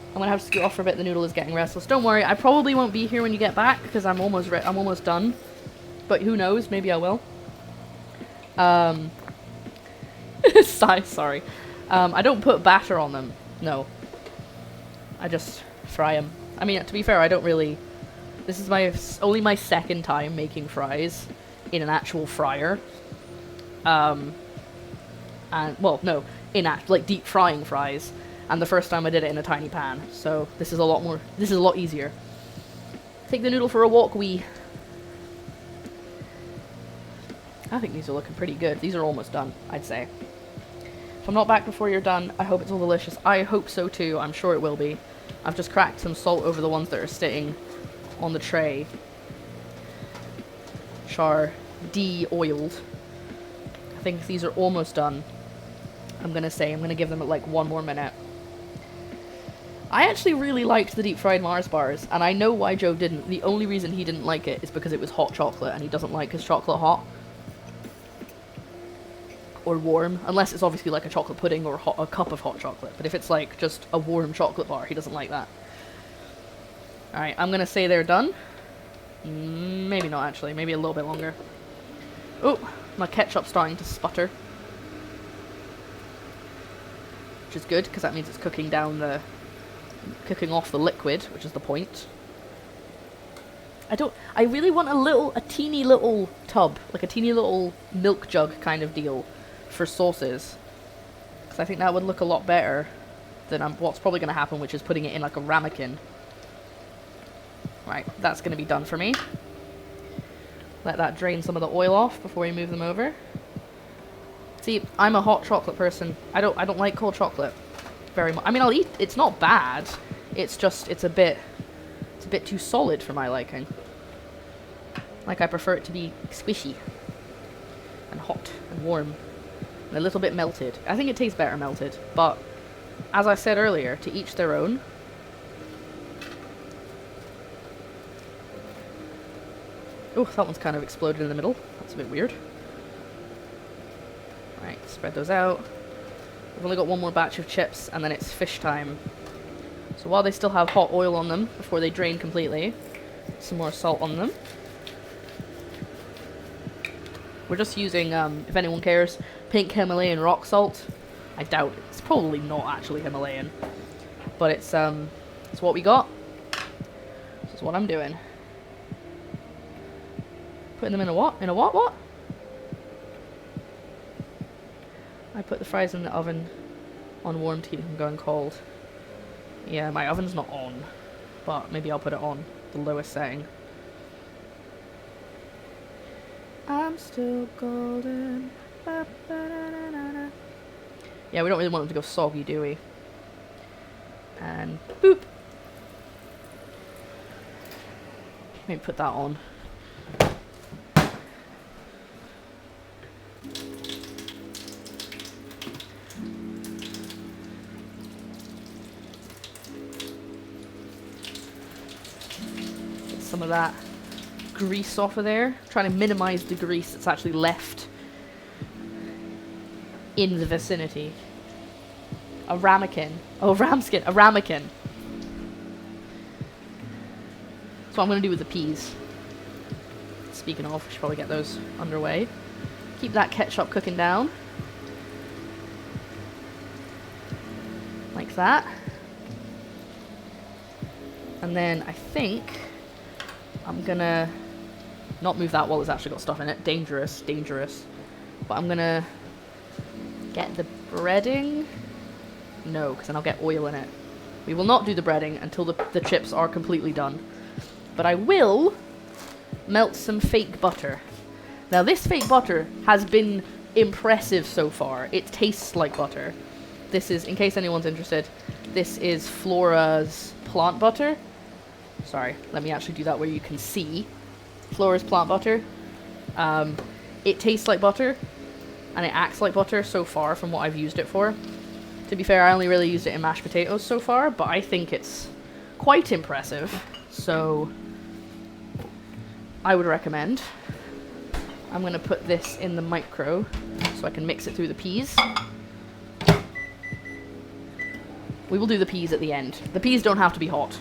I'm gonna have to scoot off for a bit. The noodle is getting restless. Don't worry. I probably won't be here when you get back because I'm almost done. But who knows? Maybe I will. Sorry. I don't put batter on them. No. I just fry them. I mean, to be fair, I don't really... This is only my second time making fries in an actual fryer. And, well, no, like deep frying fries. And the first time I did it in a tiny pan. So this is a lot easier. Take the noodle for a walk, wee. I think these are looking pretty good. These are almost done, I'd say. If I'm not back before you're done, I hope it's all delicious. I hope so too. I'm sure it will be. I've just cracked some salt over the ones that are sitting on the tray. Char de-oiled. I think these are almost done. I'm gonna give them like one more minute. I actually really liked the deep fried Mars bars, and I know why Joe didn't. The only reason he didn't like it is because it was hot chocolate, and he doesn't like his chocolate hot. Or warm, unless it's obviously like a chocolate pudding or a cup of hot chocolate. But if it's like just a warm chocolate bar, he doesn't like that. Alright, I'm gonna say they're done. Maybe not actually, maybe a little bit longer. Oh, my ketchup's starting to sputter. Which is good, because that means it's cooking off the liquid, which is the point. I really want a teeny little tub, like a teeny little milk jug kind of deal for sauces. Because I think that would look a lot better than what's probably going to happen, which is putting it in like a ramekin. Right, that's going to be done for me. Let that drain some of the oil off before we move them over. See, I'm a hot chocolate person. I don't like cold chocolate very much. I mean, I'll eat. It's not bad. It's just it's a bit too solid for my liking. Like I prefer it to be squishy and hot and warm and a little bit melted. I think it tastes better melted, but as I said earlier, to each their own. Oh, that one's kind of exploded in the middle. That's a bit weird. Right, spread those out. We've only got one more batch of chips, and then it's fish time. So while they still have hot oil on them, before they drain completely, some more salt on them. We're just using, if anyone cares, pink Himalayan rock salt. I doubt it. It's probably not actually Himalayan. But it's what we got. This is what I'm doing. Putting them in a what? In a what? I put the fries in the oven on warm to keep them going cold. Yeah, my oven's not on, but maybe I'll put it on the lowest setting. I'm still golden. Ba, ba, da, da, da, da. Yeah, we don't really want them to go soggy, do we? And boop. Maybe put that on. Some of that grease off of there. Trying to minimize the grease that's actually left in the vicinity. A ramekin. Oh, ramskin. A ramekin. That's what I'm going to do with the peas. Speaking of, we should probably get those underway. Keep that ketchup cooking down. Like that. And then I think I'm gonna not move that while it's actually got stuff in it. Dangerous. But I'm gonna get the breading. No, because then I'll get oil in it. We will not do the breading until the chips are completely done. But I will melt some fake butter. Now this fake butter has been impressive so far. It tastes like butter. This is, in case anyone's interested, this is Flora's plant butter. Sorry, let me actually do that where you can see. Flora's plant butter. It tastes like butter, and it acts like butter so far from what I've used it for. To be fair, I only really used it in mashed potatoes so far, but I think it's quite impressive. So I would recommend. I'm going to put this in the micro so I can mix it through the peas. We will do the peas at the end. The peas don't have to be hot.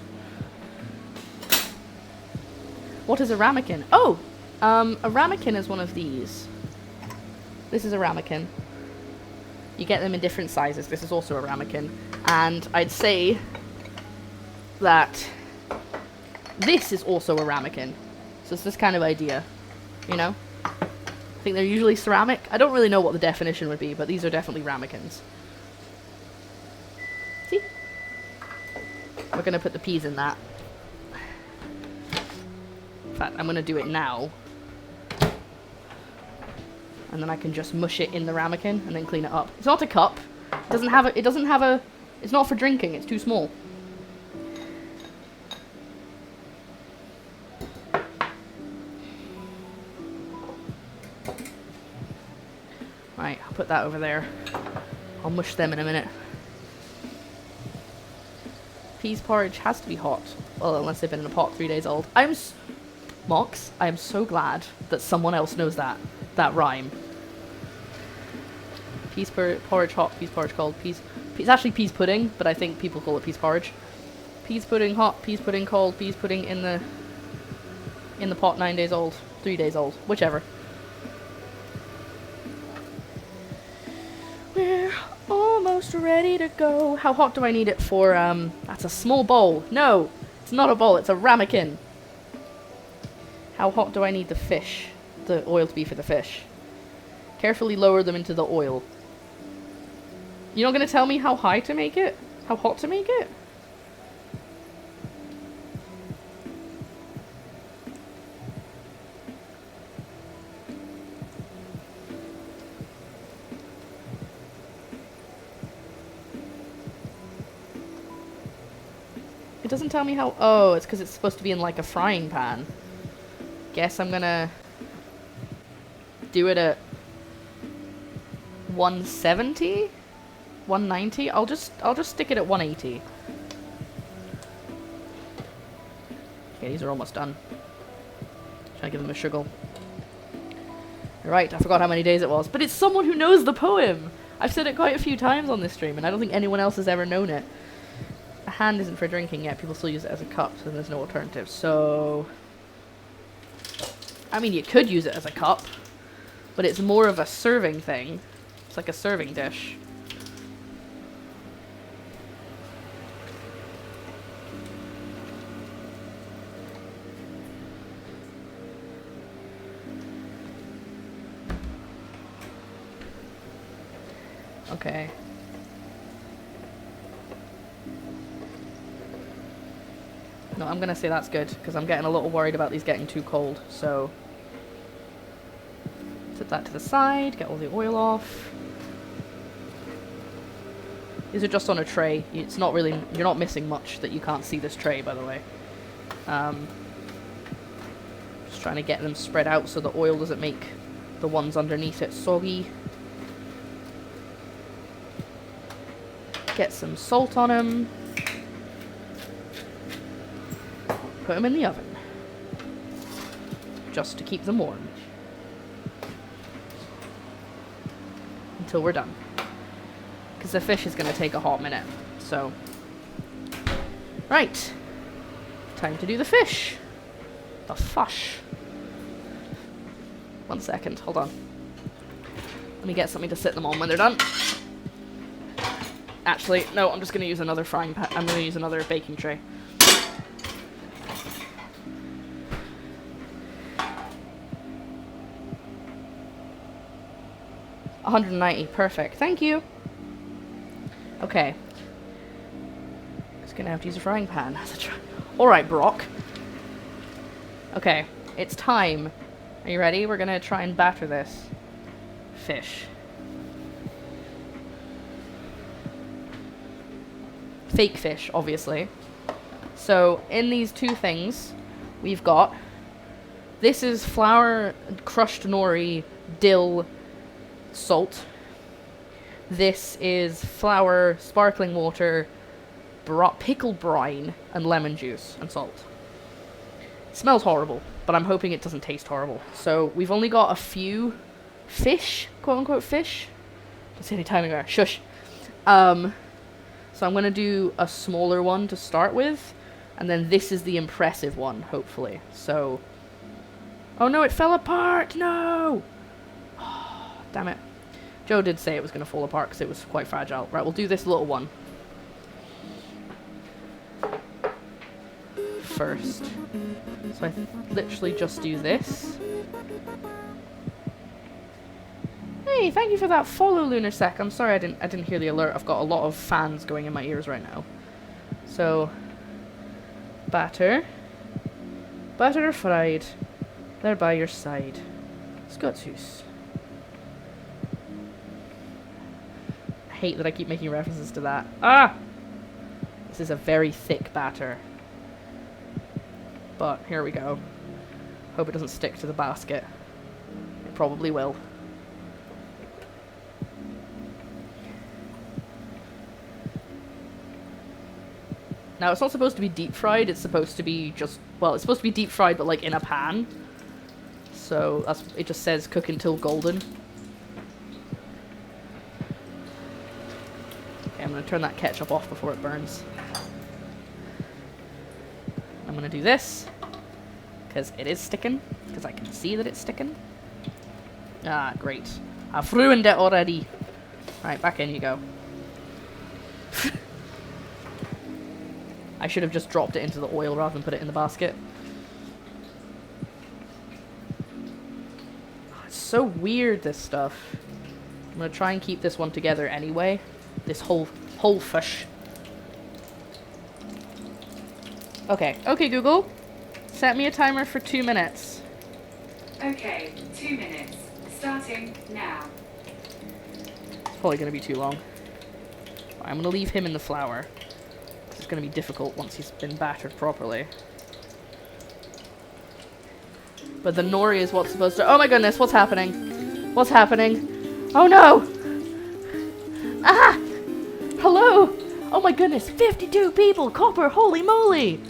What is a ramekin? Oh! A ramekin is one of these. This is a ramekin. You get them in different sizes. This is also a ramekin. And I'd say that this is also a ramekin. So it's this kind of idea, you know? I think they're usually ceramic. I don't really know what the definition would be, but these are definitely ramekins. See? We're going to put the peas in that. In fact, I'm going to do it now. And then I can just mush it in the ramekin and then clean it up. It's not a cup. It doesn't have a, it's not for drinking. It's too small. Right, I'll put that over there. I'll mush them in a minute. Peas porridge has to be hot. Well, unless they've been in a pot 3 days old. Mox, I am so glad that someone else knows that rhyme. Peas porridge hot, peas porridge cold, it's actually peas pudding, but I think people call it peas porridge. Peas pudding hot, peas pudding cold, peas pudding in In the pot, 9 days old, 3 days old, whichever. We're almost ready to go. How hot do I need it for, that's a small bowl. No, it's not a bowl, it's a ramekin. How hot do I need the oil to be for the fish? Carefully lower them into the oil. You're not going to tell me how high to make it? How hot to make it? It doesn't tell me how... Oh, it's because it's supposed to be in like a frying pan. Guess I'm gonna do it at 170? 190? I'll just stick it at 180. Okay, these are almost done. Try to give them a sugar. Right, I forgot how many days it was. But it's someone who knows the poem! I've said it quite a few times on this stream, and I don't think anyone else has ever known it. A hand isn't for drinking yet. People still use it as a cup, so there's no alternative. So... I mean, you could use it as a cup, but it's more of a serving thing. It's like a serving dish. Okay. No, I'm gonna say that's good, because I'm getting a little worried about these getting too cold, so... Set that to the side, get all the oil off. These are just on a tray. It's not really... You're not missing much that you can't see this tray, by the way. Just trying to get them spread out so the oil doesn't make the ones underneath it soggy. Get some salt on them. Put them in the oven. Just to keep them warm. Until we're done. Because the fish is going to take a hot minute. So. Right. Time to do the fish. The fish. 1 second. Hold on. Let me get something to sit them on when they're done. Actually, no, I'm just going to use another frying pan. I'm going to use another baking tray. $190, perfect. Thank you. Okay. Just gonna have to use a frying pan. Alright, Brock. Okay, it's time. Are you ready? We're gonna try and batter this fish. Fake fish, obviously. So, in these two things, we've got... This is flour, crushed nori, dill, salt. This is flour, sparkling water, pickled brine, and lemon juice and salt. It smells horrible, but I'm hoping it doesn't taste horrible. So we've only got a few fish, quote unquote fish. Don't say any timing there. Shush. So I'm gonna do a smaller one to start with, and then this is the impressive one, hopefully. So, oh no, it fell apart. No. Damn it. Joe did say it was going to fall apart because it was quite fragile. Right, we'll do this little one first. So I literally just do this. Hey, thank you for that follow, Lunarsec. I'm sorry I didn't hear the alert. I've got a lot of fans going in my ears right now. So, batter. Batter or fried. They're by your side. Scotus. Hate that I keep making references to that. Ah! This is a very thick batter. But here we go. Hope it doesn't stick to the basket. It probably will. Now, it's not supposed to be deep fried, it's supposed to be just... Well, it's supposed to be deep fried, but like in a pan. So, that's, it just says cook until golden. I'm going to turn that ketchup off before it burns. I'm going to do this. because it is sticking, because I can see that it's sticking. Ah, great. I've ruined it already. Alright, back in you go. I should have just dropped it into the oil rather than put it in the basket. It's so weird, this stuff. I'm gonna try and keep this one together anyway. This whole fish. Okay. Okay, Google. Set me a timer for 2 minutes. Okay, 2 minutes. Starting now. It's probably gonna be too long. I'm gonna leave him in the flour. It's gonna be difficult once he's been battered properly. But the nori is what's supposed to— oh my goodness, what's happening? What's happening? Oh no! Ah! Hello! Oh my goodness, 52 people! Copper, holy moly!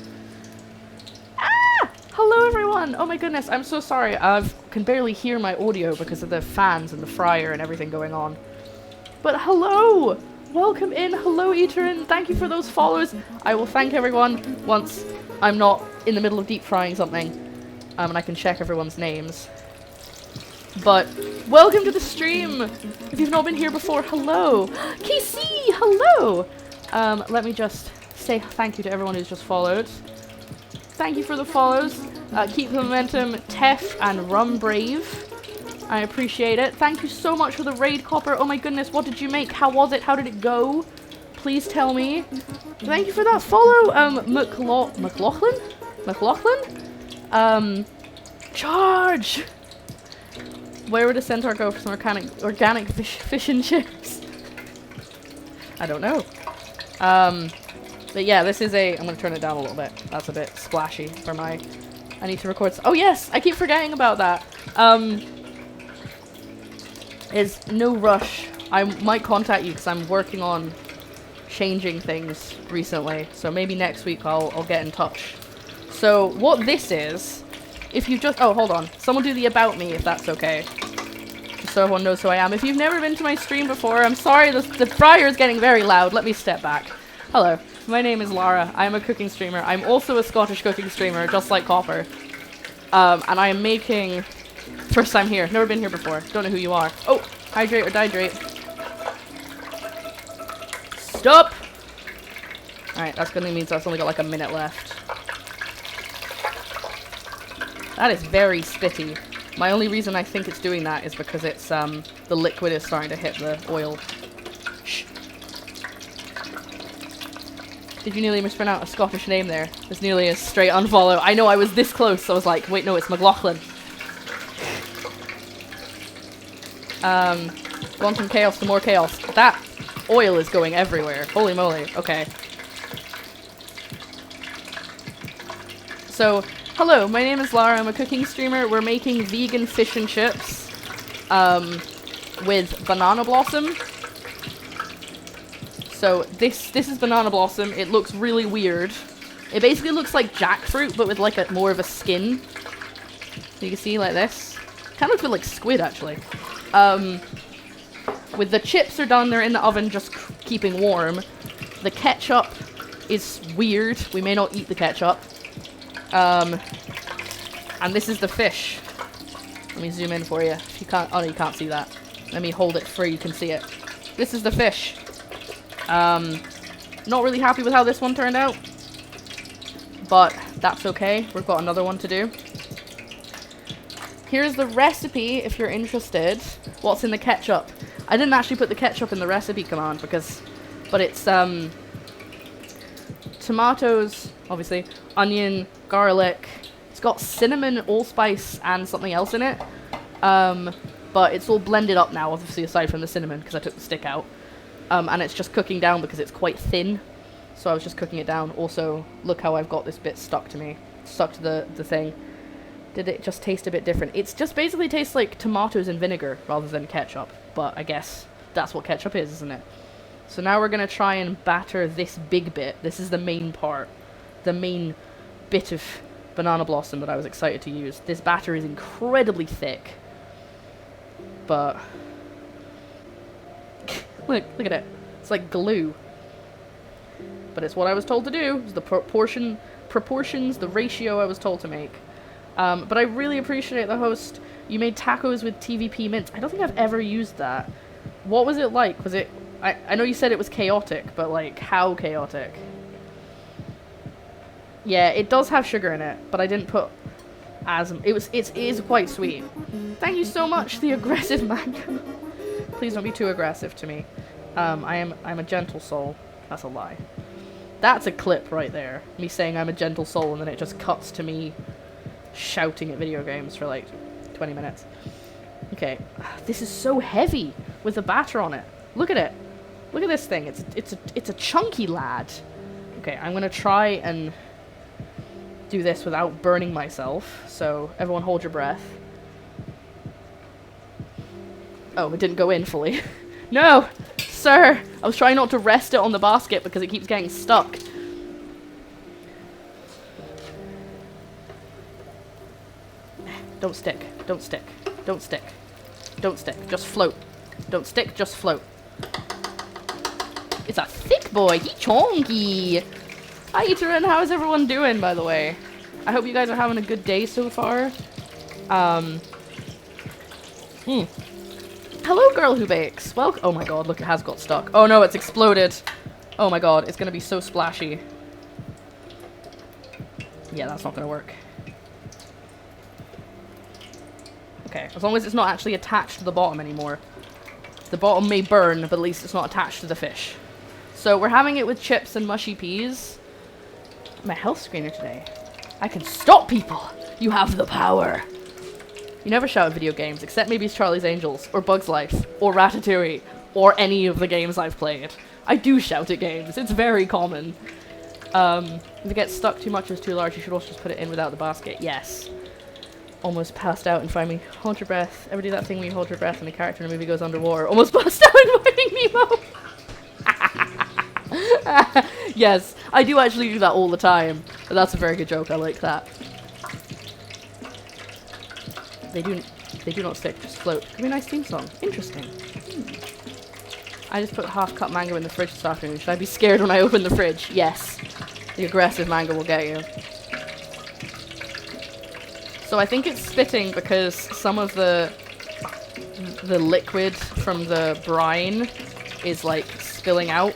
Ah! Hello everyone! Oh my goodness, I'm so sorry. I can barely hear my audio because of the fans and the fryer and everything going on. But hello! Welcome in, hello Eaterin, thank you for those follows. I will thank everyone once I'm not in the middle of deep frying something. And I can check everyone's names. But welcome to the stream! If you've not been here before, hello! KC, hello! Let me just say thank you to everyone who's just followed. Thank you for the follows. Keep the momentum, Tef and Rum Brave. I appreciate it. Thank you so much for the raid, Copper. Oh my goodness, what did you make? How was it? How did it go? Please tell me. Thank you for that follow, McLaughlin? Charge! Where would a centaur go for some organic fish and chips? I don't know. But yeah, this is a— I'm gonna turn it down a little bit. That's a bit splashy for my— I need to record— oh yes! I keep forgetting about that. Is no rush. I might contact you because I'm working on changing things recently. So maybe next week I'll get in touch. So what this is, if you just— oh, hold on. Someone do the about me if that's okay. Just so everyone knows who I am. If you've never been to my stream before, I'm sorry, the fryer is getting very loud. Let me step back. Hello, my name is Lara. I'm a cooking streamer. I'm also a Scottish cooking streamer, just like Copper. And I am making— first time here. Never been here before. Don't know who you are. Oh, hydrate or dihydrate. Stop! Alright, that's gonna mean that's only got like a minute left. That is very spitty. My only reason I think it's doing that is because it's, the liquid is starting to hit the oil. Shh. Did you nearly mispronounce a Scottish name there? It's nearly a straight unfollow. I know, I was this close. I was like, wait, no, it's McLaughlin. Gone from chaos to more chaos. That oil is going everywhere. Holy moly. Okay. So, hello, my name is Lara. I'm a cooking streamer. We're making vegan fish and chips with banana blossom. So this is banana blossom. It looks really weird. It basically looks like jackfruit, but with like a more of a skin. So you can see like this. Kind of looks a bit like squid, actually. With the chips are done, they're in the oven, just keeping warm. The ketchup is weird. We may not eat the ketchup. And this is the fish. Let me zoom in for you. If you can't— oh no, you can't see that. Let me hold it free, you can see it. This is the fish. Not really happy with how this one turned out. But that's okay. We've got another one to do. Here's the recipe if you're interested. What's in the ketchup? I didn't actually put the ketchup in the recipe command because— but it's tomatoes, obviously, onion, garlic. It's got cinnamon, allspice, and something else in it. But it's all blended up now, obviously, aside from the cinnamon, because I took the stick out. And it's just cooking down because it's quite thin. So I was just cooking it down. Also, look how I've got this bit stuck to me. Stuck to the thing. Did it just taste a bit different? It's just basically tastes like tomatoes and vinegar rather than ketchup. But I guess that's what ketchup is, isn't it? So now we're going to try and batter this big bit. This is the main part. The main bit of banana blossom that I was excited to use. This batter is incredibly thick. But look at it. It's like glue. But it's what I was told to do. It's the proportions, the ratio I was told to make. But I really appreciate the host. You made tacos with TVP mints. I don't think I've ever used that. What was it like? Was it... I know you said it was chaotic, but like, how chaotic? Yeah, it does have sugar in it, but I didn't put as... It is quite sweet. Thank you so much, the aggressive mango. Please don't be too aggressive to me. I'm a gentle soul. That's a lie. That's a clip right there. Me saying I'm a gentle soul, and then it just cuts to me shouting at video games for like 20 minutes. Okay, this is so heavy with the batter on it. Look at it. Look at this thing. It's a chunky lad. Okay, I'm gonna try and do this without burning myself. So everyone hold your breath. Oh, it didn't go in fully. No, sir. I was trying not to rest it on the basket because it keeps getting stuck. Don't stick. Don't stick. Don't stick. Don't stick. Just float. Don't stick, just float. It's a thick boy. He chonky. Hi, Eterin. How is everyone doing, by the way? I hope you guys are having a good day so far. Hello, girl who bakes. Well, oh my god, look, it has got stuck. Oh no, it's exploded. Oh my god, it's gonna be so splashy. Yeah, that's not gonna work. Okay, as long as it's not actually attached to the bottom anymore. The bottom may burn, but at least it's not attached to the fish. So we're having it with chips and mushy peas. I'm a health screener today. I can stop people! You have the power! You never shout at video games, except maybe it's Charlie's Angels, or Bug's Life, or Ratatouille, or any of the games I've played. I do shout at games, it's very common. If it gets stuck too much or it's too large, you should also just put it in without the basket. Yes. Almost passed out and finally hold your breath. Ever do that thing where you hold your breath and the character in the movie goes underwater? Almost passed out and Finding Nemo! Yes, I do actually do that all the time. But that's a very good joke, I like that. They do not stick, just float. Could be a nice theme song. Interesting. I just put half-cut mango in the fridge this afternoon. Should I be scared when I open the fridge? Yes. The aggressive mango will get you. So I think it's spitting because some of the liquid from the brine is like spilling out.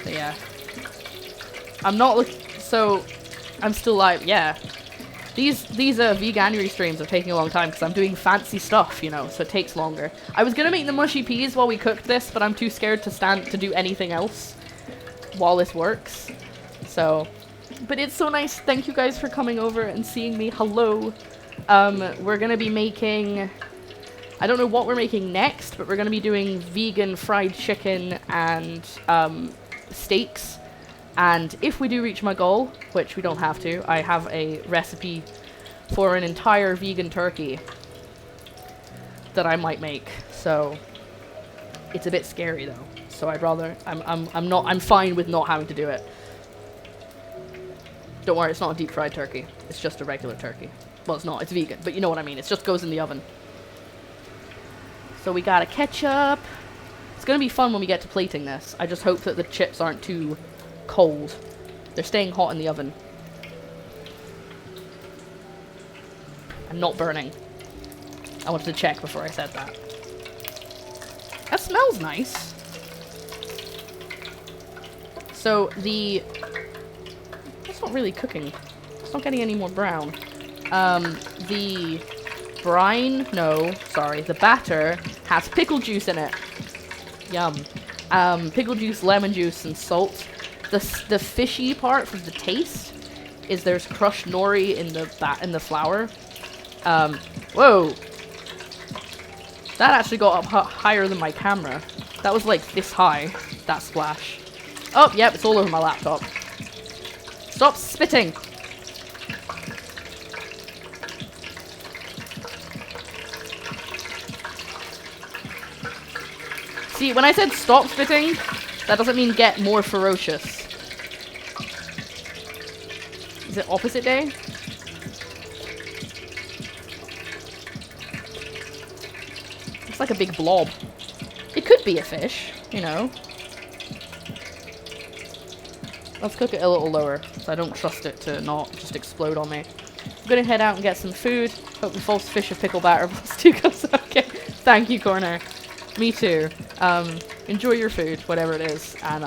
But yeah. I'm not looking, so I'm still live, yeah. These Veganuary streams are taking a long time because I'm doing fancy stuff, you know, so it takes longer. I was gonna make the mushy peas while we cooked this, but I'm too scared to do anything else while this works. So, but it's so nice. Thank you guys for coming over and seeing me. Hello. We're gonna be making, I don't know what we're making next, but we're gonna be doing vegan fried chicken and steaks. And if we do reach my goal, which we don't have to, I have a recipe for an entire vegan turkey that I might make. So it's a bit scary though. So I'd rather I'm fine with not having to do it. Don't worry, it's not a deep fried turkey. It's just a regular turkey. Well, it's not, it's vegan, but you know what I mean. It just goes in the oven. So we got a ketchup. It's gonna be fun when we get to plating this. I just hope that the chips aren't too cold. They're staying hot in the oven. And not burning. I wanted to check before I said that. That smells nice. So it's not really cooking. It's not getting any more brown. The brine, no, sorry, the batter has pickle juice in it. Yum. Pickle juice, lemon juice, and salt. The fishy part for the taste is there's crushed nori in the flour. Whoa! That actually got up higher than my camera. That was like this high, that splash. Oh, yep, it's all over my laptop. Stop spitting! See, when I said stop spitting, that doesn't mean get more ferocious. Is it opposite day? It's like a big blob. It could be a fish, you know. Let's cook it a little lower, so I don't trust it to not just explode on me. I'm gonna head out and get some food. Hope the false fish of pickle batter plus 2 cups. Okay, thank you, Corner. Me too. Enjoy your food, whatever it is. And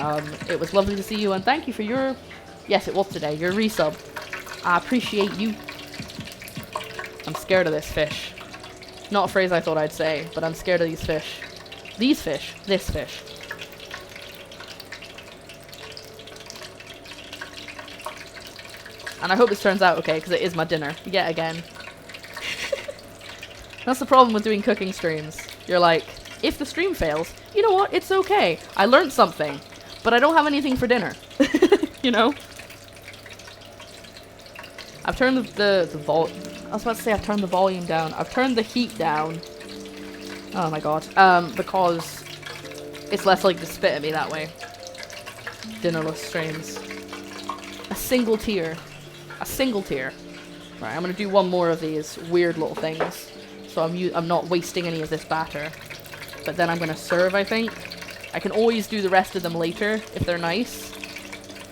it was lovely to see you, and thank you for your... Yes, it was today, your resub. I appreciate you. I'm scared of this fish. Not a phrase I thought I'd say, but I'm scared of these fish. These fish. This fish. And I hope this turns out okay, because it is my dinner. Yet again. That's the problem with doing cooking streams. You're like, if the stream fails, you know what? It's okay. I learned something. But I don't have anything for dinner. You know? I've turned the I was about to say I've turned the volume down. I've turned the heat down. Oh my god. Because it's less likely to spit at me that way. Dinnerless streams. A single tear. A single tear. Right, I'm gonna do one more of these weird little things. So I'm not wasting any of this batter. But then I'm gonna serve, I think. I can always do the rest of them later if they're nice.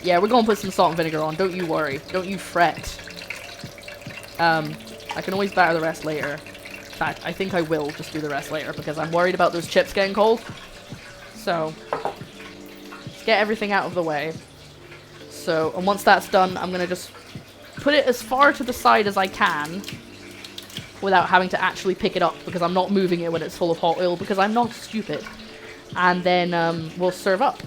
Yeah, we're gonna put some salt and vinegar on. Don't you worry. Don't you fret. I can always batter the rest later. In fact, I think I will just do the rest later because I'm worried about those chips getting cold. So, let's get everything out of the way. So, and once that's done, I'm gonna just put it as far to the side as I can without having to actually pick it up because I'm not moving it when it's full of hot oil because I'm not stupid. And then we'll serve up.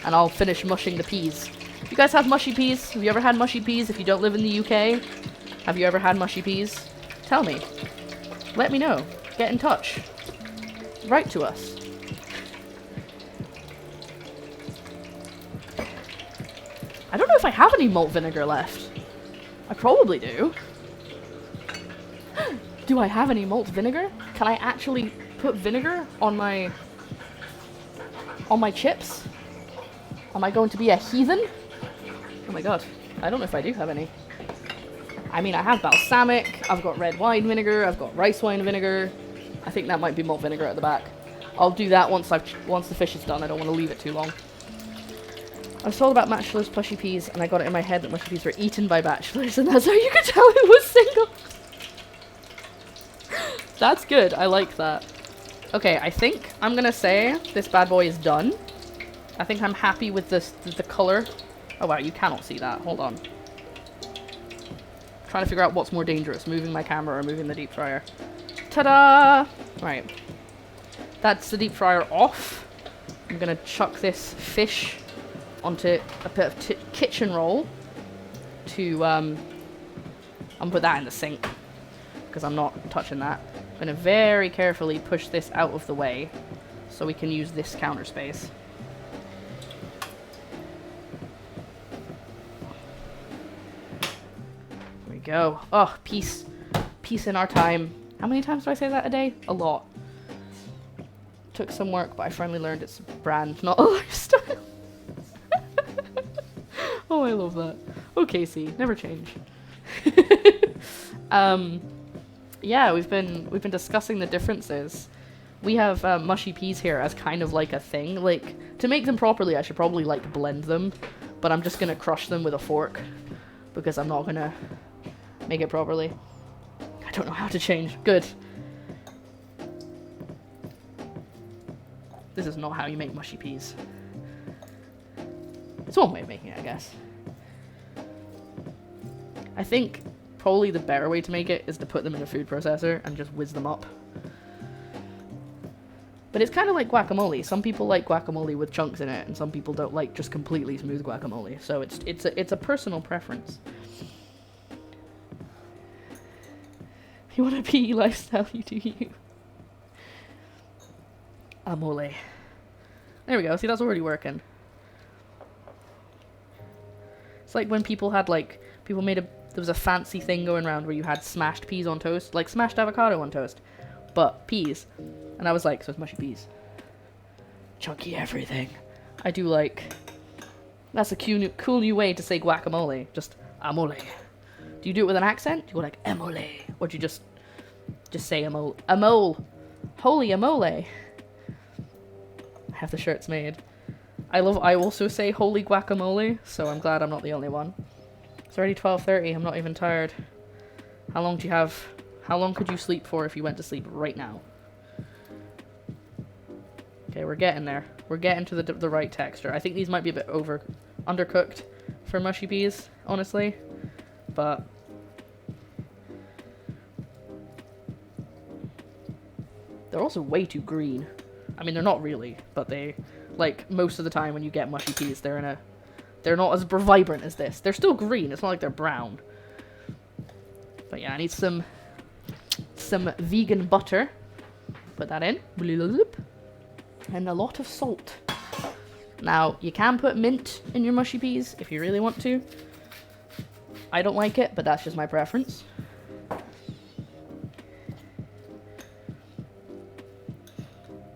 And I'll finish mushing the peas. You guys have mushy peas? Have you ever had mushy peas if you don't live in the UK? Have you ever had mushy peas? Tell me. Let me know. Get in touch. Write to us. I don't know if I have any malt vinegar left. I probably do. Do I have any malt vinegar? Can I actually put vinegar on my chips? Am I going to be a heathen? Oh my god. I don't know if I do have any. I mean, I have balsamic, I've got red wine vinegar, I've got rice wine vinegar. I think that might be malt vinegar at the back. I'll do that once the fish is done. I don't want to leave it too long. I was told about bachelors' mushy peas, and I got it in my head that mushy peas were eaten by bachelors, and that's how you could tell it was single. That's good. I like that. Okay, I think I'm gonna say this bad boy is done. I think I'm happy with this, the color. Oh wow, you cannot see that. Hold on. Trying to figure out what's more dangerous, moving my camera or moving the deep fryer. Ta-da! Right. That's the deep fryer off. I'm gonna chuck this fish onto a bit of kitchen roll to, I'm gonna put that in the sink because I'm not touching that. I'm gonna very carefully push this out of the way so we can use this counter space. Go. Oh, peace. Peace in our time. How many times do I say that a day? A lot. Took some work, but I finally learned it's a brand, not a lifestyle. Oh, I love that. Oh, Casey, never change. Yeah, we've been discussing the differences. We have mushy peas here as kind of like a thing. Like, to make them properly, I should probably like blend them, but I'm just gonna crush them with a fork because I'm not gonna make it properly. I don't know how to change. Good. This is not how you make mushy peas. It's one way of making it, I guess. I think probably the better way to make it is to put them in a food processor and just whiz them up. But it's kind of like guacamole. Some people like guacamole with chunks in it, and some people don't like just completely smooth guacamole. So it's a personal preference. You want a PE lifestyle, you do you. Amole. There we go. See, that's already working. It's like when people had, like, there was a fancy thing going around where you had smashed peas on toast, like smashed avocado on toast, but peas. And I was like, so it's mushy peas. Chunky everything. I do like, that's a cool new way to say guacamole. Just amole. Do you do it with an accent? Do you go like emole? Or do you just say amole? Amole. Holy amole. I have the shirts made. I also say holy guacamole, so I'm glad I'm not the only one. It's already 12:30, I'm not even tired. How long do you have? How long could you sleep for if you went to sleep right now? Okay, we're getting there. We're getting to the right texture. I think these might be a bit undercooked for mushy peas, honestly. But they're also way too green. I mean, they're not really, but they, like, most of the time when you get mushy peas, they're not as vibrant as this. They're still green. It's not like they're brown. But yeah, I need some vegan butter. Put that in. And a lot of salt. Now, you can put mint in your mushy peas if you really want to. I don't like it, but that's just my preference.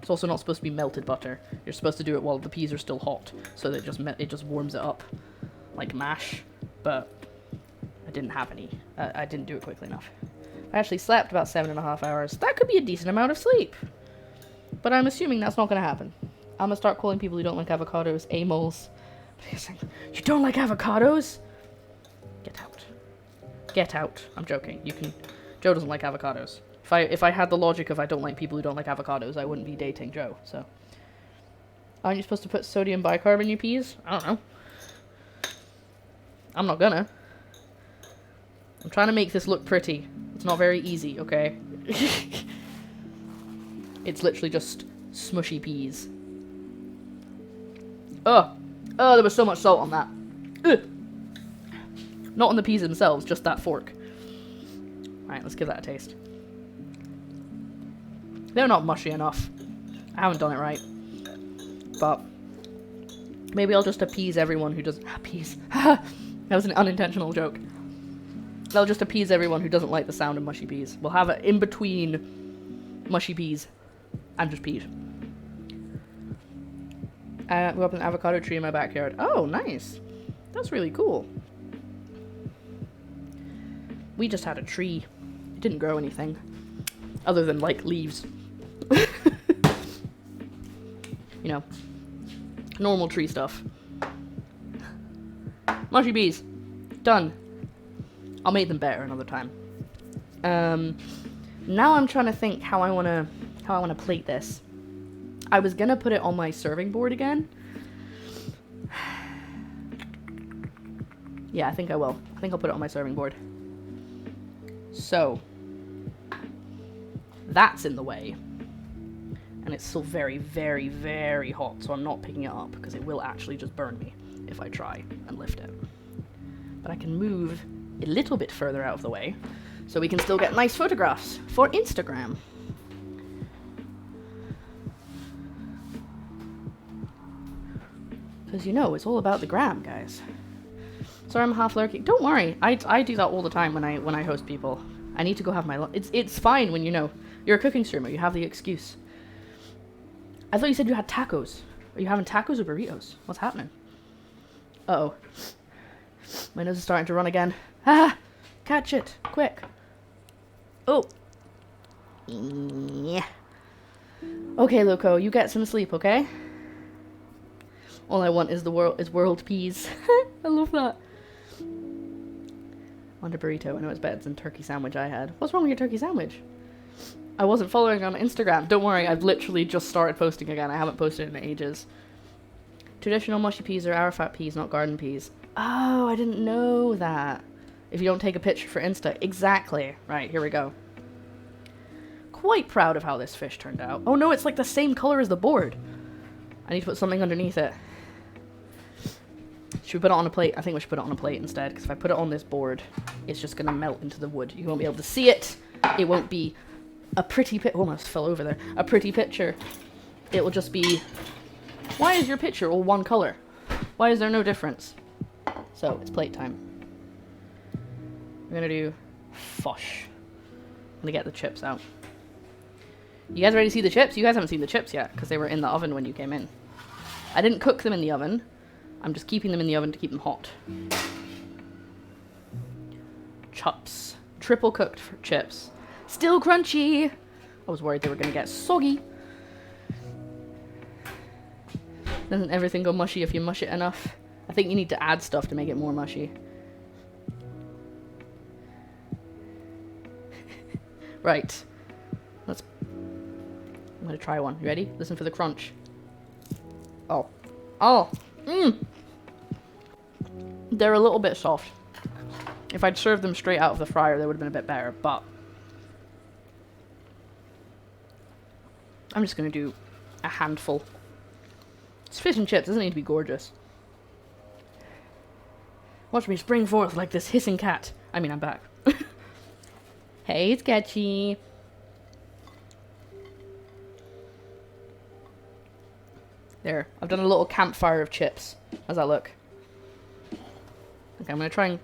It's also not supposed to be melted butter. You're supposed to do it while the peas are still hot, so that it just warms it up like mash. But I didn't have any. I didn't do it quickly enough. I actually slept about 7.5 hours. That could be a decent amount of sleep. But I'm assuming that's not going to happen. I'm going to start calling people who don't like avocados amoles. You don't like avocados? Get out. Get out. I'm joking. Joe doesn't like avocados. If I had the logic of I don't like people who don't like avocados, I wouldn't be dating Joe, so. Aren't you supposed to put sodium bicarb in your peas? I don't know. I'm not gonna. I'm trying to make this look pretty. It's not very easy, okay? It's literally just smushy peas. Oh, there was so much salt on that. Ugh. Not on the peas themselves, just that fork. Alright, let's give that a taste. They're not mushy enough. I haven't done it right. But maybe I'll just appease everyone who doesn't... Appease. That was an unintentional joke. I'll just appease everyone who doesn't like the sound of mushy peas. We'll have it in between mushy peas and just peas. I grew up an avocado tree in my backyard. Oh, nice. That's really cool. We just had a tree. It didn't grow anything. Other than, like, leaves. You know. Normal tree stuff. Mushy peas. Done. I'll make them better another time. Now I'm trying to think how I wanna plate this. I was gonna put it on my serving board again. Yeah, I think I will. I think I'll put it on my serving board. So, that's in the way. And it's still very, very, very hot, so I'm not picking it up, because it will actually just burn me if I try and lift it. But I can move a little bit further out of the way, so we can still get nice photographs for Instagram. Because, you know, it's all about the gram, guys. Sorry, I'm half lurking. Don't worry. I do that all the time when I host people. I need to go have my lunch. It's fine when, you know, you're a cooking streamer. You have the excuse. I thought you said you had tacos. Are you having tacos or burritos? What's happening? Uh-oh. My nose is starting to run again. Ah! Catch it. Quick. Oh. Yeah. Okay, Loco. You get some sleep, okay? All I want is world peas. I love that. Want a burrito. I know it's better than turkey sandwich I had. What's wrong with your turkey sandwich? I wasn't following on Instagram. Don't worry, I've literally just started posting again. I haven't posted in ages. Traditional mushy peas are Arafat peas, not garden peas. Oh, I didn't know that. If you don't take a picture for Insta. Exactly. Right, here we go. Quite proud of how this fish turned out. Oh no, it's like the same color as the board. I need to put something underneath it. Should we put it on a plate? I think we should put it on a plate instead, because if I put it on this board, it's just going to melt into the wood. You won't be able to see it. It won't be a pretty picture. Almost fell over there. A pretty picture. It will just be... Why is your picture all one color? Why is there no difference? So, it's plate time. We're going to do fosh. I'm going to get the chips out. You guys ready to see the chips? You guys haven't seen the chips yet, because they were in the oven when you came in. I didn't cook them in the oven. I'm just keeping them in the oven to keep them hot. Chops. Triple cooked for chips. Still crunchy! I was worried they were going to get soggy. Doesn't everything go mushy if you mush it enough? I think you need to add stuff to make it more mushy. Right. I'm gonna try one. You ready? Listen for the crunch. Oh. Oh! Mmm! They're a little bit soft. If I'd served them straight out of the fryer, they would have been a bit better, but I'm just gonna do a handful. It's fish and chips, it doesn't need to be gorgeous. Watch me spring forth like this hissing cat. I mean, I'm back. Hey, Sketchy. There, I've done a little campfire of chips. How's that look? Okay, I'm gonna try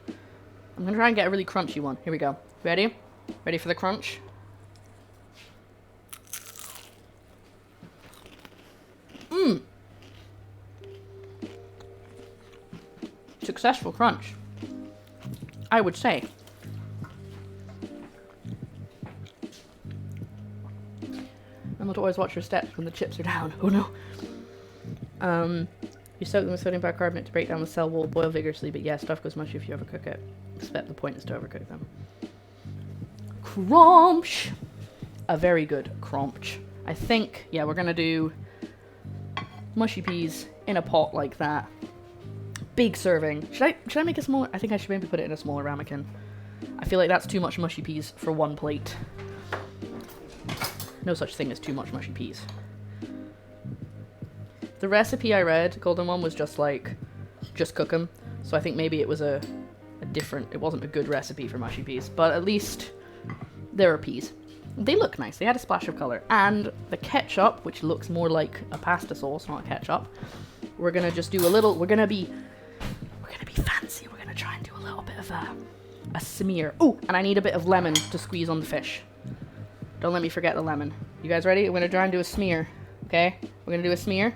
and get a really crunchy one. Here we go. Ready? Ready for the crunch? Mmm! Successful crunch, I would say. Remember to always watch your steps when the chips are down. Oh no. You soak them with sodium bicarbonate to break down the cell wall, boil vigorously, but yeah, stuff goes mushy if you overcook it. Except the point is to overcook them. Crunch! A very good crunch. I think, yeah, we're gonna do mushy peas in a pot like that. Big serving. Should I make a smaller? I think I should maybe put it in a smaller ramekin. I feel like that's too much mushy peas for one plate. No such thing as too much mushy peas. The recipe I read, Golden One, was just like, just cook them. So I think maybe it was a different, it wasn't a good recipe for mushy peas, but at least there are peas. They look nice, they had a splash of colour. And the ketchup, which looks more like a pasta sauce, not ketchup, we're gonna just do a little, we're gonna be fancy, we're gonna try and do a little bit of a smear. Oh, and I need a bit of lemon to squeeze on the fish. Don't let me forget the lemon. You guys ready? We're gonna try and do a smear, okay? We're gonna do a smear.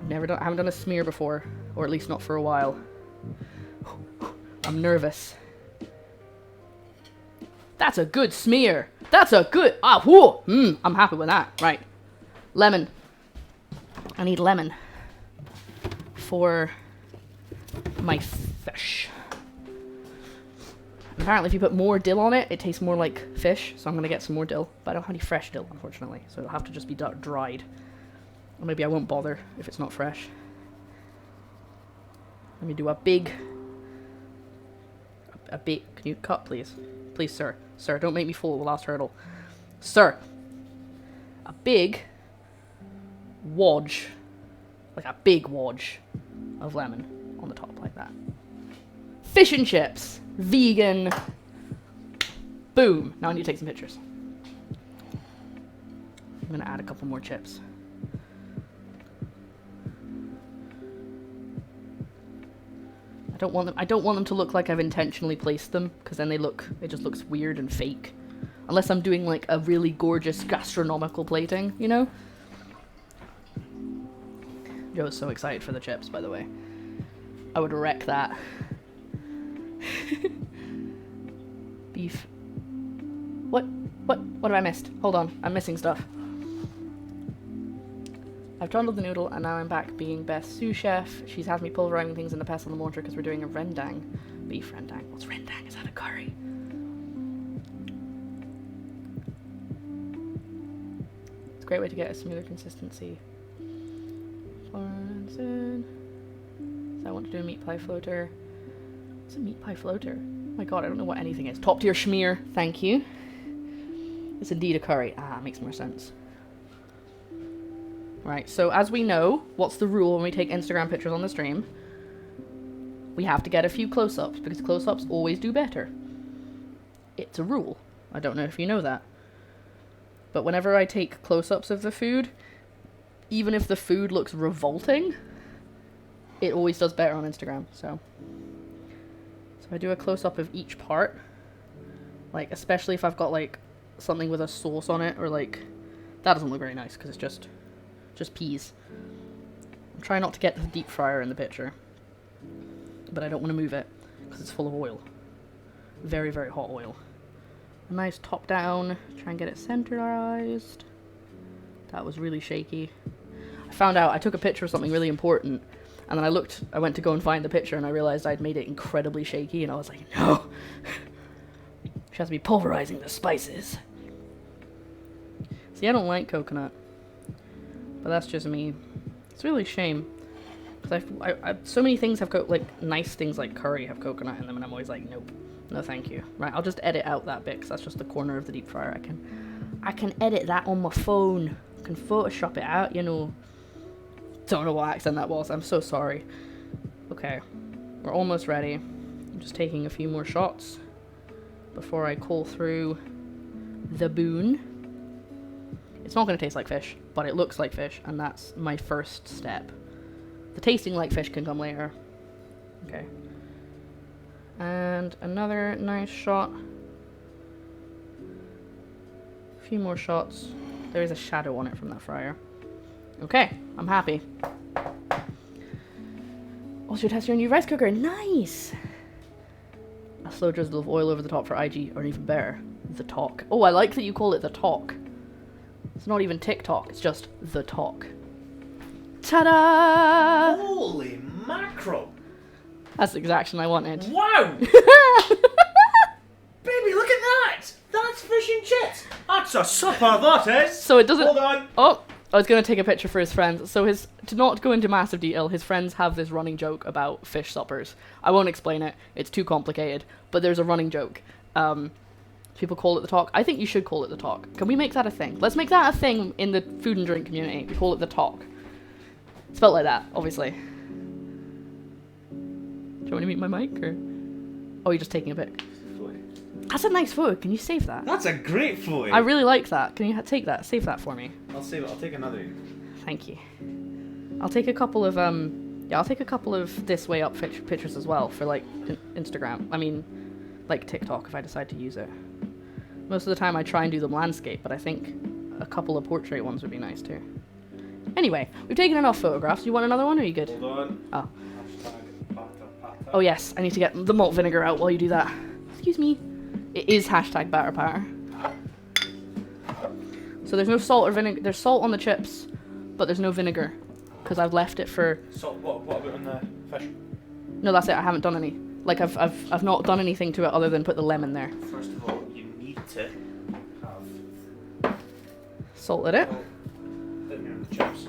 I haven't done a smear before, or at least not for a while. I'm nervous. That's a good smear. That's a good, I'm happy with that. Right, lemon. I need lemon for my fish. Apparently if you put more dill on it, it tastes more like fish, so I'm gonna get some more dill. But I don't have any fresh dill, unfortunately, so it'll have to just be dried. Or maybe I won't bother if it's not fresh. Let me do a big, can you cut, please? Please, sir. Sir, don't make me fall at the last hurdle. Sir! A big wodge, like a big wodge of lemon on the top like that. Fish and chips! Vegan! Boom! Now I need to take some pictures. I'm gonna add a couple more chips. I don't want them to look like I've intentionally placed them, because then it just looks weird and fake. Unless I'm doing like a really gorgeous gastronomical plating, you know? Joe's so excited for the chips, by the way. I would wreck that. Beef. What have I missed? Hold on, I'm missing stuff. I've trundled the noodle, and now I'm back being best sous chef. She's had me pulverizing things in the pestle and the mortar because we're doing a rendang. Beef rendang. What's rendang? Is that a curry? It's a great way to get a smoother consistency. Florence. So I want to do a meat pie floater. What's a meat pie floater? Oh my god, I don't know what anything is. Top tier schmear. Thank you. It's indeed a curry. Ah, makes more sense. Right, so as we know, what's the rule when we take Instagram pictures on the stream? We have to get a few close-ups, because close-ups always do better. It's a rule. I don't know if you know that. But whenever I take close-ups of the food, even if the food looks revolting, it always does better on Instagram, so I do a close-up of each part. Like, especially if I've got, like, something with a sauce on it, or, like, that doesn't look very nice, because it's just peas. I'm trying not to get the deep fryer in the picture, but I don't want to move it because it's full of oil. Very, very hot oil. A nice top down, try and get it centralized. That was really shaky. I found out I took a picture of something really important, and then I went to go and find the picture, and I realized I'd made it incredibly shaky, and I was like, no! She has to be pulverizing the spices. See, I don't like coconut, but that's just me. It's really a shame, because so many things have, like, nice things like curry have coconut in them, and I'm always like, nope, no thank you. Right, I'll just edit out that bit, because that's just the corner of the deep fryer. I can edit that on my phone. I can Photoshop it out, you know. Don't know what accent that was, I'm so sorry. Okay, we're almost ready. I'm just taking a few more shots before I call through the boon. It's not going to taste like fish, but it looks like fish, and that's my first step. The tasting like fish can come later. Okay. And another nice shot. A few more shots. There is a shadow on it from that fryer. Okay, I'm happy. Also test your new rice cooker. Nice! A slow drizzle of oil over the top for IG, or even better, the talk. Oh, I like that you call it the talk. It's not even TikTok, it's just the talk. Ta-da! Holy mackerel! That's the exact action I wanted. Wow! Baby, look at that! That's fish and chips! That's a supper, that is! So it doesn't... Hold on! Oh! I was going to take a picture for his friends. So to not go into massive detail, his friends have this running joke about fish suppers. I won't explain it. It's too complicated. But there's a running joke. People call it the talk. I think you should call it the talk. Can we make that a thing? Let's make that a thing in the food and drink community. We call it the talk. Spelled like that, obviously. Do you want me to mute my mic, or? Oh, you're just taking a pic. That's a nice photo. Can you save that? That's a great photo! I really like that. Can you take that? Save that for me. I'll save it. I'll take another. Thank you. I'll take a couple of I'll take a couple of this way up pictures as well for like Instagram. I mean, like TikTok if I decide to use it. Most of the time I try and do them landscape, but I think a couple of portrait ones would be nice too. Anyway, we've taken enough photographs. You want another one, or are you good? Hold on. Oh. #pata. Oh yes, I need to get the malt vinegar out while you do that. Excuse me. It is #BatterPatter. So there's no salt or vinegar. There's salt on the chips, but there's no vinegar because I've left it for. Salt. What about on the fish? No, that's it. I haven't done any. Like I've not done anything to it other than put the lemon there. First of all, you need to have Salted it. vinegar in the chips.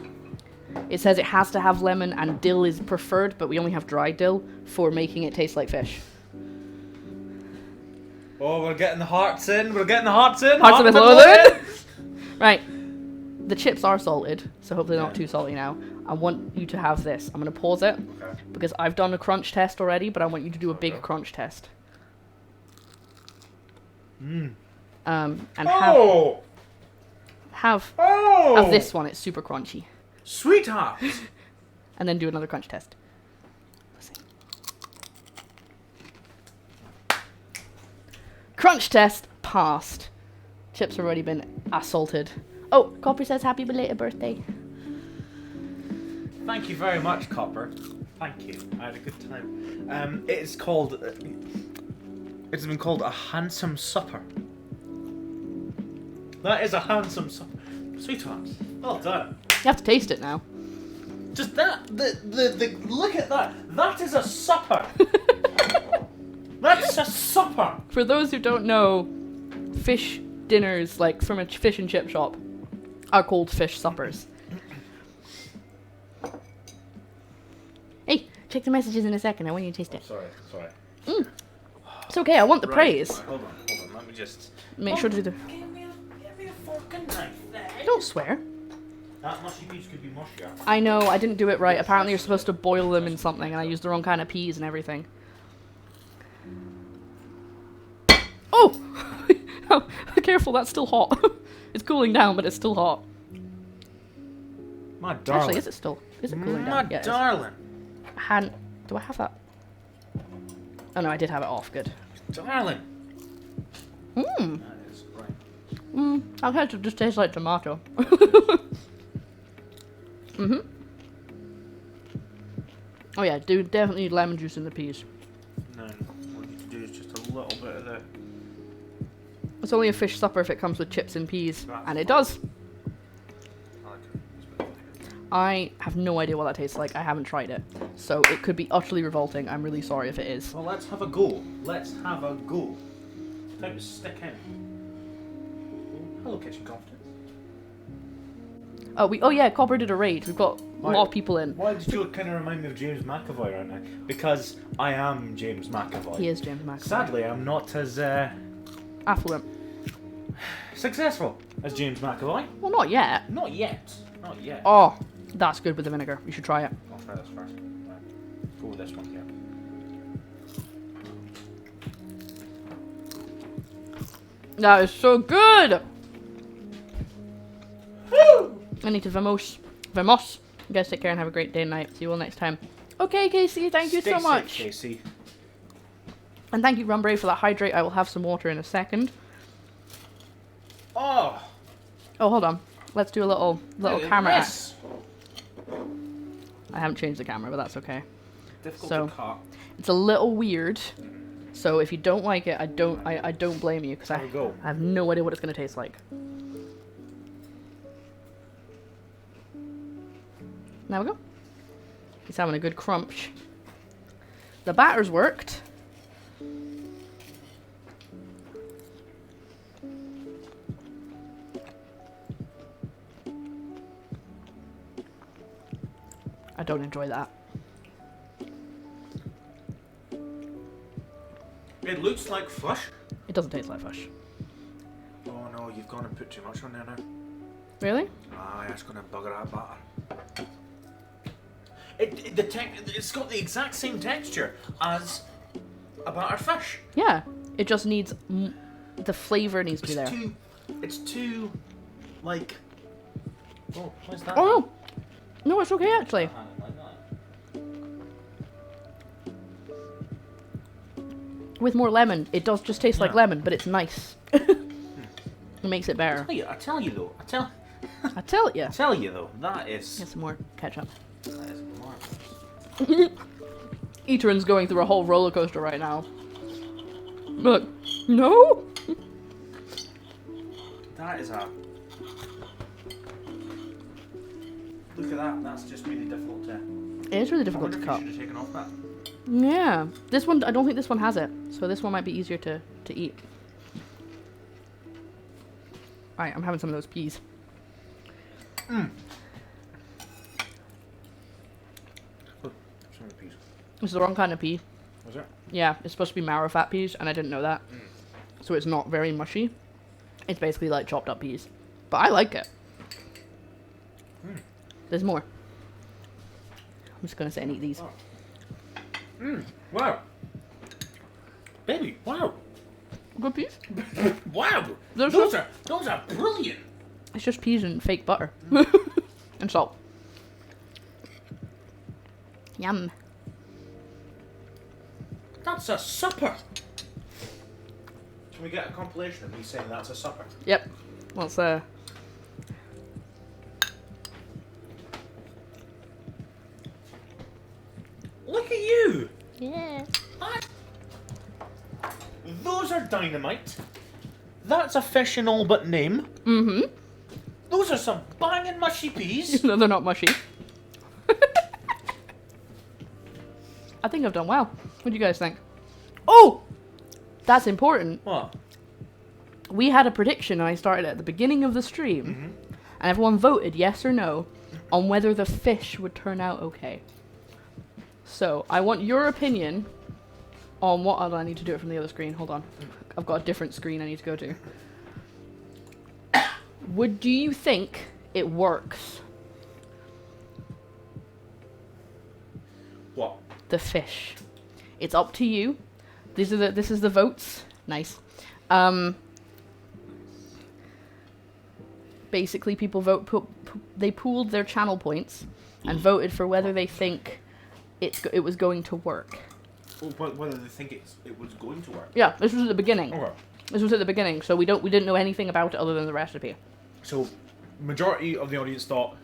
It says it has to have lemon and dill is preferred, but we only have dry dill for making it taste like fish. Oh, we're getting the hearts in. We're getting the hearts in. Hearts a bit lower than. Right. The chips are salted, so hopefully they're not too salty now. I want you to have this. I'm going to pause it because I've done a crunch test already, but I want you to do a big crunch test. And have this one. It's super crunchy. Sweetheart. And then do another crunch test. Let's see. Crunch test passed. Chips have already been assaulted. Oh, Copper says happy belated birthday. Thank you very much, Copper. Thank you. I had a good time. It's called. It's been called a handsome supper. That is a handsome supper, sweetheart. Well done. You have to taste it now. Just that. The look at that. That is a supper. That's a supper. For those who don't know, fish dinners, like from a fish and chip shop, are called fish suppers. Hey, check the messages in a second. I want you to taste it. Sorry. It's okay. I want the praise. Right, hold on. Let me just Make sure to do the. Give me a fork and knife there. Don't swear. That mushy peas could be mushier. I know. I didn't do it right. Apparently, you're supposed to boil them in something, and I used the wrong kind of peas and everything. Oh! Oh, careful. That's still hot. It's cooling down, but it's still hot. My darling. Actually, is it still? Is it cooling down? My Yeah, it is. darling. Do I have that? Oh no, I did have it off. Good. Darling. Mmm. That is right. I've had to just taste like tomato. Oh yeah, definitely need lemon juice in the peas. No, what you need to do is just a little bit of the. It's only a fish supper if it comes with chips and peas, That's and it fine. does. I like it. I have no idea what that tastes like. I haven't tried it. So it could be utterly revolting. I'm really sorry if it is. Well, let's have a go. Let's have a go. Time to stick in. Oh, hello, Kitchen Confidence. Oh yeah, Copper did a raid. We've got a lot of people in. Why did you kind of remind me of James McAvoy right now? Because I am James McAvoy. He is James McAvoy. Sadly, I'm not as Affluent. successful as James McAvoy. Well, not yet. Not yet. Not yet. Oh, that's good with the vinegar. You should try it. I'll try this first. Right. Go with this one here. That is so good! Woo! I need to vamos. Vamos. You guys take care and have a great day and night. See you all next time. Okay, Casey, thank you Stay so safe, much. Casey. And thank you, Rumbrave, for that hydrate. I will have some water in a second. Oh! Oh, hold on. Let's do a little Look at camera act. this. I haven't changed the camera, but that's okay. Difficult So- to cut. It's a little weird. So if you don't like it, I don't blame you, because Have a go. I have no idea what it's going to taste like. There we go. He's having a good crunch. The batter's worked. I don't enjoy that. It looks like flush. It doesn't taste like fish. Oh no, you've gone and put too much on there now. Really? Ah, that's gonna bugger that batter. It's got the exact same texture as a battered fish. Yeah. It just needs... the flavour needs to be there. It's too, like... Oh, what's that? Oh, no. No, it's okay, actually. With more lemon, it does just taste like Yeah. lemon, but it's nice. It makes it better. I tell you though, I tell ya. that is... Get some more ketchup. That is marvelous. Etern's going through a whole roller coaster right now. Look, no. That is a... Look at that, that's just really difficult to... It is really I difficult wonder to if cut. you should have taken off that. Yeah, this one, I don't think this one has it, so this one might be easier to eat. Alright, I'm having some of those peas. Oh, some of the peas. This is the wrong kind of pea. Was it? Yeah, it's supposed to be marrow fat peas, and I didn't know that. So it's not very mushy. It's basically like chopped up peas. But I like it. There's more. I'm just gonna sit and eat these. Wow. Baby, wow. Good peas? Wow. They're Those so- are brilliant. It's just peas and fake butter. And salt. Yum. That's a supper. Can we get a compilation of me saying that's a supper? Yep. Let's Look at you. Yeah. Those are dynamite. That's a fish in all but name. Mm-hmm. Those are some banging mushy peas. No, they're not mushy. I think I've done well. What do you guys think? Oh! That's important. What? We had a prediction and I started at the beginning of the stream. And everyone voted yes or no on whether the fish would turn out okay. So, I want your opinion on what... Oh, I need to do it from the other screen. Hold on. I've got a different screen I need to go to. Do you think it works? What? The fish. It's up to you. This is the votes. Nice. Basically, people they pooled their channel points and voted for whether they think it was going to work. Whether they think it was going to work. Yeah, this was at the beginning. Okay. This was at the beginning, so we didn't know anything about it other than the recipe. So, majority of the audience thought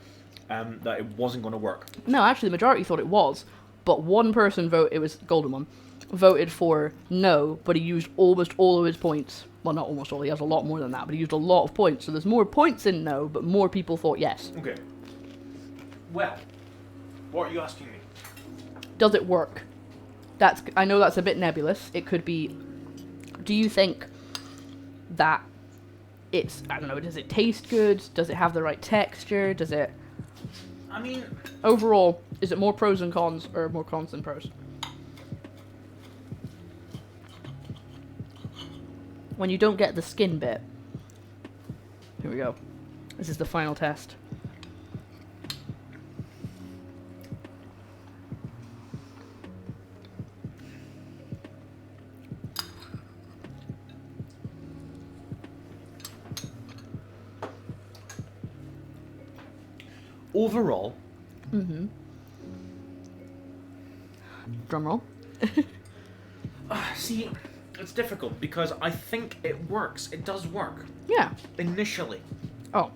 that it wasn't going to work. No, actually, the majority thought it was, but one person it was Golden One, voted for no, but he used almost all of his points. Well, not almost all, he has a lot more than that, but he used a lot of points. So there's more points in no, but more people thought yes. Okay. Well, what are you asking me? Does it work? I know that's a bit nebulous. It could be. Do you think that it's, I don't know, does it taste good? Does it have the right texture? Does it... I mean... Overall, is it more pros than cons, or more cons than pros? When you don't get the skin bit. Here we go. This is the final test. Overall... Mm-hmm. Drumroll. See, it's difficult because I think it works. It does work. Yeah. Initially. Oh.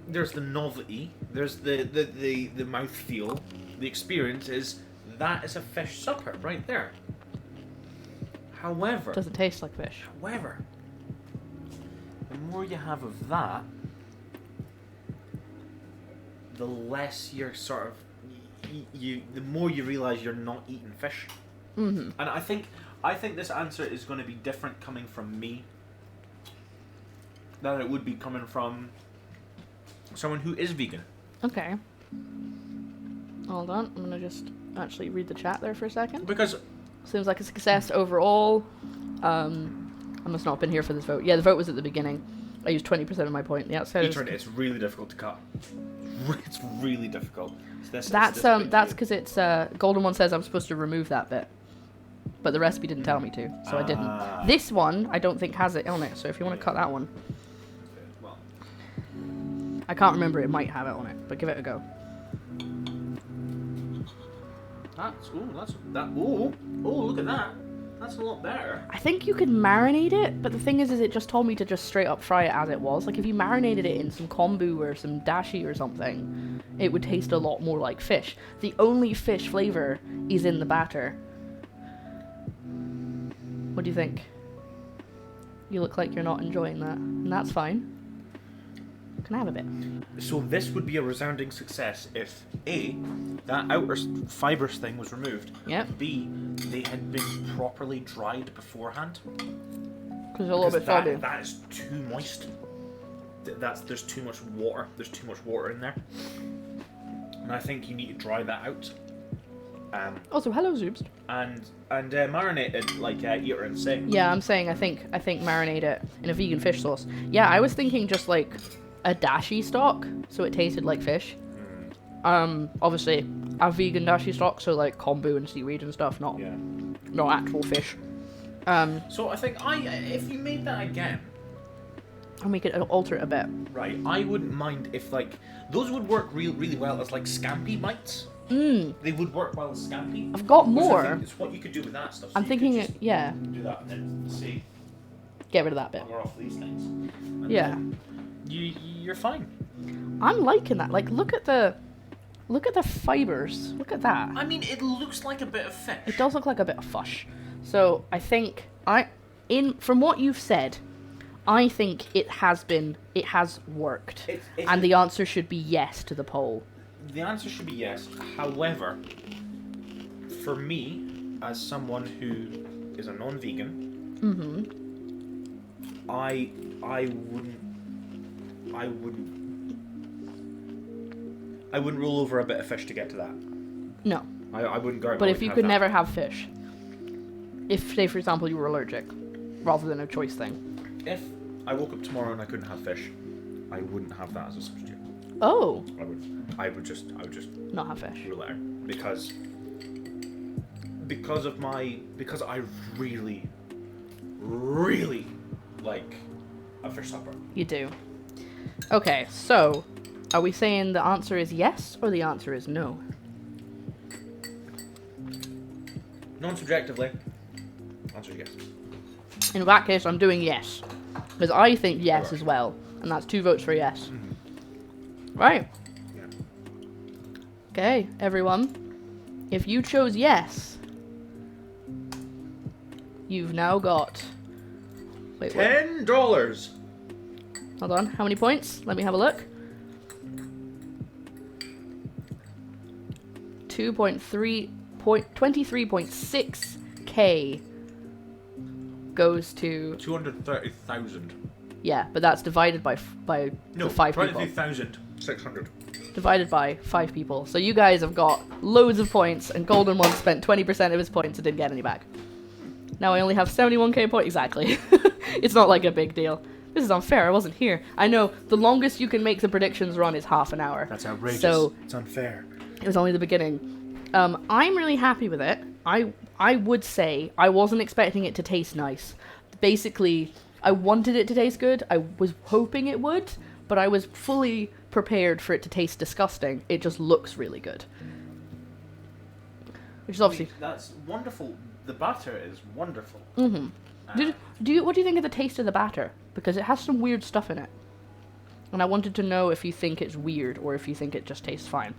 There's the novelty. There's the mouthfeel. The experience is that is a fish supper right there. However... Does it taste like fish? However, the more you have of that, the less you're sort of... the more you realise you're not eating fish. Mm-hmm. And I think this answer is going to be different coming from me than it would be coming from someone who is vegan. Okay. Hold on, I'm gonna just actually read the chat there for a second. Because... Seems like a success overall. I must not have been here for this vote. Yeah, the vote was at the beginning. I used 20% of my point. The outside. It's really difficult to cut. It's really difficult. That's because it's Golden One says I'm supposed to remove that bit, but the recipe didn't tell me to, so I didn't. This one I don't think has it on it, so if you want to cut that one, Well, I can't remember. It might have it on it, but give it a go. Look at that. That's a lot better. I think you could marinate it, but the thing is it just told me to just straight up fry it as it was. Like if you marinated it in some kombu or some dashi or something, it would taste a lot more like fish. The only fish flavor is in the batter. What do you think? You look like you're not enjoying that, and that's fine. Can I have a bit? So this would be a resounding success if A, that outer fibrous thing was removed. Yep. B, they had been properly dried beforehand. Because it's a little bit foggy. That is too moist. There's too much water. There's too much water in there. And I think you need to dry that out. Also, hello, Zoobs. And marinate it like Eater and Say. Yeah, I'm saying I think marinate it in a vegan fish sauce. Yeah, I was thinking just like a dashi stock, so it tasted like fish. Obviously a vegan dashi stock, so like kombu and seaweed and stuff, not actual fish. So I think if you made that again, I'll make it alter it a bit. right, I wouldn't mind if like those would work really well as like scampi bites. They would work well as scampi. I've got Which I more. think is what you could do with that stuff. So I'm you could thinking, just yeah, do that and then see get rid of that bit. more off these things. And Yeah, then you're fine. I'm liking that. Like, look at the fibers. Look at that. I mean, it looks like a bit of fish. It does look like a bit of fish. So I think from what you've said, I think it has worked, and the answer should be yes to the poll. The answer should be yes. However, for me, as someone who is a non-vegan, I wouldn't roll over a bit of fish to get to that. No. I wouldn't go. But if you could never have fish, if say for example you were allergic, rather than a choice thing. If I woke up tomorrow and I couldn't have fish, I wouldn't have that as a substitute. Oh. I would just Not have fish. rule it out because I really like a fish supper. You do. Okay, so are we saying the answer is yes or the answer is no? Non-subjectively, answer is yes. In that case, I'm doing yes. Because I think yes as well. And that's 2 votes for yes. Right. Yeah. Okay, everyone. If you chose yes, you've now got... Wait, what? $10. Hold on. How many points? Let me have a look. 23.6k goes to 230,000. yeah, but that's divided by No, the 5 people. 23,600. Divided by 5 people. So you guys have got loads of points, and Golden One spent 20% of his points and didn't get any back. Now I only have 71k points. Exactly. It's not like a big deal. This is unfair. I wasn't here. I know the longest you can make the predictions run is half an hour. That's outrageous. So it's unfair. it was only the beginning. I'm really happy with it. I would say I wasn't expecting it to taste nice. Basically, I wanted it to taste good. I was hoping it would, but I was fully prepared for it to taste disgusting. It just looks really good. Which is obviously... That's wonderful. The batter is wonderful. Mm-hmm. What do you think of the taste of the batter? Because it has some weird stuff in it. And I wanted to know if you think it's weird or if you think it just tastes fine.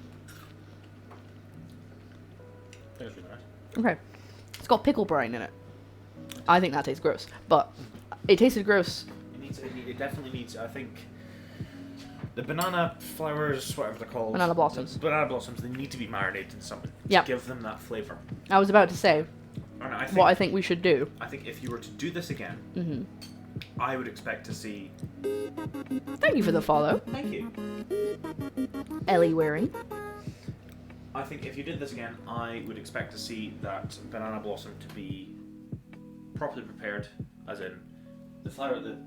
Tastes really nice. Okay. It's got pickle brine in it. I think that tastes gross. But it tasted gross. It definitely needs, I think, the banana flowers, whatever they're called. Banana blossoms. Banana blossoms, they need to be marinated in something Yep. to give them that flavour. I was about to say And I what I think we should do. I think if you were to do this again, Mm-hmm. I would expect to see... Thank you for the follow. Thank you. Ellie Waring. I think if you did this again, I would expect to see that banana blossom to be properly prepared, as in the flower, the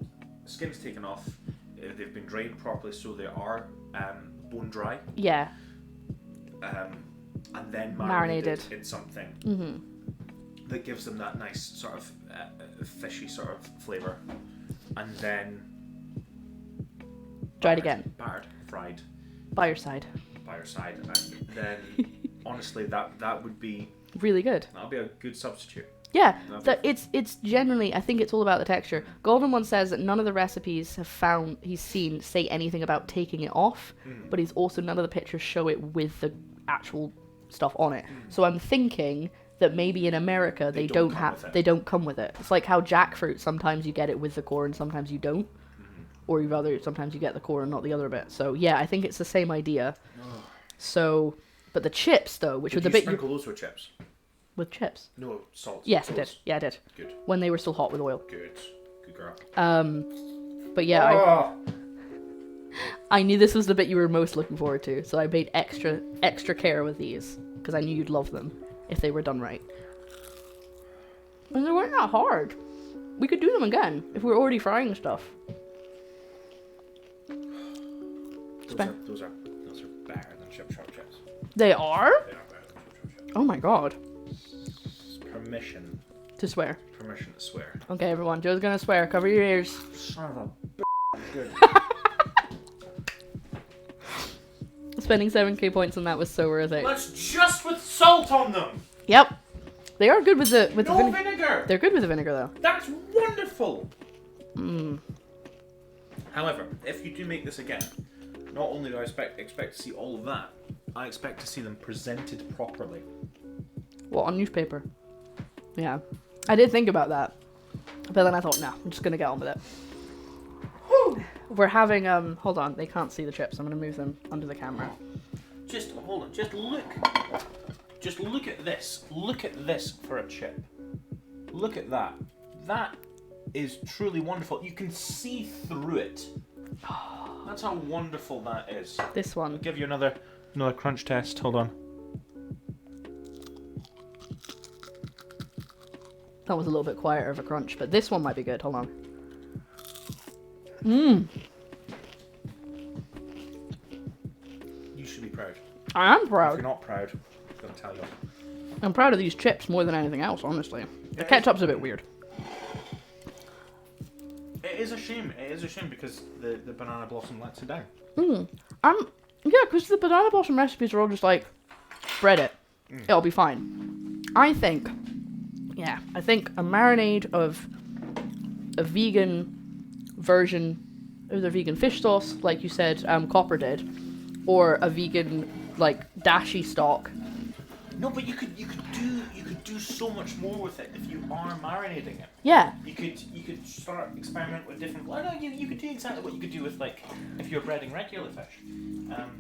skin's taken off, they've been drained properly so they are bone dry, Yeah. and then marinated in something Mm-hmm. that gives them that nice sort of fishy sort of flavour, and then Try it again. battered, fried By your side. by your side, and then honestly that would be Really good. that'll be a good substitute. Yeah, Lovely. it's generally, I think it's all about the texture. Golden One says that none of the recipes he's seen say anything about taking it off, but he's also, none of the pictures show it with the actual stuff on it. So I'm thinking that maybe in America they don't come with it. It's like how jackfruit, sometimes you get it with the core and sometimes you don't. Or sometimes you get the core and not the other bit. So yeah, I think it's the same idea. So, but the chips though, which Did was the you bit sprinkle those with chips? with chips. No salt. Yes, I Those. did. Yeah, I did. Good. When they were still hot with oil. Good girl. But yeah, Oh! I knew this was the bit you were most looking forward to, so I made extra care with these because I knew you'd love them if they were done right. And they weren't that hard. We could do them again if we were already frying stuff. Those are better than chip shop chips. They are? They are better than chip shop chips. Oh my god. Permission To swear. to swear. Okay, everyone. Joe's gonna swear. Cover your ears. Son of a good. Spending 7k points on that was so worth it. Let's just with salt on them. Yep. They are good with the No vinegar. vinegar. They're good with the vinegar though. That's wonderful. Mm. However, if you do make this again, not only do I expect to see all of that, I expect to see them presented properly. What, on newspaper? Yeah. I did think about that. But then I thought, nah, I'm just gonna get on with it. We're having, hold on, they can't see the chips. I'm gonna move them under the camera. Just hold on, just look at this. Look at this for a chip. Look at that. That is truly wonderful. You can see through it. That's how wonderful that is. This one. I'll give you another crunch test. Hold on. That was a little bit quieter of a crunch, but this one might be good. Hold on. Mmm. You should be proud. I am If proud. you're not proud, I'm gonna tell you. I'm proud of these chips more than anything else, honestly. The ketchup's a bit weird. It is a shame. It is a shame because the banana blossom lets it down. Yeah, because the banana blossom recipes are all just like, bread it. It'll be fine. I think a marinade of a vegan version of the vegan fish sauce, like you said, Copper did, or a vegan, like, dashi stock. No, but you could do so much more with it if you are marinating it. Yeah. You could start experimenting with different. Well, no, you could do exactly what you could do with like if you're breading regular fish.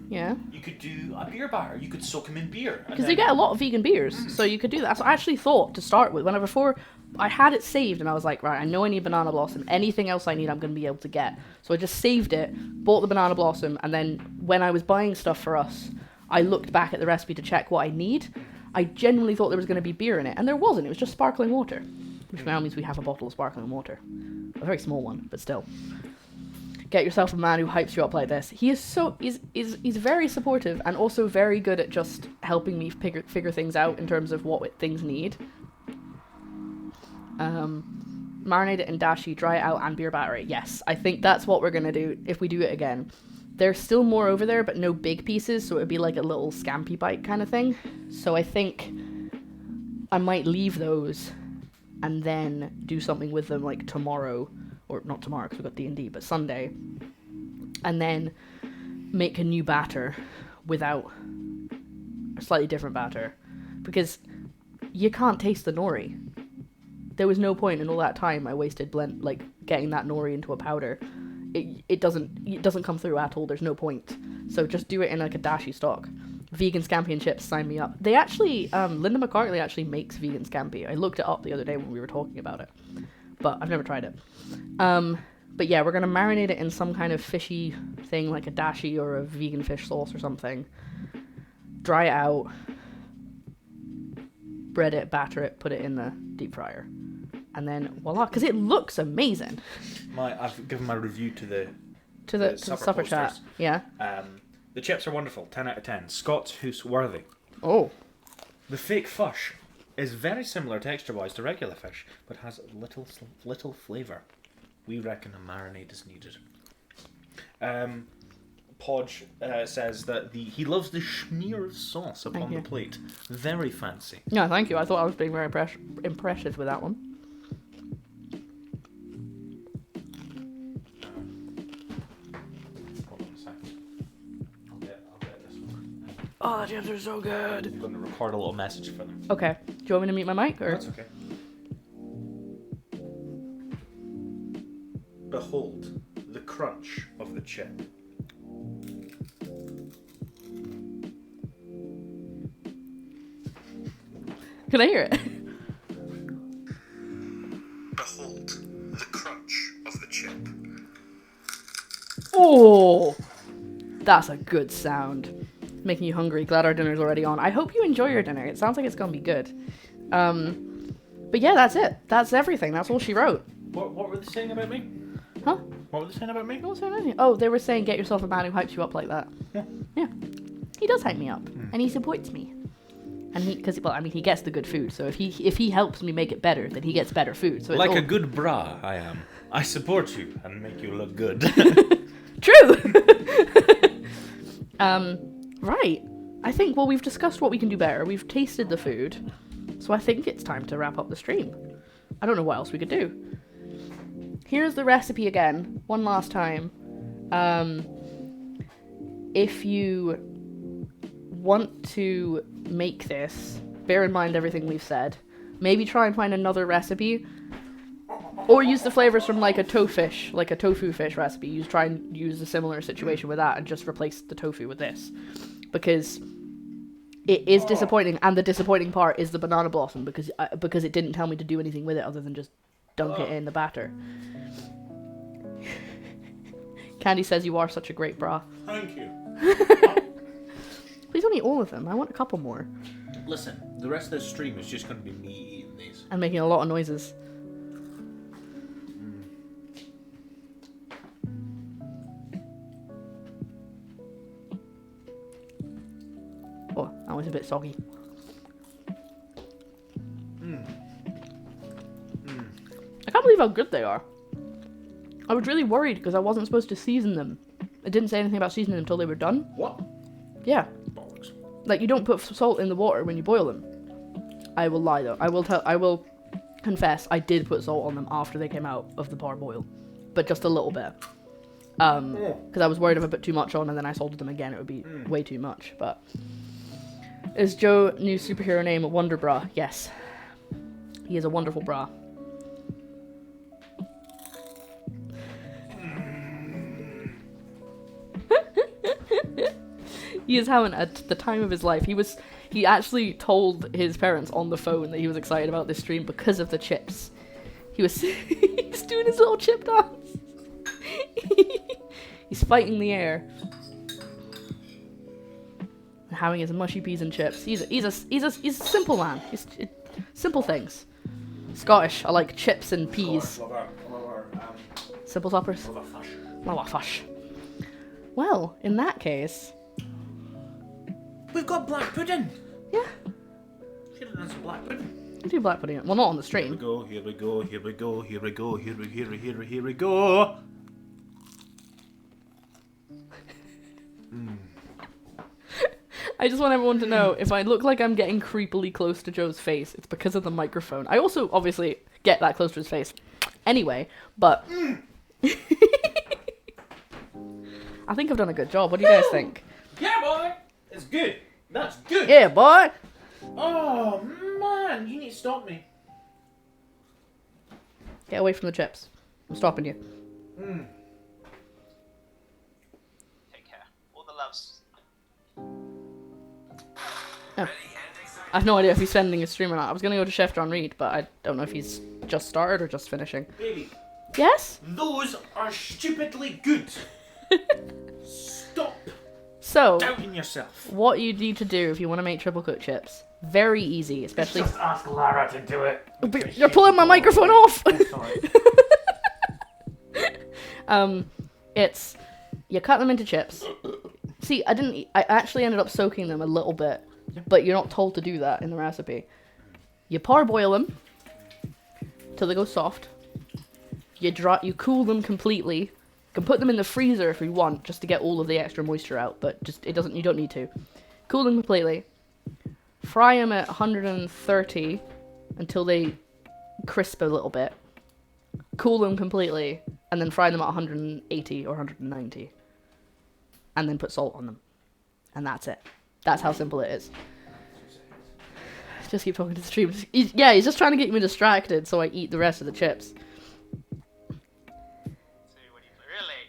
Yeah. You could do a beer batter. You could soak them in beer. Because they get a lot of vegan beers, so you could do that. So I actually thought to start with, before I had it saved, and I was like, right, I know I need banana blossom. Anything else I need, I'm going to be able to get. So I just saved it, bought the banana blossom, and then when I was buying stuff for us, I looked back at the recipe to check what I need. I genuinely thought there was going to be beer in it, and there wasn't. It was just sparkling water, which now means we have a bottle of sparkling water. A very small one, but still. Get yourself a man who hypes you up like this. He is he's very supportive and also very good at just helping me figure things out in terms of what things need. Marinate it in dashi, dry it out, and beer batter it. Yes, I think that's what we're gonna do if we do it again. There's still more over there, but no big pieces, so it would be like a little scampi bite kind of thing. So I think I might leave those and then do something with them like tomorrow. Or not tomorrow because we've got D&D, but Sunday. And then make a new batter without a slightly different batter. Because you can't taste the nori. There was no point in all that time I wasted getting that nori into a powder. It doesn't come through at all. There's no point. So just do it in like a dashi stock. Vegan scampi and chips, sign me up. They actually, Linda McCartney actually makes vegan scampi. I looked it up the other day when we were talking about it. But I've never tried it. But yeah, we're going to marinate it in some kind of fishy thing, like a dashi or a vegan fish sauce or something. Dry it out. Bread it, batter it, put it in the deep fryer. And then voila, because it looks amazing. I've given my review to the supper chat. posters. Yeah. The chips are wonderful, 10 out of 10. Scott's Hoose worthy. Oh. The fake fish is very similar texture-wise to regular fish, but has little flavour. We reckon a marinade is needed. Podge says that he loves the smear of sauce upon the plate. Very fancy. Yeah, thank you. I thought I was being very impressive with that one. Hold on a second. I'll get this one. Oh, the chips are so good. I'm going to record a little message for them. Okay. Do you want me to mute my mic? Or? That's okay. Behold the crunch of the chip. Can I hear it? Behold the crunch of the chip. Oh, that's a good sound. Making you hungry. Glad our dinner's already on. I hope you enjoy your dinner. It sounds like it's gonna be good. But yeah, that's it. That's everything. That's all she wrote. What were they saying about me? Huh? What were they saying about me? What was her name? Oh, they were saying get yourself a man who hypes you up like that. Yeah. He does hype me up, and he supports me. And he gets the good food. So if he helps me make it better, then he gets better food. So it's Like all... a good bra, I am. I support you and make you look good. True. Right. I think, well, we've discussed what we can do better. We've tasted the food. So I think it's time to wrap up the stream. I don't know what else we could do. Here's the recipe again, one last time. If you want to make this, bear in mind everything we've said. Maybe try and find another recipe. Or use the flavors from like a tofu fish recipe. Try and use a similar situation with that and just replace the tofu with this. Because it is disappointing, and the disappointing part is the banana blossom because it didn't tell me to do anything with it other than just dunk it in the batter. Candy says you are such a great bra. Thank you. Please don't eat all of them. I want a couple more. Listen, the rest of the stream is just going to be me eating these. And making a lot of noises. Oh, that was a bit soggy. I can't believe how good they are. I was really worried because I wasn't supposed to season them. It didn't say anything about seasoning them until they were done. What? Yeah. Bollocks. Like, you don't put salt in the water when you boil them. I will lie though. I will confess I did put salt on them after they came out of the parboil. But just a little bit. Because I was worried if I put too much on and then I salted them again, it would be way too much. But is Joe new superhero name Wonder Bra? Yes. He is a wonderful bra. He is having the time of his life. He actually told his parents on the phone that he was excited about this stream because of the chips. He's doing his little chip dance. He's fighting the air. Having his mushy peas and chips. He's a simple man. Simple things. Scottish. I like chips and peas. Simple toppers. Love fish. Well, in that case, We've got black pudding. yeah, Should have done some black pudding. we do black pudding. Well, not on the Here we stream. go. Here we go. Here we go. Here we go. Here we go. I just want everyone to know, if I look like I'm getting creepily close to Joe's face, it's because of the microphone. I also, obviously, get that close to his face. Anyway, but... I think I've done a good job. What do you guys think? Yeah, boy. It's good. That's good. Yeah, boy! Oh man, you need to stop me. Get away from the chips. I'm stopping you. Take care. All the loves. Oh. I have no idea if he's sending a stream or not. I was going to go to Chef John Reed, but I don't know if he's just started or just finishing. Baby, Yes? those are stupidly good. Stop So, doubting yourself. what you need to do if you want to make triple cooked chips, very easy, especially... Just ask Lara to do it. But you're pulling my microphone off! Sorry. It's... You cut them into chips. See, I actually ended up soaking them a little bit, but you're not told to do that in the recipe. You parboil them till they go soft. You cool them completely. You can put them in the freezer if you want, just to get all of the extra moisture out, but you don't need to. Cool them completely. Fry them at 130 until they crisp a little bit. Cool them completely, and then fry them at 180 or 190. And then put salt on them. And that's it. That's how simple it is. Just keep talking to the stream. He's just trying to get me distracted so I eat the rest of the chips. So what do you play? Really?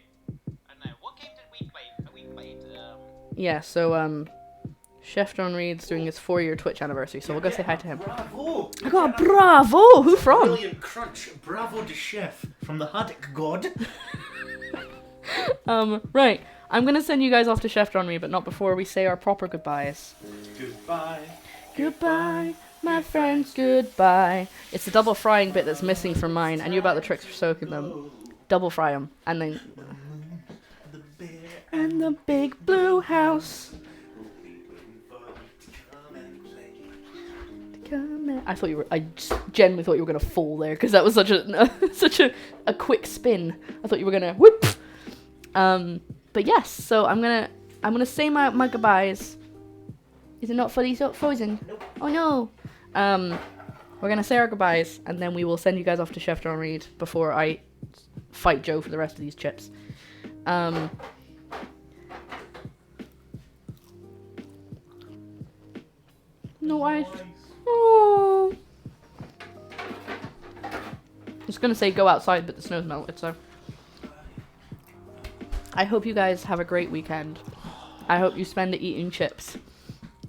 I don't know. What game did we play? We played. Yeah, so, Chef John Reed's doing his 4-year Twitch anniversary, so we'll go say hi to him. Bravo. I got a bravo! Who from? Brilliant crunch. Bravo de chef from the Haddock God. Right. I'm gonna send you guys off to Chef John Reed, but not before we say our proper goodbyes. Goodbye. Goodbye, my friends, goodbye. It's the double frying bit that's missing from mine. I knew about the tricks for soaking them. Double fry them, and then... The bear And the big blue house. I genuinely thought you were gonna fall there because that was such a quick spin. I thought you were gonna whoop. But yes, so I'm gonna say my goodbyes. Is it not fully frozen? Nope. Oh no. We're gonna say our goodbyes and then we will send you guys off to Chef John Reed before I fight Joe for the rest of these chips. No ice. Oh. I was gonna say go outside, but the snow's melted, so. I hope you guys have a great weekend. I hope you spend it eating chips.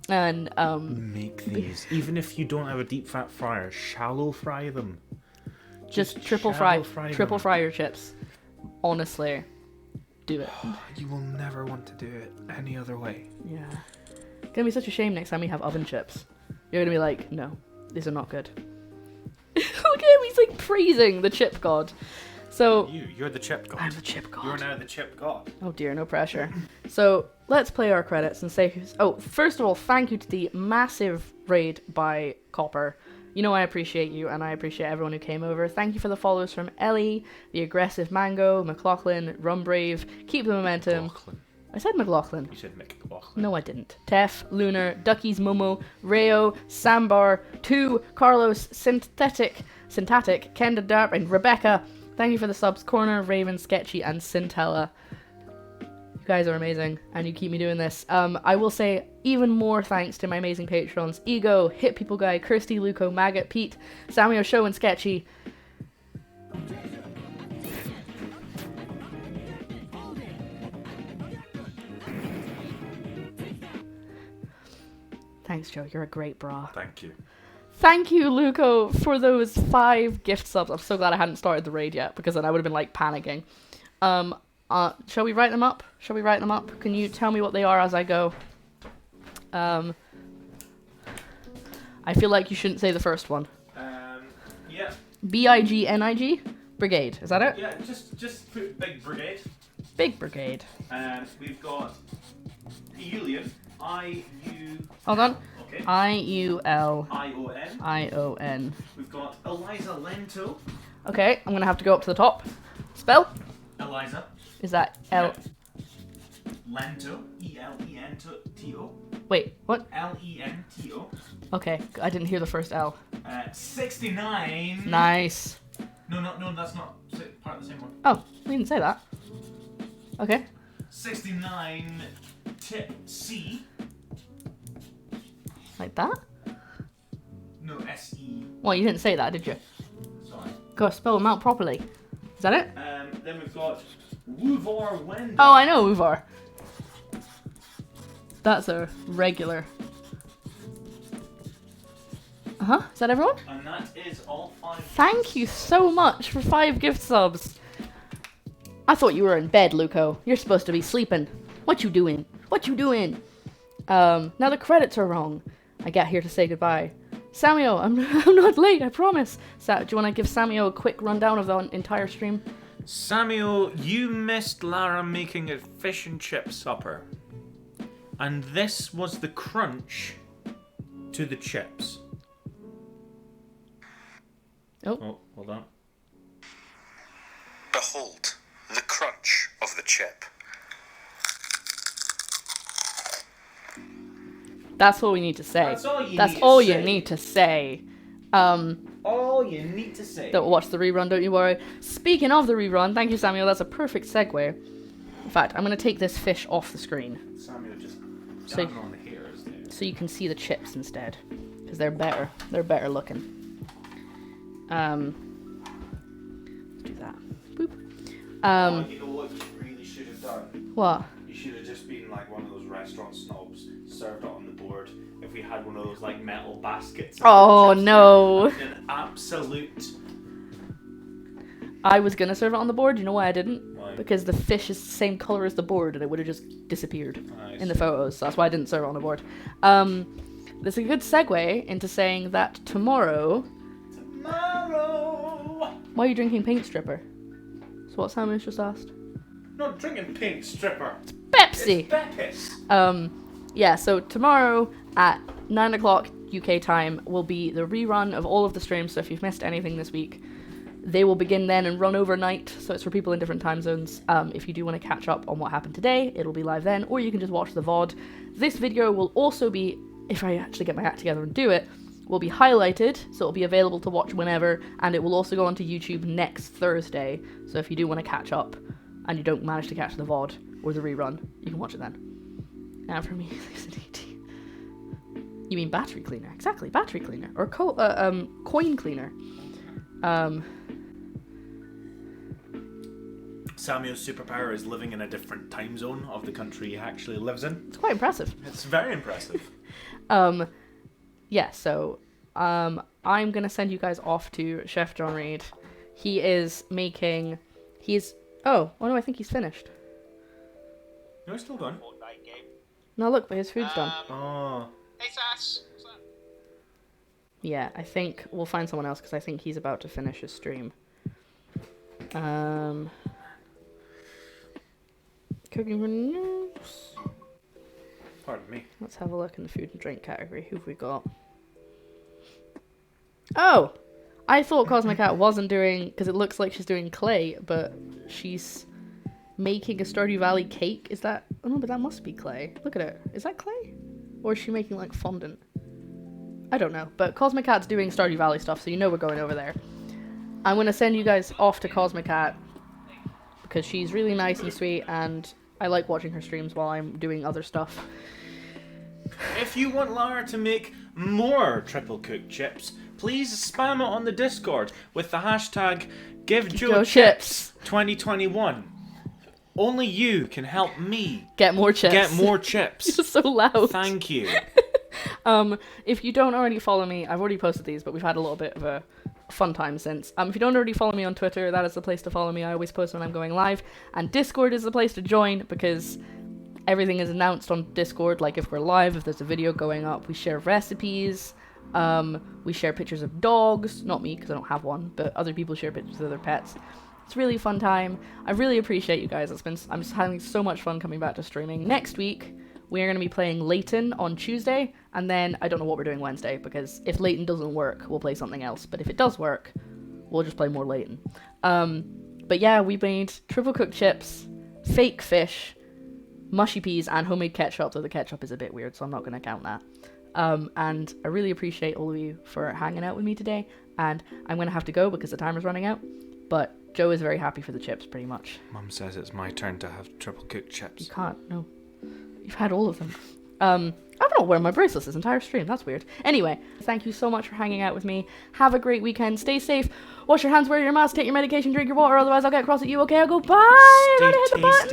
And, Make these. Even if you don't have a deep fat fryer, shallow fry them. just triple shallow fry them. fry your chips. Honestly. Do it. You will never want to do it any other way. Yeah. It's gonna be such a shame next time we have oven chips. You're gonna be like, no, these are not good. Look at him, he's like praising the chip god. So, You're the chip god. I'm the chip god. You're now the chip god. Oh dear, no pressure. So, let's play our credits and say who's... Oh, first of all, thank you to the massive raid by Copper. You know I appreciate you, and I appreciate everyone who came over. Thank you for the follows from Ellie, The Aggressive Mango, McLaughlin, Rumbrave, Keep the Momentum. McLaughlin. I said McLaughlin. You said McLaughlin. No, I didn't. Tef, Lunar, Ducky's Momo, Rayo, Sambar, 2, Carlos, Synthatic, Kenda Darp, and Rebecca. Thank you for the subs. Corner, Raven, Sketchy, and Scintella. You guys are amazing, and you keep me doing this. I will say even more thanks to my amazing patrons: Ego, Hit People Guy, Kirsty, Luco, Maggot, Pete, Samuel, Show, and Sketchy. Thanks, Joe. You're a great bra. Thank you. Thank you, Luco, for those 5 gift subs. I'm so glad I hadn't started the raid yet, because then I would have been like panicking. Shall we write them up? Shall we write them up? Can you tell me what they are as I go? I feel like you shouldn't say the first one. Yeah. BIGNIG? Brigade. Is that it? Yeah, just put Big Brigade. Big Brigade. We've got Julian, Hold on. Okay. IULION. ION. We've got Eliza Lento. Okay, I'm gonna have to go up to the top. Spell? Eliza. Is that L? Lento. ELENTO. Wait, what? LENTO. Okay, I didn't hear the first L. 69. Nice. No, that's not part of the same one. Oh, we didn't say that. Okay. 69 tip C. Like that? No, SE. Well, you didn't say that, did you? Sorry. Gotta spell them out properly. Is that it? Then we've got Woovar Wendell. Oh, I know Uvar. That's a regular. Is that everyone? And that is all 5. Thank you so much for 5 gift subs. I thought you were in bed, Luco. You're supposed to be sleeping. What you doing? What you doing? Now the credits are wrong. I get here to say goodbye. Samuel, I'm not late, I promise. Do you want to give Samuel a quick rundown of the entire stream? Samuel, you missed Lara making a fish and chip supper. And this was the crunch to the chips. Oh, hold on. Behold, the crunch of the chip. That's all we need to say. That's all you That's need all to you say. need to say. All you need to say. Don't watch the rerun, don't you worry. Speaking of the rerun, thank you, Samuel. That's a perfect segue. In fact, I'm going to take this fish off the screen Samuel just So- down on the hairs there. so you can see the chips instead, because they're better. They're better looking. Let's do that. Boop. You know what you really should have done? What? You should have just been like one of those restaurant snobs, served it on the board. If we had one of those like metal baskets. Oh no! An absolute. I was gonna serve it on the board. You know why I didn't? Why? Because the fish is the same color as the board, and it would have just disappeared in the photos. So that's why I didn't serve it on the board. This is a good segue into saying that tomorrow. Why are you drinking Paint Stripper? So what Samuel's just asked. Not drinking Paint Stripper. Pepsi. It's Pepis. Yeah, so tomorrow at 9 o'clock UK time will be the rerun of all of the streams, so if you've missed anything this week, they will begin then and run overnight, so it's for people in different time zones. If you do want to catch up on what happened today, it'll be live then, or you can just watch the VOD. This video will also be, if I actually get my act together and do it, will be highlighted, so it'll be available to watch whenever, and it will also go onto YouTube next Thursday, so if you do want to catch up, and you don't manage to catch the VOD, or the rerun, you can watch it then. Now for me, there's an ET. You mean battery cleaner? Exactly, battery cleaner. Or coin cleaner. Samuel's superpower is living in a different time zone of the country he actually lives in. It's quite impressive. It's very impressive. Yeah, so I'm gonna send you guys off to Chef John Reed. He is making. Oh no, I think he's finished. No, it's still going. Fortnite game. No, look, but his food's done. Oh. Hey, Sass. What's up? Yeah, I think we'll find someone else because I think he's about to finish his stream. Cooking for news. Pardon me. Let's have a look in the food and drink category. Who've we got? Oh! I thought Cosmic Cat wasn't doing, because it looks like she's doing clay, but she's making a Stardew Valley cake. Is that, oh no, but that must be clay. Look at it. Is that clay? Or is she making like fondant? I don't know, but Cosmic Cat's doing Stardew Valley stuff, so you know we're going over there. I'm going to send you guys off to Cosmic Cat, because she's really nice and sweet, and I like watching her streams while I'm doing other stuff. If you want Lara to make more triple cooked chips, please spam it on the Discord with the hashtag GiveJoeChips 2021. Only you can help me Get more chips. get more chips. You're so loud. Thank you. If you don't already follow me, I've already posted these, but we've had a little bit of a fun time since. If you don't already follow me on Twitter, that is the place to follow me. I always post when I'm going live. And Discord is the place to join because everything is announced on Discord. Like if we're live, if there's a video going up, we share recipes. We share pictures of dogs. Not me, because I don't have one, but other people share pictures of their pets. It's really a fun time. I really appreciate you guys. I'm just having so much fun coming back to streaming. Next week, we are going to be playing Layton on Tuesday, and then I don't know what we're doing Wednesday, because if Layton doesn't work, we'll play something else. But if it does work, we'll just play more Layton. But yeah, we made triple cooked chips, fake fish, mushy peas, and homemade ketchup, though the ketchup is a bit weird, so I'm not going to count that. And I really appreciate all of you for hanging out with me today, and I'm going to have to go because the timer's running out, but Joe is very happy for the chips, pretty much. Mum says it's my turn to have triple cooked chips. You can't, no. You've had all of them. I'm not wearing my bracelets this entire stream. That's weird. Anyway, thank you so much for hanging out with me. Have a great weekend. Stay safe. Wash your hands, wear your mask, take your medication, drink your water. Otherwise, I'll get cross at you. Okay, I'll go bye. I gotta hit the button.